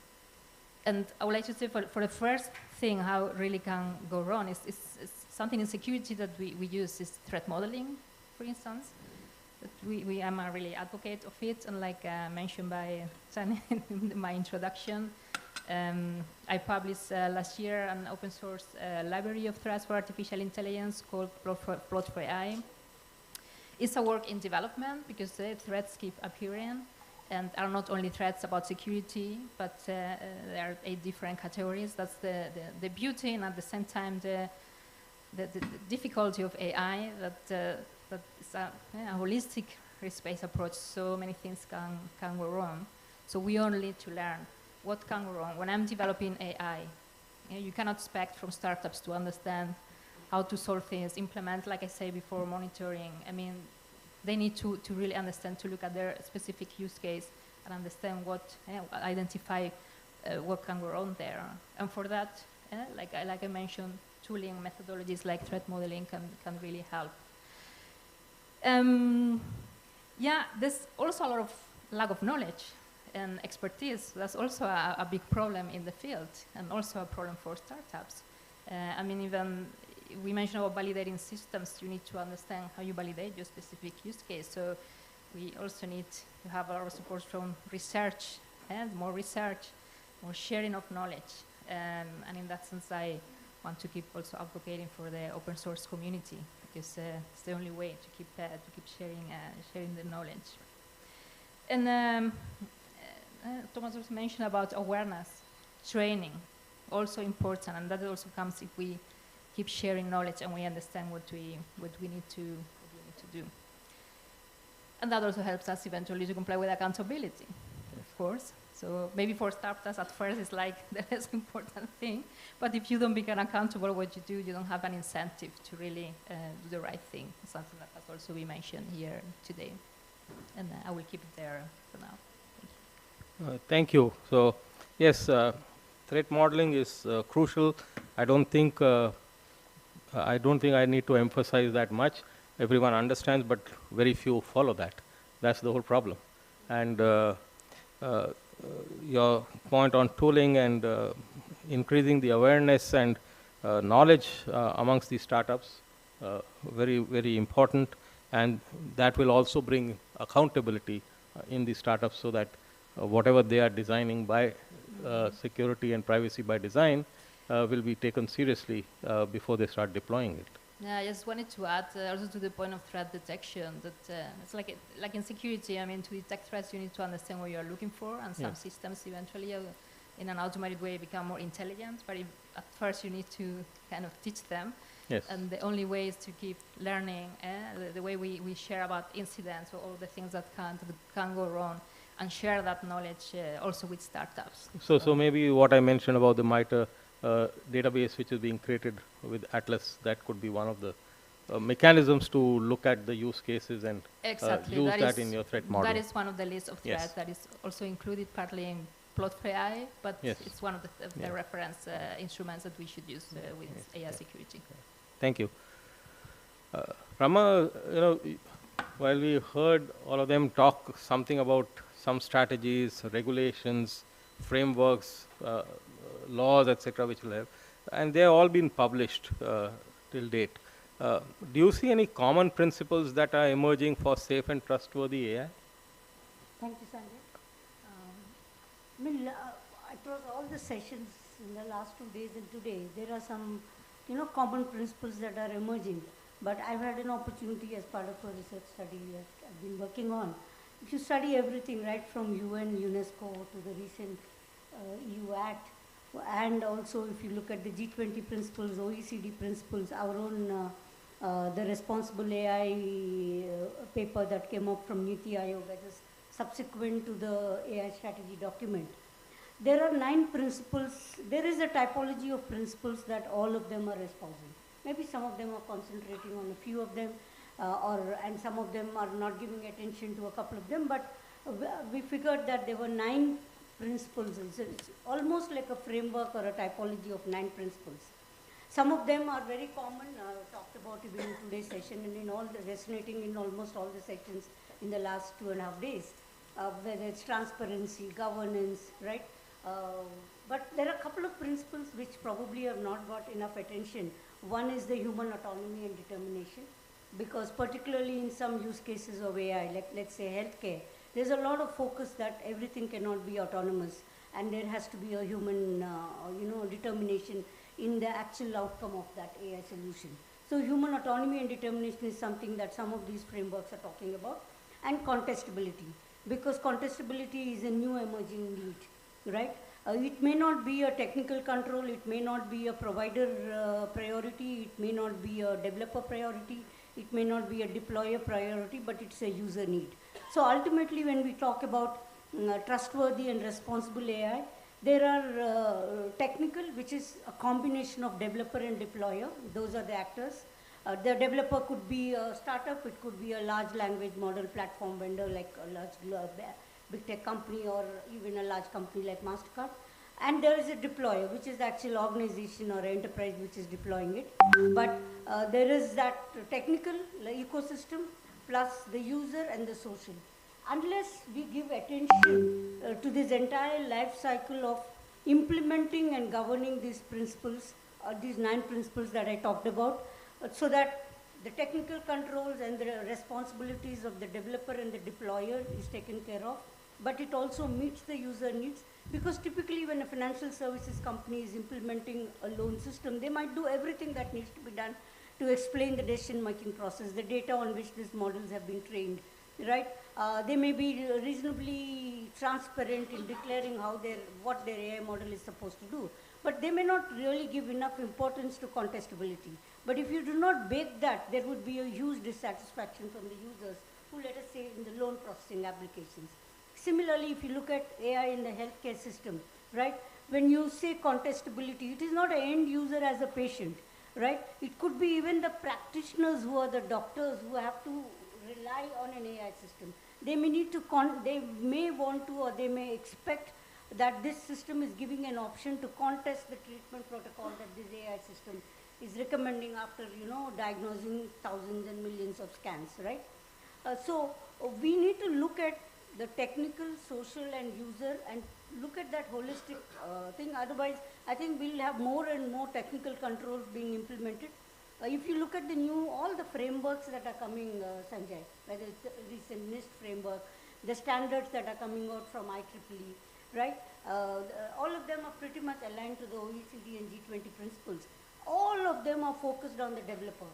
[SPEAKER 8] And I would like to say for the first thing, how it really can go wrong is something in security that we use is threat modeling, for instance. That I'm a really advocate of it, and like mentioned by Sunny in my introduction, I published last year an open source library of threats for artificial intelligence called Plot for AI. It's a work in development because threats keep appearing, and are not only threats about security, but there are 8 different categories. That's the beauty, and at the same time the difficulty of AI, that it's a holistic risk-based approach. So many things can go wrong. So we all need to learn what can go wrong. When I'm developing AI, you cannot expect from startups to understand how to solve things, implement, like I said before, monitoring. I mean, they need to really understand, to look at their specific use case and understand what, identify what can go wrong there. And for that, like I mentioned, tooling methodologies like threat modeling can really help. Yeah, there's also a lot of lack of knowledge and expertise. That's also a big problem in the field, and also a problem for startups. I mean, even we mentioned about validating systems. You need to understand how you validate your specific use case. So we also need to have a lot of support from research, and more sharing of knowledge. And in that sense, I want to keep also advocating for the open source community, because it's the only way to keep sharing the knowledge. And Thomas also mentioned about awareness, training, also important, and that also comes if we keep sharing knowledge and we understand what we need to do. And that also helps us eventually to comply with accountability, of course. So maybe for startups at first it's like the less important thing, but if you don't become accountable what you do, you don't have an incentive to really do the right thing. Something that has also been mentioned here today. And I will keep it there for now.
[SPEAKER 5] Thank you. So yes, threat modeling is crucial. I don't think I need to emphasize that much. Everyone understands, but very few follow that. That's the whole problem. And your point on tooling and increasing the awareness and knowledge amongst the startups, very, very important. And that will also bring accountability in the startups, so that whatever they are designing by security and privacy by design will be taken seriously before they start deploying it.
[SPEAKER 8] Yeah, I just wanted to add also to the point of threat detection that it's like in security. I mean, to detect threats, you need to understand what you are looking for, and some systems eventually, in an automated way, become more intelligent. But at first, you need to kind of teach them.
[SPEAKER 5] Yes.
[SPEAKER 8] And the only way is to keep learning, the way we share about incidents or all the things that can go wrong, and share that knowledge also with startups.
[SPEAKER 5] So maybe what I mentioned about the MITRE database which is being created with Atlas, that could be one of the mechanisms to look at the use cases and
[SPEAKER 8] Exactly.
[SPEAKER 5] use that in your threat model.
[SPEAKER 8] That is one of the list of threats that is also included partly in Plot4AI, but it's one of the reference instruments that we should use with AI security.
[SPEAKER 5] Thank you. Rama, while we heard all of them talk something about some strategies, regulations, frameworks, laws, etc., which will help, and they have all been published till date. Do you see any common principles that are emerging for safe and trustworthy AI?
[SPEAKER 7] Thank you, Sanjay. Across all the sessions in the last 2 days and today, there are some, common principles that are emerging. But I've had an opportunity as part of a research study that I've been working on. If you study everything, right from UN, UNESCO to the recent EU Act, and also if you look at the G20 principles, OECD principles, our own the responsible AI paper that came up from Niti Aayog as subsequent to the AI strategy document. There are 9 principles. There is a typology of principles that all of them are espousing. Maybe some of them are concentrating on a few of them, and some of them are not giving attention to a couple of them, but we figured that there were 9 principles. It's almost like a framework or a typology of 9 principles. Some of them are very common, talked about even in today's session and in all the resonating in almost all the sessions in the last 2.5 days, whether it's transparency, governance, right? But there are a couple of principles which probably have not got enough attention. One is the human autonomy and determination, because particularly in some use cases of AI, like let's say healthcare, there's a lot of focus that everything cannot be autonomous, and there has to be a human, determination in the actual outcome of that AI solution. So human autonomy and determination is something that some of these frameworks are talking about, and contestability, because contestability is a new emerging need, right? It may not be a technical control, it may not be a provider priority, it may not be a developer priority, it may not be a deployer priority, but it's a user need. So ultimately, when we talk about trustworthy and responsible AI, there are technical, which is a combination of developer and deployer. Those are the actors. The developer could be a startup, it could be a large language model platform vendor like a large big tech company, or even a large company like MasterCard. And there is a deployer, which is the actual organization or enterprise which is deploying it. But there is that technical ecosystem plus the user and the social. Unless we give attention to this entire life cycle of implementing and governing these principles, these 9 principles that I talked about, so that the technical controls and the responsibilities of the developer and the deployer is taken care of, but it also meets the user needs, because typically when a financial services company is implementing a loan system, they might do everything that needs to be done to explain the decision-making process, the data on which these models have been trained, right? They may be reasonably transparent in declaring what their AI model is supposed to do, but they may not really give enough importance to contestability. But if you do not bake that, there would be a huge dissatisfaction from the users who, let us say, in the loan processing applications. Similarly, if you look at AI in the healthcare system, right, when you say contestability, it is not an end user as a patient, right? It could be even the practitioners who are the doctors who have to rely on an AI system. They may need to, they may want to, or they may expect that this system is giving an option to contest the treatment protocol that this AI system is recommending after, diagnosing thousands and millions of scans, right? So we need to look at the technical, social, and user, and look at that holistic thing. Otherwise, I think we'll have more and more technical controls being implemented. If you look at all the frameworks that are coming, Sanjay, whether it's the recent NIST framework, the standards that are coming out from IEEE, right? All of them are pretty much aligned to the OECD and G20 principles. All of them are focused on the developer.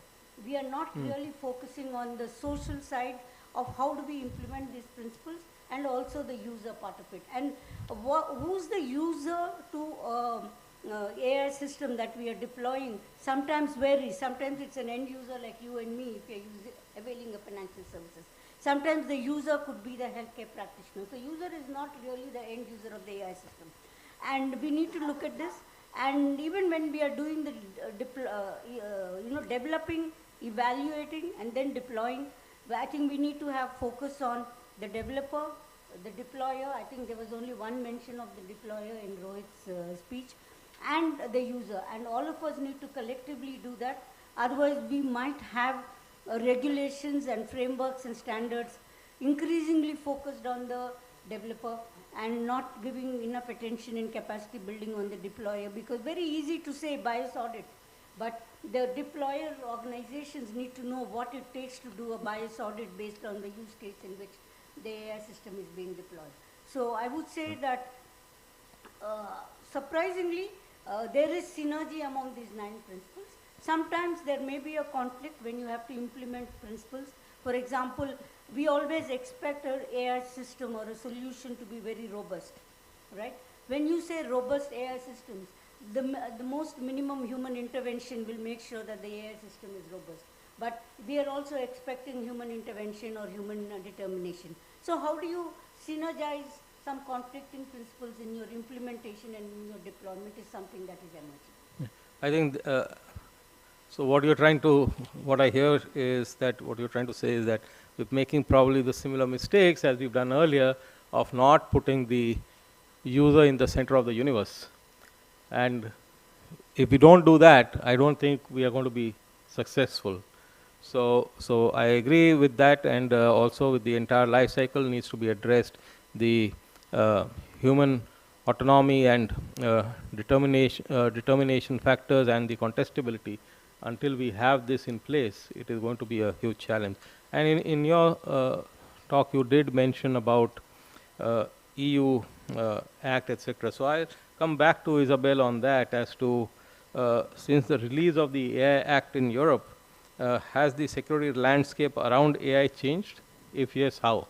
[SPEAKER 7] We are not really focusing on the social side of how do we implement these principles, and also the user part of it. And who's the user to AI system that we are deploying sometimes varies. Sometimes it's an end user like you and me if you're availing of financial services. Sometimes the user could be the healthcare practitioner. So user is not really the end user of the AI system. And we need to look at this. And even when we are doing the developing, evaluating, and then deploying, I think we need to have focus on the developer, the deployer. I think there was only one mention of the deployer in Rohit's speech, and the user. And all of us need to collectively do that. Otherwise, we might have regulations and frameworks and standards increasingly focused on the developer and not giving enough attention and capacity building on the deployer, because very easy to say bias audit, but the deployer organizations need to know what it takes to do a bias audit based on the use case in which the AI system is being deployed. So I would say that surprisingly, there is synergy among these 9 principles. Sometimes there may be a conflict when you have to implement principles. For example, we always expect an AI system or a solution to be very robust, right? When you say robust AI systems, the most minimum human intervention will make sure that the AI system is robust. But we are also expecting human intervention or human determination. So how do you synergize some conflicting principles in your implementation and in your deployment is something that is emerging.
[SPEAKER 5] I think, so what I hear is that what you're trying to say is that we're making probably the similar mistakes as we've done earlier of not putting the user in the center of the universe. And if we don't do that, I don't think we are going to be successful. So I agree with that, and also with the entire life cycle needs to be addressed. The human autonomy and determination factors and the contestability. Until we have this in place, it is going to be a huge challenge. And in your talk, you did mention about EU Act, etc. So I'll come back to Isabel on that as to, since the release of the AI Act in Europe, has the security landscape around AI changed? If yes, how?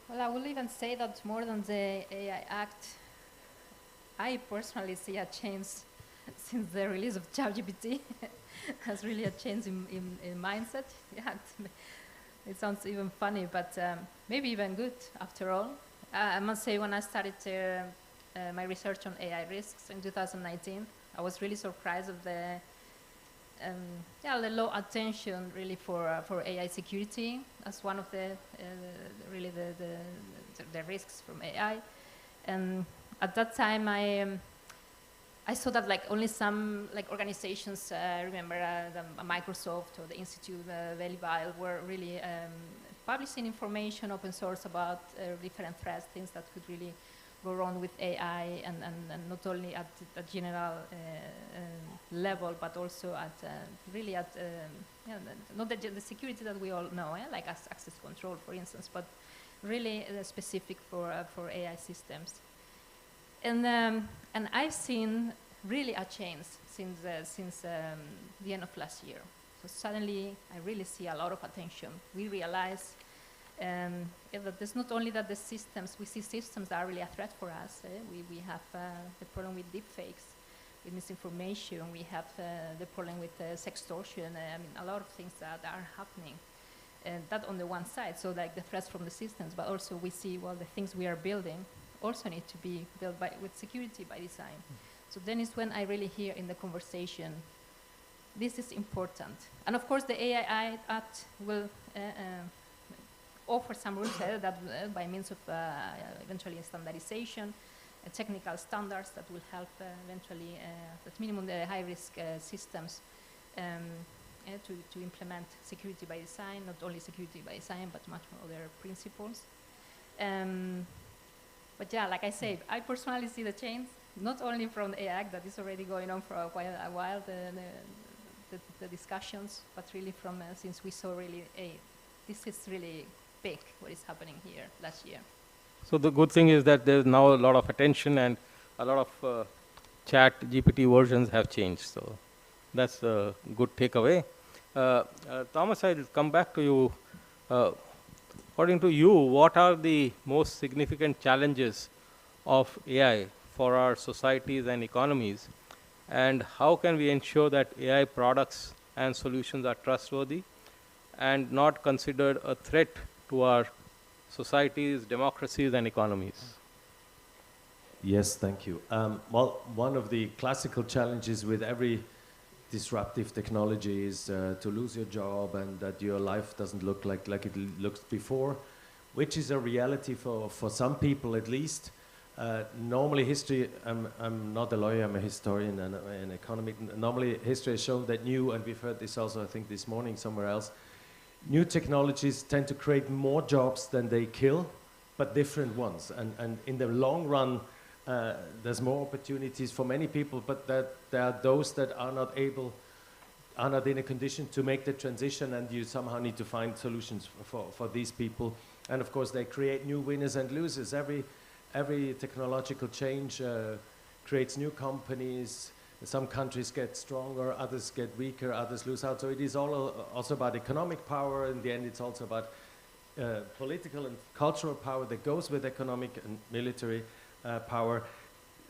[SPEAKER 8] Well, I will even say that more than the AI Act, I personally see a change since the release of ChatGPT. Has really a change in mindset. Yeah, it sounds even funny, but maybe even good after all. I must say, when I started my research on AI risks in 2019, I was really surprised of the low attention really for AI security as one of the really the risks from AI. And at that time, I saw that like only some like organizations, remember Microsoft or the Institute Velivile were really publishing information, open source about different threats, things that could really go wrong with AI, and not only at the general level, but also at really at not the security that we all know, like access control, for instance, but really specific for AI systems. And I've seen really a change since the end of last year. So suddenly, I really see a lot of attention. We realize that there's not only that the systems, we see systems that are really a threat for us. We have the problem with deepfakes, with misinformation. We have the problem with sextortion. I mean, a lot of things that are happening. And that on the one side, so like the threats from the systems, but also we see, well, the things we are building also need to be built with security by design. So then is when I really hear in the conversation, this is important. And of course, the AI Act will offer some rules that by means of eventually standardization, technical standards that will help eventually, at minimum, the high-risk systems to implement security by design, not only security by design, but much more other principles. But yeah, like I said, I personally see the change, not only from the AI Act that is already going on for a while, the discussions, but really from since we saw really, this is really big, what is happening here last year.
[SPEAKER 5] So the good thing is that there's now a lot of attention and a lot of ChatGPT versions have changed. So that's a good takeaway. Thomas, I'll come back to you. According to you, what are the most significant challenges of AI for our societies and economies? And how can we ensure that AI products and solutions are trustworthy and not considered a threat to our societies, democracies, and economies?
[SPEAKER 3] Yes, thank you. Well, one of the classical challenges with every disruptive technology is to lose your job and that your life doesn't look like it looked before, which is a reality for some people at least. Normally history, I'm not a lawyer, I'm a historian and an economic. Normally history has shown that new, and we've heard this also I think this morning somewhere else, new technologies tend to create more jobs than they kill, but different ones. And in the long run, there's more opportunities for many people, but that there are those that are not in a condition to make the transition, and you somehow need to find solutions for these people. And of course, they create new winners and losers. Every technological change creates new companies. Some countries get stronger, others get weaker, others lose out. So it is all also about economic power. In the end, it's also about political and cultural power that goes with economic and military power.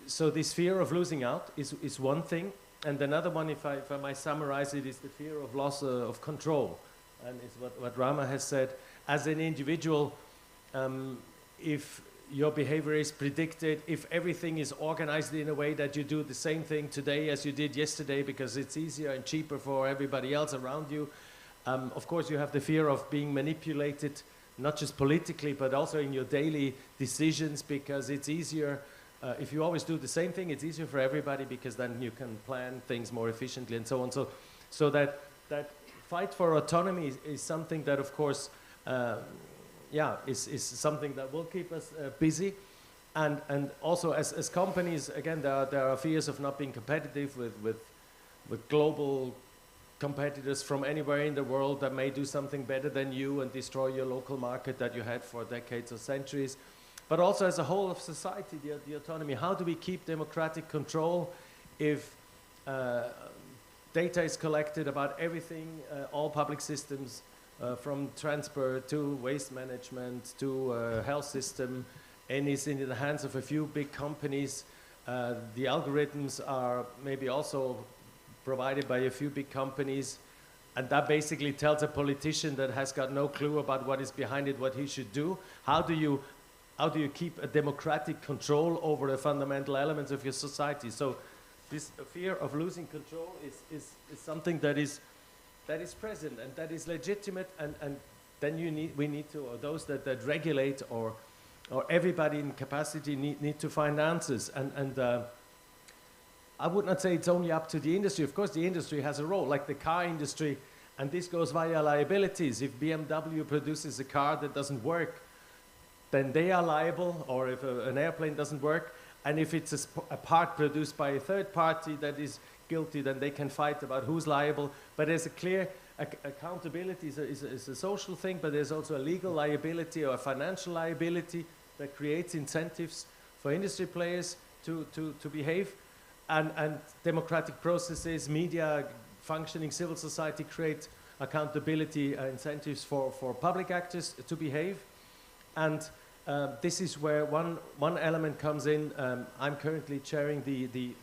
[SPEAKER 3] So this fear of losing out is one thing. And another one, if I might summarize it, is the fear of loss of control. And it's what Rama has said. As an individual, if your behavior is predicted, if everything is organized in a way that you do the same thing today as you did yesterday because it's easier and cheaper for everybody else around you, of course you have the fear of being manipulated, not just politically, but also in your daily decisions, because it's easier. If you always do the same thing, it's easier for everybody because then you can plan things more efficiently and so on. So that fight for autonomy is something that, of course, is something that will keep us busy. And also as companies, again, there are fears of not being competitive with global competitors from anywhere in the world that may do something better than you and destroy your local market that you had for decades or centuries. But also as a whole of society, the autonomy. How do we keep democratic control if data is collected about everything, all public systems, from transport to waste management to health system, and is in the hands of a few big companies? The algorithms are maybe also provided by a few big companies, and that basically tells a politician that has got no clue about what is behind it, what he should do. How do you keep a democratic control over the fundamental elements of your society? So this fear of losing control is something that is present and that is legitimate, and then we need to, or those that regulate or everybody in capacity need to find answers. And I would not say it's only up to the industry. Of course, the industry has a role, like the car industry, and this goes via liabilities. If BMW produces a car that doesn't work, then they are liable, or if an airplane doesn't work. And if it's a part produced by a third party that is guilty, then they can fight about who's liable. But there's a clear accountability is a social thing, but there's also a legal liability or a financial liability that creates incentives for industry players to behave. And democratic processes, media, functioning civil society create accountability incentives for public actors to behave. And this is where one element comes in. I'm currently chairing the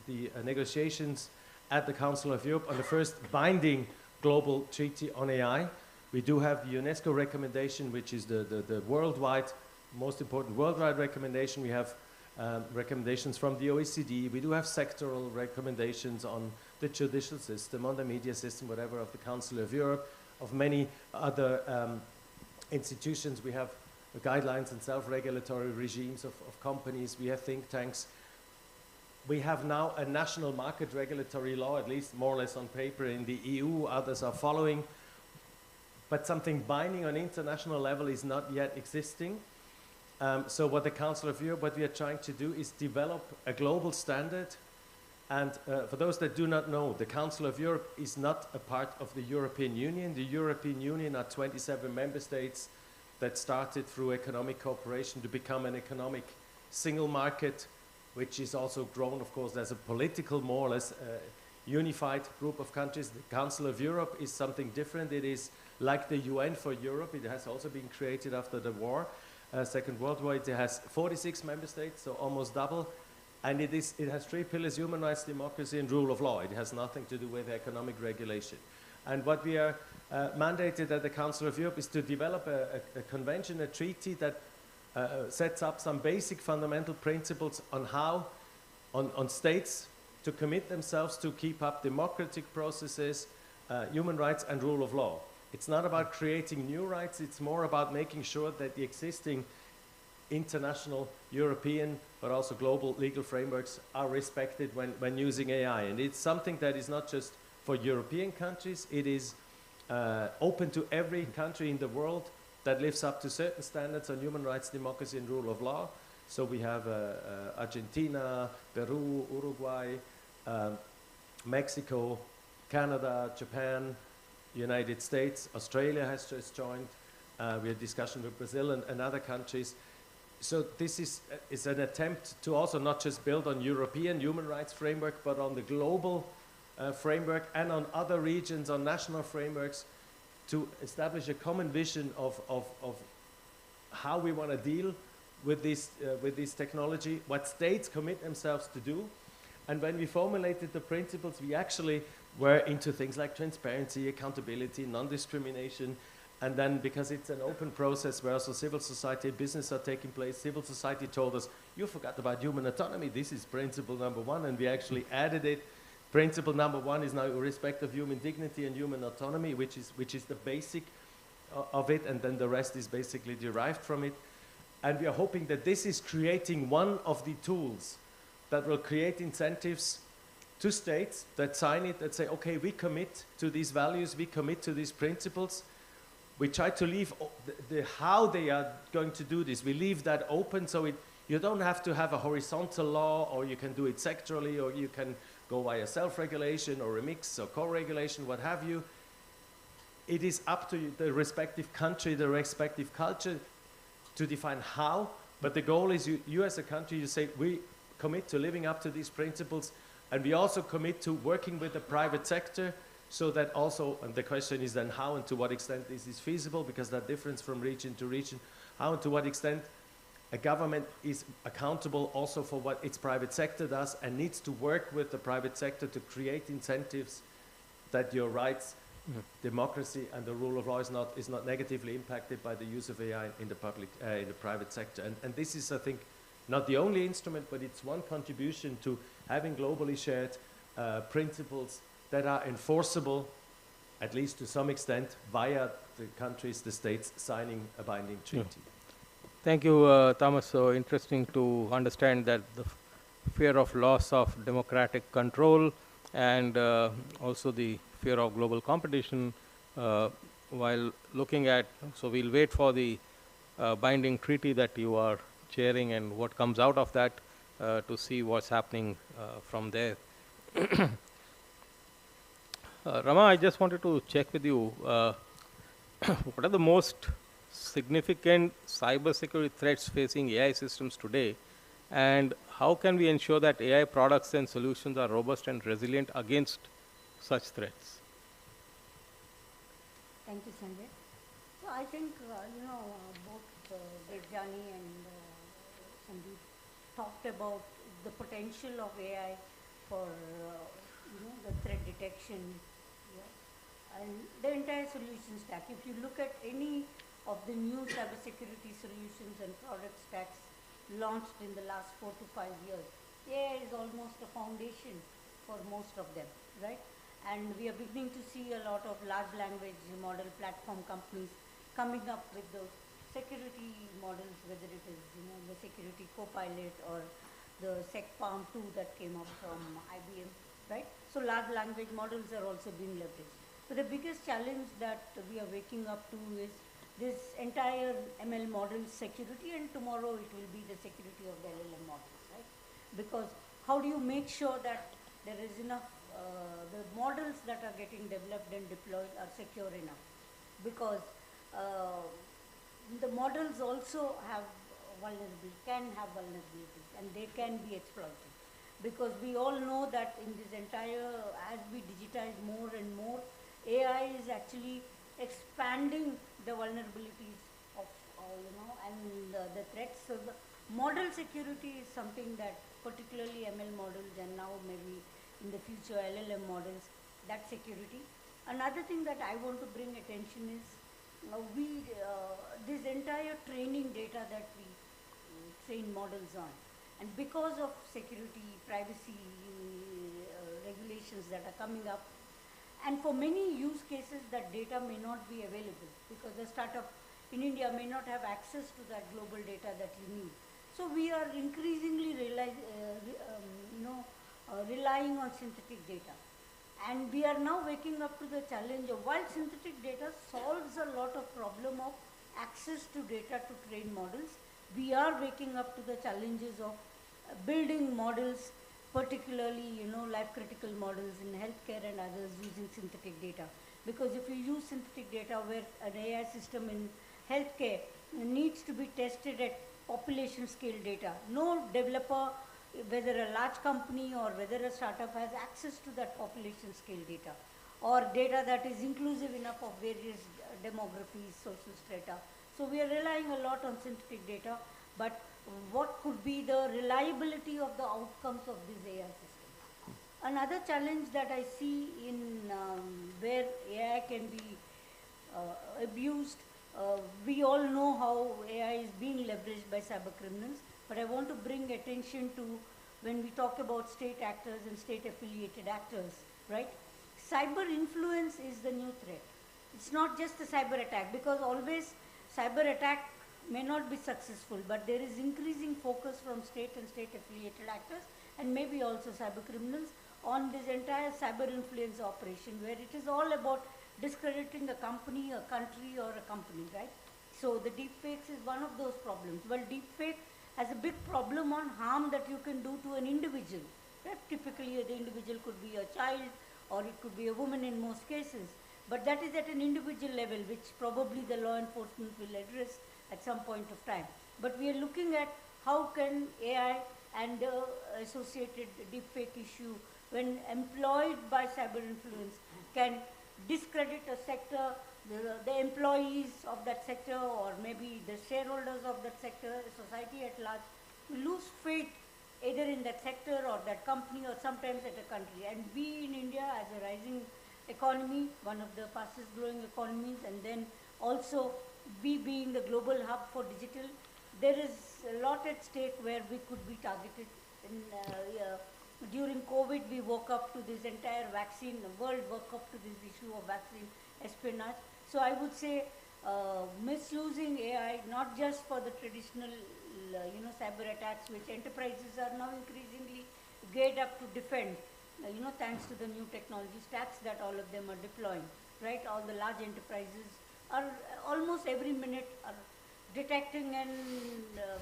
[SPEAKER 3] negotiations at the Council of Europe on the first binding global treaty on AI. We do have the UNESCO recommendation, which is the worldwide, most important worldwide recommendation. We have recommendations from the OECD. We do have sectoral recommendations on the judicial system, on the media system, whatever, of the Council of Europe, of many other institutions. We have guidelines and self-regulatory regimes of companies. We have think tanks. We have now a national market regulatory law, at least more or less on paper, in the EU. Others are following. But something binding on international level is not yet existing. So what the Council of Europe, what we are trying to do is develop a global standard. And for those that do not know, the Council of Europe is not a part of the European Union. The European Union are 27 member states that started through economic cooperation to become an economic single market, which is also grown, of course, as a political, more or less unified group of countries. The Council of Europe is something different. It is like the UN for Europe. It has also been created after the war, Second World War. It has 46 member states, so almost double. And it has three pillars: human rights, democracy, and rule of law. It has nothing to do with economic regulation. And what we are mandated at the Council of Europe is to develop a convention, a treaty that sets up some basic fundamental principles on how, on states to commit themselves to keep up democratic processes, human rights, and rule of law. It's not about creating new rights, it's more about making sure that the existing international, European, but also global legal frameworks are respected when using AI. And it's something that is not just for European countries, it is open to every country in the world that lives up to certain standards on human rights, democracy, and rule of law. So we have Argentina, Peru, Uruguay, Mexico, Canada, Japan, United States, Australia has just joined. We had discussion with Brazil and other countries. So this is an attempt to also not just build on European human rights framework, but on the global framework and on other regions, on national frameworks, to establish a common vision of how we want to deal with this technology, what states commit themselves to do. And when we formulated the principles, we actually were into things like transparency, accountability, non-discrimination. And then, because it's an open process where also civil society, business are taking place, civil society told us, you forgot about human autonomy, this is principle number one, and we actually added it. Principle number one is now respect of human dignity and human autonomy, which is the basic of it, and then the rest is basically derived from it. And we are hoping that this is creating one of the tools that will create incentives to states that sign it, that say, okay, we commit to these values, we commit to these principles. We try to leave how they are going to do this. We leave that open, so you don't have to have a horizontal law, or you can do it sectorally, or you can go via self-regulation or a mix or co-regulation, what have you. It is up to the respective country, the respective culture to define how, but the goal is you as a country, you say, we commit to living up to these principles, and we also commit to working with the private sector, so that also, and the question is then how and to what extent this is feasible, because that difference from region to region, how and to what extent a government is accountable also for what its private sector does and needs to work with the private sector to create incentives that your rights, democracy, and the rule of law is not negatively impacted by the use of AI in the private sector. And this is, I think, not the only instrument, but it's one contribution to having globally shared principles that are enforceable, at least to some extent, via the countries, the states signing a binding treaty.
[SPEAKER 5] Thank you, Thomas. So interesting to understand that the fear of loss of democratic control and also the fear of global competition while looking at, so we'll wait for the binding treaty that you are chairing and what comes out of that to see what's happening from there. Rama, I just wanted to check with you, what are the most significant cybersecurity threats facing AI systems today, and how can we ensure that AI products and solutions are robust and resilient against such threats?
[SPEAKER 7] Thank you, Sanjay. So I think, both Debjani and Sandeep talked about the potential of AI for, the threat detection, and the entire solution stack. If you look at any of the new cybersecurity solutions and product stacks launched in the last 4 to 5 years, AI is almost a foundation for most of them, right? And we are beginning to see a lot of large language model platform companies coming up with those security models, whether it is the Security Copilot or the SecPalm 2 that came up from IBM, right? So large language models are also being leveraged. But the biggest challenge that we are waking up to is this entire ML model security, and tomorrow it will be the security of the LLM models, right? Because how do you make sure that there is enough, the models that are getting developed and deployed are secure enough? Because the models also have can have vulnerabilities, and they can be exploited. Because we all know that in this entire, as we digitize more and more, AI is actually expanding the vulnerabilities of, and the threats. So Model security is something that particularly ML models and now maybe in the future LLM models, that security. Another thing that I want to bring attention is this entire training data that we train models on, and because of security, privacy regulations that are coming up, and for many use cases that data may not be available because the startup in India may not have access to that global data that you need. So we are increasingly relying on synthetic data. And we are now waking up to the challenge of, while synthetic data solves a lot of problem of access to data to train models, we are waking up to the challenges of building models, particularly life critical models in healthcare and others using synthetic data. Because if you use synthetic data where an AI system in healthcare needs to be tested at population scale data, no developer, whether a large company or whether a startup, has access to that population scale data or data that is inclusive enough of various demographies, social strata. So we are relying a lot on synthetic data, but what could be the reliability of the outcomes of these AI systems? Another challenge that I see in where AI can be abused, we all know how AI is being leveraged by cyber criminals, but I want to bring attention to when we talk about state actors and state affiliated actors, right? Cyber influence is the new threat. It's not just a cyber attack, because always cyber attack may not be successful, but there is increasing focus from state and state affiliated actors and maybe also cyber criminals on this entire cyber influence operation, where it is all about discrediting a company, a country or a company, right? So the deepfakes is one of those problems. Well, deepfake has a big problem on harm that you can do to an individual. Right? Typically the individual could be a child or it could be a woman in most cases, but that is at an individual level, which probably the law enforcement will address at some point of time. But we are looking at how can AI and the associated deepfake issue, when employed by cyber influence, can discredit a sector, the employees of that sector, or maybe the shareholders of that sector, society at large, lose faith either in that sector or that company or sometimes at a country. And we in India, as a rising economy, one of the fastest growing economies, and then also we being the global hub for digital, there is a lot at stake where we could be targeted. During COVID, we woke up to this entire vaccine, the world woke up to this issue of vaccine espionage. So I would say misusing AI, not just for the traditional cyber attacks, which enterprises are now increasingly geared up to defend, thanks to the new technology stacks that all of them are deploying, right? All the large enterprises are almost every minute are detecting and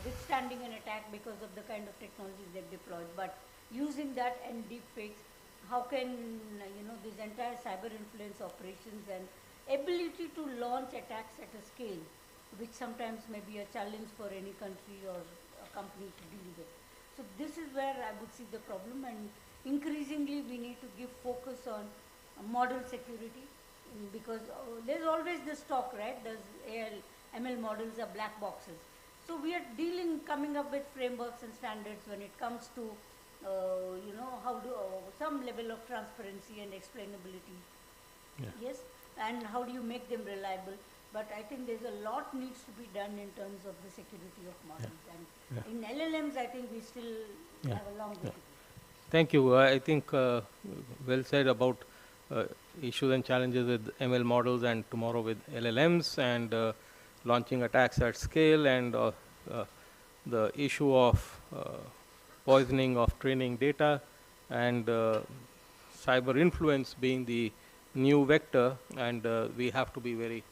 [SPEAKER 7] withstanding an attack because of the kind of technologies they've deployed. But using that and deepfakes, how can this entire cyber influence operations and ability to launch attacks at a scale, which sometimes may be a challenge for any country or a company to deal with. So this is where I would see the problem, and increasingly we need to give focus on model security, because there's always this talk, right? There's ML models are black boxes. So we are coming up with frameworks and standards when it comes to how do some level of transparency and explainability. Yeah. Yes, and how do you make them reliable? But I think there's a lot needs to be done in terms of the security of models. Yeah. And in LLMs, I think we still have a long way to go.
[SPEAKER 5] Thank you. I think well said about issues and challenges with ML models, and tomorrow with LLMs, and launching attacks at scale, and the issue of poisoning of training data, and cyber influence being the new vector, and we have to be very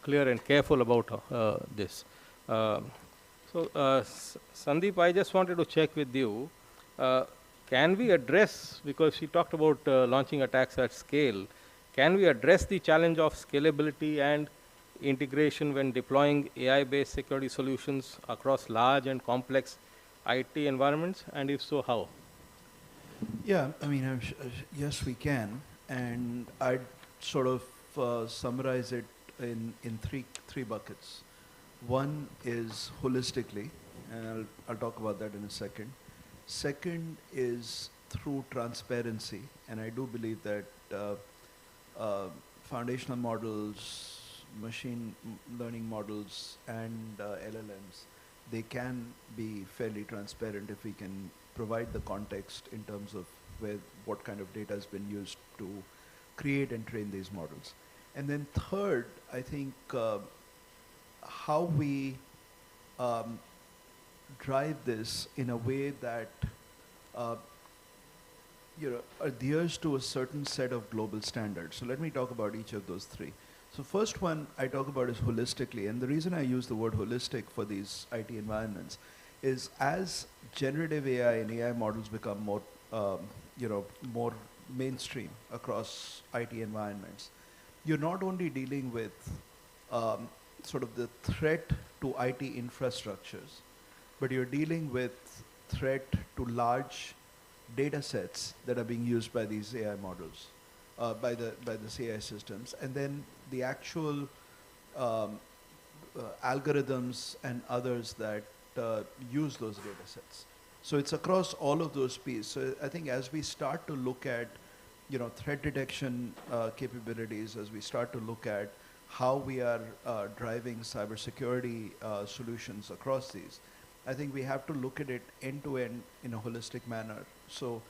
[SPEAKER 5] clear and careful about this. Sandeep, I just wanted to check with you, can we address, because she talked about launching attacks at scale, can we address the challenge of scalability and integration when deploying AI-based security solutions across large and complex IT environments, and if so, how?
[SPEAKER 6] Yeah, I mean, yes, we can, and I'd sort of summarize it in three buckets. One is holistically, and I'll talk about that in a second. Second is through transparency, and I do believe that foundational models, machine learning models, and LLMs, they can be fairly transparent if we can provide the context in terms of what kind of data has been used to create and train these models. And then third, I think how we drive this in a way that adheres to a certain set of global standards. So let me talk about each of those three. So first one I talk about is holistically, and the reason I use the word holistic for these IT environments is as generative AI and AI models become more, more mainstream across IT environments, you're not only dealing with sort of the threat to IT infrastructures, but you're dealing with threat to large data sets that are being used by these AI models, by the AI systems, and then the actual algorithms and others that use those data sets. So it's across all of those pieces. So I think as we start to look at threat detection capabilities, as we start to look at how we are driving cybersecurity solutions across these, I think we have to look at it end to end in a holistic manner. So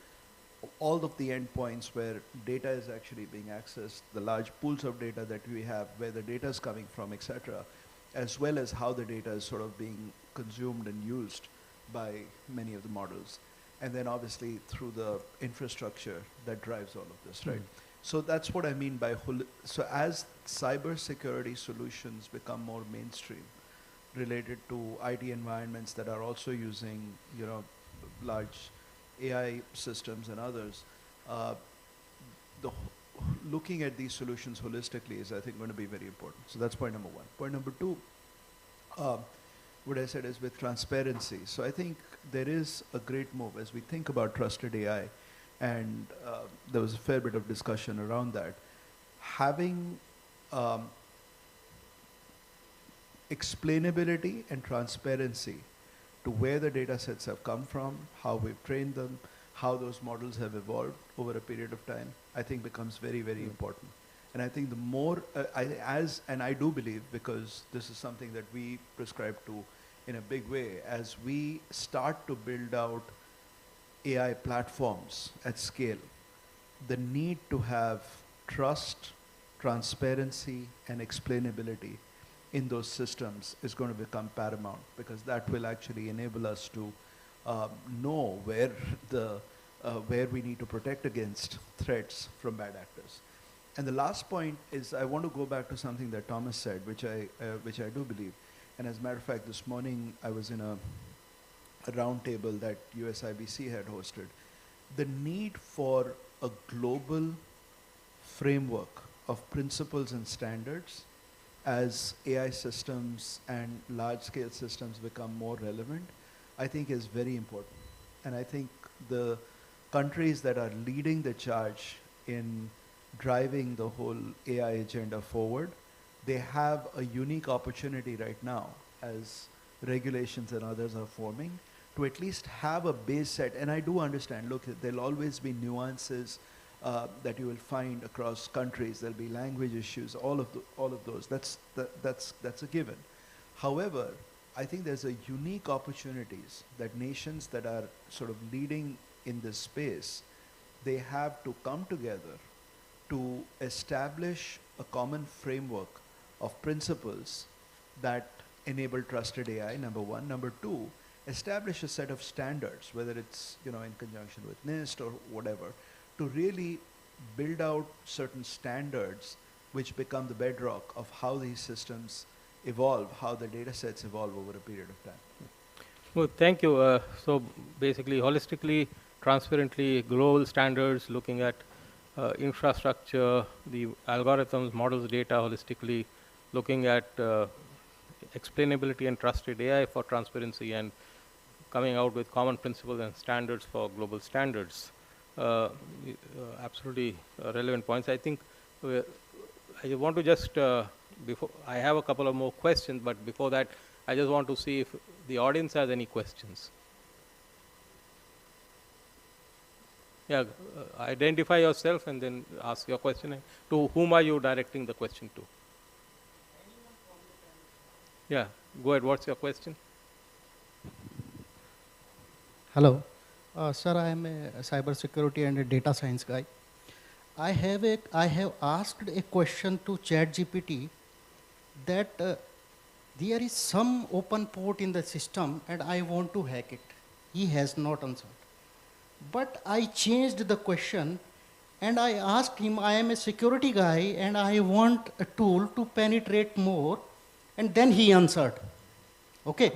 [SPEAKER 6] all of the endpoints where data is actually being accessed, the large pools of data that we have, where the data is coming from, etc., as well as how the data is sort of being consumed and used by many of the models. And then obviously through the infrastructure that drives all of this, right? So that's what I mean by so as cybersecurity solutions become more mainstream related to IT environments that are also using, large AI systems and others, looking at these solutions holistically is, I think, going to be very important. So that's point number one. Point number two, what I said is with transparency. So I think there is a great move as we think about trusted AI, and there was a fair bit of discussion around that. Having explainability and transparency to where the data sets have come from, how we've trained them, how those models have evolved over a period of time, I think becomes very, very important. And I think the more, and I do believe, because this is something that we prescribe to in a big way, as we start to build out AI platforms at scale, the need to have trust, transparency, and explainability in those systems is going to become paramount, because that will actually enable us to know where we need to protect against threats from bad actors. And the last point is, I want to go back to something that Thomas said, which I do believe. And as a matter of fact, this morning I was in a roundtable that USIBC had hosted. The need for a global framework of principles and standards as AI systems and large-scale systems become more relevant, I think is very important. And I think the countries that are leading the charge in driving the whole AI agenda forward, they have a unique opportunity right now as regulations and others are forming to at least have a base set. And I do understand, look, there'll always be nuances that you will find across countries. There'll be language issues, all of those. That's a given. However, I think there's a unique opportunities that nations that are sort of leading in this space, they have to come together to establish a common framework of principles that enable trusted AI, number one. Number two, establish a set of standards, whether it's in conjunction with NIST or whatever, to really build out certain standards which become the bedrock of how these systems evolve, how the data sets evolve over a period of time.
[SPEAKER 5] Well, thank you. So basically, holistically, transparently, global standards, looking at infrastructure, the algorithms, models, data holistically, looking at explainability and trusted AI for transparency, and coming out with common principles and standards for global standards. Absolutely relevant points. I think I want to just, before I have a couple of more questions, but before that, I just want to see if the audience has any questions. Yeah, identify yourself and then ask your question. To whom are you directing the question to? Yeah, go ahead. What's your question?
[SPEAKER 4] Hello. Sir, I am a cybersecurity and a data science guy. I have asked a question to ChatGPT that there is some open port in the system and I want to hack it. He has not answered. But I changed the question and I asked him, I am a security guy and I want a tool to penetrate more, and then he answered. Okay.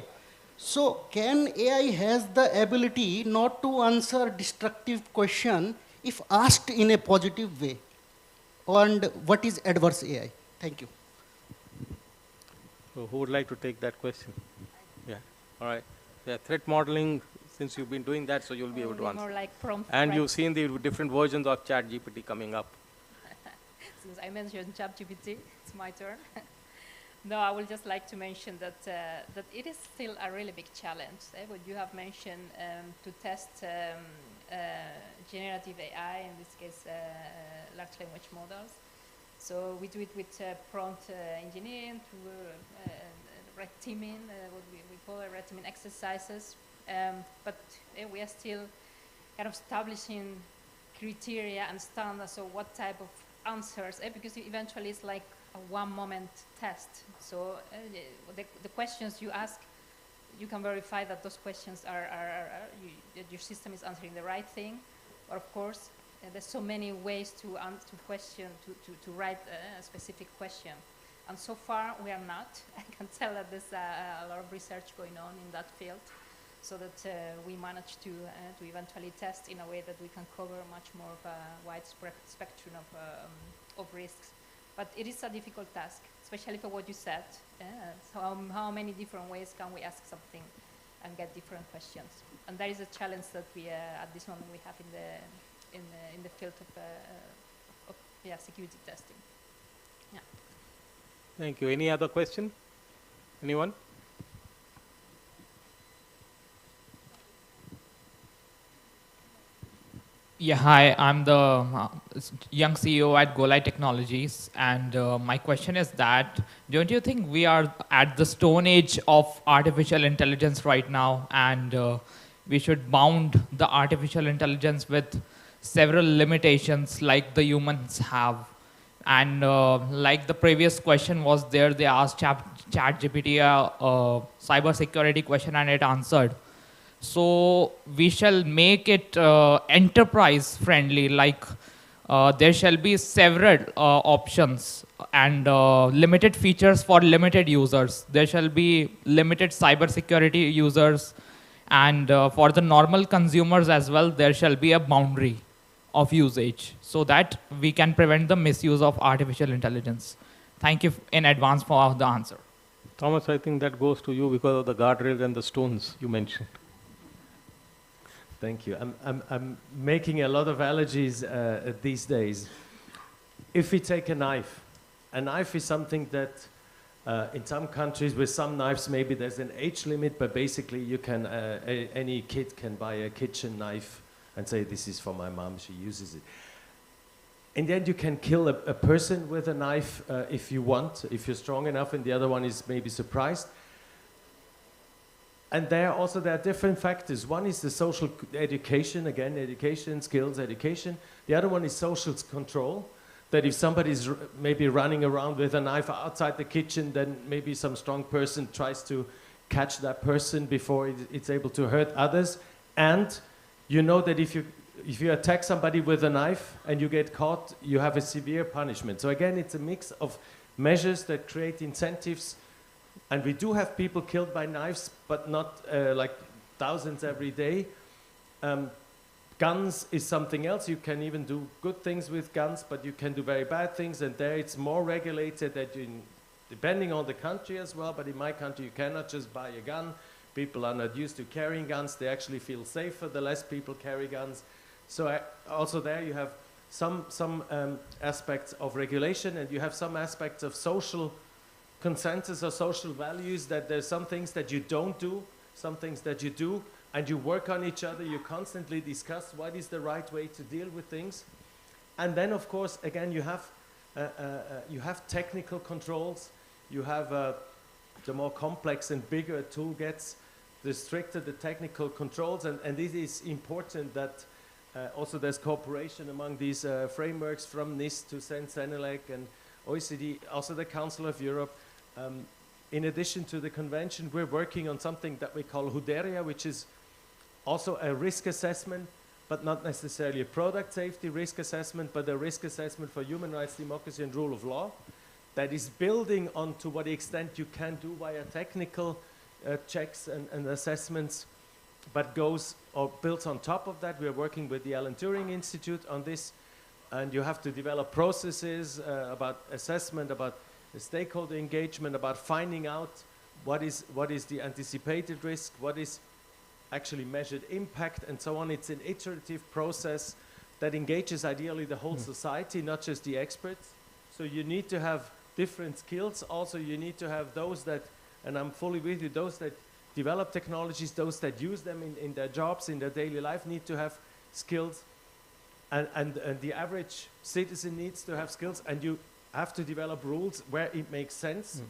[SPEAKER 4] So can AI has the ability not to answer destructive question if asked in a positive way? And what is adverse AI? Thank you.
[SPEAKER 5] So who would like to take that question? Yeah, all right. Yeah, threat modeling, since you've been doing that, so you'll be able to answer.
[SPEAKER 8] More like prompt
[SPEAKER 5] and
[SPEAKER 8] threat.
[SPEAKER 5] you've seen the different versions of ChatGPT coming up.
[SPEAKER 8] Since I mentioned ChatGPT, it's my turn. No, I would just like to mention that that it is still a really big challenge. What you have mentioned to test generative AI, in this case large language models. So we do it with prompt engineering, through red teaming, what we call red teaming exercises. But we are still kind of establishing criteria and standards of what type of answers, because eventually it's like a one-moment test. So the questions you ask, you can verify that those questions that your system is answering the right thing. But of course, there's so many ways to write a specific question. And so far, we are not. I can tell that there's a lot of research going on in that field, so that we managed to eventually test in a way that we can cover much more of a widespread spectrum of risks. But it is a difficult task, especially for what you said. So how many different ways can we ask something and get different questions? And that is a challenge that we, at this moment, we have in the field of security testing. Yeah.
[SPEAKER 5] Thank you. Any other question? Anyone?
[SPEAKER 14] Yeah, hi, I'm the young CEO at Golai Technologies, and my question is that, don't you think we are at the stone age of artificial intelligence right now, and we should bound the artificial intelligence with several limitations like the humans have? And like the previous question was there, they asked ChatGPT a cybersecurity question and it answered. So we shall make it enterprise friendly, like there shall be several options and limited features for limited users. There shall be limited cybersecurity users, and for the normal consumers as well, there shall be a boundary of usage so that we can prevent the misuse of artificial intelligence. Thank you in advance for the answer.
[SPEAKER 5] Thomas, I think that goes to you because of the guardrails and the stones you mentioned.
[SPEAKER 3] Thank you. I'm making a lot of allergies these days. If we take a knife is something that in some countries with some knives maybe there's an age limit, but basically you can any kid can buy a kitchen knife and say, this is for my mom, she uses it. In the end, you can kill a person with a knife if you want, if you're strong enough, and the other one is maybe surprised. And there are different factors. One is the social education, again, education, skills, education. The other one is social control, that if somebody's maybe running around with a knife outside the kitchen, then maybe some strong person tries to catch that person before it's able to hurt others. And you know that if you attack somebody with a knife and you get caught, you have a severe punishment. So again, it's a mix of measures that create incentives. And we do have people killed by knives, but not like thousands every day. Guns is something else. You can even do good things with guns, but you can do very bad things. And there it's more regulated that depending on the country as well. But in my country, you cannot just buy a gun. People are not used to carrying guns. They actually feel safer the less people carry guns. So also there you have some aspects of regulation, and you have some aspects of social consensus or social values, that there's some things that you don't do, some things that you do, and you work on each other, you constantly discuss what is the right way to deal with things. And then, of course, again, you have technical controls, you have the more complex and bigger a tool gets, the stricter the technical controls, and it is important that also there's cooperation among these frameworks from NIST to CENELEC and OECD, also the Council of Europe. In addition to the convention, we're working on something that we call HUDERIA, which is also a risk assessment, but not necessarily a product safety risk assessment, but a risk assessment for human rights, democracy, and rule of law that is building on to what extent you can do via technical checks and assessments, but goes or builds on top of that. We are working with the Alan Turing Institute on this, and you have to develop processes about assessment, about stakeholder engagement, about finding out what is the anticipated risk, what is actually measured impact, and so on. It's an iterative process that engages ideally the whole society, not just the experts. So you need to have different skills. Also, you need to have those that, and I'm fully with you, those that develop technologies, those that use them in their jobs, in their daily life, need to have skills. And the average citizen needs to have skills, and you have to develop rules where it makes sense.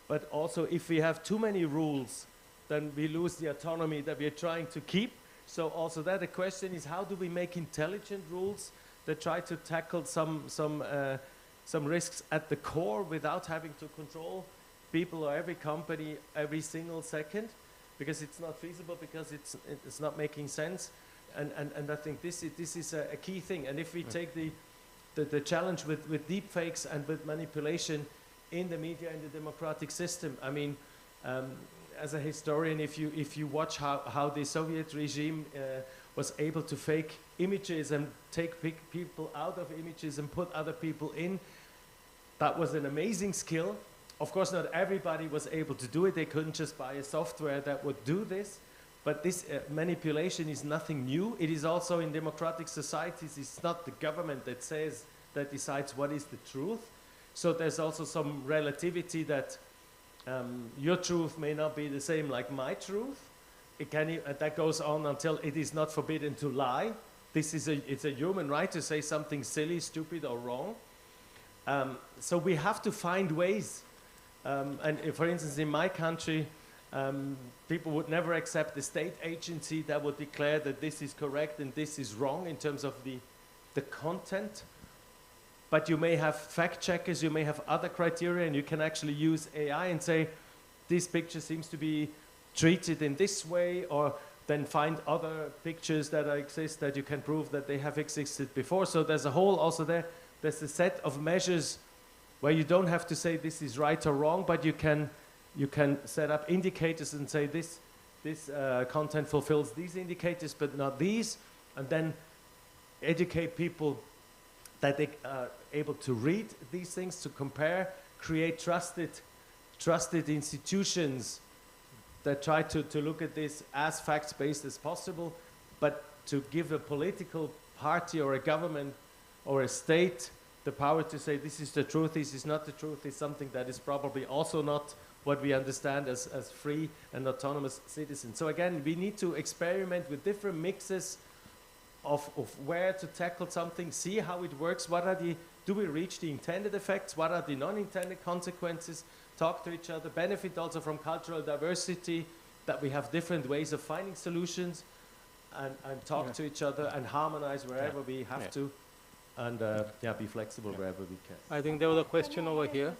[SPEAKER 3] But also, if we have too many rules, then we lose the autonomy that we are trying to keep. So also that the question is, how do we make intelligent rules that try to tackle some risks at the core without having to control people or every company every single second, because it's not feasible, because it's not making sense. And I think this is a key thing. And if we take the challenge with deepfakes and with manipulation in the media and the democratic system, I mean, as a historian, if you watch how the Soviet regime was able to fake images and take people out of images and put other people in, that was an amazing skill. Of course, not everybody was able to do it. They couldn't just buy a software that would do this. But this manipulation is nothing new. It is also in democratic societies. It's not the government that decides what is the truth. So there's also some relativity that your truth may not be the same like my truth. That goes on until it is not forbidden to lie. It's a human right to say something silly, stupid, or wrong. So we have to find ways. And for instance, in my country, people would never accept the state agency that would declare that this is correct and this is wrong in terms of the content. But you may have fact checkers, you may have other criteria, and you can actually use AI and say, this picture seems to be treated in this way, or then find other pictures that exist that you can prove that they have existed before. So there's a whole also there's a set of measures where you don't have to say this is right or wrong, but you can set up indicators and say this content fulfills these indicators but not these, and then educate people that they are able to read these things, to compare, create trusted institutions that try to look at this as facts-based as possible, but to give a political party or a government or a state the power to say this is the truth, this is not the truth, is something that is probably also not what we understand as free and autonomous citizens. So again, we need to experiment with different mixes of where to tackle something, see how it works, do we reach the intended effects, what are the non-intended consequences, talk to each other, benefit also from cultural diversity, that we have different ways of finding solutions, and talk to each other and harmonize wherever we have to, and be flexible wherever we can.
[SPEAKER 5] I think there was a question over here.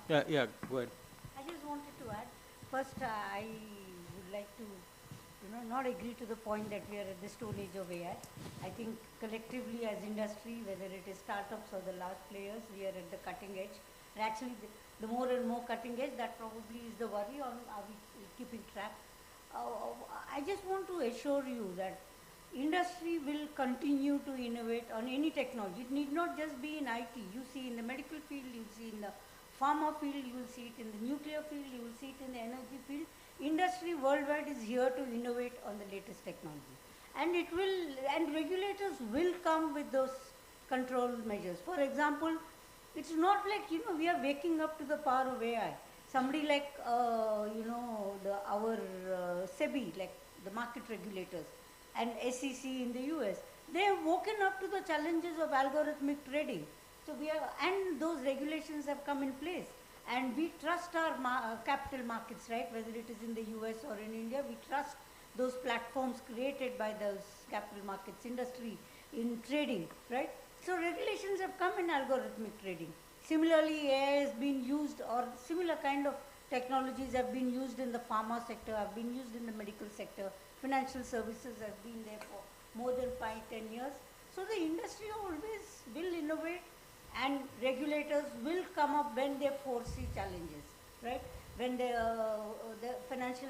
[SPEAKER 5] Yeah, go ahead.
[SPEAKER 7] I just wanted to add, first I would like to not agree to the point that we are at the stone age of AI. I think collectively as industry, whether it is startups or the large players, we are at the cutting edge. And actually the more and more cutting edge, that probably is the worry on are we keeping track. I just want to assure you that industry will continue to innovate on any technology. It need not just be in IT. You see in the medical field, you see in the pharma field, you will see it in the nuclear field, you will see it in the energy field. Industry worldwide is here to innovate on the latest technology. And regulators will come with those control measures. For example, it's not like, we are waking up to the power of AI. somebody like, our SEBI, like the market regulators, and SEC in the US, they have woken up to the challenges of algorithmic trading. So and those regulations have come in place. And we trust our capital markets, right? Whether it is in the US or in India, we trust those platforms created by those capital markets industry in trading, right? So regulations have come in algorithmic trading. Similarly, AI has been used, or similar kind of technologies have been used in the pharma sector, have been used in the medical sector, financial services have been there for more than 5-10 years. So the industry always will innovate, and regulators will come up when they foresee challenges, right? When the financial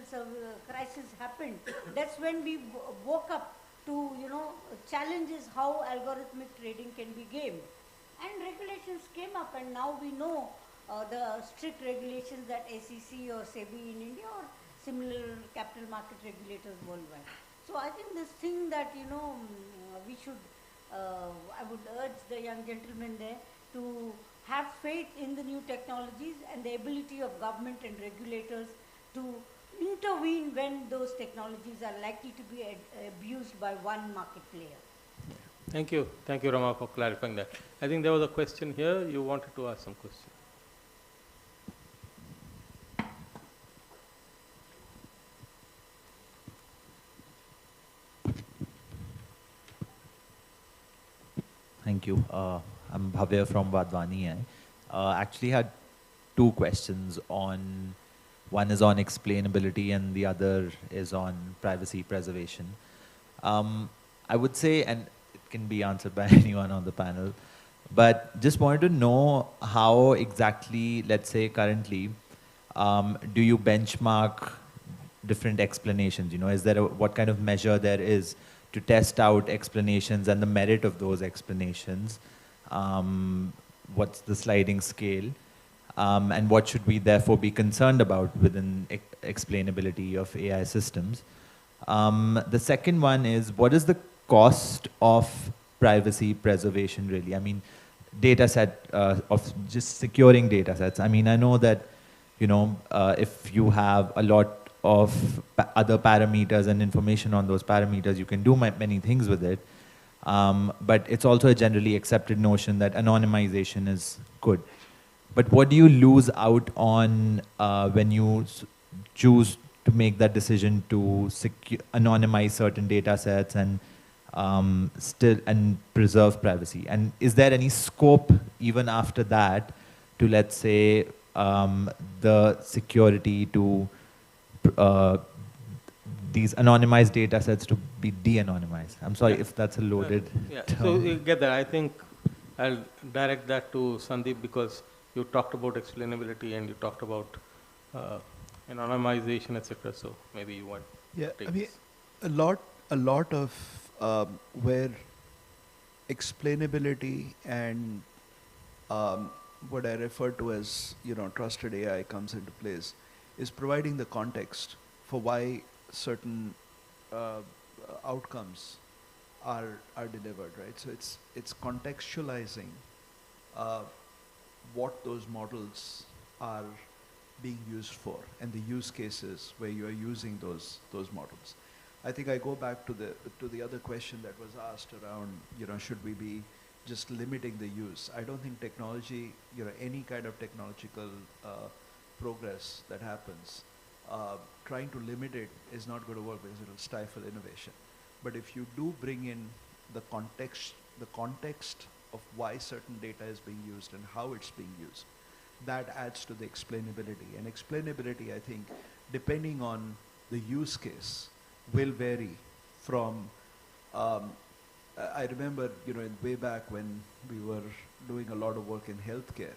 [SPEAKER 7] crisis happened, that's when we woke up to, challenges how algorithmic trading can be gamed. And regulations came up, and now we know the strict regulations that SEC or SEBI in India or similar capital market regulators worldwide. So I think this thing that, we should, I would urge the young gentlemen there to have faith in the new technologies and the ability of government and regulators to intervene when those technologies are likely to be abused by one market player.
[SPEAKER 5] Thank you, Rama, for clarifying that. I think there was a question here. You wanted to ask some question.
[SPEAKER 1] Thank you. I'm Bhavya from Vadvani. Actually had two questions on, one is on explainability and the other is on privacy preservation. I would say, and it can be answered by anyone on the panel, but just wanted to know how exactly, let's say currently, do you benchmark different explanations? Is there what kind of measure there is to test out explanations and the merit of those explanations? What's the sliding scale? And what should we therefore be concerned about within explainability of AI systems? The second one is, what is the cost of privacy preservation really? I mean, data set, of just securing data sets. I mean, I know that, if you have a lot of other parameters and information on those parameters, you can do many things with it. But it's also a generally accepted notion that anonymization is good. But what do you lose out on when you choose to make that decision to anonymize certain data sets and still preserve privacy? And is there any scope even after that to, let's say, the security to these anonymized data sets to be de-anonymized? I'm sorry if that's a loaded term.
[SPEAKER 5] So you get that. I think I'll direct that to Sandeep, because you talked about explainability and you talked about anonymization, etc. So maybe you want to take this.
[SPEAKER 6] A lot of where explainability and what I refer to as trusted AI comes into place is providing the context for why certain outcomes are delivered, right? So it's contextualizing what those models are being used for and the use cases where you are using those models. I think I go back to the other question that was asked around, should we be just limiting the use? I don't think technology, any kind of technological progress that happens, trying to limit it is not going to work because it will stifle innovation. But if you do bring in the context of why certain data is being used and how it's being used, that adds to the explainability. And explainability, I think, depending on the use case, will vary from, I remember, way back when we were doing a lot of work in healthcare,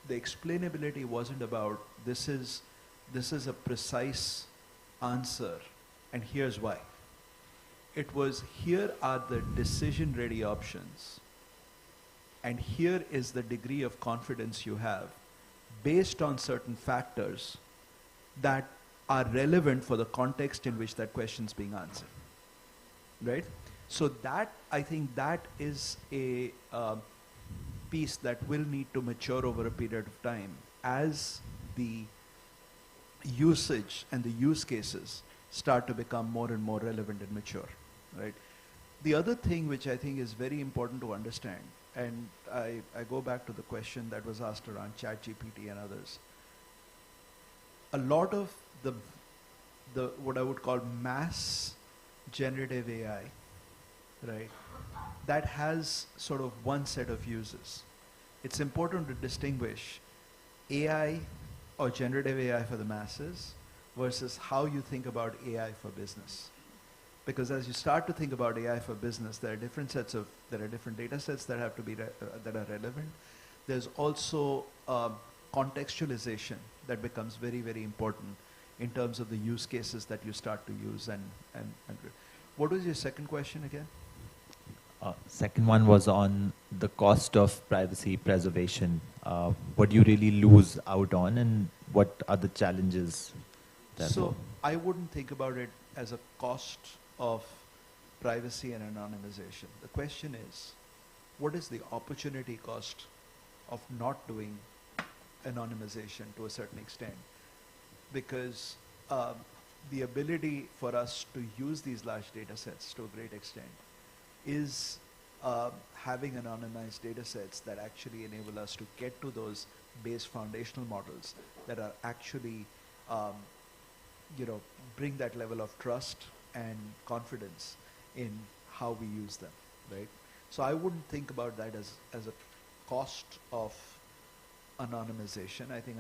[SPEAKER 6] the explainability wasn't about this is a precise answer and here's why. It was, here are the decision-ready options and here is the degree of confidence you have based on certain factors that are relevant for the context in which that question is being answered, right? So that, I think that is a piece that will need to mature over a period of time as the usage and the use cases start to become more and more relevant and mature, right? The other thing which I think is very important to understand, and I go back to the question that was asked around ChatGPT and others. A lot of the what I would call mass generative AI, right, that has sort of one set of uses. It's important to distinguish AI or generative AI for the masses versus how you think about AI for business. Because as you start to think about AI for business, there are different data sets that have to be that are relevant. There's also contextualization that becomes very, very important in terms of the use cases that you start to use. And what was your second question again?
[SPEAKER 1] Second one was on the cost of privacy preservation. What do you really lose out on, and what are the challenges?
[SPEAKER 6] So I wouldn't think about it as a cost of privacy and anonymization. The question is, what is the opportunity cost of not doing anonymization to a certain extent? Because the ability for us to use these large data sets to a great extent is having anonymized data sets that actually enable us to get to those base foundational models that are actually bring that level of trust and confidence in how we use them, right? So I wouldn't think about that as a cost of anonymization. I think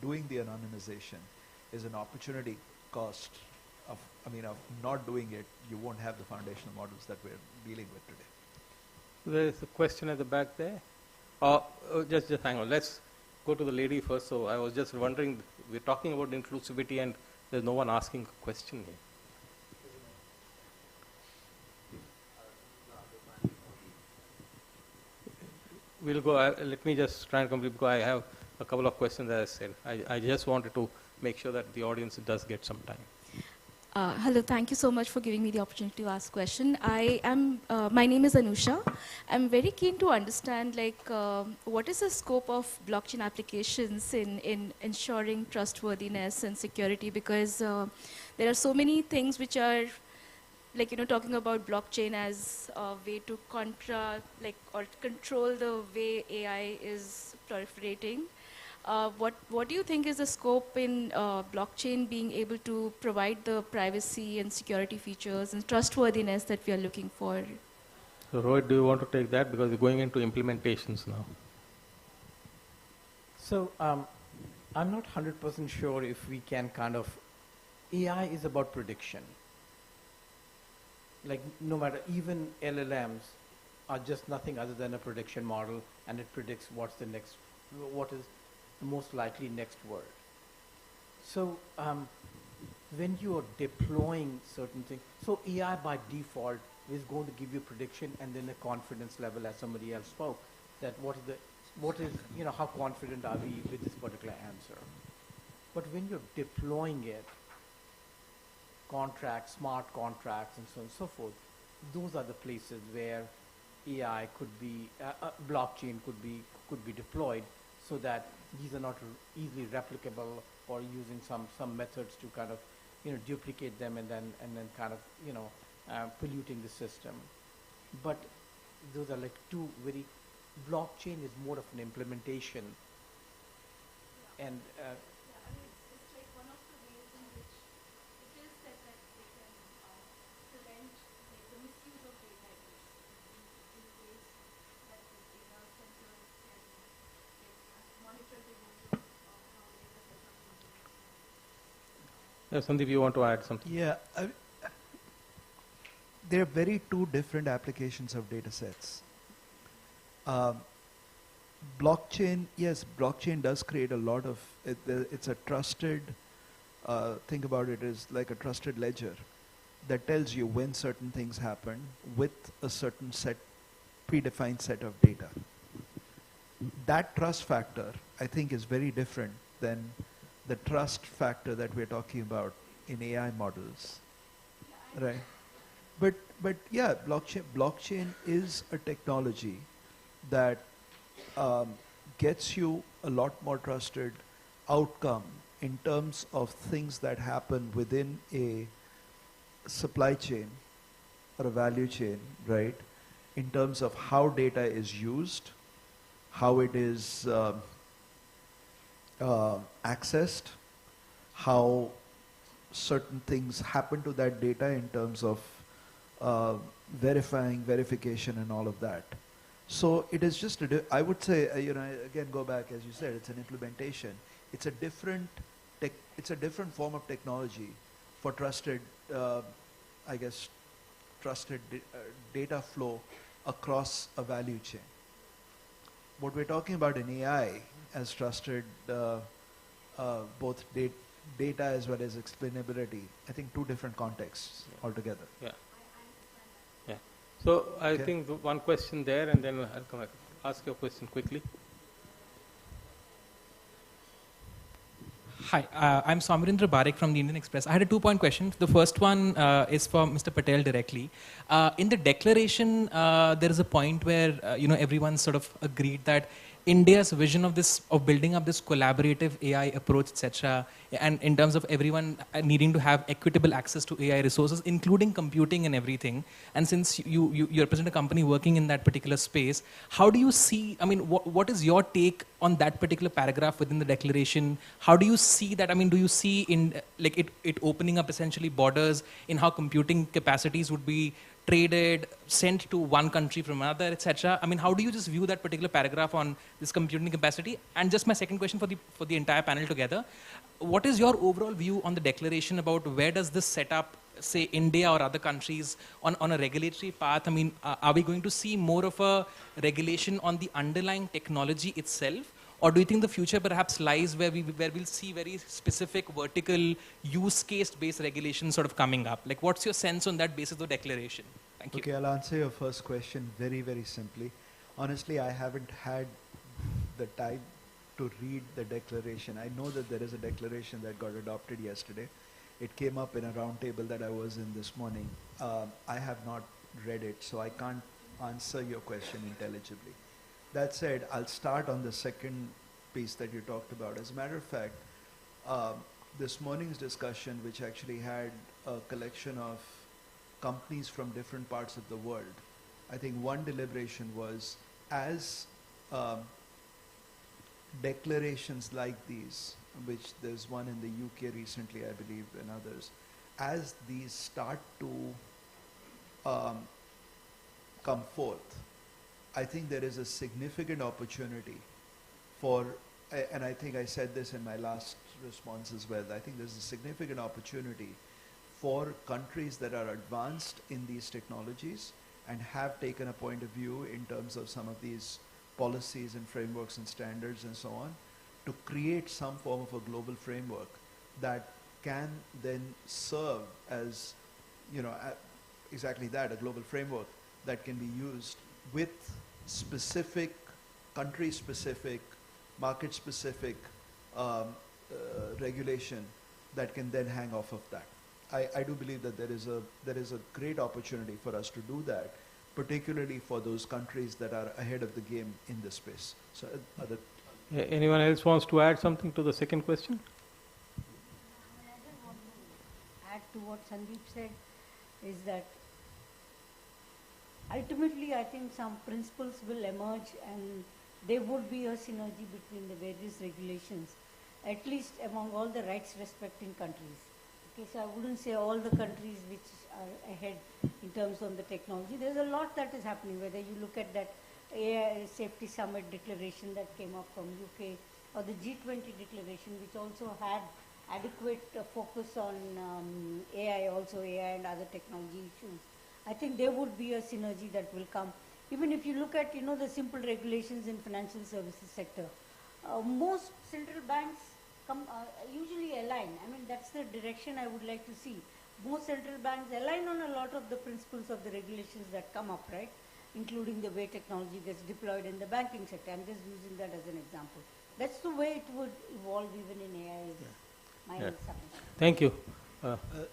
[SPEAKER 6] doing the anonymization is an opportunity cost of not doing it. You won't have the foundational models that we're dealing with today.
[SPEAKER 5] There's a question at the back there. Just hang on. Let's go to the lady first. So I was just wondering, we're talking about inclusivity and there's no one asking a question here. We'll go, let me just try and complete, because I have a couple of questions, as I said. I just wanted to make sure that the audience does get some time.
[SPEAKER 16] Hello, thank you so much for giving me the opportunity to ask a question. My name is Anusha. I'm very keen to understand, what is the scope of blockchain applications in ensuring trustworthiness and security? Because there are so many things which are, talking about blockchain as a way to or control the way AI is proliferating. What do you think is the scope in blockchain being able to provide the privacy and security features and trustworthiness that we are looking for?
[SPEAKER 5] So Rohit, do you want to take that? Because we're going into implementations now.
[SPEAKER 22] So I'm not 100% sure if we can AI is about prediction. No matter, even LLMs are just nothing other than a prediction model, and it predicts what is the most likely next word. So when you are deploying certain things, so AI by default is going to give you prediction and then a confidence level, as somebody else spoke, that how confident are we with this particular answer. But when you're deploying it, contracts, smart contracts, and so on and so forth, those are the places where AI could be, blockchain could be deployed, so that these are not easily replicable, or using some methods to duplicate them and then polluting the system. But those are two very, blockchain is more of an implementation, and
[SPEAKER 5] Sandeep, you want to add something?
[SPEAKER 6] Yeah. There are two different applications of data sets. Blockchain, yes, blockchain does create a lot of, it's a trusted, think about it as like a trusted ledger that tells you when certain things happen with a certain predefined set of data. That trust factor, I think, is very different than the trust factor that we're talking about in AI models, right? But yeah, blockchain is a technology that gets you a lot more trusted outcome in terms of things that happen within a supply chain or a value chain, right? In terms of how data is used, how it is accessed, how certain things happen to that data in terms of verification and all of that. So it is just, I would say, again, go back, as you said, it's an implementation. It's a different form of technology for trusted, trusted data flow across a value chain. What we're talking about in AI as trusted, both data as well as explainability, I think two different contexts altogether.
[SPEAKER 5] Yeah. Yeah. So I think one question there, and then I'll come back. Ask your question quickly.
[SPEAKER 17] Hi, I'm Somerendra Barik from the Indian Express. I had a 2-point question. The first one is for Mr. Patel directly. In the declaration, there is a point where everyone sort of agreed that India's vision of building up this collaborative AI approach, etc., and in terms of everyone needing to have equitable access to AI resources, including computing and everything. And since you represent a company working in that particular space, how do you see? I mean, what is your take on that particular paragraph within the declaration? How do you see that? I mean, do you see in it opening up essentially borders in how computing capacities would be traded, sent to one country from another, etc.? I mean, how do you just view that particular paragraph on this computing capacity? And just my second question for the entire panel together, what is your overall view on the declaration about where does this set up, say, India or other countries on a regulatory path? I mean, are we going to see more of a regulation on the underlying technology itself? Or do you think the future perhaps lies where we'll see very specific vertical use case based regulations sort of coming up? Like, what's your sense on that basis of the declaration? Thank you.
[SPEAKER 6] Okay, I'll answer your first question very, very simply. Honestly, I haven't had the time to read the declaration. I know that there is a declaration that got adopted yesterday. It came up in a roundtable that I was in this morning. I have not read it, so I can't answer your question intelligibly. That said, I'll start on the second piece that you talked about. As a matter of fact, this morning's discussion, which actually had a collection of companies from different parts of the world, I think one deliberation was, as declarations like these, which there's one in the UK recently, I believe, and others, as these start to come forth, I think there is a significant opportunity for, and I think I said this in my last response as well, I think there's a significant opportunity for countries that are advanced in these technologies and have taken a point of view in terms of some of these policies and frameworks and standards and so on, to create some form of a global framework that can then serve as, exactly that, a global framework that can be used with specific, country-specific, market-specific regulation that can then hang off of that. I do believe that there is a great opportunity for us to do that, particularly for those countries that are ahead of the game in this space. So,
[SPEAKER 5] anyone else wants to add something to the second question?
[SPEAKER 7] I just want to add to what Sandeep said, is that ultimately I think some principles will emerge and there would be a synergy between the various regulations, at least among all the rights respecting countries. Okay, so I wouldn't say all the countries which are ahead in terms of the technology. There's a lot that is happening, whether you look at that AI Safety Summit declaration that came up from UK, or the G20 declaration, which also had adequate focus on AI, also AI and other technology issues. I think there would be a synergy that will come. Even if you look at, the simple regulations in financial services sector, most central banks usually align. I mean, that's the direction I would like to see. Most central banks align on a lot of the principles of the regulations that come up, right? Including the way technology gets deployed in the banking sector. I'm just using that as an example. That's the way it would evolve even in AI.
[SPEAKER 5] Thank you.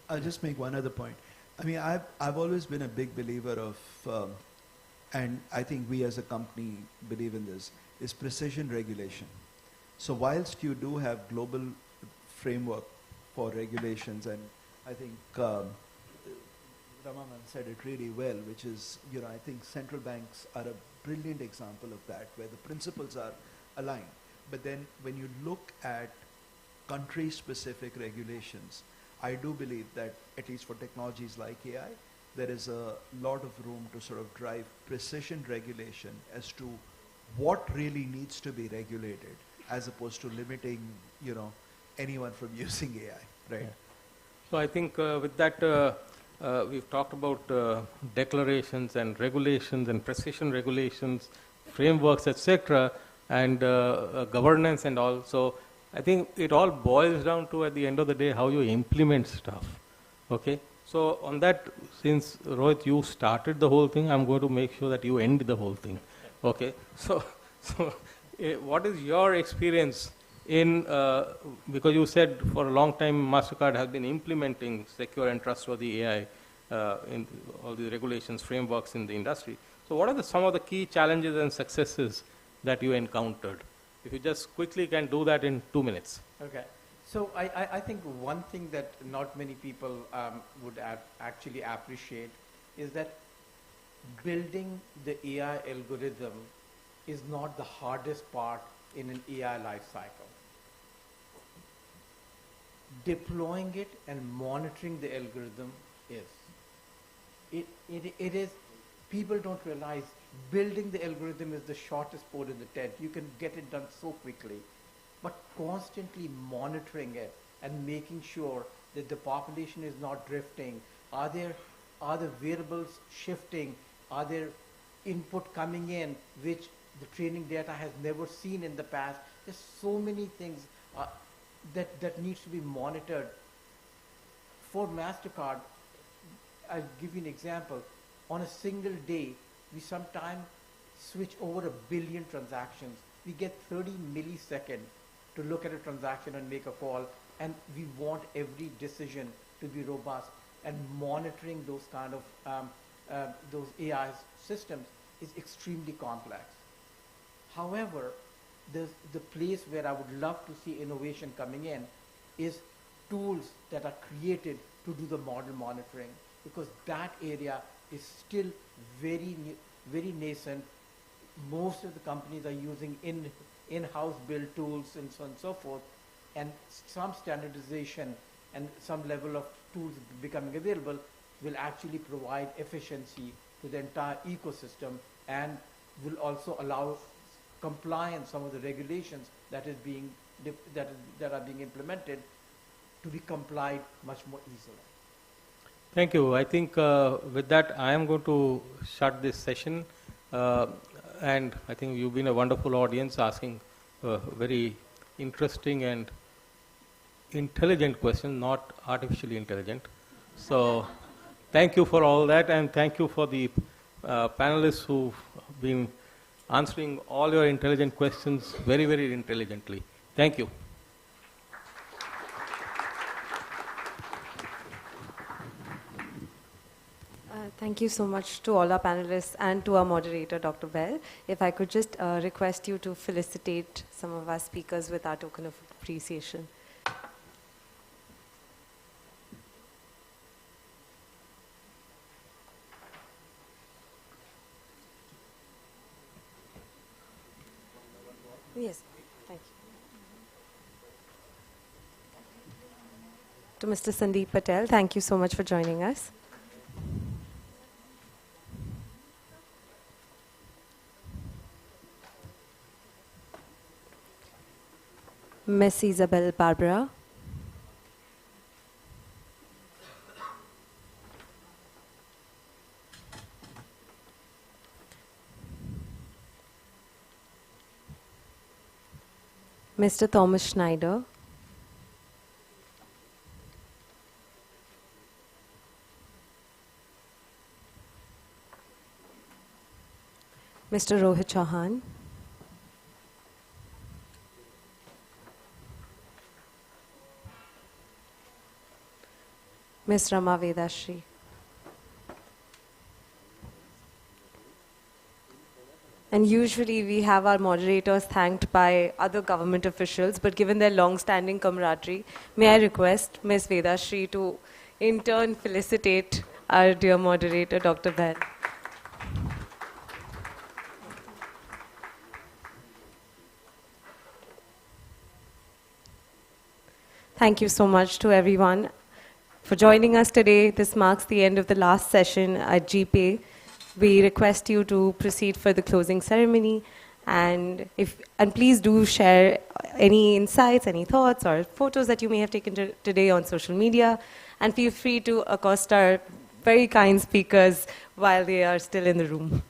[SPEAKER 6] I'll just make one other point. I mean, I've always been a big believer of, and I think we as a company believe in this, is precision regulation. So whilst you do have global framework for regulations, and I think Ramanan said it really well, which is, I think central banks are a brilliant example of that, where the principles are aligned. But then when you look at country-specific regulations, I do believe that, at least for technologies like AI, there is a lot of room to sort of drive precision regulation as to what really needs to be regulated, as opposed to limiting, anyone from using AI, right?
[SPEAKER 5] Yeah. So I think with that, we've talked about declarations and regulations and precision regulations, frameworks, etc., and governance and all. So I think it all boils down to, at the end of the day, how you implement stuff. Okay. So on that, since Rohit, you started the whole thing, I'm going to make sure that you end the whole thing. Okay. So what is your experience in, because you said for a long time MasterCard has been implementing secure and trustworthy AI in all the regulations, frameworks in the industry. So what are some of the key challenges and successes that you encountered? If you just quickly can do that in 2 minutes.
[SPEAKER 22] Okay. So I think one thing that not many people would actually appreciate is that building the AI algorithm is not the hardest part in an AI life cycle. Deploying it and monitoring the algorithm is. It is, people don't realize building the algorithm is the shortest pole in the tent. You can get it done so quickly. But constantly monitoring it and making sure that the population is not drifting. Are the variables shifting? Are there input coming in which the training data has never seen in the past? There's so many things that needs to be monitored. For MasterCard, I'll give you an example. On a single day, we sometimes switch over 1 billion transactions. We get 30 milliseconds to look at a transaction and make a call, and we want every decision to be robust, and monitoring those kind of those AI systems is extremely complex. However, the place where I would love to see innovation coming in is tools that are created to do the model monitoring, because that area is still very nascent. Most of the companies are using in-house built tools and so on and so forth, and some standardization and some level of tools becoming available will actually provide efficiency to the entire ecosystem, and will also allow compliance, some of the regulations that are being implemented, to be complied much more easily.
[SPEAKER 5] Thank you. I think with that, I am going to shut this session. And I think you've been a wonderful audience, asking very interesting and intelligent questions, not artificially intelligent. So thank you for all that, and thank you for the panelists who've been answering all your intelligent questions very, very intelligently. Thank you.
[SPEAKER 13] Thank you so much to all our panelists and to our moderator, Dr. Bell. If I could just request you to felicitate some of our speakers with our token of appreciation. Yes, thank you. To Mr. Sandeep Patel, thank you so much for joining us. Miss Isabel Barbara. Mr. Thomas Schneider. Mr. Rohit Chauhan. Ms. Rama Vedashri. And usually we have our moderators thanked by other government officials, but given their long-standing camaraderie, may I request Ms. Vedashri to in turn felicitate our dear moderator, Dr. Bahl. Thank you so much to everyone for joining us today. This marks the end of the last session at GPay. We request you to proceed for the closing ceremony, and please do share any insights, any thoughts, or photos that you may have taken today on social media, and feel free to accost our very kind speakers while they are still in the room.